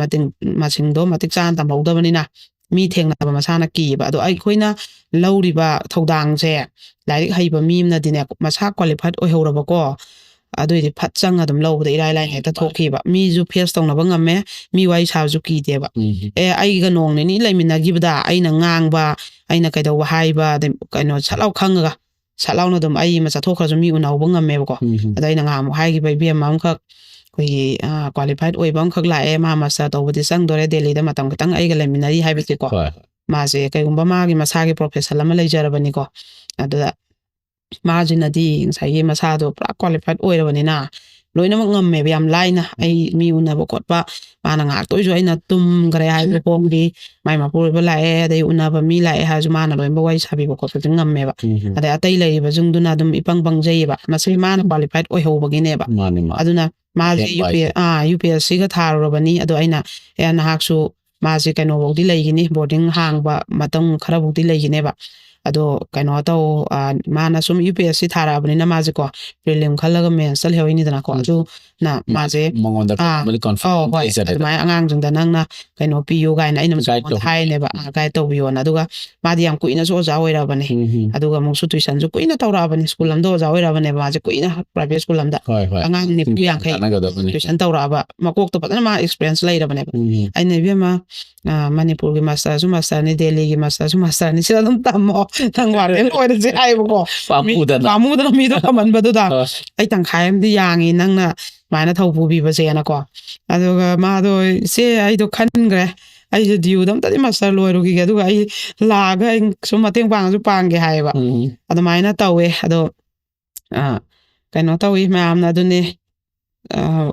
ꯃꯁꯤꯡꯗꯣ ꯃꯇꯤꯛ ꯆꯥꯅ ꯇꯝꯍꯧꯗꯕꯅꯤꯅ ꯃꯤ ꯊꯦꯡꯅꯕ ꯃꯁꯥꯅ ꯀꯤꯌꯦꯕ ꯑꯗꯣ ꯑꯩꯈꯣꯏꯅ ꯂꯧꯔꯤꯕ ꯊꯧꯗꯥꯡꯁꯦ ꯂꯥꯏꯔꯤꯛ ꯍꯩꯕ ꯃꯤ ꯑꯃꯅꯗꯤꯅꯦ ꯃꯁꯥ ꯀ꯭ꯋꯥꯂꯤꯐꯥꯏꯠ ꯑꯣꯏꯍꯧꯔꯕꯀꯣ ꯑꯗꯨꯏꯗꯤ ꯐꯠ ꯆꯪꯉ ꯑꯗꯨꯝ ꯂꯧꯕꯗ ꯏꯔꯥꯏ ꯂꯥꯏꯅ ꯍꯦꯛꯇ ꯊꯣꯛꯈꯤꯕ ꯃꯤꯁꯨ ꯐꯦꯁ ꯇꯧꯅꯕ ꯉꯝꯃꯦ ꯃꯤ ꯋꯥꯔꯤ ꯁꯥꯕꯁꯨ ꯀꯤꯗꯦꯕ ꯑꯩꯒ ꯅꯣꯡ ꯅꯤꯅꯤ ꯂꯩꯃꯤꯟꯅꯈꯤꯕꯗ ꯑꯩꯅ ꯉꯥꯡꯕ ꯑꯩꯅ ꯀꯩꯗꯧꯕ ꯍꯥꯏꯕ ꯑꯗꯩ ꯀꯩꯅꯣ ꯁꯠꯂꯥꯎ ꯈꯪꯉꯒ ꯁꯠꯂꯥꯎꯅ ꯑꯗꯨꯝ ꯑꯩ ꯑꯃ ꯆꯠꯊꯣꯛꯈ꯭ꯔꯁꯨ ꯃꯤ ꯎꯅꯍꯧꯕ ꯉꯝꯃꯦꯕꯀꯣ ꯑꯗ ꯑꯩꯅ ꯉꯥꯡꯃꯨꯛ ꯍꯥꯏꯈꯤꯕ ꯏꯕꯦꯝ ꯑꯃꯈꯛ ꯑꯩꯈꯣꯏꯒꯤ ꯀ꯭ꯋꯥꯂꯤꯐꯥꯏꯠ ꯑꯣꯏꯕ ꯑꯃꯈꯛ ꯂꯥꯛꯑꯦ ꯃꯥ ꯃꯥꯁꯇꯔ ꯇꯧꯕꯗꯤ ꯆꯪꯗꯣꯔꯦ ꯗꯦꯜꯂꯤꯗ ꯃꯇꯝ ꯈꯤꯇꯪ ꯑꯩꯒ ꯂꯩꯃꯤꯟꯅꯔꯤ ꯍꯥꯏꯕꯁꯦꯀꯣ ꯃꯥꯁꯦ ꯀꯩꯒꯨꯝꯕ ꯃꯥꯒꯤ ꯃꯁꯥꯒꯤ ꯄ꯭ꯔꯣꯐꯦꯁꯟ ꯑꯃ ꯂꯩꯖꯔꯕꯅꯤꯀꯣ ꯑꯗꯨꯗ ꯃꯥꯁꯤꯅꯗꯤ ꯉꯁꯥꯏꯒꯤ ꯃꯁꯥꯗꯣ ꯄꯨꯔꯥ ꯀ꯭ꯋꯥꯂꯤꯐꯥꯏꯠ ꯑꯣꯏꯔꯕꯅꯤꯅ ꯂꯣꯏꯅꯃꯛ ꯉꯝꯃꯦꯕ ꯌꯥꯝ ꯂꯥꯏꯅ ꯑꯩ ꯃꯤ ꯎꯅꯕ ꯈꯣꯠꯄ ꯃꯥꯅ ꯉꯥꯛꯇ ꯑꯣꯏꯁꯨ ꯑꯩꯅ ꯇꯨꯝꯈ꯭ꯔꯦ ꯍꯥꯏꯕ ꯐꯣꯡꯗꯤ ꯃꯥꯏ ꯃꯄꯨꯔꯣꯏꯕ ꯂꯥꯛꯑꯦ ꯑꯗꯩ ꯎꯅꯕ ꯃꯤ ꯂꯥꯛꯑꯦ ꯍꯥꯏꯔꯁꯨ ꯃꯥꯅ ꯂꯣꯏꯅꯃꯛ ꯋꯥꯔꯤ ꯁꯥꯕꯤꯕ ꯈꯣꯠꯄꯁꯨ ꯉꯝꯃꯦꯕ ꯑꯗꯩ ꯑꯇꯩ ꯂꯩꯔꯤꯕꯁꯤꯡꯗꯨꯅ ꯑꯗꯨꯝ ꯏꯄꯪ ꯄꯪꯖꯩꯌꯦꯕ ꯃꯁꯤ ꯃꯥꯅ ꯀ꯭ꯋꯥꯂꯤꯐꯥꯏꯠ ꯑꯣꯏꯍꯧꯕꯒꯤꯅꯦꯕ ꯑꯗꯨꯅ ꯃꯥꯁꯦ UPSCꯒ ꯊꯥꯔꯨꯔꯕꯅꯤ ꯑꯗꯣ ꯑꯩꯅ ꯅꯍꯥꯛꯁꯨ ꯃꯥꯁꯦ ꯀꯩꯅꯣꯐꯧꯗꯤ ꯂꯩꯈꯤꯅꯤ ꯕꯣꯔꯗꯤꯡ ꯍꯥꯡꯕ ꯃꯇꯝ ꯈꯔꯐꯧꯗꯤ ꯂꯩꯈꯤꯅꯦꯕ ꯑꯗꯣ ꯀꯩꯅꯣ ꯇꯧ ꯃꯥꯅ ꯁꯨꯝ UPSC ꯊꯥꯔꯛꯑꯕꯅꯤꯅ ꯃꯥꯁꯦꯀꯣ ꯄ꯭ꯔꯤꯂꯤꯝ ꯈꯜꯂꯒ ꯃꯦꯟꯁꯇ ꯂꯩꯍꯧꯔꯤꯅꯤꯗꯅꯀꯣ ꯑꯗꯨꯅ ꯃꯥꯁꯦ ꯍꯣꯏ ꯑꯗꯨꯃꯥꯏꯅ ꯑꯉꯥꯡꯁꯤꯡꯗ ꯅꯪꯅ ꯀꯩꯅꯣ ꯄꯤꯌꯨ ꯀꯥꯏꯅ ꯑꯩꯅ ꯍꯥꯏꯅꯦꯕ ꯒꯥꯏꯗ ꯇꯧꯕꯤꯌꯣꯅ ꯑꯗꯨꯒ ꯃꯥꯗꯤ ꯌꯥꯝ ꯀꯨꯏꯅꯁꯨ ꯑꯣꯖꯥ ꯑꯣꯏꯔꯕꯅꯦ ꯑꯗꯨꯒ ꯑꯃꯨꯛꯁꯨ ꯇꯨꯏꯁꯟꯁꯨ ꯀꯨꯏꯅ ꯇꯧꯔꯛꯑꯕꯅꯦ ꯁ꯭ꯀꯨꯜ ꯑꯃꯗ ꯑꯣꯖꯥ ꯑꯣꯏꯔꯕꯅꯦꯕ ꯃꯥꯁꯦ ꯀꯨꯏꯅ ꯄ꯭ꯔꯥꯏꯚꯦꯠ ꯁ꯭ꯀꯨꯜ ꯑꯃꯗ ꯑꯉꯥꯡ 90-50 ꯇꯨꯏꯁꯟ ꯇꯧꯔꯛꯑꯕ ꯃꯀꯣꯛꯇꯣ ꯐꯖꯅ ꯃꯥ ꯑꯦꯛꯁꯄꯤꯔꯤꯌꯦꯟꯁ ꯂꯩꯔꯕꯅꯦꯕ ꯑꯩꯅ ꯏꯕꯦꯝꯃ ꯃꯅꯤꯄꯨꯔꯒꯤ ꯃꯥꯁꯇꯔꯁꯨ ꯃꯥꯁꯇꯔꯅꯤ ꯗꯦꯜꯂꯤꯒꯤ ꯃꯥꯁꯇꯔꯁꯨ ꯃꯥꯁꯇꯔꯅꯤ ꯁꯤꯗ ꯑꯗꯨꯝ ꯇꯝꯃꯣ ꯅꯪ ꯋꯥꯔꯗꯦꯟ ꯑꯣꯏꯔꯁꯦ ꯍꯥꯏꯕꯀꯣ ꯄꯥꯝꯃꯨꯗꯅ ꯃꯤꯗꯣ ꯊꯝꯍꯟꯕꯗꯨꯗ ꯑꯩ ꯇꯪꯈꯥꯏ ꯑꯃꯗꯤ ꯌꯥꯡꯉꯤ ꯅꯪꯅ ꯁꯨꯃꯥꯏꯅ ꯊꯧ ꯄꯨꯕꯤꯕꯁꯦꯅꯀꯣ ꯑꯗꯨꯒ ꯃꯥꯗꯣ ꯏꯆꯦ ꯑꯩꯗꯣ ꯈꯟꯈ꯭ꯔꯦ ꯑꯩꯁꯦ ꯗꯤꯌꯨꯗ ꯑꯝꯇꯗꯤ ꯃꯥꯁꯇꯔ ꯂꯣꯏꯔꯨꯈꯤꯒꯦ ꯑꯗꯨꯒ ꯑꯩ ꯂꯥꯛꯑꯒ ꯑꯩ ꯁꯨꯝ ꯃꯇꯦꯡ ꯄꯥꯡꯉꯁꯨ ꯄꯥꯡꯒꯦ ꯍꯥꯏꯌꯦꯕ ꯑꯗꯨꯃꯥꯏꯅ ꯇꯧꯋꯦ ꯑꯗꯣ ꯀꯩꯅꯣ ꯇꯧꯋꯤ ꯃꯌꯥꯝꯅ ꯑꯗꯨꯅꯦ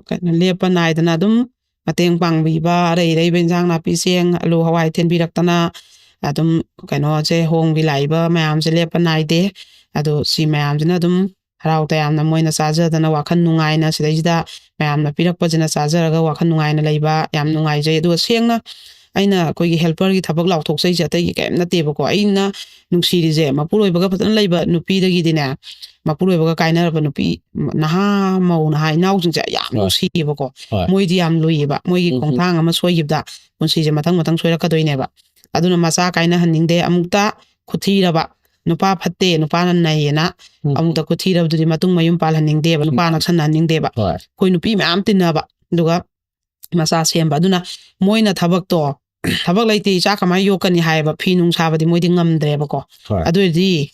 ꯀꯩꯅꯣ ꯂꯦꯞꯄ ꯅꯥꯏꯗꯅ ꯑꯗꯨꯝ ꯃꯇꯦꯡ ꯄꯥꯡꯕꯤꯕ ꯑꯔꯩ ꯑꯔꯩꯕ ꯏꯟꯖꯥꯡ ꯅꯥꯄꯤ ꯆꯦꯡ ꯑꯂꯨ ꯍꯋꯥꯏ ꯊꯤꯟꯕꯤꯔꯛꯇꯅ ꯑꯗꯨꯝ ꯀꯩꯅꯣꯁꯦ ꯍꯣꯡꯕꯤ ꯂꯥꯛꯏꯕ ꯃꯌꯥꯝꯁꯦ ꯂꯦꯞꯄ ꯅꯥꯏꯗꯦ ꯑꯗꯣ ꯁꯤ ꯃꯌꯥꯝꯁꯤꯅ ꯑꯗꯨꯝ ꯍꯔꯥꯎ ꯇꯌꯥꯝꯅ ꯃꯣꯏꯅ ꯆꯥꯖꯗꯅ ꯋꯥꯈꯜ ꯅꯨꯡꯉꯥꯏꯅ ꯁꯤꯗꯩꯁꯤꯗ ꯃꯌꯥꯝꯅ ꯄꯤꯔꯛꯄꯁꯤꯅ ꯆꯥꯖꯔꯒ ꯋꯥꯈꯜ ꯅꯨꯡꯉꯥꯏꯅ ꯂꯩꯕ ꯌꯥꯝ ꯅꯨꯡꯉꯥꯏꯖꯩ ꯑꯗꯨꯒ ꯁꯦꯡꯅ ꯑꯩꯅ ꯑꯩꯈꯣꯏꯒꯤ ꯍꯦꯜꯄꯔꯒꯤ ꯊꯕꯛ ಲಾꯎꯊꯣꯛꯆꯩꯁꯦ ꯑꯇꯩꯒꯤ ꯀꯩꯝ ꯅꯠꯇꯦꯕꯀꯣ ꯑꯩꯅ ꯅꯨꯡꯁꯤꯔꯤꯁꯦ ꯃꯄꯨꯔꯣꯏꯕꯒ ꯐꯖꯅ ꯂꯩꯕ ꯅꯨꯄꯤꯗꯒꯤꯗꯤꯅꯦ ꯃꯄꯨꯔꯣꯏꯕꯒ ꯀꯥꯏꯅꯔꯕ ꯅꯨꯄꯤ ꯅꯍꯥ ꯃꯧ ꯅꯍꯥ ꯏꯅꯥꯎꯁꯤꯡꯁꯦ ꯌꯥꯝ ꯅꯨꯡꯁꯤꯌꯦꯕꯀꯣ ꯃꯣꯏꯗꯤ ꯌꯥꯝ ꯂꯨꯏꯌꯦꯕ ꯃꯣꯏꯒꯤ ꯈꯣꯡꯊꯥꯡ ꯑꯃ ꯁꯣꯏꯈꯤꯕꯗ ꯄꯨꯟꯁꯤꯁꯦ ꯃꯊꯪ ꯃꯊꯪ ꯁꯣꯏꯔꯛꯀꯗꯣꯏꯅꯦꯕ ꯑꯗꯨꯅ ꯃꯆꯥ ꯀꯥꯏꯅꯍꯟꯅꯤꯡꯗꯦ ꯑꯃꯨꯛꯇ ꯈꯨꯊꯤꯔꯕ ꯅꯨꯄꯥ ꯐꯠꯇꯦ ꯅꯨꯄꯥꯅ ꯅꯩꯌꯦꯅ ꯑꯃꯨꯛꯇ ꯈꯨꯊꯤꯔꯕꯗꯨꯗꯤ ꯃꯇꯨꯡ ꯃꯌꯨꯝ ꯄꯥꯜꯍꯟꯅꯤꯡꯗꯦꯕ ꯅꯨꯄꯥ ꯅꯛꯁꯟꯅꯍꯟꯅꯤꯡꯗꯦꯕ ꯑꯩꯈꯣꯏ ꯅꯨꯄꯤ ꯃꯌꯥꯝ ꯇꯤꯟꯅꯕ ꯑꯗꯨꯒ ꯃꯆꯥ ꯁꯦꯝꯕ ꯑꯗꯨꯅ ꯃꯣꯏꯅ ꯊꯕꯛꯇꯣ ꯊꯕꯛ ꯂꯩꯇꯦ ꯏꯆꯥ ꯀꯃꯥꯏꯅ ꯌꯣꯛꯀꯅꯤ ꯍꯥꯏꯌꯦꯕ ꯐꯤ ꯅꯨꯡ ꯁꯥꯕꯗꯤ ꯃꯣꯏꯗꯤ ꯉꯝꯗ꯭ꯔꯦꯕꯀꯣ ꯑꯗꯨꯑꯣꯏꯗꯤ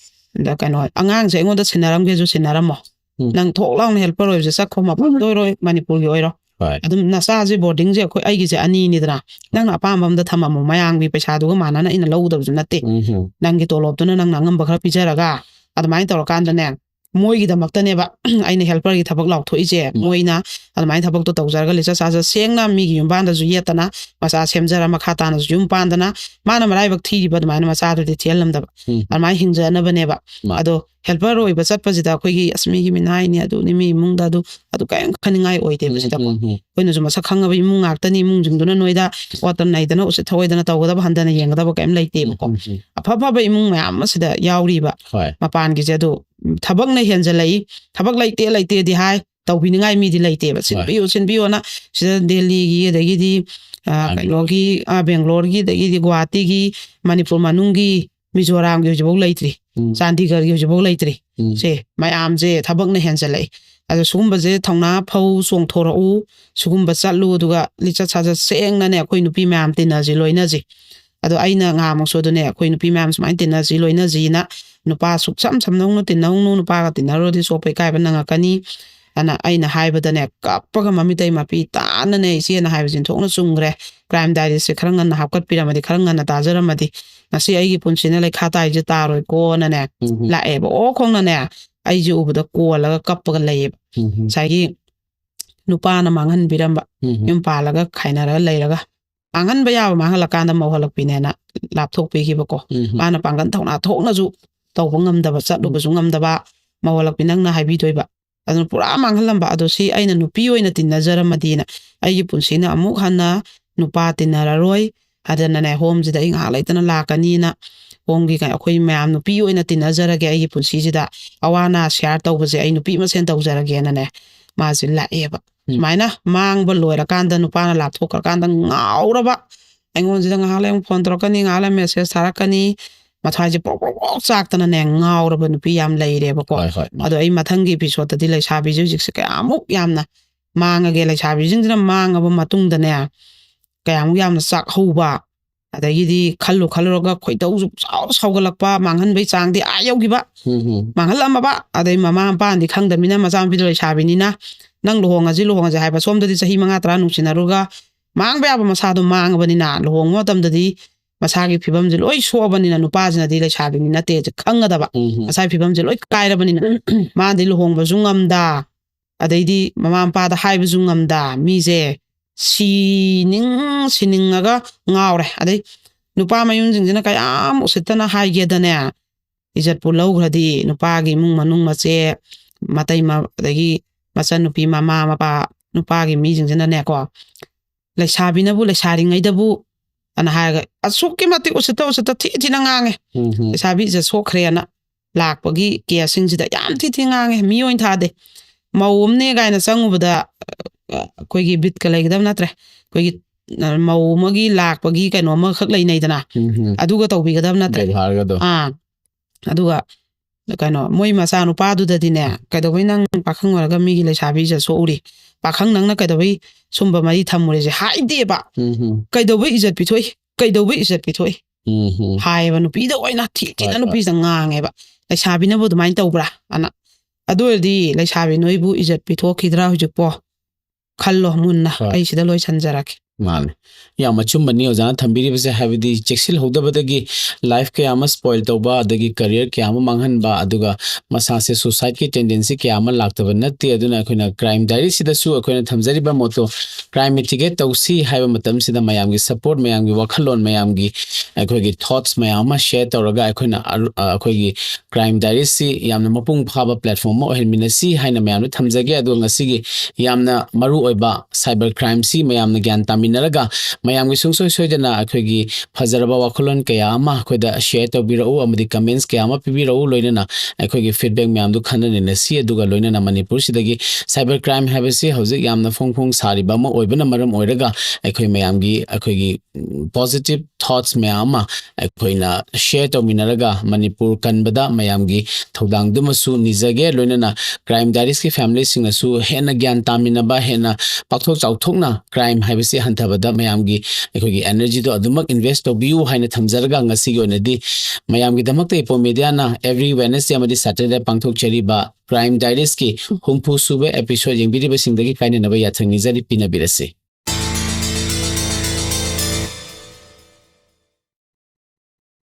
ꯀꯩꯅꯣ ꯑꯉꯥꯡꯁꯦ ꯑꯩꯉꯣꯟꯗ ꯁꯤꯟꯅꯔꯝꯒꯦꯁꯨ ꯁꯤꯟꯅꯔꯝꯃꯣ ꯅꯪ ꯊꯣꯛ ꯂꯥꯎꯅ ꯍꯦꯜꯄꯔ ꯑꯣꯏꯕꯁꯦ ꯆꯠꯈꯣ ꯃꯄꯥꯟꯗ ꯑꯣꯏꯔꯣ ꯃꯅꯤꯄꯨꯔꯒꯤ ꯑꯣꯏꯔꯣ ꯑꯗꯨꯝ ꯅꯆꯥꯁꯦ ꯕꯣꯔꯗꯤꯡꯁꯦ ꯑꯩꯈꯣꯏ ꯑꯩꯒꯤꯁꯦ ꯑꯅꯤꯅꯤꯗꯅ ꯅꯪꯅ ꯑꯄꯥꯝꯕ ꯑꯝꯗ ꯊꯝꯃꯝꯃꯣ ꯃꯌꯥꯝꯒꯤ ꯄꯩꯁꯥꯗꯨꯒ ꯃꯥꯟꯅꯅ ꯑꯩꯅ ꯂꯧꯗꯕꯁꯨ ꯅꯠꯇꯦ ꯅꯪꯒꯤ ꯇꯣꯂꯣꯞꯇꯨꯅ ꯅꯪꯅ ꯑꯉꯝꯕ ꯈꯔ ꯄꯤꯖꯔꯒ ꯑꯗꯨꯃꯥꯏꯅ ꯇꯧꯔꯀꯥꯟꯗꯅꯦ ꯃꯣꯏꯒꯤꯗꯃꯛꯇꯅꯦꯕ ꯑꯩꯅ ꯍꯦꯜꯄꯔꯒꯤ ꯊꯕꯛ ꯂꯥꯎꯊꯣꯛꯏꯁꯦ ꯃꯣꯏꯅ ꯑꯗꯨꯃꯥꯏꯅ ꯊꯕꯛꯇꯣ ꯇꯧꯖꯔꯒ ꯂꯤꯆꯠ ꯆꯥꯖꯠ ꯁꯦꯡꯅ ꯃꯤꯒꯤ ꯌꯨꯝꯕꯥꯟꯗꯁꯨ ꯌꯦꯠꯇꯅ ꯃꯆꯥ ꯁꯦꯝꯖꯔ ꯃꯈꯥ ꯇꯥꯅꯁꯨ ꯌꯨꯝ ꯄꯥꯟꯗꯅ ꯃꯥꯅ ꯃꯔꯥꯏꯕꯛ ꯊꯤꯔꯤꯕ ꯑꯗꯨꯃꯥꯏꯅ ꯃꯆꯥꯗꯨꯗꯤ ꯊꯤꯍꯜꯂꯝꯗꯕ ꯑꯗꯨꯃꯥꯏꯅ ꯍꯤꯡꯖꯅꯕꯅꯦꯕ ꯑꯗꯣ ꯍꯦꯜꯄꯔ ꯑꯣꯏꯕ ꯆꯠꯄꯁꯤꯗ ꯑꯩꯈꯣꯏꯒꯤ ꯑꯁ ꯃꯤꯒꯤ ꯃꯤꯅꯥꯏꯅꯤ ꯑꯗꯨꯅꯤ ꯃꯤ ꯏꯃꯨꯡꯗ ꯑꯗꯨ ꯀꯔꯤꯝ ꯈꯟꯅꯤꯡꯉꯥꯏ ꯑꯣꯏꯗꯦꯕ ꯁꯤꯗꯀꯣ ꯑꯩꯈꯣꯏꯅꯁꯨ ꯃꯁꯛ ꯈꯪꯉꯕ ꯏꯃꯨꯡ ꯉꯥꯛꯇꯅꯤ ꯏꯃꯨꯡꯁꯤꯡꯗꯨꯅ ꯅꯣꯏꯗ ꯑꯣꯠꯇꯅ ꯅꯩꯗꯅ ꯎꯁꯤꯠ ꯊꯑꯣꯏꯗꯅ ꯇꯧꯒꯗꯕ ꯍꯟꯊꯅ ꯌꯦꯡꯒꯗꯕ ꯀꯔꯤꯝ ꯂꯩꯇꯦꯕꯀꯣ ꯑꯐꯕ ꯏꯃꯨꯡ ꯃꯌꯥꯝ ꯑꯁꯤꯗ ꯌꯥꯎꯔꯤꯕ ꯃꯄꯥꯟꯒꯤꯁꯦ ꯑꯗꯣ ꯊꯕꯛꯅ ꯍꯦꯟꯖꯜꯂꯛꯏ ꯊꯕꯛ ꯂꯩꯇꯦꯗꯤ ꯍꯥꯏ ꯇꯧꯕꯤꯅꯤꯡꯉꯥꯏ ꯃꯤꯗꯤ ꯂꯩꯇꯦꯕ ꯁꯤꯟꯕꯤꯌꯣꯅ ꯁꯤꯗ ꯗꯦꯜꯂꯤꯒꯤ ꯑꯗꯒꯤꯗꯤ ꯀꯩꯅꯣꯒꯤ ꯕꯦꯡꯒ꯭ꯂꯣꯔꯒꯤ ꯑꯗꯒꯤꯗꯤ ꯒꯨꯋꯥꯍꯥꯇꯤꯒꯤ ꯃꯅꯤꯄꯨꯔ ꯃꯅꯨꯡꯒꯤ ꯃꯤꯖꯣꯔꯥꯝꯒꯤ ꯍꯧꯖꯤꯛꯐꯥꯎ ꯂꯩꯇ꯭ꯔꯤ ꯆꯥꯟꯗꯤꯒꯔꯒꯤ ꯍꯧꯖꯤꯛꯐꯥꯎ ꯂꯩꯇ꯭ꯔꯤ ꯁꯦ ꯃꯌꯥꯝꯁꯦ ꯊꯕꯛꯅ ꯍꯦꯟꯖꯜꯂꯛꯏ ꯑꯗꯣ ꯁꯤꯒꯨꯝꯕꯁꯦ ꯊꯧꯅꯥ ꯐꯧ ꯆꯣꯡꯊꯣꯔꯛꯎ ꯁꯤꯒꯨꯝꯕ ꯆꯠꯂꯨ ꯑꯗꯨꯒ ꯂꯤꯆꯠ ꯁꯥꯖꯠ ꯁꯦꯡꯅꯅꯦ ꯑꯩꯈꯣꯏ ꯅꯨꯄꯤ ꯃꯌꯥꯝ ꯇꯤꯟꯅꯁꯤ ꯂꯣꯏꯅꯁꯤ ꯑꯗꯣ ꯑꯩꯅ ꯉꯥꯃꯨꯛꯁꯨ ꯑꯗꯨꯅꯦ ꯑꯩꯈꯣꯏ ꯅꯨꯄꯤ ꯃꯌꯥꯝ ꯁꯨꯃꯥꯏꯅ ꯇꯤꯟꯅꯁꯤ ꯂꯣꯏꯅꯁꯤꯅ ꯅꯨꯄꯥ ꯁꯨꯛꯁꯝ ꯁꯝꯅꯧꯅ ꯇꯤꯟꯅꯧꯅꯨ ꯅꯨꯄꯥꯒ ꯇꯤꯟꯅꯔꯨꯔꯗꯤ ꯆꯣꯞꯄ ꯏꯀꯥꯏꯕ ꯅꯪꯉꯛꯀꯅꯤ ꯑꯩꯅ ꯍꯥꯏꯕꯗꯅꯦ ꯀꯞꯄꯒ ꯃꯃꯤꯇꯩ ꯃꯄꯤ ꯇꯥꯅꯅꯦ ꯏꯆꯦꯅ ꯍꯥꯏꯕꯁꯤ ꯊꯣꯛꯅ ꯆꯨꯝꯈ꯭ꯔꯦ ꯀ꯭ꯔꯥꯏꯝ ꯗꯥꯏꯔꯤꯁꯦ ꯈꯔ ꯉꯟꯅ ꯍꯥꯞꯀꯠꯄꯤꯔꯝꯃꯗꯤ ꯈꯔ ꯉꯟꯅ ꯇꯥꯖꯔꯝꯃꯗꯤ ꯉꯁꯤ ꯑꯩꯒꯤ ꯄꯨꯟꯁꯤꯅ ꯂꯩꯈꯥ ꯇꯥꯏꯁꯦ ꯇꯥꯔꯣꯏꯀꯣꯅꯅꯦ ꯂꯥꯛꯑꯦꯕ ꯈꯣꯡꯅꯅꯦ ꯑꯩꯁꯦ ꯎꯕꯗ ꯀꯣꯜꯂꯒ ꯀꯞꯄꯒ ꯂꯩꯌꯦꯕ ꯉꯁꯥꯏꯒꯤ ꯅꯨꯄꯥꯅ ꯃꯥꯡꯍꯟꯕꯤꯔꯝꯕ ꯌꯨꯝ ꯄꯥꯜꯂꯒ ꯈꯥꯏꯅꯔꯒ ꯂꯩꯔꯒ ꯃꯥꯡꯍꯟꯕ ꯌꯥꯕ ꯃꯥꯡꯍꯜꯂꯀꯥꯟꯗ ꯃꯧꯍꯜꯂꯛꯄꯤꯅꯦꯅ ꯂꯥꯞꯊꯣꯛꯄꯤꯈꯤꯕꯀꯣ ꯃꯥꯅ ꯄꯥꯡꯒꯜ ꯊꯧꯅꯥ ꯊꯣꯛꯅꯁꯨ ꯇꯧꯕ ꯉꯝꯗꯕ ꯆꯠꯂꯨꯕꯁꯨ ꯉꯝꯗꯕ ꯃꯧꯍꯜꯂꯛꯄꯤ ꯅꯪꯅ ꯍꯥꯏꯕꯤꯗꯣꯏꯕ ꯑꯗꯨꯅ ꯄꯨꯔꯥ ꯃꯥꯡꯍꯜꯂꯝꯕ ꯑꯗꯣ ꯁꯤ ꯑꯩꯅ ꯅꯨꯄꯤ ꯑꯣꯏꯅ ꯇꯤꯟꯅꯖꯔꯝꯃꯗꯤꯅ ꯑꯩꯒꯤ ꯄꯨꯟꯁꯤꯅ ꯑꯃꯨꯛ ꯍꯟꯅ ꯅꯨꯄꯥ ꯇꯤꯟꯅꯔꯔꯣꯏ ꯑꯗꯨꯅꯅꯦ ꯍꯣꯝꯁꯤꯗ ꯑꯩ ꯉꯥꯏꯍꯥꯛ ꯂꯩꯇꯅ ꯂꯥꯛꯀꯅꯤꯅ ꯍꯣꯝꯒꯤ ꯑꯩꯈꯣꯏ ꯃꯌꯥꯝ ꯅꯨꯄꯤ ꯑꯣꯏꯅ ꯇꯤꯟꯅꯖꯔꯒꯦ ꯑꯩꯒꯤ ꯄꯨꯟꯁꯤꯁꯤꯗ ꯑꯋꯥ ꯑꯅꯥ ꯁꯤꯌꯥꯔ ꯇꯧꯕꯁꯦ ꯑꯩ ꯅꯨꯄꯤ ꯃꯁꯦꯟ ꯇꯧꯖꯔꯒꯦꯅꯅꯦ ꯃꯥꯁꯦ ꯂꯥꯛꯑꯦꯕ ꯁꯨꯃꯥꯏꯅ ꯃꯥꯡꯕ ꯂꯣꯏꯔꯀꯥꯟꯗ ꯅꯨꯄꯥꯅ ꯂꯥꯞꯊꯣꯛꯈ꯭ꯔꯀꯥꯟꯗ ꯉꯥꯎꯔꯕ ꯑꯩꯉꯣꯟꯁꯤꯗ ꯉꯥꯏꯍꯥꯛ ꯂꯩ ꯐꯣꯟ ꯇꯧꯔꯛꯀꯅꯤ ꯉꯥꯏꯍꯥꯛ ꯂꯩ ꯃꯦꯁꯦꯖ ꯊꯥꯔꯛꯀꯅꯤ ꯃꯊ꯭ꯋꯥꯏꯁꯦ ꯄ꯭ꯔꯣꯛ ꯆꯥꯛꯇꯅꯅꯦ ꯉꯥꯎꯔꯕ ꯅꯨꯄꯤ ꯌꯥꯝ ꯂꯩꯔꯦꯕꯀꯣ ꯑꯗꯣ ꯑꯩ ꯃꯊꯪꯒꯤ ꯏꯄꯤꯁꯣꯗꯇꯗꯤ ꯂꯩꯁꯥꯕꯤꯁꯦ ꯍꯧꯖꯤꯛꯁꯦ ꯀꯌꯥꯃꯨꯛ ꯌꯥꯝꯅ ꯃꯥꯡꯉꯒꯦ ꯂꯩꯁꯥꯕꯤꯁꯤꯡꯁꯤꯅ ꯃꯥꯡꯉꯕ ꯃꯇꯨꯡꯗꯅꯦ ꯀꯌꯥꯃꯨꯛ ꯌꯥꯝꯅ ꯆꯥꯛꯍꯧꯕ ꯑꯗꯒꯤꯗꯤ ꯈꯜꯂꯨꯔꯒ ꯈꯣꯏꯗꯧꯁꯨ ꯁꯥꯎꯒꯠꯂꯛꯄ ꯃꯥꯡꯍꯟꯕꯩ ꯆꯥꯡꯗꯤ ꯌꯧꯈꯤꯕ ꯃꯥꯡꯍꯜꯂꯝꯃꯕ ꯑꯗꯩ ꯃꯃꯥ ꯃꯄꯥꯅꯗꯤ ꯈꯪꯗꯕꯅꯤꯅ ꯃꯆꯥꯅꯨꯄꯤꯗꯣ ꯂꯩꯁꯥꯕꯤꯅꯤꯅ ꯅꯪ ꯂꯨꯍꯣꯡꯉꯁꯤ ꯍꯥꯏꯕ ꯁꯣꯝꯗꯗꯤ ꯆꯍꯤ 5-10 ꯅꯨꯡꯁꯤꯅꯔꯨꯒ ꯃꯥꯡꯕ ꯌꯥꯕ ꯃꯁꯥꯗꯣ ꯃꯥꯡꯉꯕꯅꯤꯅ ꯂꯨꯍꯣꯡꯕ ꯃꯇꯝꯗꯗꯤ ꯃꯁꯥꯒꯤ ꯐꯤꯕꯝꯁꯦ ꯂꯣꯏ ꯁꯣꯛꯑꯕꯅꯤꯅ ꯅꯨꯄꯥꯁꯤꯅꯗꯤ ꯂꯩꯁꯥꯕꯤꯅꯤ ꯅꯠꯇꯦ ꯈꯪꯒꯗꯕ ꯃꯁꯥꯒꯤ ꯐꯤꯕꯝꯁꯦ ꯂꯣꯏ ꯀꯥꯏꯔꯕꯅꯤꯅ ꯃꯥꯗꯤ ꯂꯨꯍꯣꯡꯕꯁꯨ ꯉꯝꯗ ꯑꯗꯩꯗꯤ ꯃꯃꯥ ꯃꯄꯥꯗ ꯍꯥꯏꯕꯁꯨ ꯉꯝꯗ ꯃꯤꯁꯦ ꯁꯤꯅꯤꯡꯉꯒ ꯉꯥꯎꯔꯦ ꯑꯗꯩ ꯅꯨꯄꯥ ꯃꯌꯨꯝꯁꯤꯡꯁꯤꯅ ꯀꯌꯥꯝ ꯎꯁꯤꯠꯇꯅ ꯍꯥꯏꯒꯦꯗꯅꯦ ꯏꯖꯠꯄꯨ ꯂꯧꯈ꯭ꯔꯗꯤ ꯅꯨꯄꯥꯒꯤ ꯏꯃꯨꯡ ꯃꯅꯨꯡ ꯃꯆꯦ ꯃꯇꯩꯃ ꯑꯗꯒꯤ ꯃꯆꯟꯅꯨꯄꯤ ꯃꯃꯥ ꯃꯄꯥ ꯅꯨꯄꯥꯒꯤ ꯃꯤꯁꯤꯡꯁꯤꯅꯅꯦꯀꯣ ꯂꯩꯁꯥꯕꯤꯅꯕꯨ ꯂꯩꯁꯥꯔꯤꯉꯩꯗꯕꯨ ꯑꯅ ꯍꯥꯏꯔꯒ ꯑꯁꯨꯛꯀꯤ ꯃꯇꯤꯛ ꯎꯁꯤꯠꯇ ꯊꯤꯅ ꯉꯥꯡꯉꯦ ꯂꯩꯁꯥꯕꯤ ꯏꯖꯠ ꯁꯣꯛꯈ꯭ꯔꯦꯅ ꯂꯥꯛꯄꯒꯤ ꯀꯦꯁꯁꯤꯡꯁꯤꯗ ꯌꯥꯝ ꯊꯤ ꯉꯥꯡꯉꯦ ꯃꯤ ꯑꯣꯏꯅ ꯊꯥꯗꯦ ꯃꯧ ꯑꯃꯅꯦ ꯀꯥꯏꯅ ꯆꯪꯉꯨꯕꯗ ꯑꯩꯈꯣꯏꯒꯤ ꯕꯤꯠꯀ ꯂꯩꯒꯗꯕ ꯅꯠꯇ꯭ꯔꯦ ꯑꯩꯈꯣꯏꯒꯤ ꯃꯧ ꯑꯃꯒꯤ ꯂꯥꯛꯄꯒꯤ ꯀꯩꯅꯣ ꯑꯃꯈꯛ ꯂꯩꯅꯩꯗꯅ ꯑꯗꯨꯒ ꯇꯧꯕꯤꯒꯗꯕ ꯅꯠꯇ꯭ꯔꯦ ꯑꯗꯨꯒ ꯀꯩꯅꯣ ꯃꯣꯏ ꯃꯆꯥꯅꯨꯄꯥꯗꯨꯗꯗꯤꯅꯦ ꯀꯩꯗꯧꯕꯩ ꯅꯪ ꯄꯥꯈꯪ ꯑꯣꯏꯔꯒ ꯃꯤꯒꯤ ꯂꯩꯁꯥꯕꯤ ꯏꯖꯠ ꯁꯣꯛꯎꯔꯤ ꯄꯥꯈꯪ ꯅꯪꯅ ꯀꯩꯗꯧꯕꯩ ꯁꯨꯝꯕ ꯃꯔꯤ ꯊꯝꯃꯨꯔꯤꯁꯦ ꯍꯥꯏꯗꯦꯕ ꯀꯩꯗꯧꯕꯩ ꯏꯖꯠ ꯄꯤꯊꯣꯛꯏ ꯍꯥꯏꯌꯦꯕ ꯅꯨꯄꯤꯗ ꯑꯣꯏꯅ ꯊꯤꯅ ꯅꯨꯄꯤꯁꯤꯗ ꯉꯥꯡꯉꯦꯕ ꯂꯩꯁꯥꯕꯤꯅꯕꯨ ꯑꯗꯨꯃꯥꯏꯅ ꯇꯧꯕ꯭ꯔꯥ ꯑꯅ ꯑꯗꯨ ꯑꯣꯏꯔꯗꯤ ꯂꯩꯁꯥꯕꯤ ꯅꯣꯏꯕꯨ ꯏꯖꯠ ꯄꯤꯊꯣꯛꯈꯤꯗ꯭ꯔꯥ ꯍꯧꯖꯤꯛꯄꯣ ꯈꯜꯂꯣ ꯃꯨꯟꯅ ꯑꯩ ꯁꯤꯗ ꯂꯣꯏꯁꯟꯖꯔꯛꯀꯦ मान याम अचुम्बनी ओजाना थंबिरिबसे हाबिदि चेक्सिल होदबदगी लाइफ के याम स्पॉइल तौबा अदगी करियर के याम मांगहनबा अदुगा मसासे सुसाइड की टेंडेंसी के याम लाक्तब नत्ते अदुना अखोना क्राइम डायरी सिदसु अखोना थमजरिबा मोटो क्राइम मिटिगेट तौसी हाइबा मतम सिदा मयामगी सपोर्ट मयामगी वखलोन मयामगी अखोगी थॉट्स मयामा शेयर तौरगा अखोना अखोगी क्राइम डायरी सि यामना मपुंग फाबा प्लेटफॉर्म मो हेलमिनसी हाइना मयामना थमजगे अदु ngasiगी यामना मरु ओइबा साइबर क्राइम सि मयामना ज्ञान तामिनरगा मयामगी सुंगसोय सोयदना अखोगी फजरबा वखलोन कया अमा अखोदा शेयर तौबिरउ अमदि कमेंट्स कया अमा पिबिरउ लोइनना अखोगी फीडबैक मयामदु खनने सी अदुगा लोइनना मणिपुर सिदगी साइबर क्राइम हाबसे हौजिक यामना फोंग सारिबा म ओइबना मरम ओइरगा अखोई मयामगी अखोगी पॉजिटिव थॉट्स मयामा अखोइना शेयर तौमिनरगा मणिपुर कनबदा मयामगी थौदांगदुमसु निजगे लोइनना क्राइम डायरीज की फैमिली सिंगसु हेना ज्ञान तामिनबा हेना पाक्थोक चाउथोकना क्राइम हाबसे हंथबदा मयामगी अखोगी एनर्जी दो अदुमक इन्वेस्ट तौबियु हाइना थमजरगा ngasiगी ओनदी मयामगी दमकते इपो मीडियाना एवरी वेडनेसडे अमदी सैटरडे पांगथोक चरीबा क्राइम डायरीज की हुमफु सुबे एपिसोड यंबिरिबसिंगदगी काइननबा याथंग निजरी पिनबिरसे।